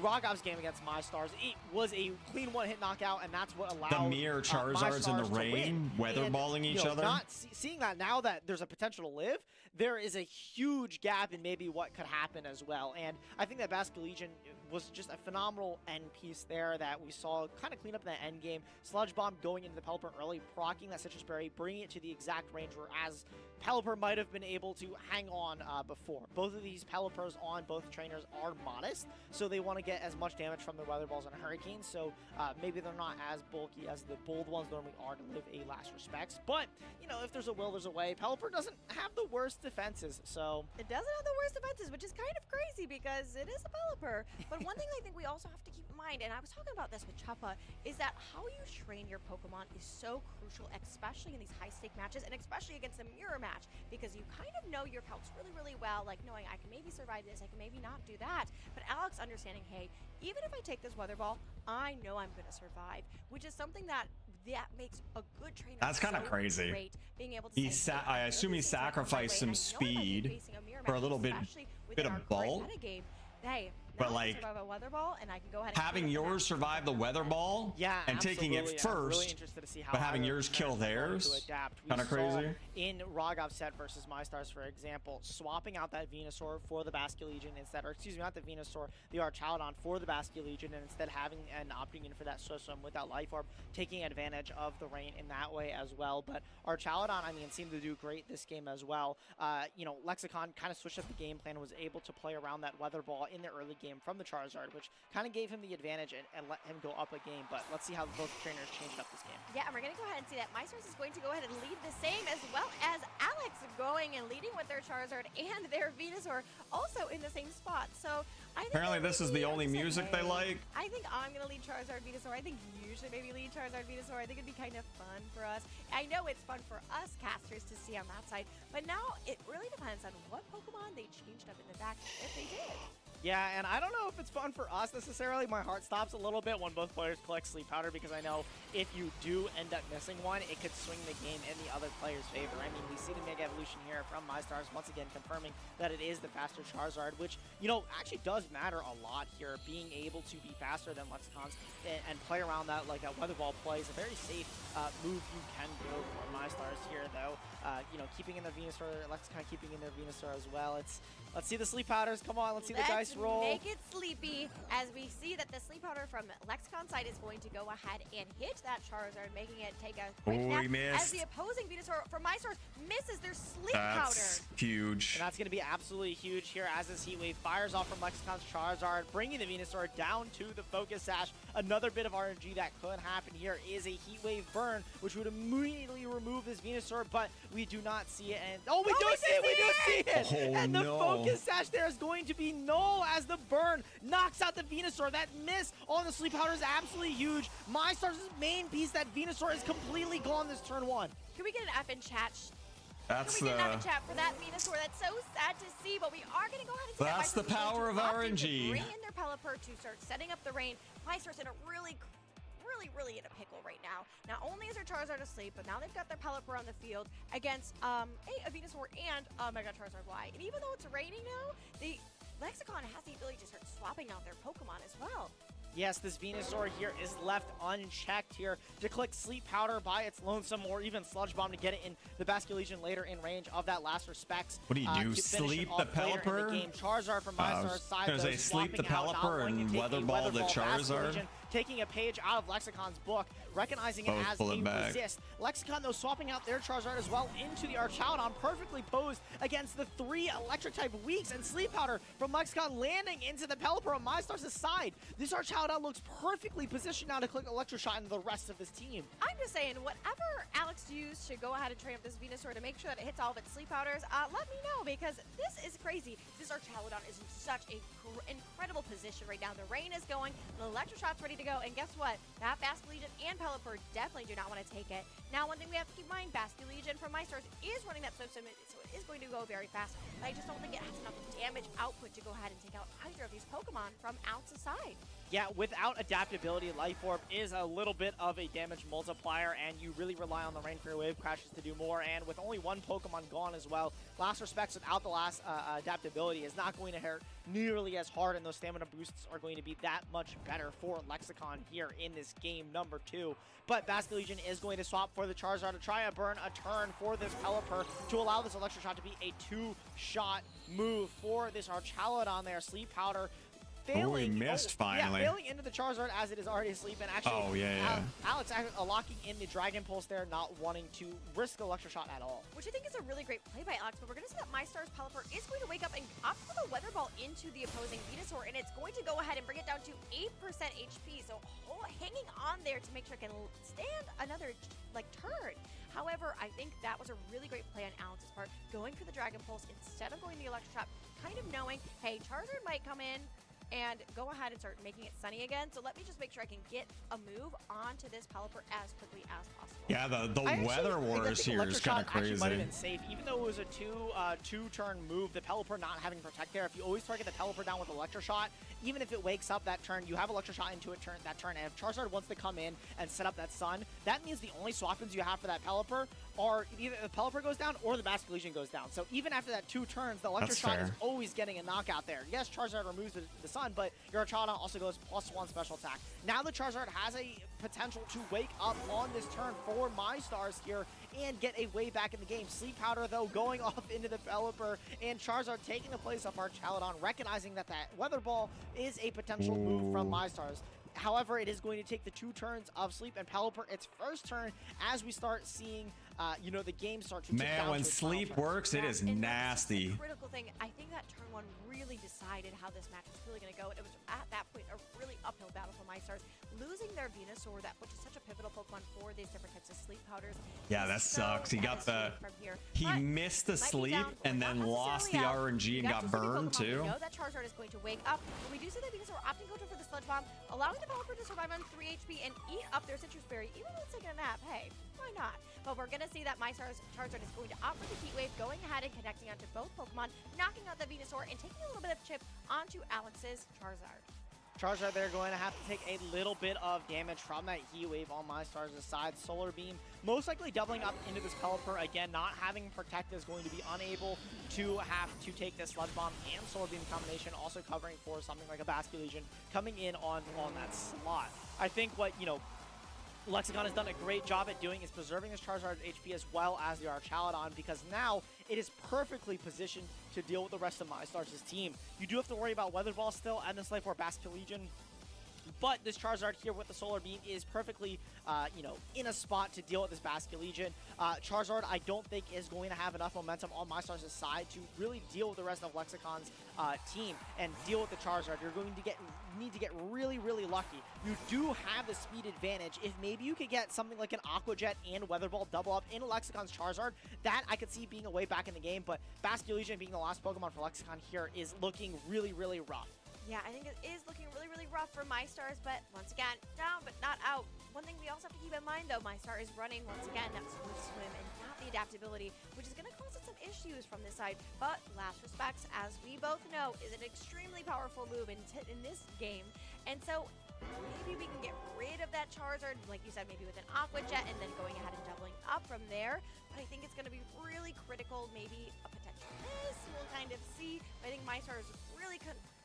Rogov's game against MyStars, it was a clean one-hit knockout, and that's what allowed the mirror Charizards in the rain, weatherballing each other. Not seeing that now that there's a potential to live, there is a huge gap in maybe what could happen as well. And I think that Basculegion was just a phenomenal end piece there that we saw kind of clean up in that end game. Sludge Bomb going into the Pelipper early, proccing that Citrus Berry, bringing it to the exact range where as Pelipper might have been able to hang on before. Both of these Pelippers on both trainers are modest, so they want to get as much damage from the Weather Balls and Hurricanes, so maybe they're not as bulky as the bold ones normally are to live a last respects. But, you know, if there's a will, there's a way. Pelipper doesn't have the worst defenses, so... It doesn't have the worst defenses, which is kind of crazy because it is a Pelipper. But one thing I think we also have to keep in mind, and I was talking about this with Chappa, is that how you train your Pokemon is so crucial, especially in these high-stake matches, and especially against a mirror match, because you kind of know your calcs really, really well, like knowing I can maybe survive this, I can maybe not do that. But Alex understanding, hey, even if I take this Weather Ball, I know I'm going to survive, which is something that makes a good trainer. That's kind of so crazy. Great, being able to He say, hey, I know assume he these things aren't sacrificed right, some and I know if I'm speed facing a mirror for a match, little bit especially of within our current bulk. meta game, hey, But, now I like, can survive a Weather Ball, and I can go ahead and having clean up the yours match. survive the Weather Ball Yeah, and taking absolutely. it I'm really first, interested to see how but having either yours kill parents are going theirs, to adapt. We kind of saw crazy. in Rogov set versus MyStars, for example, swapping out that Venusaur for the Basculegion instead, or excuse me, not the Venusaur, the Archaludon for the Basculegion, and instead having and opting in for that Swim without Life Orb, taking advantage of the rain in that way as well. But Archaludon, I mean, seemed to do great this game as well. You know, Lexicon kind of switched up the game plan, was able to play around that Weather Ball in the early game from the Charizard, which kind of gave him the advantage and let him go up a game. But let's see how both trainers changed up this game. Yeah, and we're going to go ahead and see that MyStars is going to go ahead and lead the same, as well as Alex going and leading with their Charizard and their Venusaur also in the same spot. So I think Apparently that this is maybe the I'm only gonna say, music they hey, like. I think I'm going to lead Charizard Venusaur. I think you should maybe lead Charizard Venusaur. I think it'd be kind of fun for us. I know it's fun for us casters to see on that side, but now it really depends on what Pokemon they changed up in the back, if they did. Yeah, and I don't know if it's fun for us necessarily. My heart stops a little bit when both players collect Sleep Powder, because I know if you do end up missing one, it could swing the game in the other player's favor. I mean, we see the Mega Evolution here from MyStars, once again confirming that it is the faster Charizard, which, you know, actually does matter a lot here, being able to be faster than Lexicons and play around that like that Weather Ball play is a very safe move you can go for MyStars here, though. You know, keeping in their Venusaur, Lexicon keeping in their Venusaur as well. Let's see the Sleep Powders. Come on, let's see the dice roll. Make it sleepy, as we see that the Sleep Powder from Lexicon side is going to go ahead and hit that Charizard, making it take a quick Oh, nap, he missed. as the opposing Venusaur from MyStars misses their Sleep Powder. That's huge. And that's going to be absolutely huge here as this Heat Wave fires off from Lexicon's Charizard, bringing the Venusaur down to the Focus Sash. Another bit of RNG that could happen here is a Heat Wave burn, which would immediately remove this Venusaur, but we do not see it. And we do see it! We do see it! Oh, And the no. Focus Sash there is going to be null as the burn knocks out the Venusaur. That miss on the Sleep Powder is absolutely huge. MyStars' main piece, that Venusaur, is completely gone this turn one. Can we get an F in chat? That's Can we get an F the in chat for that Venusaur? That's so sad to see, but we are going to go ahead and see that That's the MyStars is going power to of opt in to RNG. Bring in their Pelipper to start setting up the rain. MyStars in a really in a pickle right now. Not only is their Charizard asleep, but now they've got their Pelipper on the field against a Venusaur and a Mega Charizard Y. And even though it's raining now, the Lexicon has the ability to start swapping out their Pokemon as well. Yes, this Venusaur here is left unchecked here to click Sleep Powder by its lonesome, or even Sludge Bomb to get it in the Basculegion later in range of that last respects. What do you do, to finish it sleep off the later in Pelipper? the game. Charizard from MyStar's side, gonna though, say sleep the swapping out, not Pelipper wanting to and take Weather a Ball the Charizard. Basculegion, taking a page out of Lexicon's book, recognizing it Both as pull a it back. resist. Lexicon, though, swapping out their Charizard as well into the Archaludon, perfectly posed against the 3 Electric-type weaks, and Sleep Powder from Lexicon landing into the Pelipper on MyStar's side. This Archaludon looks perfectly positioned now to click Electroshot into the rest of this team. I'm just saying, whatever Alex used should go ahead and train up this Venusaur to make sure that it hits all of its Sleep Powders. Let me know, because this is crazy. This Archaludon is in such a incredible position right now. The rain is going, the Electroshot's ready to go, and guess what? That Basculegion and Pelipper definitely do not want to take it. Now, one thing we have to keep in mind, Basculegion from MyStars is running that Swim, so it is going to go very fast, but I just don't think it has enough damage output to go ahead and take out either of these Pokemon from outside. Yeah, without adaptability, Life Orb is a little bit of a damage multiplier, and you really rely on the Rain for your Wave Crashes to do more, and with only one Pokemon gone as well, Last Respects without the last adaptability is not going to hurt nearly as hard, and those stamina boosts are going to be that much better for Lexicon here in this game number 2. But Basculegion is going to swap for the Charizard to try a burn, a turn for this Pelipper to allow this Electroshot to be a 2-shot move for this Archaludon there. Sleep Powder failing. missed finally. Yeah, failing into the Charizard as it is already asleep. And actually, Oh, yeah. Alex locking in the Dragon Pulse there, not wanting to risk Electro Shot at all. Which I think is a really great play by Alex, but we're going to see that MyStar's Pelipper is going to wake up and opt for the Weather Ball into the opposing Venusaur, and it's going to go ahead and bring it down to 8% HP, so hanging on there to make sure it can stand another, turn. However, I think that was a really great play on Alex's part, going for the Dragon Pulse instead of going the Electro Trap, kind of knowing, hey, Charizard might come in and go ahead and start making it sunny again. So let me just make sure I can get a move onto this Pelipper as quickly as possible. Yeah, the Weather Wars here is kind of crazy. Might have been safe, even though it was a two-turn move. The Pelipper not having Protect there. If you always target the Pelipper down with Electro Shot, even if it wakes up that turn, you have Electro Shot into it that turn. And if Charizard wants to come in and set up that Sun, that means the only swap-ins you have for that Pelipper are either the Pelipper goes down or the Basculegion goes down. So even after that 2 turns, the Electro Shot is always getting a knockout there. Yes, Charizard removes the Sun, but your Charizard also goes +1 special attack. Now the Charizard has a potential to wake up on this turn for MyStars here and get a way back in the game. Sleep Powder, though, going off into the Pelipper, and Charizard taking the place of our Chaladon, recognizing that Weather Ball is a potential move from MyStars. However, it is going to take the 2 turns of Sleep and Pelipper its first turn as we start seeing, the game start to tick down when to its Sleep final turn. works, it is And nasty. that's the critical thing. I think that turn 1 really decided how this match was really going to go. It was at that point a really uphill battle for MyStars. Losing their Venusaur, which is such a pivotal Pokemon for these different types of sleep powders. Yeah, that sucks. He got the from here. he But missed the might be sleep down, and but then not lost the necessarily out. RNG and We got got two burned Pokemon. too. We know that Charizard is going to wake up, but we do see that Venusaur opting to go for the Sludge Bomb, allowing the Pelipper to survive on 3 HP and eat up their Citrus Berry, even though it's taking a nap. Hey, why not? But we're going to see that MyStar's Charizard is going to opt for the Heat Wave, going ahead and connecting onto both Pokemon, knocking out the Venusaur, and taking a little bit of chip onto Alex's Charizard. Charizard, they're going to have to take a little bit of damage from that Heat Wave on MyStars' side. Solar Beam, most likely doubling up into this Pelipper. Again, not having Protect is going to be unable to have to take this Sludge Bomb and Solar Beam combination, also covering for something like a Basculegion coming in on that slot. I think what, Lexicon has done a great job at doing is preserving this Charizard HP as well as the Archaladon, because now it is perfectly positioned to deal with the rest of MyStars' team. You do have to worry about Weather Ball still and this Life Orb Basculegion, but this Charizard here with the Solar Beam is perfectly, in a spot to deal with this Basculegion. Charizard, I don't think, is going to have enough momentum on MyStars' side to really deal with the rest of Lexicon's team and deal with the Charizard. You're going to need to get really, really lucky. You do have the speed advantage. If maybe you could get something like an Aqua Jet and Weather Ball double up in Lexicon's Charizard, that I could see being a way back in the game, but Basculegion being the last Pokemon for Lexicon here is looking really, really rough. Yeah, I think it is looking really, really rough for MyStars, but once again, down but not out. One thing we also have to keep in mind, though, MyStar is running, once again, that Smooth Swim and not the adaptability, which is going to cause us some issues from this side. But Last Respects, as we both know, is an extremely powerful move in this game. And so maybe we can get rid of that Charizard, like you said, maybe with an Aqua Jet, and then going ahead and doubling up from there. But I think it's going to be really critical, maybe a potential miss, we'll kind of see. But I think MyStar is really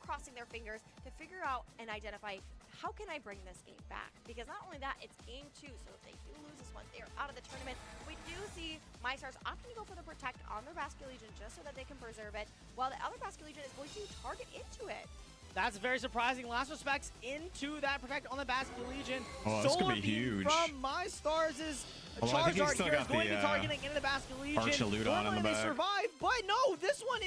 crossing their fingers to figure out and identify, how can I bring this game back? Because not only that, it's game 2, so if they do lose this one, they're out of the tournament. We do see MyStars opting to go for the Protect on their Basculegion just so that they can preserve it, while the other Basculegion is going to target into it. That's very surprising. Last Respects into that Protect on the Basculegion. Oh, this could be huge. From MyStars is I think he's Charizard still here is got going the, to be targeting into the Basculegion. Archaludon in the They back. survive, but no, this one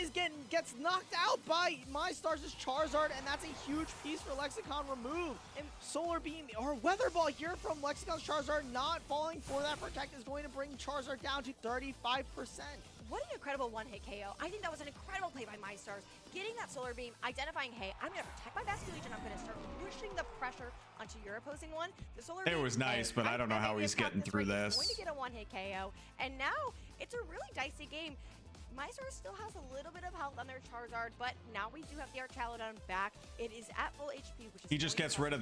gets knocked out by MyStars' Charizard, and that's a huge piece for Lexicon removed. And Solar Beam or Weather Ball here from Lexicon's Charizard not falling for that Protect is going to bring Charizard down to 35%. What an incredible one-hit KO. I think that was an incredible play by MyStars. Getting that Solar Beam, identifying, hey, I'm going to protect my Basculegion. I'm going to start pushing the pressure onto your opposing one. The Solar Beam, It was nice, hey, but I don't know how he's getting through He's this. going to get a one-hit KO. And now it's a really dicey game. MyStars still has a little bit of health on their Charizard, but now we do have the Archaladon back. It is at full HP, which is He just going gets to rid of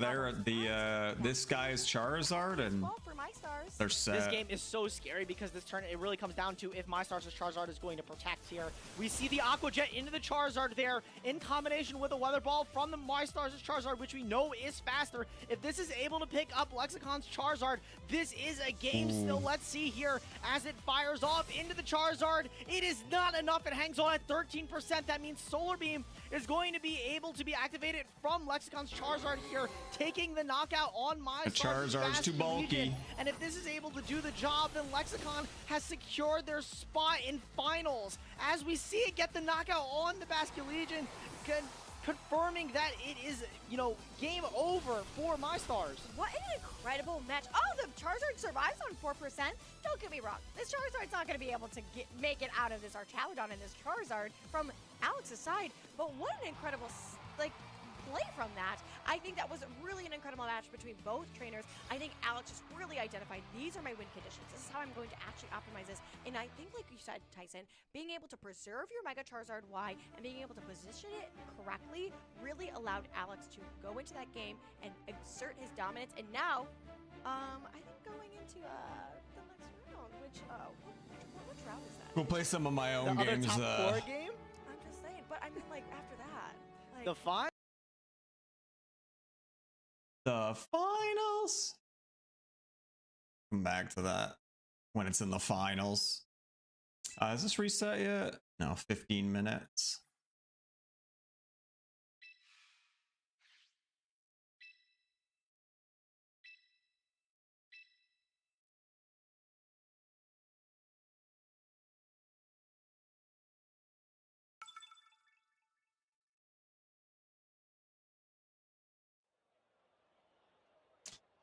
this guy's Charizard, and well for MyStars. they're set. This game is so scary because this turn, it really comes down to if MyStars' Charizard is going to protect here. We see the Aqua Jet into the Charizard there in combination with a Weather Ball from the MyStars' Charizard, which we know is faster. If this is able to pick up Lexicon's Charizard, this is a game still. Let's see here as it fires off into the Charizard. It is not not enough. It hangs on at 13%. That means Solar Beam is going to be able to be activated from Lexicon's Charizard here, taking the knockout on The Charizard's too bulky. And if this is able to do the job, then Lexicon has secured their spot in finals. As we see it get the knockout on the Basculegion, confirming that it is, you know, game over for MyStars. What an incredible match. Oh, the Charizard survives on 4%. Don't get me wrong. This Charizard's not going to be able to make it out of this Archaludon and this Charizard from Alex's side. But what an incredible, like, play from that. I think that was really an incredible match between both trainers. I think Alex just really identified, these are my win conditions. This is how I'm going to actually optimize this. And I think, like you said, Tyson, being able to preserve your Mega Charizard Y and being able to position it correctly really allowed Alex to go into that game and exert his dominance. And now, I think going into the next round, which, which round is that? We'll play some of my own The games. other top 4 game? I'm just saying, but I mean, like, after that, like... The final? The finals. Come back to that when it's in the finals. Is this reset yet? No, 15 minutes.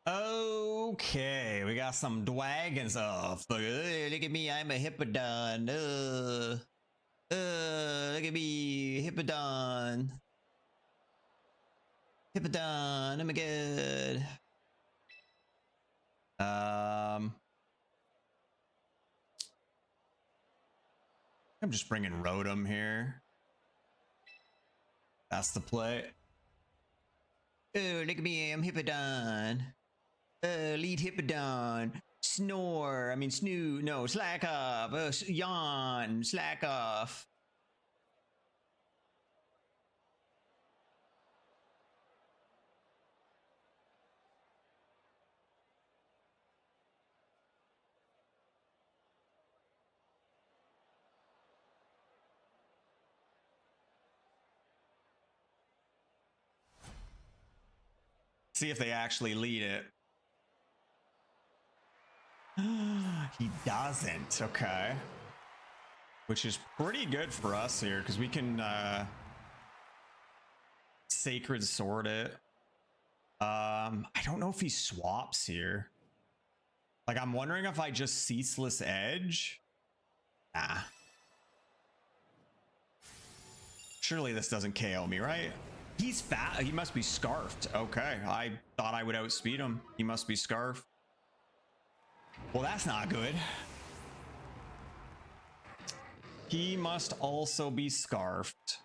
Okay, we got some dragons off. Look at me, I'm a Hippodon. Look at me, Hippodon. Hippodon, oh my god. I'm just bringing Rotom here. That's the play. Oh, look at me, I'm Hippodon. Lead Hippodon. Snore. I mean, snoo. No, slack off. Yawn. Slack off. See if they actually lead it. He doesn't. Okay. Which is pretty good for us here because we can Sacred Sword it. I don't know if he swaps here. Like, I'm wondering if I just Ceaseless Edge. Nah. Surely this doesn't KO me, right? He's fat. He must be scarfed. Okay. I thought I would outspeed him. He must be scarfed. Well, that's not good. He must also be scarfed.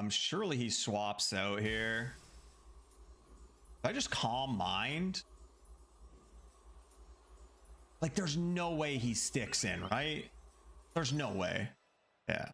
Surely he swaps out here. Did I just Calm Mind? Like, there's no way he sticks in, right? There's no way. Yeah.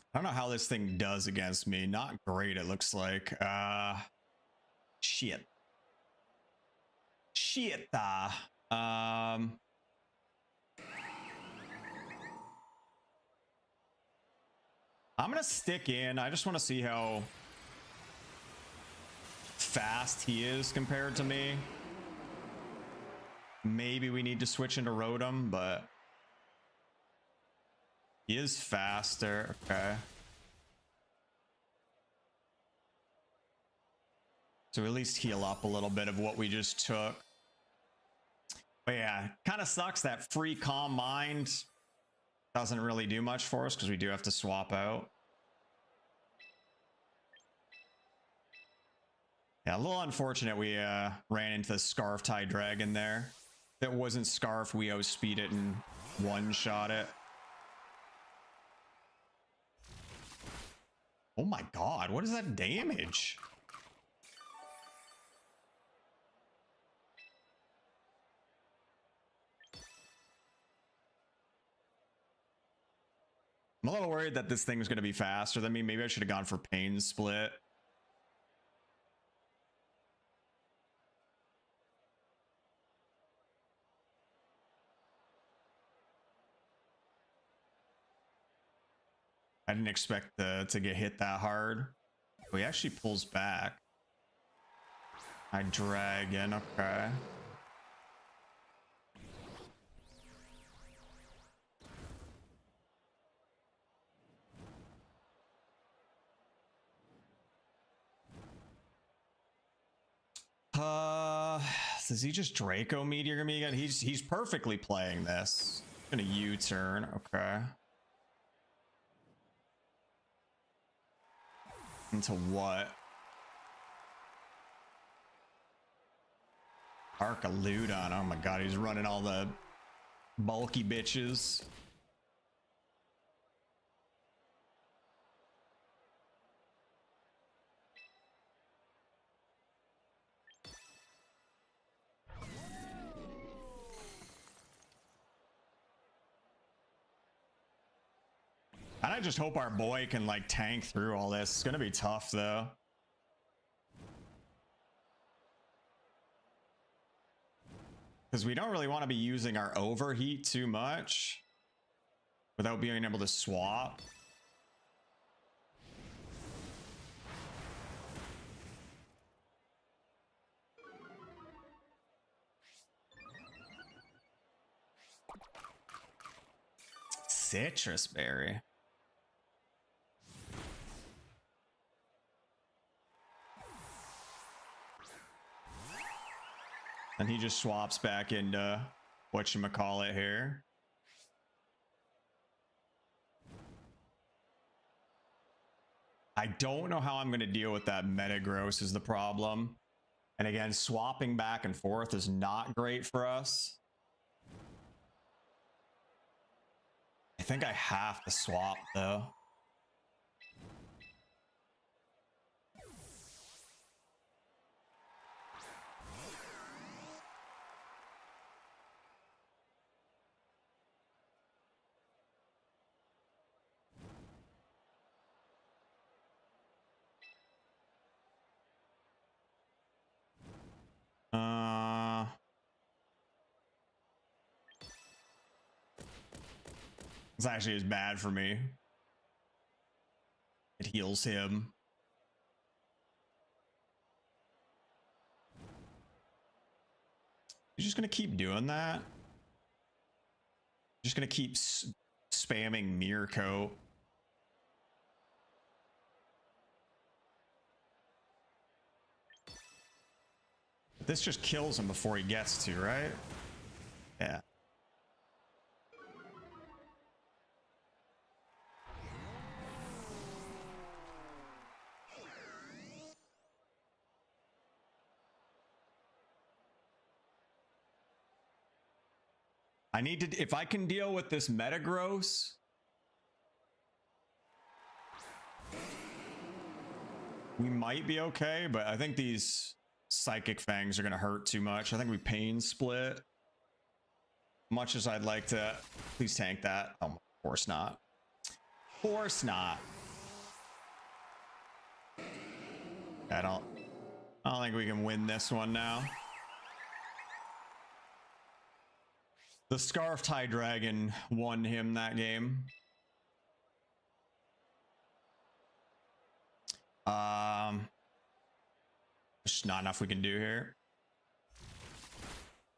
I don't know how this thing does against me. Not great, it looks like. Shit. Shit. I'm gonna stick in. I just want to see how fast he is compared to me. Maybe we need to switch into Rotom, but he is faster. Okay. So at least heal up a little bit of what we just took. But yeah, kind of sucks that free Calm Mind doesn't really do much for us because we do have to swap out. Yeah, a little unfortunate we ran into the Scarf Tie Dragon there. If it wasn't Scarf, we outspeed it and one-shot it. Oh my god, what is that damage? I'm a little worried that this thing's going to be faster than me. Maybe I should have gone for Pain Split. I didn't expect to get hit that hard. Oh, he actually pulls back. I drag in, okay. Does he just Draco Meteor me again? He's perfectly playing this. Gonna U-turn, okay. Into what? Arcaludon. Oh my god, he's running all the bulky bitches. And I just hope our boy can like tank through all this. It's gonna be tough though. Because we don't really want to be using our overheat too much without being able to swap. Citrus berry. And he just swaps back into whatchamacallit here. I don't know how I'm going to deal with that Metagross is the problem. And again, swapping back and forth is not great for us. I think I have to swap though. It's actually as bad for me. It heals him. You're just gonna keep doing that? Just gonna keep spamming Mirror Coat. This just kills him before he gets to, right? Yeah. I need to, if I can deal with this Metagross, we might be okay, but I think these Psychic Fangs are going to hurt too much. I think we Pain Split. Much as I'd like to, please tank that. Oh, of course not. Of course not. I don't think we can win this one now. The Scarf Tie Dragon won him that game. There's not enough we can do here.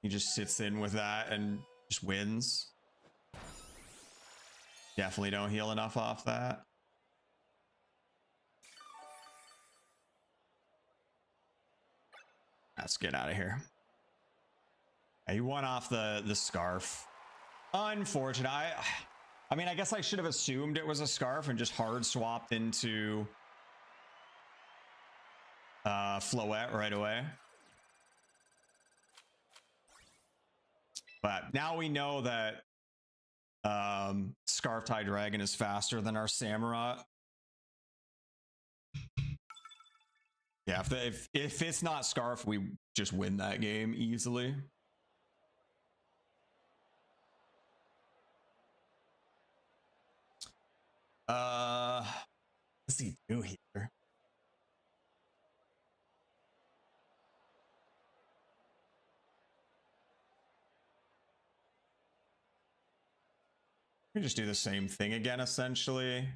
He just sits in with that and just wins. Definitely don't heal enough off that. Let's get out of here. He won off the Scarf. Unfortunate. I mean, I guess I should have assumed it was a Scarf and just hard swapped into Floette right away. But now we know that Scarf Tie Dragon is faster than our Samurott. Yeah, if it's not Scarf, we just win that game easily. What does he do here? We just do the same thing again, essentially.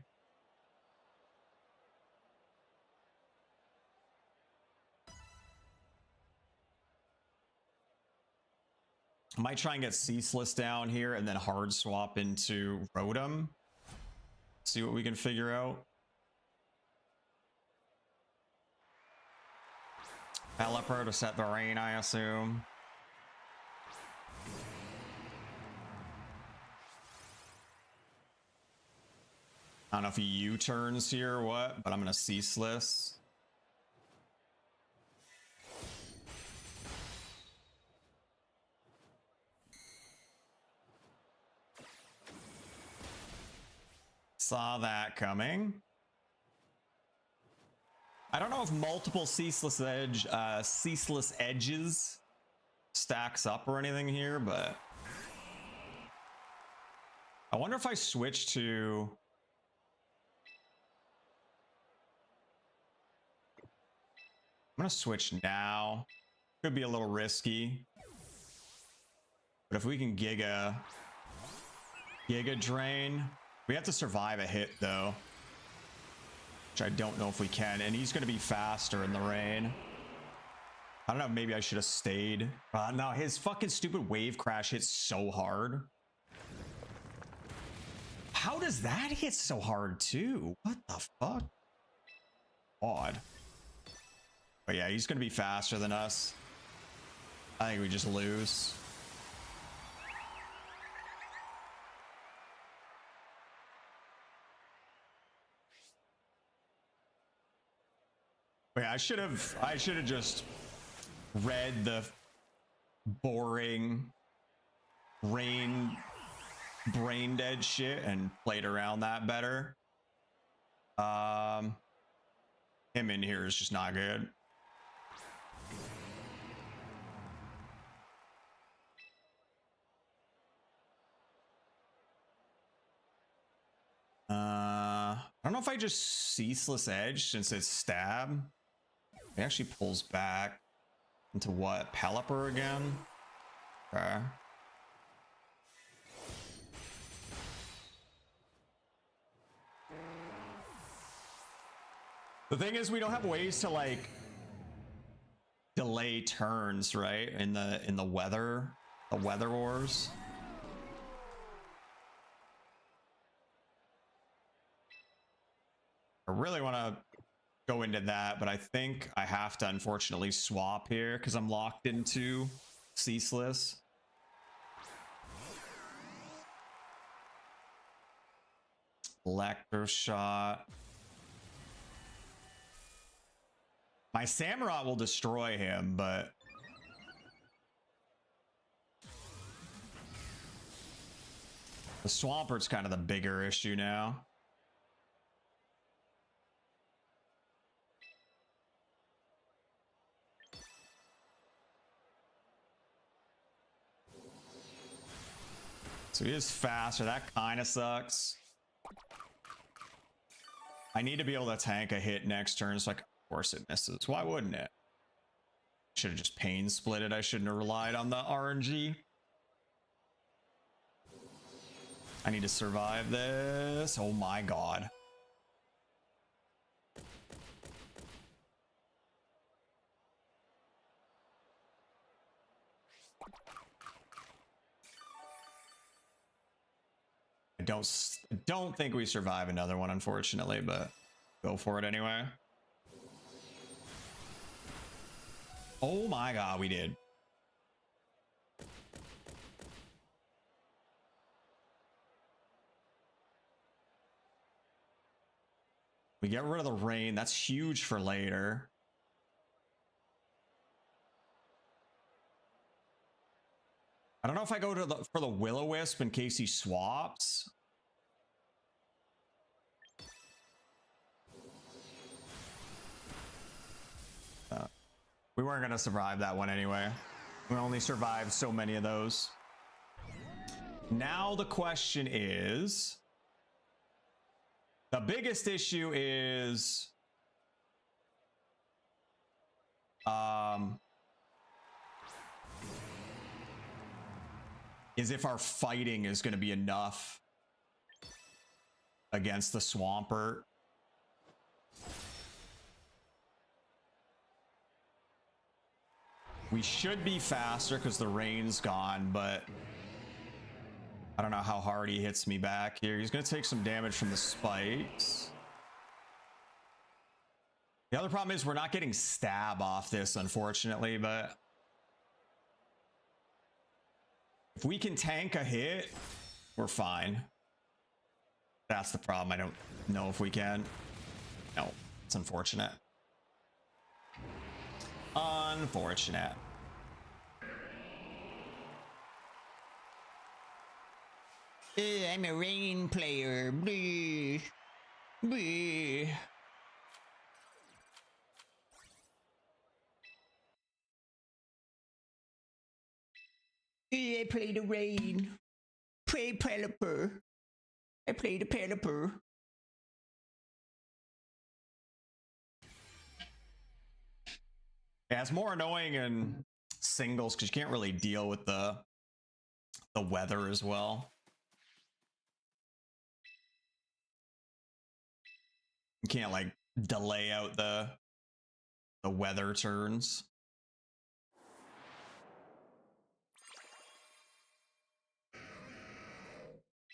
I might try and get Ceaseless down here and then hard swap into Rotom. See what we can figure out. Pelipper to set the rain, I assume. I don't know if he U-turns here or what, but I'm gonna Ceaseless. Saw that coming. I don't know if multiple ceaseless edges stacks up or anything here, but I wonder if I switch to I'm gonna switch now. Could be a little risky, but if we can Giga Drain, we have to survive a hit though, which I don't know if we can, and he's going to be faster in the rain. I don't know, maybe I should have stayed. No, his fucking stupid wave crash hits so hard. How does that hit so hard too? What the fuck? Odd. But yeah, he's going to be faster than us. I think we just lose. Wait, I should have just read the boring brain dead shit and played around that better. Him in here is just not good. I don't know if I just Ceaseless Edge since it's stab. It actually pulls back into what? Pelipper again? Okay. The thing is, we don't have ways to like delay turns, right? In the weather wars. I really want to go into that, but I think I have to unfortunately swap here because I'm locked into Ceaseless. Electroshot. My Samurott will destroy him, but the Swampert's kind of the bigger issue now. So he is faster. That kind of sucks. I need to be able to tank a hit next turn, so of course it misses. Why wouldn't it? Should have just pain split it. I shouldn't have relied on the RNG. I need to survive this. Oh my god. I don't think we survive another one, unfortunately, but go for it anyway. Oh my god, we did. We get rid of the rain. That's huge for later. I don't know if I go to for the Will-O-Wisp in case he swaps. We weren't gonna survive that one anyway. We only survived so many of those. Now the question is, the biggest issue is if our fighting is going to be enough against the Swampert. We should be faster because the rain's gone, but I don't know how hard he hits me back here. He's going to take some damage from the spikes. The other problem is we're not getting stab off this, unfortunately, but if we can tank a hit, we're fine. That's the problem. I don't know if we can. No, it's unfortunate. Unfortunate. I'm a rain player. Bleh. Bleh. I play the rain. Play Pelipper. I play the Pelipper. Yeah, it's more annoying in singles because you can't really deal with the weather as well. You can't like delay out the weather turns.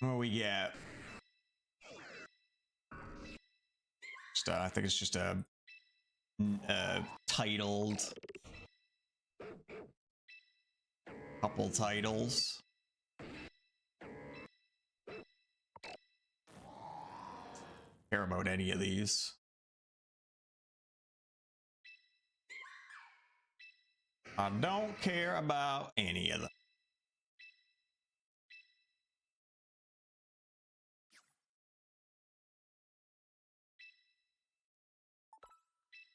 What do we get? Just, I think it's just a titled couple titles. Care about any of these. I don't care about any of them.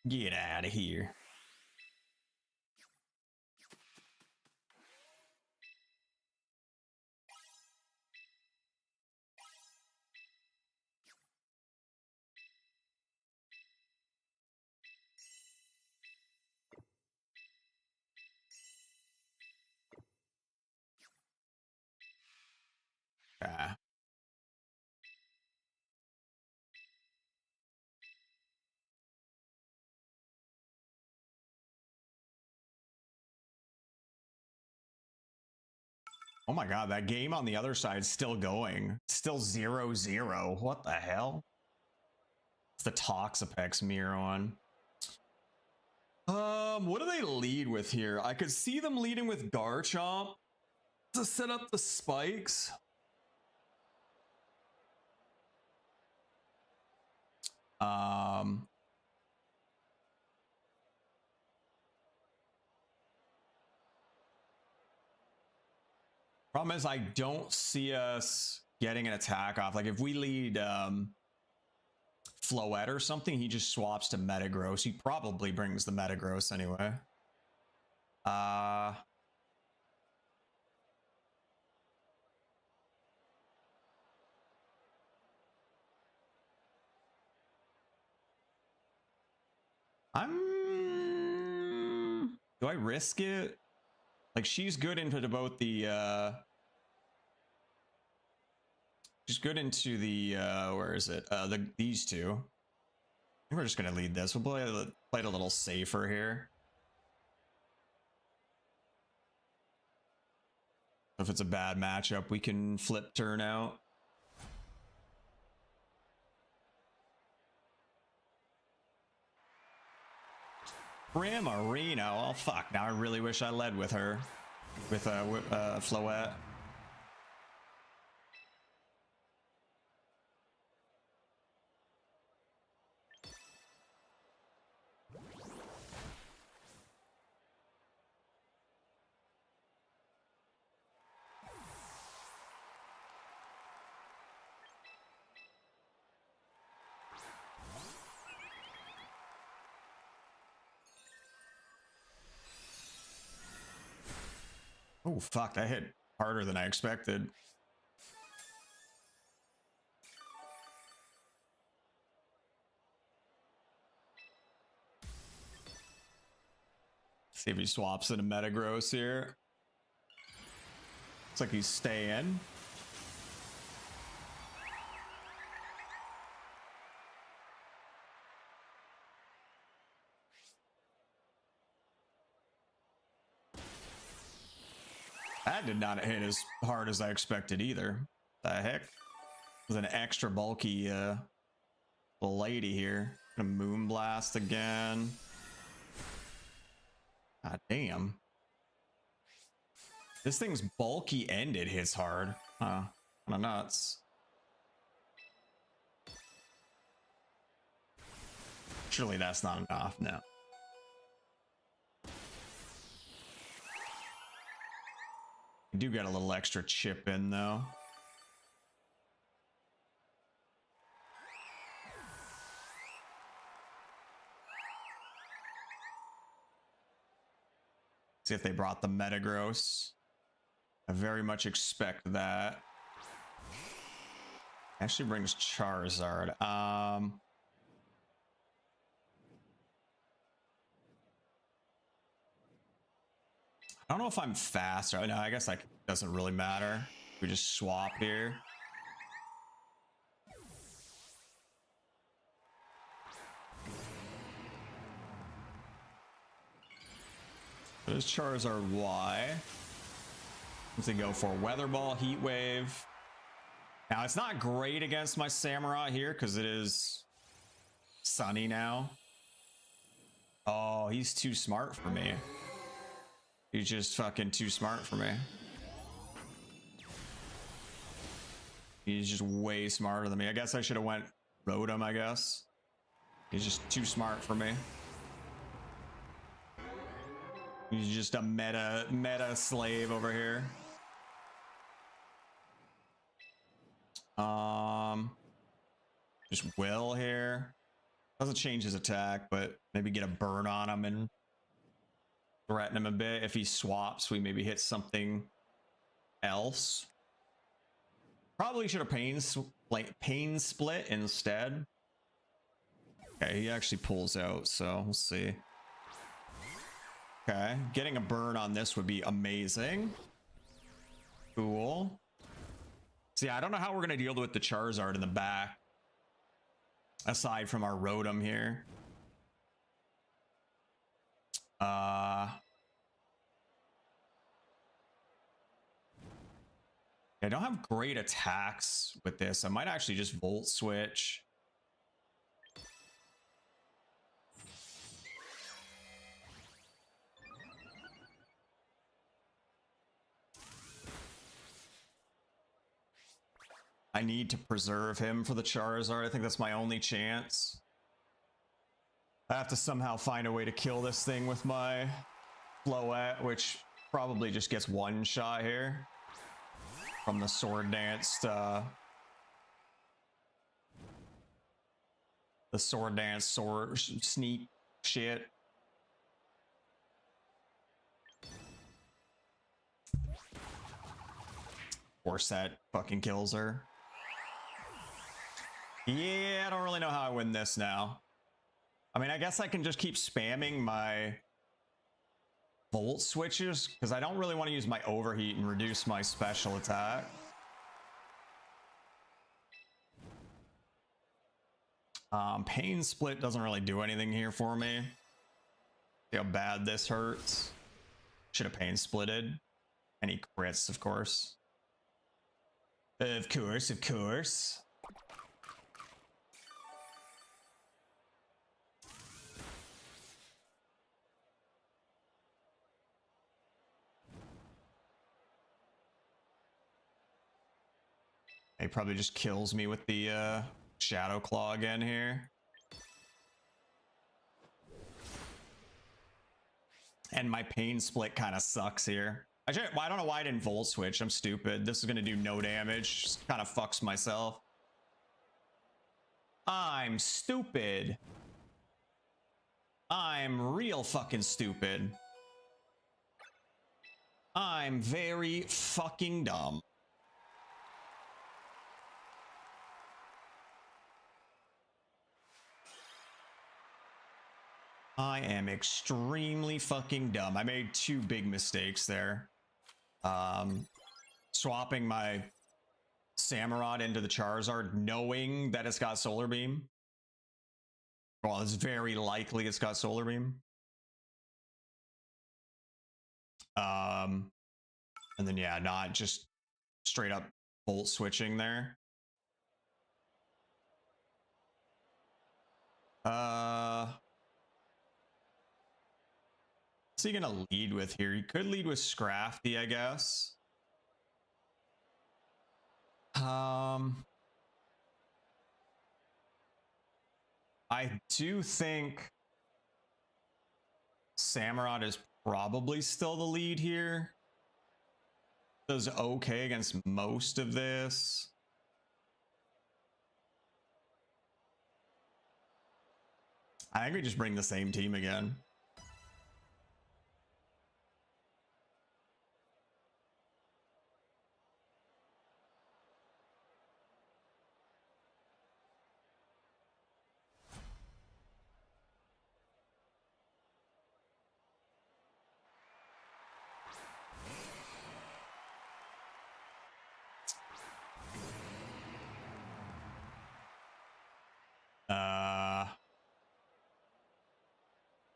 Get out of here. Ah. Oh my god, that game on the other side is still going. It's still 0-0. What the hell? It's the Toxapex mirror on. What do they lead with here? I could see them leading with Garchomp to set up the spikes. Problem is I don't see us getting an attack off. Like if we lead Floette or something, he just swaps to Metagross. He probably brings the Metagross anyway. Do I risk it? Like she's good into both the she's good into the where is it? These two. I think we're just gonna lead this. We'll play it a little safer here. If it's a bad matchup, we can flip turn out. Primarina. Oh fuck! Now I really wish I led with her, with Floette. Oh, fuck, that hit harder than I expected. See if he swaps into Metagross here. Looks like he's staying. That did not hit as hard as I expected either. The heck? It was an extra bulky little lady here. Gonna Moonblast again. God damn. This thing's bulky and it hits hard. Huh. Kinda nuts. Surely that's not enough. No. You do get a little extra chip in though. See if they brought the Metagross. I very much expect that. Actually brings Charizard. I don't know if I'm faster. No, I guess that doesn't really matter. We just swap here. There's Charizard Y. Let's go for Weather Ball, Heat Wave. Now it's not great against my Samurott here because it is sunny now. Oh, he's too smart for me. He's just fucking too smart for me. He's just way smarter than me. I guess I should have went Rotom, I guess. He's just too smart for me. He's just a meta slave over here. Just Will here. Doesn't change his attack, but maybe get a burn on him and threaten him a bit. If he swaps, we maybe hit something else. Probably should have pain split instead. Okay, he actually pulls out, so we'll see. Okay, getting a burn on this would be amazing. Cool. See, I don't know how we're gonna deal with the Charizard in the back, aside from our Rotom here. I don't have great attacks with this. I might actually just Volt Switch. I need to preserve him for the Charizard. I think that's my only chance. I have to somehow find a way to kill this thing with my Floette, which probably just gets one shot here from the Sword Dance. The Sword Dance sword sneak shit. Of course that fucking kills her. Yeah, I don't really know how I win this now. I mean, I guess I can just keep spamming my Volt switches because I don't really want to use my Overheat and reduce my special attack. Pain Split doesn't really do anything here for me. See how bad this hurts. Should have Pain Splitted. And he crits, of course. Of course, of course. He probably just kills me with the Shadow Claw again here. And my Pain Split kind of sucks here. I don't know why I didn't Volt Switch. I'm stupid. This is going to do no damage. Just kind of fucks myself. I'm stupid. I'm real fucking stupid. I'm very fucking dumb. I am extremely fucking dumb. I made two big mistakes there. Swapping my Samurott into the Charizard, knowing that it's got Solar Beam. Well, it's very likely it's got Solar Beam. And then yeah, not just straight up Volt switching there. What's he gonna lead with here? He could lead with Scrafty, I guess. I do think Samurott is probably still the lead here. Does okay against most of this. I think we just bring the same team again.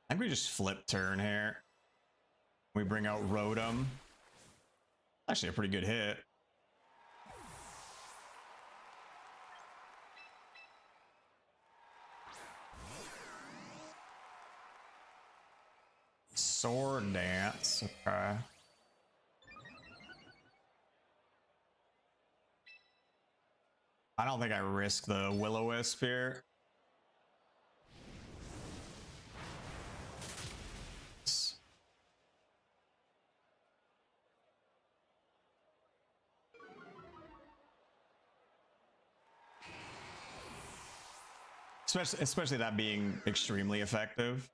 I think we just flip turn here. We bring out Rotom. Actually a pretty good hit. Sword Dance. Okay. I don't think I risk the Will-O-Wisp here. Especially that being extremely effective.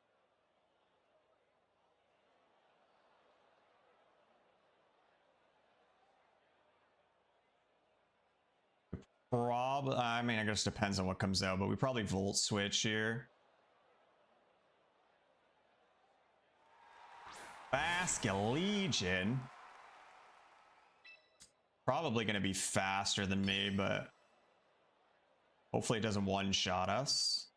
Probably, I mean, I guess it depends on what comes out, but we probably Volt Switch here. Basculegion. Probably going to be faster than me, but hopefully it doesn't one-shot us.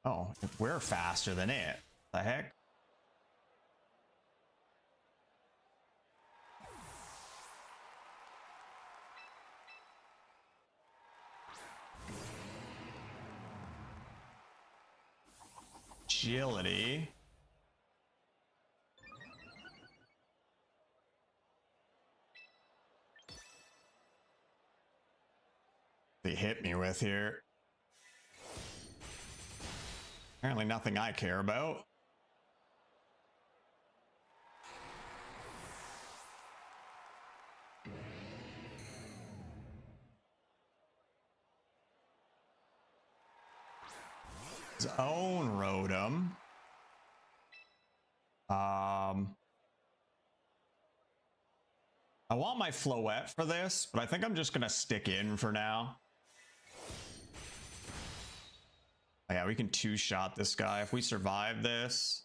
Oh, we're faster than it. The heck? Agility. They hit me with here. Apparently nothing I care about. His own Rotom. I want my Floette for this, but I think I'm just gonna stick in for now. Oh, yeah, we can two-shot this guy if we survive this.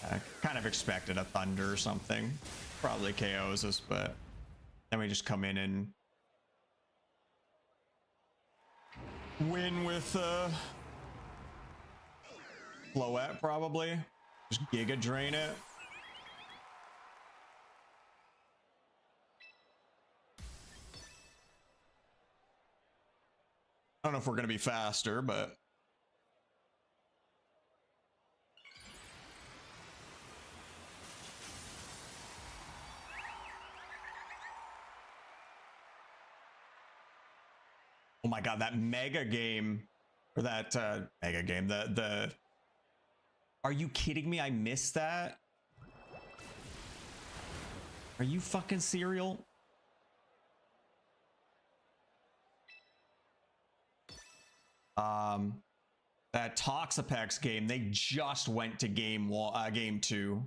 I kind of expected a Thunder or something. Probably KOs us, but then we just come in and win with Floette, probably. Just Giga Drain it. I don't know if we're going to be faster, but oh my god, that mega game, or that mega game, the are you kidding me? I missed that. Are you fucking serial? That Toxapex game, they just went to game 2.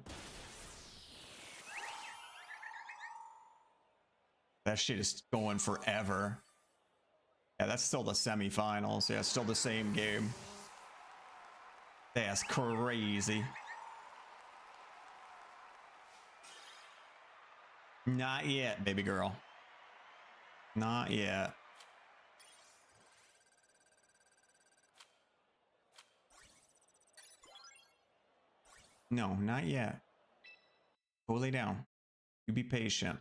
That shit is going forever. Yeah, that's still the semifinals. Yeah, it's still the same game. That's crazy. Not yet, baby girl. Not yet. No, not yet. Go lay down. You be patient.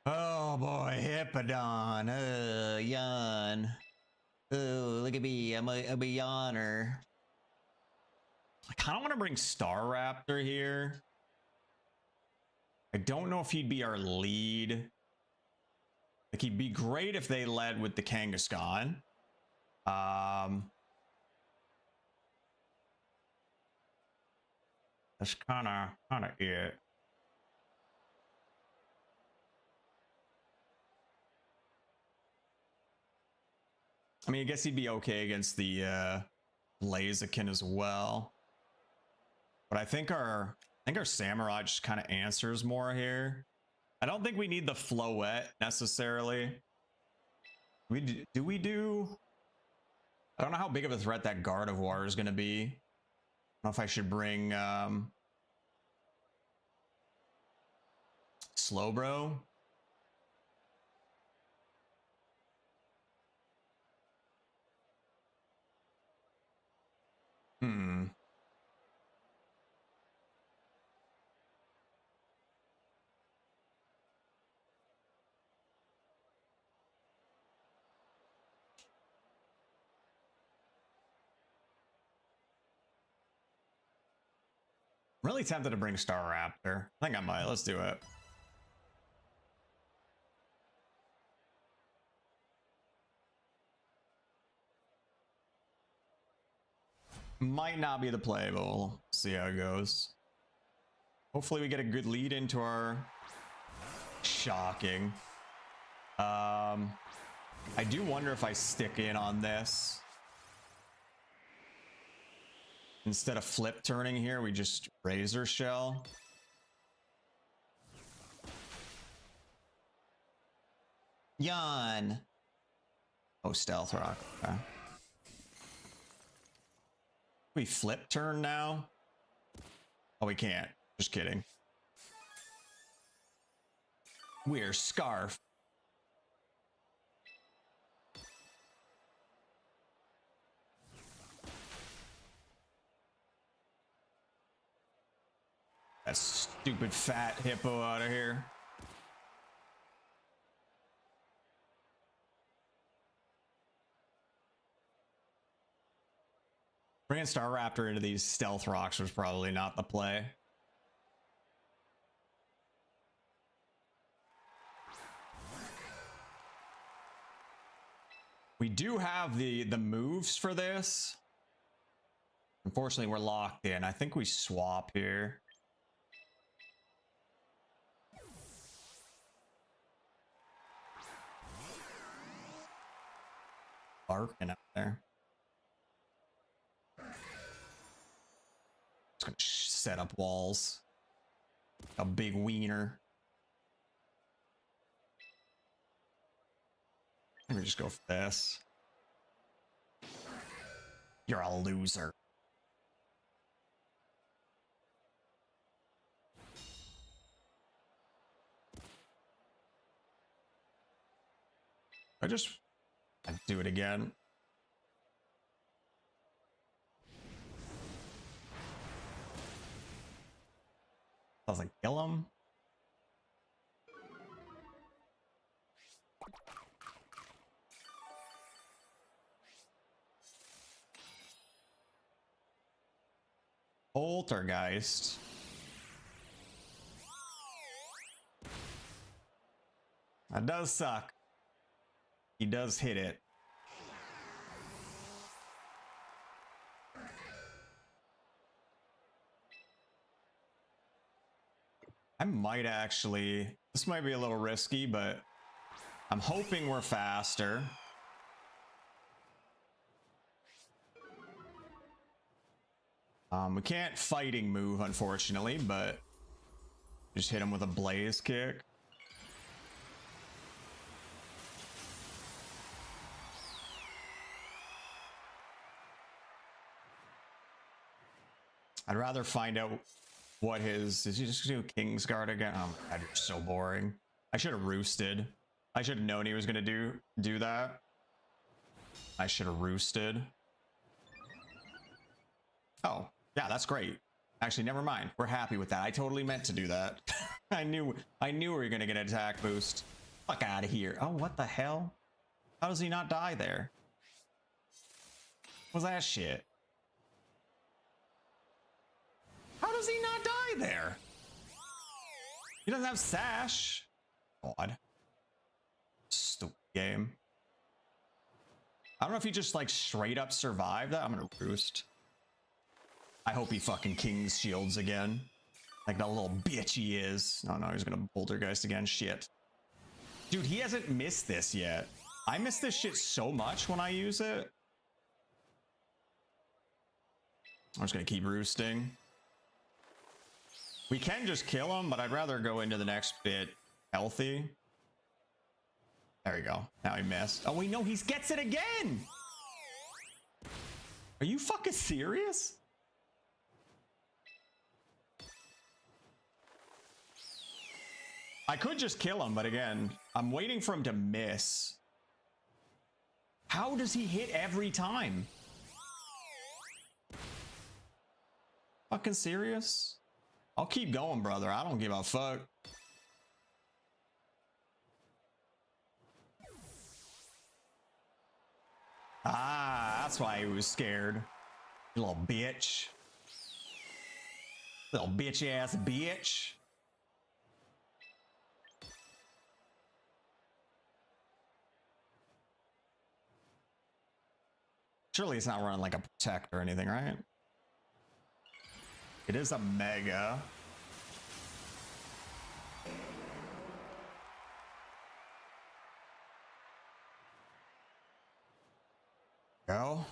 Oh boy, Hippodon. Yawn. Oh, look at me. I'm a yawner. I kind of want to bring Star Raptor here. I don't know if he'd be our lead. Like, he'd be great if they led with the Kangaskhan. That's kind of it. I mean, I guess he'd be okay against the Blaziken as well. But I think our Samurott just kind of answers more here. I don't think we need the Floette necessarily. Do we do? I don't know how big of a threat that Gardevoir is going to be. I don't know if I should bring Slowbro. I'm really tempted to bring Star Raptor. I think I might. Let's do it. Might not be the play, but we'll see how it goes. Hopefully we get a good lead into our shocking. I do wonder if I stick in on this. Instead of flip turning here, we just Razor Shell. Yawn. Oh, Stealth Rock. Okay. We flip turn now? Oh, we can't. Just kidding. We're Scarf. That stupid fat hippo out of here. Bringing Star Raptor into these Stealth Rocks was probably not the play. We do have the moves for this. Unfortunately, we're locked in. I think we swap here. Barking out there. Just gonna set up walls. A big wiener. Let me just go for this. You're a loser. I'd do it again. Doesn't kill him. Poltergeist. That does suck. He does hit it. I might actually, this might be a little risky, but I'm hoping we're faster. We can't fighting move, unfortunately, but just hit him with a blaze kick. I'd rather find out what his... Is he just do Kingsguard again? Oh my god, you're so boring. I should have roosted. I should have known he was going to do that. I should have roosted. Oh, yeah, that's great. Actually, never mind. We're happy with that. I totally meant to do that. I knew we were going to get an attack boost. Fuck out of here. Oh, what the hell? How does he not die there? What's that shit? How does he not die there? He doesn't have sash. God. Stupid game. I don't know if he just like straight up survived that. I'm gonna roost. I hope he fucking King's Shields again. Like that little bitch he is. No, he's gonna Poltergeist again. Shit. Dude, he hasn't missed this yet. I miss this shit so much when I use it. I'm just gonna keep roosting. We can just kill him, but I'd rather go into the next bit healthy. There we go. Now he missed. Oh, wait, no, he gets it again! Are you fucking serious? I could just kill him, but again, I'm waiting for him to miss. How does he hit every time? Fucking serious? I'll keep going, brother. I don't give a fuck. Ah, that's why he was scared. You little bitch. Little bitch ass bitch. Surely it's not running like a protect or anything, right? It is a mega. Go.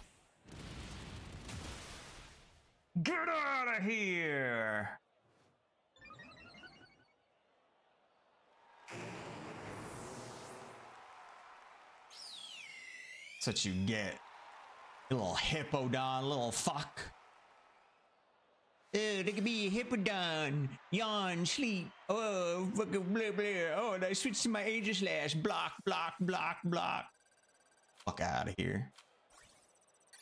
Get out of here. That's what you get. You little hippodon, little fuck. There could be a hippodon. Yawn, sleep. Oh, fucking blah, blah. Oh, and I switched to my Aegislash. Block, block, block, block. Fuck out of here.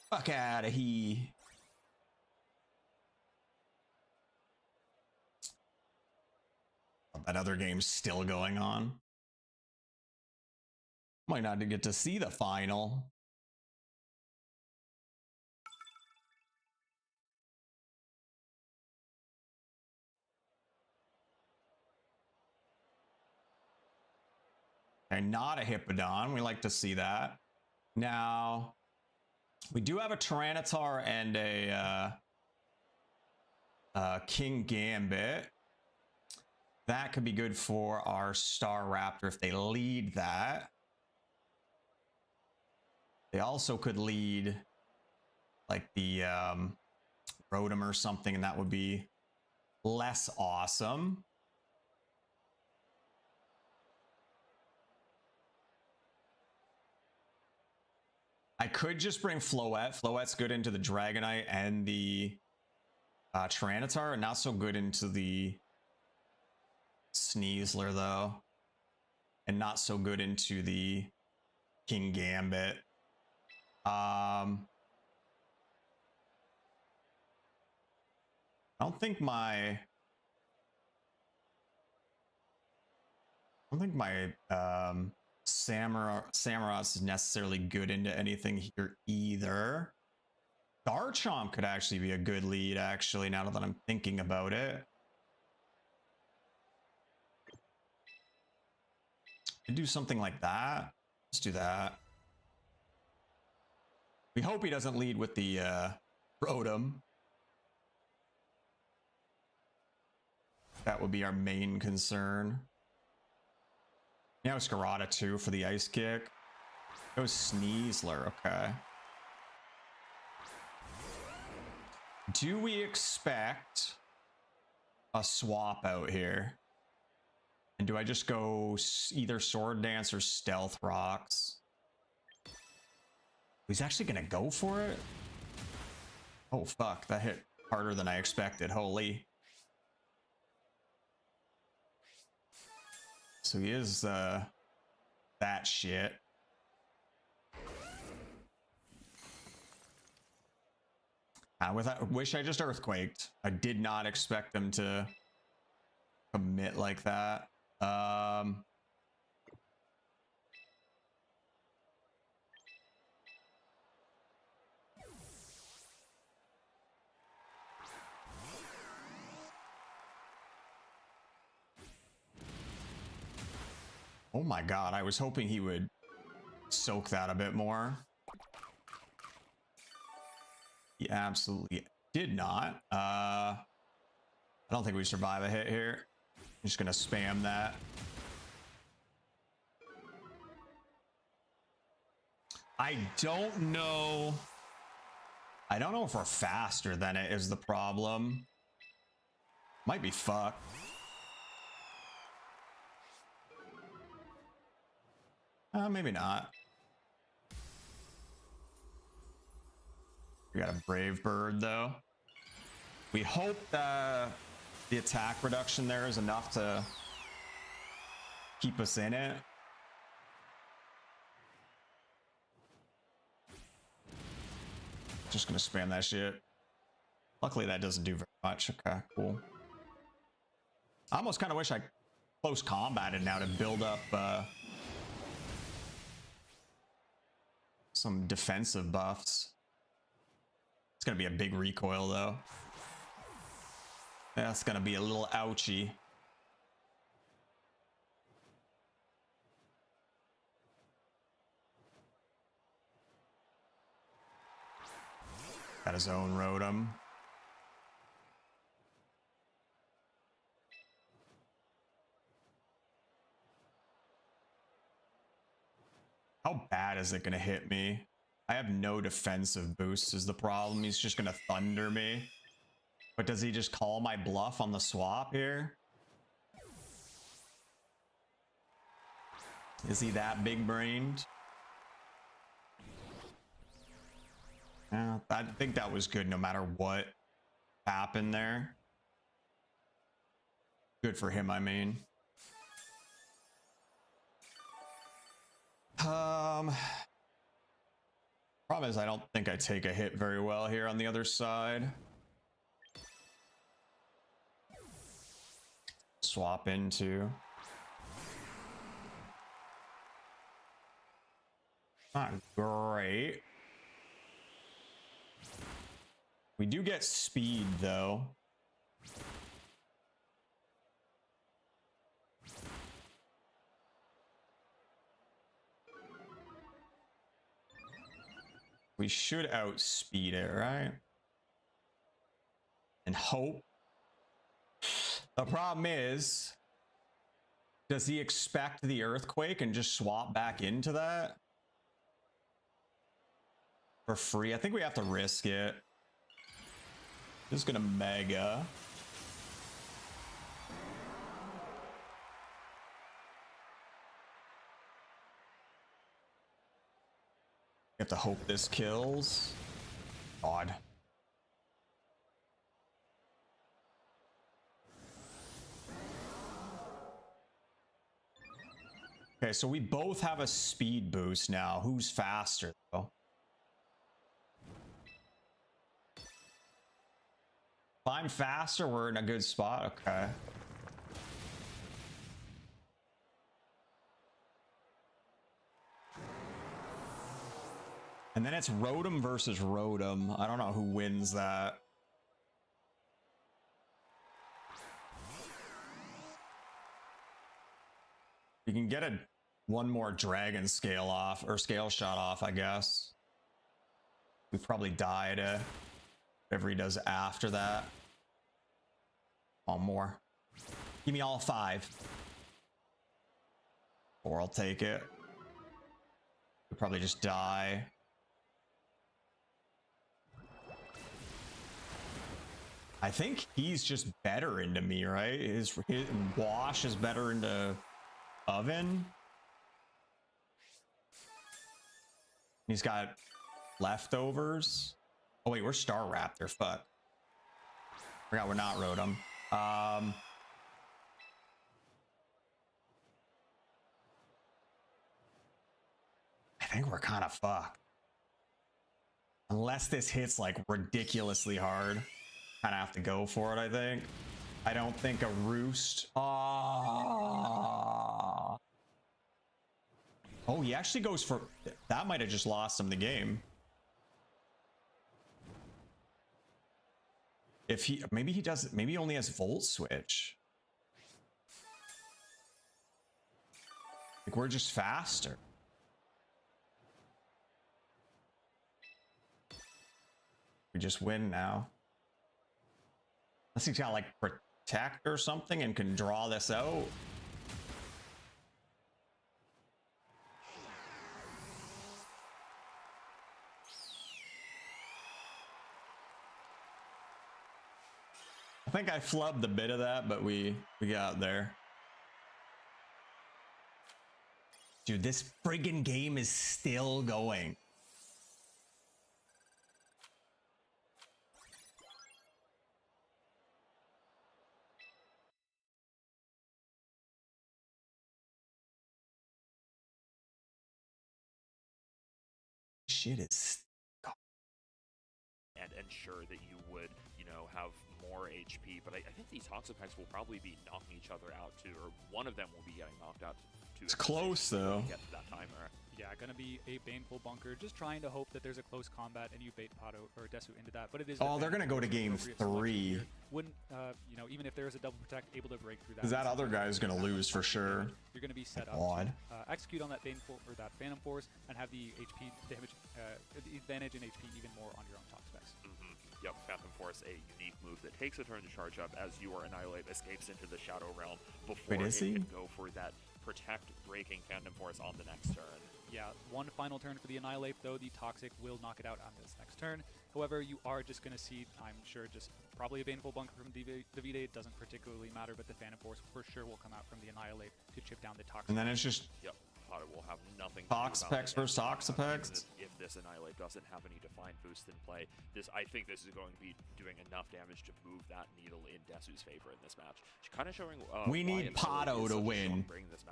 Fuck out of here. That other game's still going on. Might not get to see the final. And not a Hippodon. We like to see that. Now, we do have a Tyranitar and a King Gambit. That could be good for our Star Raptor if they lead that. They also could lead like the Rotom or something, and that would be less awesome. I could just bring Floette. Floette's good into the Dragonite and the Tyranitar, and not so good into the Sneasler, though. And not so good into the King Gambit. I don't think my Samurott is necessarily good into anything here either. Garchomp could actually be a good lead, actually, now that I'm thinking about it. Could do something like that. Let's do that. We hope he doesn't lead with the Rotom. That would be our main concern. Yeah, it was Garada too for the ice kick. It was Sneasler, okay. Do we expect a swap out here? And do I just go either Sword Dance or Stealth Rocks? He's actually gonna go for it? Oh fuck, that hit harder than I expected, holy. So he is that shit. I wish I just earthquaked. I did not expect them to commit like that. Oh my god, I was hoping he would soak that a bit more. He absolutely did not. I don't think we survive a hit here. I'm just gonna spam that. I don't know. I don't know if we're faster than it is the problem. Might be fucked. Maybe not. We got a Brave Bird though. We hope that the attack reduction there is enough to keep us in it. Just gonna spam that shit. Luckily that doesn't do very much. Okay, cool. I almost kind of wish I close combated now to build up some defensive buffs. It's gonna be a big recoil though. That's gonna be a little ouchy. Got his own Rotom. How bad is it gonna hit me? I have no defensive boost is the problem. He's just gonna thunder me. But does he just call my bluff on the swap here? Is he that big brained? Yeah, I think that was good no matter what happened there. Good for him, I mean. Problem is I don't think I take a hit very well here on the other side. Swap into. Not great. We do get speed though. We should outspeed it, right? And hope. The problem is, does he expect the earthquake and just swap back into that? For free? I think we have to risk it. Just gonna mega. You have to hope this kills. God. Okay, so we both have a speed boost now. Who's faster though? If I'm faster, we're in a good spot. Okay. And then it's Rotom versus Rotom. I don't know who wins that. You can get one more dragon scale off, or scale shot off, I guess. We probably die to whatever he does after that. All more. Give me all 5. Or I'll take it. We'll probably just die. I think he's just better into me, right? His wash is better into oven. He's got leftovers. Oh wait, we're Star Raptor. Fuck. Forgot we're not Rotom. I think we're kind of fucked. Unless this hits like ridiculously hard. Kind of have to go for it, I think. I don't think a Roost. Oh, he actually goes for... That might have just lost him the game. If he... Maybe he does... Maybe he only has Volt Switch. Like, we're just faster. We just win now. Unless he's got like Protect or something and can draw this out. I think I flubbed a bit of that, but we got there. Dude, this friggin' game is still going. Shit is... And ensure that you would, you know, have more HP. But I think these Toxapex will probably be knocking each other out too, or one of them will be getting knocked out too. It's close though. Get to that timer. Yeah, gonna be a Baneful Bunker, just trying to hope that there's a close combat and you bait Pato or Desu into that. But it is. Oh, they're gonna go to game 3. Wouldn't you know? Even if there is a double protect, able to break through that. Because that other guy's gonna lose for sure. You're gonna be set up God. to execute on that Baneful or that Phantom Force and have the HP damage, the advantage in HP even more on your own top specs. Yep, Phantom Force, a unique move that takes a turn to charge up as your Annihilate escapes into the Shadow Realm before Wait, is it he? can go for that Protect breaking Phantom Force on the next turn. Yeah, one final turn for the Annihilate, though the Toxic will knock it out on this next turn. However, you are just going to see, I'm sure, just probably a Baneful Bunker from Davide. It doesn't particularly matter, but the Phantom Force for sure will come out from the Annihilate to chip down the Toxic. And then it's just... Yep, Potter will have nothing Toxapex versus Toxapex. If this Annihilate doesn't have any defined boost in play, I think this is going to be doing enough damage to move that needle in Desu's favor in this match. She's kind of showing we need Pato to win.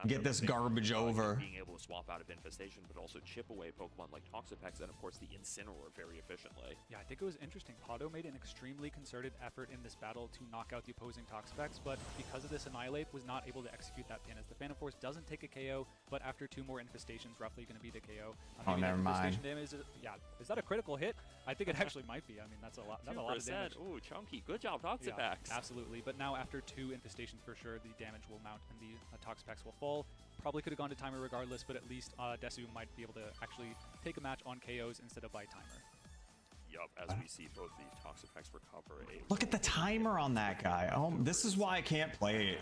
Get this garbage over. Being able to swap out of Infestation, but also chip away Pokemon like Toxapex and of course the Incineroar very efficiently. Yeah, I think it was interesting. Pato made an extremely concerted effort in this battle to knock out the opposing Toxapex, but because of this Annihilate, was not able to execute that pin as the Phantom Force doesn't take a KO, but after 2 more Infestations, roughly going to be the KO. Oh, never mind. Damage is that a critical hit? I think it actually might be. I mean, that's a lot. That's a lot of damage. Ooh, chunky. Good job, Toxapex. Yeah, absolutely. But now after 2 Infestations for sure, the damage will mount and the Toxapex will fall. Probably could have gone to timer regardless, but at least Desu might be able to actually take a match on KOs instead of by timer. Yup, as we see both these Toxapex recover a... Look at the timer on that guy. Oh, this is why I can't play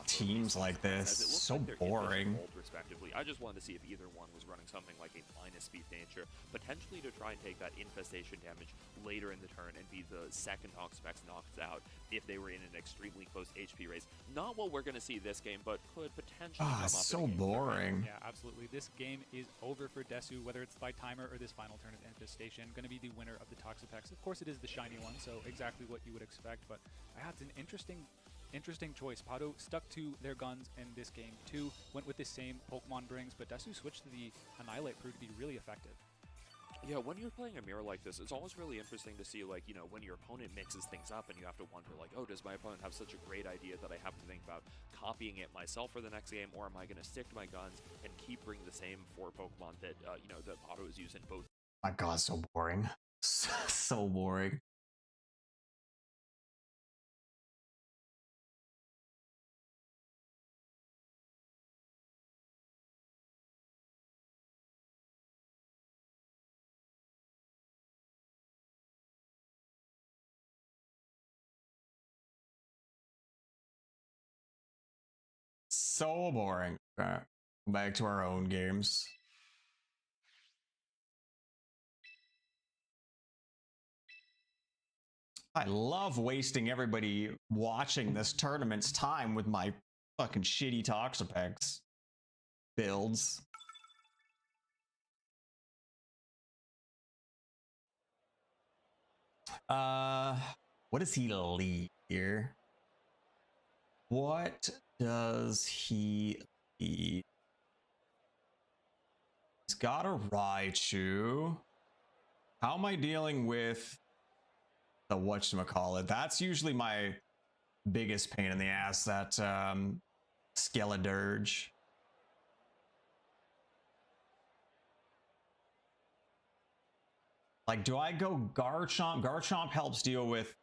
teams like this. So boring. Respectively. I just wanted to see if either one was running something like a minus speed nature, potentially to try and take that infestation damage later in the turn and be the second Toxapex knocked out if they were in an extremely close HP race. Not what we're going to see this game, but could potentially come up so boring. Yeah, absolutely. This game is over for Desu, whether it's by timer or this final turn of Infestation. Going to be the winner of the Toxapex. Of course, it is the shiny one, so exactly what you would expect, but it's an interesting choice. Pato stuck to their guns in this game too, went with the same Pokemon brings, but Desu switched to the Annihilate proved to be really effective. Yeah, when you're playing a mirror like this, it's always really interesting to see, like, you know, when your opponent mixes things up and you have to wonder, like, oh, does my opponent have such a great idea that I have to think about copying it myself for the next game, or am I going to stick to my guns and keep bringing the same 4 Pokemon that, you know, that Pato is using both? My God, so boring. So boring. So boring. Okay. Back to our own games. I love wasting everybody watching this tournament's time with my fucking shitty Toxapex builds. What does he lead here? What does he lead? He's got a Raichu. How am I dealing with the whatchamacallit? That's usually my biggest pain in the ass, that Skeledirge. Like, do I go Garchomp? Garchomp helps deal with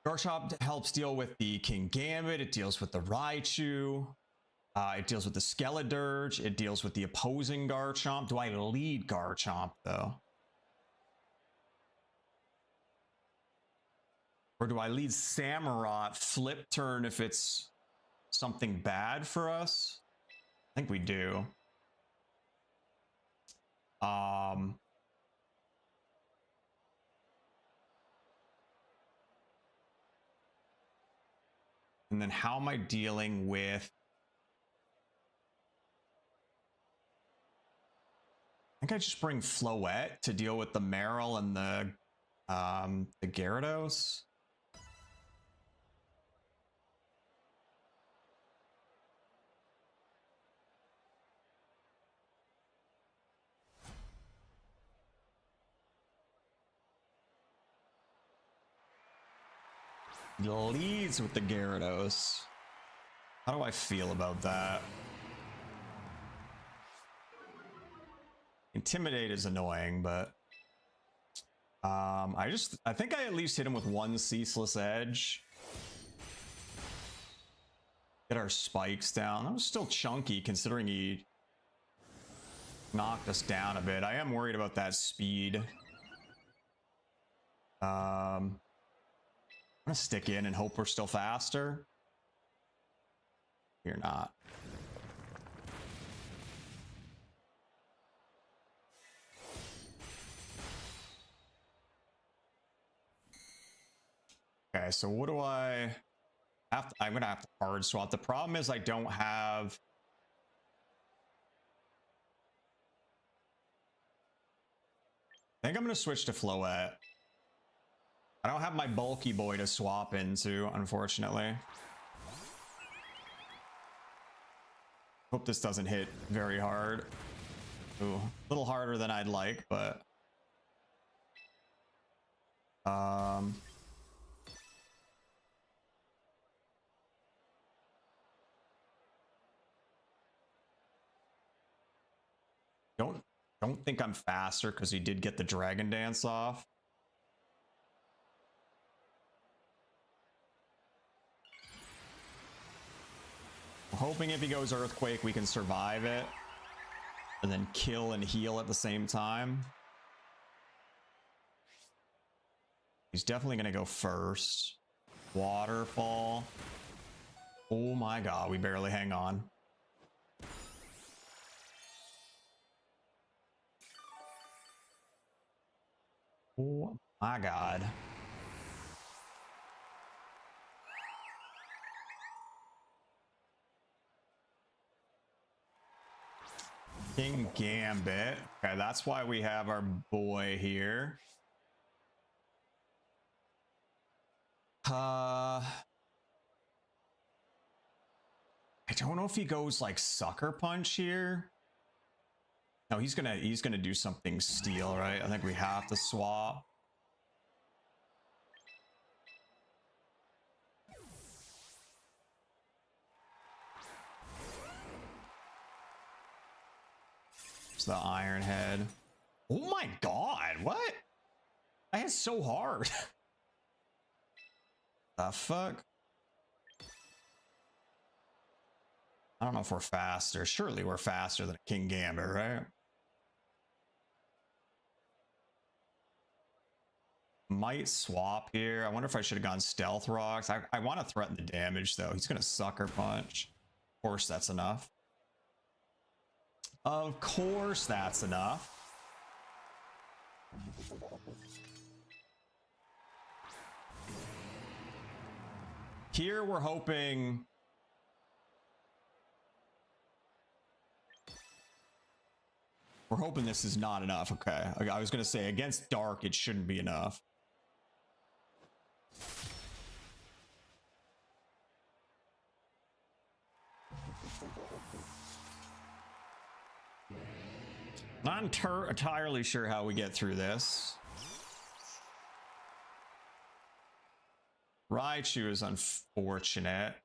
Garchomp helps deal with the King Gambit. It deals with the Raichu. It deals with the Skeledirge. It deals with the opposing Garchomp. Do I lead Garchomp though? Or do I lead Samurott flip turn if it's something bad for us? I think we do. And then how am I dealing with... I think I just bring Floette to deal with the Marill and the Gyarados. He leads with the Gyarados. How do I feel about that? Intimidate is annoying, but I think I at least hit him with one Ceaseless Edge. Get our spikes down. That was still chunky considering he knocked us down a bit. I am worried about that speed. I'm gonna stick in and hope we're still faster. You're not. Okay, so what do I have to, I'm gonna have to hard swap. The problem is I don't have... I think I'm gonna switch to Floette. I don't have my bulky boy to swap into, unfortunately. Hope this doesn't hit very hard. Ooh, a little harder than I'd like, but... Don't think I'm faster because he did get the Dragon Dance off. I'm hoping if he goes Earthquake, we can survive it. And then kill and heal at the same time. He's definitely going to go first. Waterfall. Oh my god, we barely hang on. Oh my god. King Gambit. Okay, that's why we have our boy here. I don't know if he goes like Sucker Punch here. No, he's gonna do something steel, right? I think we have to swap. It's the Iron Head. Oh my god, what? That hit so hard. The fuck? I don't know if we're faster. Surely we're faster than a King Gambit, right? Might swap here. I wonder if I should have gone Stealth Rocks. I want to threaten the damage, though. He's going to Sucker Punch. course that's enough. Of course that's enough. Here we're hoping... We're hoping this is not enough. Okay. I was going to say, against Dark, it shouldn't be enough. Not entirely sure how we get through this. Raichu is unfortunate.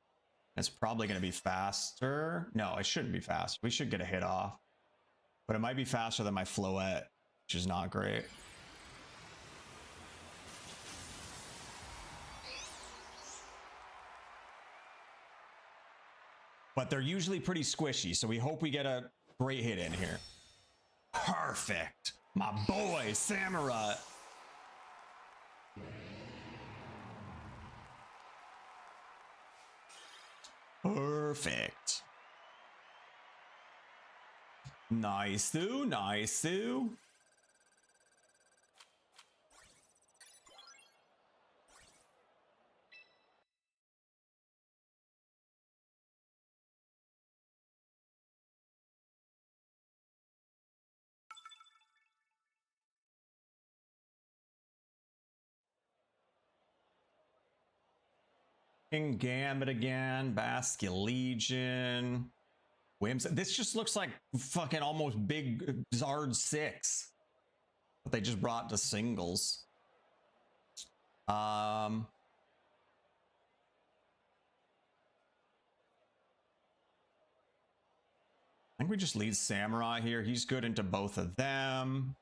It's probably going to be faster. No, it shouldn't be fast. We should get a hit off. But it might be faster than my Floette, which is not great. But they're usually pretty squishy, so we hope we get a great hit in here. Perfect. My boy, Samurott. Perfect. Nice, nice. King Gambit again, Basculegion, Whims. This just looks like fucking almost big Zard 6. But they just brought to singles. I think we just lead Samurai here. He's good into both of them.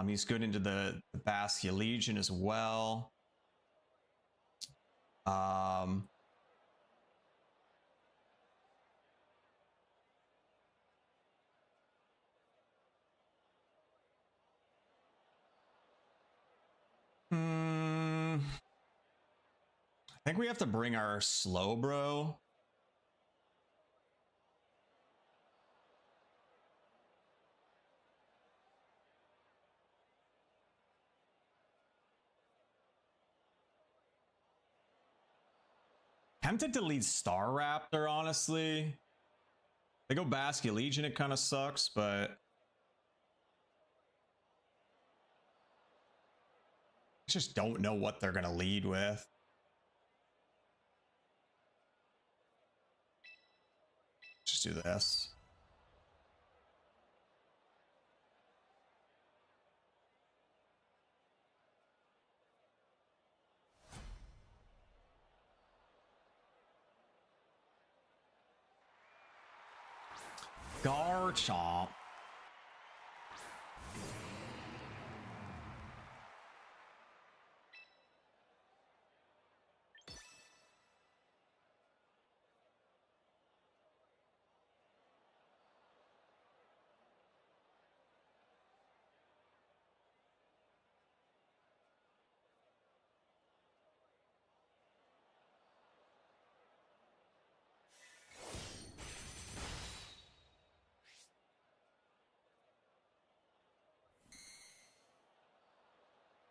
He's good into the Basculegion as well. I think we have to bring our Slowbro. Tempted to lead Star Raptor, honestly. They go Basculegion, it kind of sucks, but I just don't know what they're gonna lead with. Just do this. Garchomp.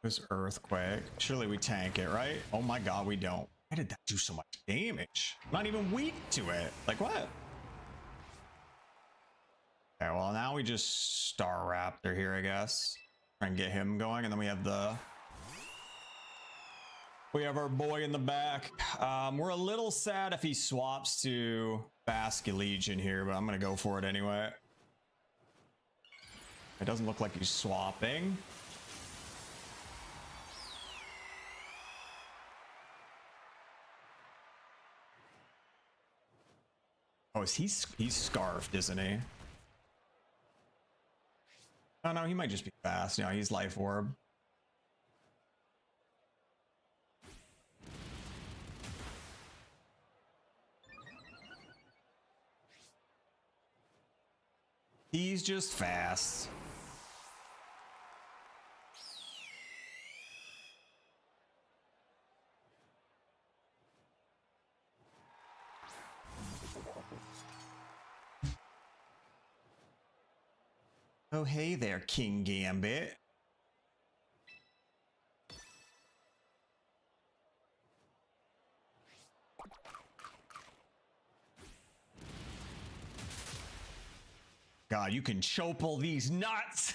This Earthquake. Surely we tank it, right? Oh my god, we don't. Why did that do so much damage? I'm not even weak to it. Like what? Okay, well now we just Star Raptor here, I guess. Try and get him going, and then we have our boy in the back. We're a little sad if he swaps to Basculegion here, but I'm gonna go for it anyway. It doesn't look like he's swapping. Oh, he's scarfed, isn't he? Oh no, he might just be fast. No, he's Life Orb. He's just fast. Oh, hey there, King Gambit. God, you can chopel these nuts.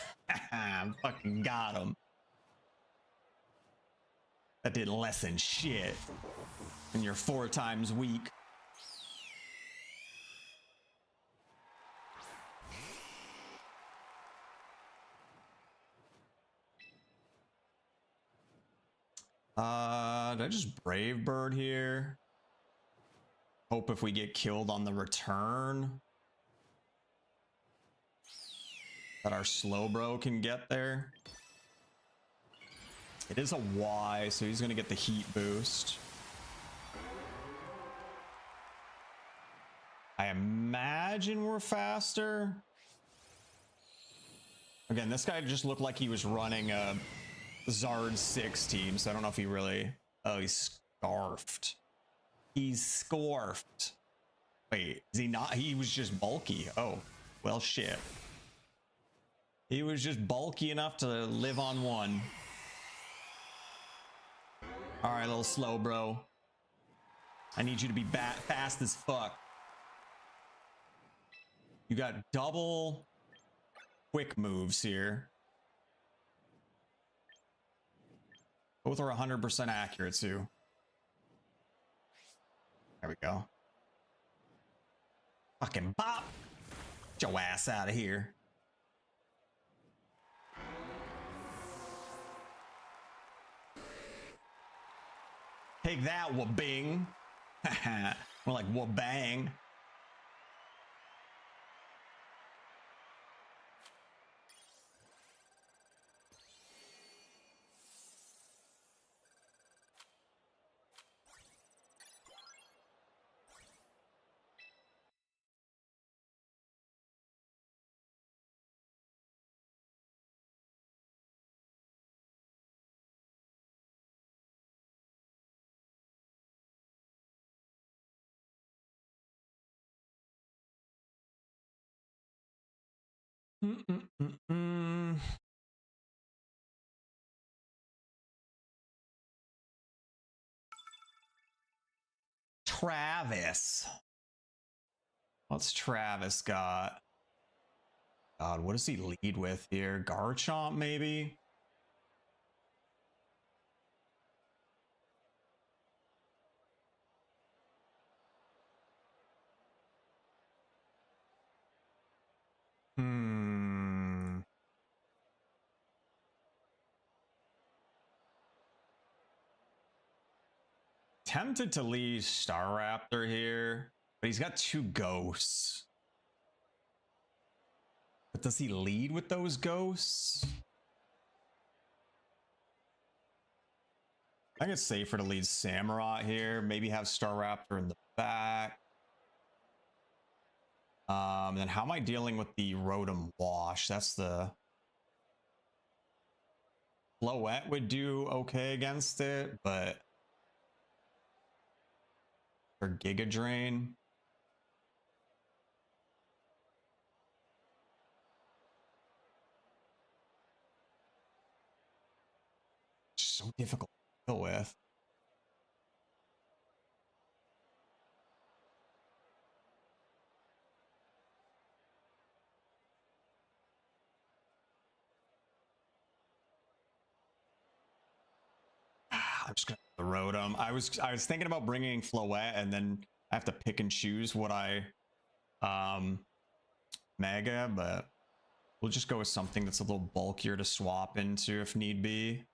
Fucking got him. That did less than shit. And you're 4 times weak. Did I just Brave Bird here? Hope if we get killed on the return that our slow bro can get there. It is a Y, so he's gonna get the heat boost. I imagine we're faster. Again, this guy just looked like he was running a Zard 6 team, so I don't know if he really... Oh, he's scarfed. He's scarfed. Wait, is he not? He was just bulky. Oh, well, shit. He was just bulky enough to live on 1. All right, little slow bro. I need you to be fast as fuck. You got double quick moves here. Both are 100% accurate too. There we go. Fucking bop. Get your ass out of here. Take that, wabing. More like wabang. Travis. What's Travis got? God, what does he lead with here? Garchomp, maybe? Tempted to leave Staraptor here, but he's got 2 ghosts. But does he lead with those ghosts? I think it's safer to lead Samurott here. Maybe have Staraptor in the back. Then how am I dealing with the Rotom Wash? That's the... Floette would do okay against it, but... Or Giga Drain. So difficult to deal with. I'm just gonna the Rotom. I was thinking about bringing Floette, and then I have to pick and choose what I mega, but we'll just go with something that's a little bulkier to swap into if need be.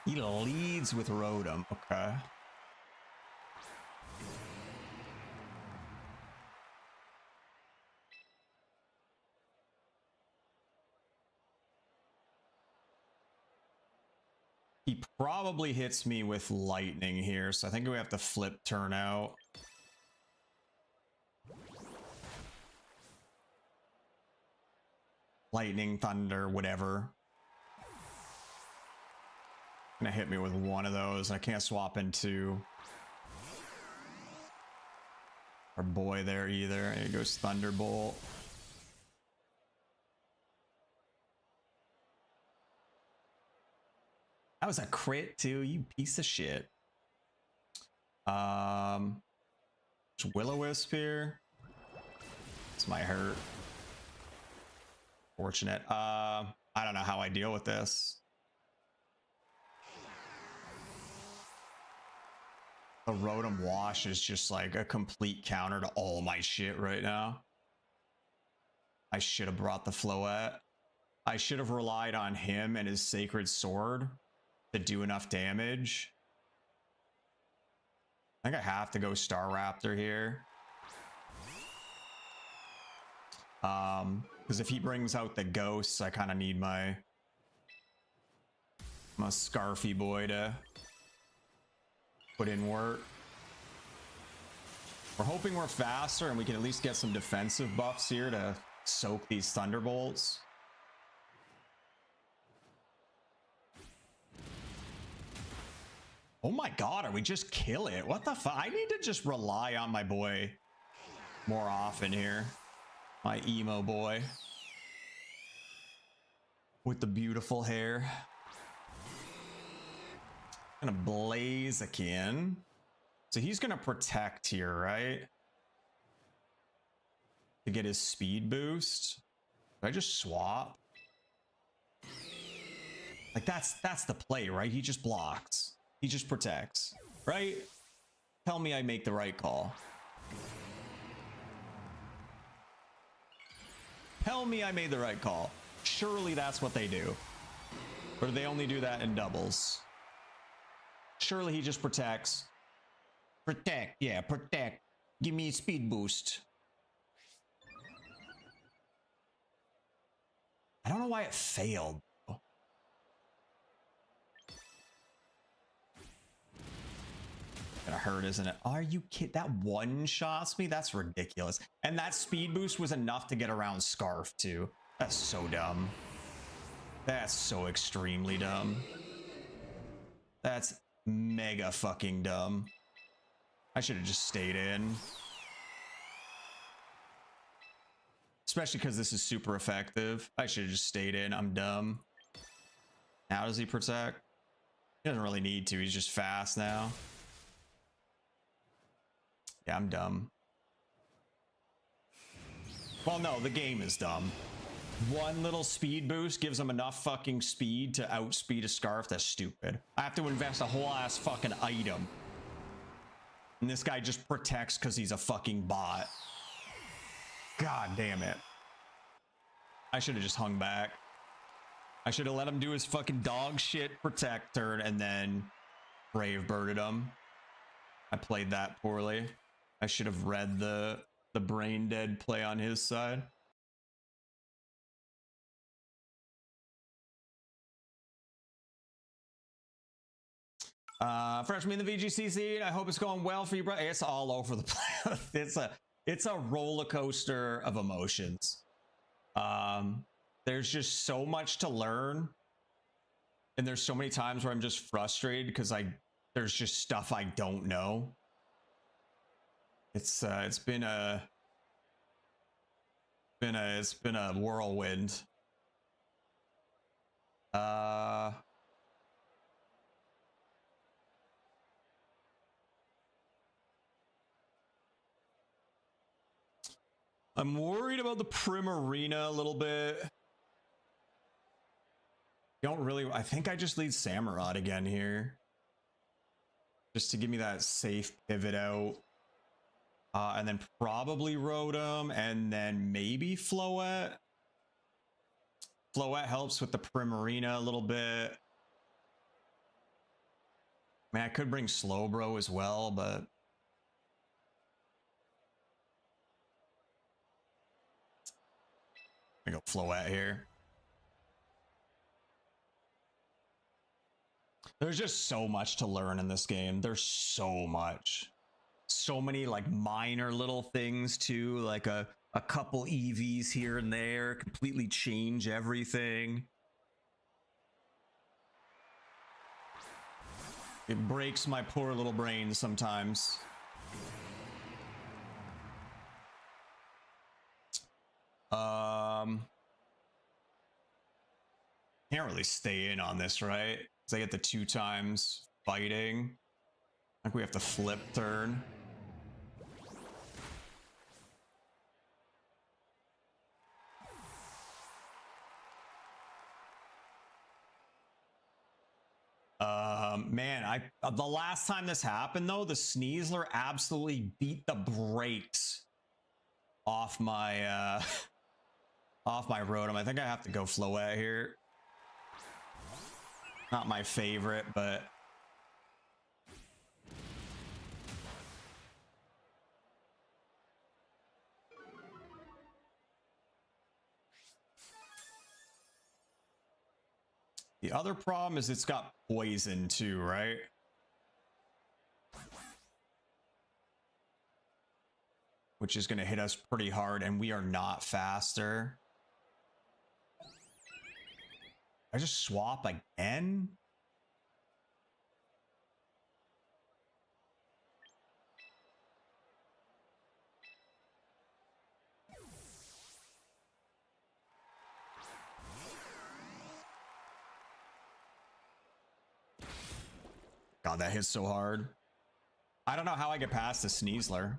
He leads with Rotom. Okay. He probably hits me with lightning here, so I think we have to flip turn out. Lightning, thunder, whatever. Gonna hit me with one of those. I can't swap into our boy there either. Here goes Thunderbolt. That was a crit too, you piece of shit. Will-O-Wisp here. This might hurt. Fortunate. I don't know how I deal with this. The Rotom Wash is just like a complete counter to all my shit right now. I should have brought the Floette. I should have relied on him and his Sacred Sword to do enough damage. I think I have to go Staraptor here. Because if he brings out the ghosts, I kind of need my Scarfy boy to put in work. We're hoping we're faster and we can at least get some defensive buffs here to soak these Thunderbolts. Oh my god, are we just kill it? What the fuck? I need to just rely on my boy more often here. My emo boy. With the beautiful hair. Gonna Blaziken. So he's gonna protect here, right? To get his speed boost. Do I just swap? Like that's the play, right? He just blocks. He just protects, right? Tell me I make the right call. Tell me I made the right call. Surely that's what they do. Or do they only do that in doubles? Surely he just protects. Protect, yeah, protect. Give me a speed boost. I don't know why it failed. Gonna hurt, isn't it? Are you kidding? That one shots me? That's ridiculous. And that speed boost was enough to get around Scarf too. That's so dumb. That's so extremely dumb. That's mega fucking dumb. I should have just stayed in. Especially because this is super effective. I should have just stayed in. I'm dumb. Now does he protect? He doesn't really need to. He's just fast now. Yeah, I'm dumb. Well, no, the game is dumb. One little speed boost gives him enough fucking speed to outspeed a Scarf. That's stupid. I have to invest a whole ass fucking item. And this guy just protects because he's a fucking bot. God damn it. I should have just hung back. I should have let him do his fucking dog shit protect turn and then Brave Birded him. I played that poorly. I should have read the brain dead play on his side. Freshman in the VGC seed. I hope it's going well for you, bro. It's all over the place. It's a roller coaster of emotions. There's just so much to learn, and there's so many times where I'm just frustrated because there's just stuff I don't know. It's been a whirlwind. I'm worried about the Primarina a little bit. Don't really. I think I just lead Samurott again here, just to give me that safe pivot out. And then probably Rotom, and then maybe Floette. Floette helps with the Primarina a little bit. I mean, I could bring Slowbro as well, but I go Floette here. There's just so much to learn in this game. There's so much. So many like minor little things too, like a couple EVs here and there completely change everything. It breaks my poor little brain sometimes. Can't really stay in on this, right? They get the 2 times fighting. I think we have to flip turn. Man, the last time this happened though, the Sneasler absolutely beat the brakes off my off my Rotom. I think I have to go Floette here. Not my favorite, but the other problem is it's got poison too, right? Which is going to hit us pretty hard, and we are not faster. I just swap again? God, that hits so hard. I don't know how I get past the Sneasler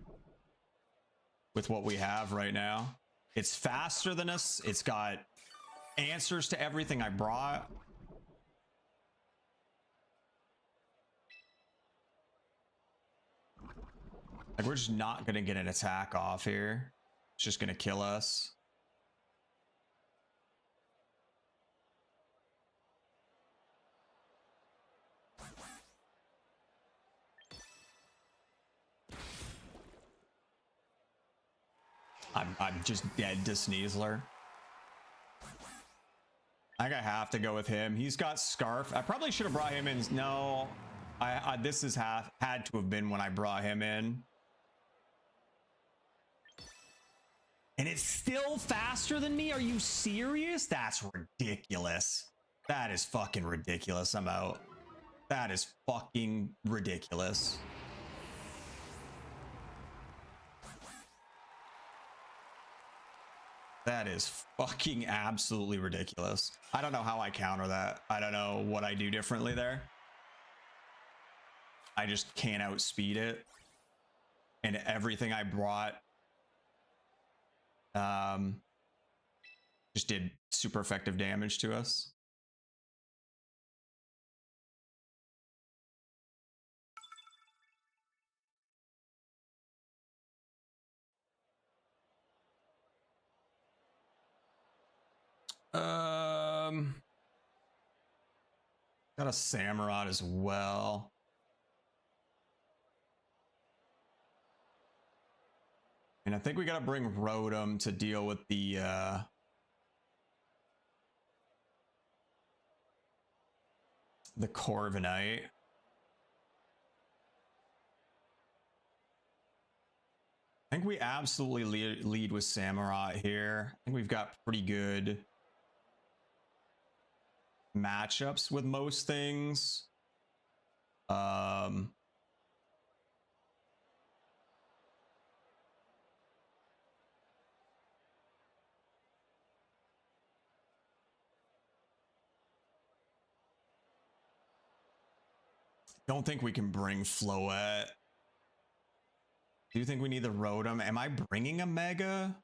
with what we have right now. It's faster than us. It's got answers to everything I brought. Like, we're just not going to get an attack off here. It's just going to kill us. I'm just dead to Sneasler. I think I have to go with him. He's got Scarf. I probably should have brought him in. No, this is had to have been when I brought him in. And it's still faster than me? Are you serious? That's ridiculous. That is fucking ridiculous. I'm out. That is fucking ridiculous. That is fucking absolutely ridiculous. I don't know how I counter that. I don't know what I do differently there. I just can't outspeed it. And everything I brought just did super effective damage to us. Got a Samurott as well. And I think we got to bring Rotom to deal with the Corviknight. I think we absolutely lead with Samurott here. I think we've got pretty good matchups with most things. Don't think we can bring Floette. Do you think we need the Rotom? Am I bringing a Mega?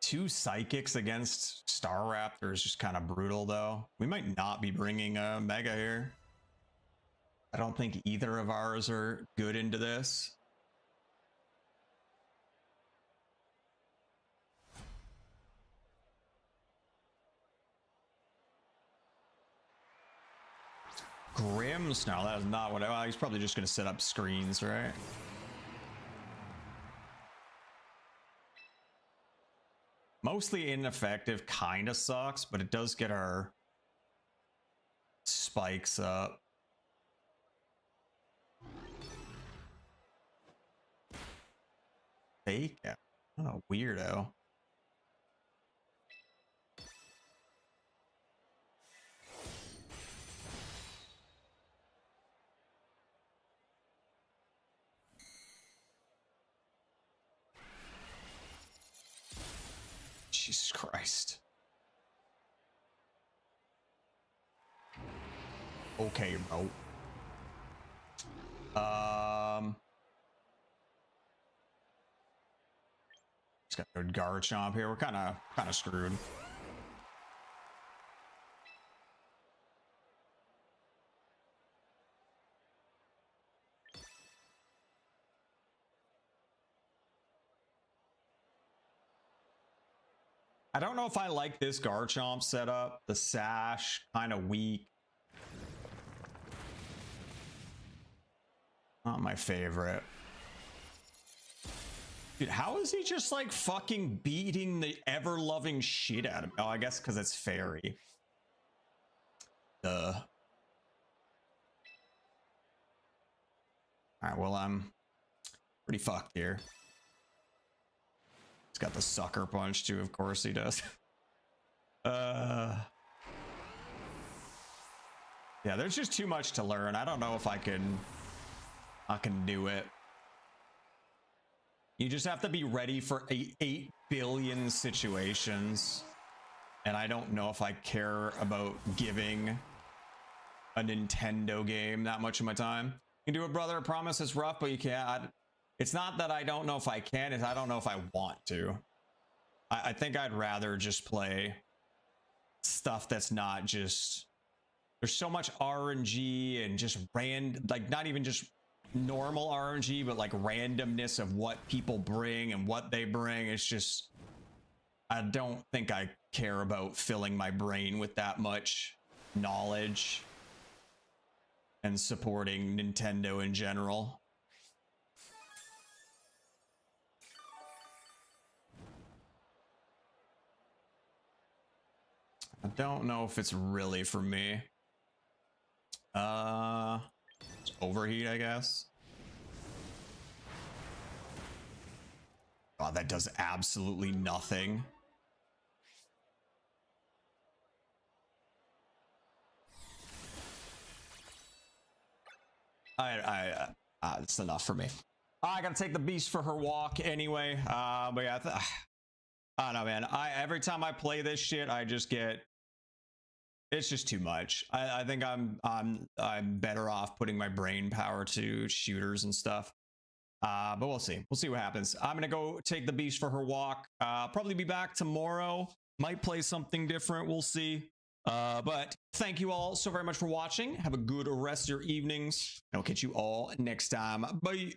Two Psychics against Staraptor is just kind of brutal, though. We might not be bringing a Mega here. I don't think either of ours are good into this. Grims? No, that is not what I... He's probably just going to set up screens, right? Mostly ineffective, kind of sucks, but it does get our spikes up. Fake? What a weirdo. Jesus Christ. Okay, bro. Just got a guard chomp here. We're kind of screwed. I don't know if I like this Garchomp setup. The sash, kind of weak. Not my favorite. Dude, how is he just like fucking beating the ever-loving shit out of him? Oh, I guess because it's fairy. Duh. Alright, well, I'm pretty fucked here. He's got the sucker punch too, of course he does. Yeah, there's just too much to learn. I don't know if I can do it. You just have to be ready for 8 billion situations. And I don't know if I care about giving a Nintendo game that much of my time. You can do it, brother. I promise it's rough, but you can't. It's not that I don't know if I can, it's I don't know if I want to. I think I'd rather just play stuff that's not just... There's so much RNG and just like not even just normal RNG, but like randomness of what people bring and what they bring. It's just, I don't think I care about filling my brain with that much knowledge and supporting Nintendo in general. I don't know if it's really for me. It's overheat, I guess. God, that does absolutely nothing. It's enough for me. I gotta take the beast for her walk anyway. But yeah, I don't know, man. Every time I play this shit, I just get... It's just too much. I think I'm better off putting my brain power to shooters and stuff. But we'll see. We'll see what happens. I'm gonna go take the beast for her walk. Probably be back tomorrow. Might play something different. We'll see. But thank you all so very much for watching. Have a good rest of your evenings. I'll catch you all next time. Bye.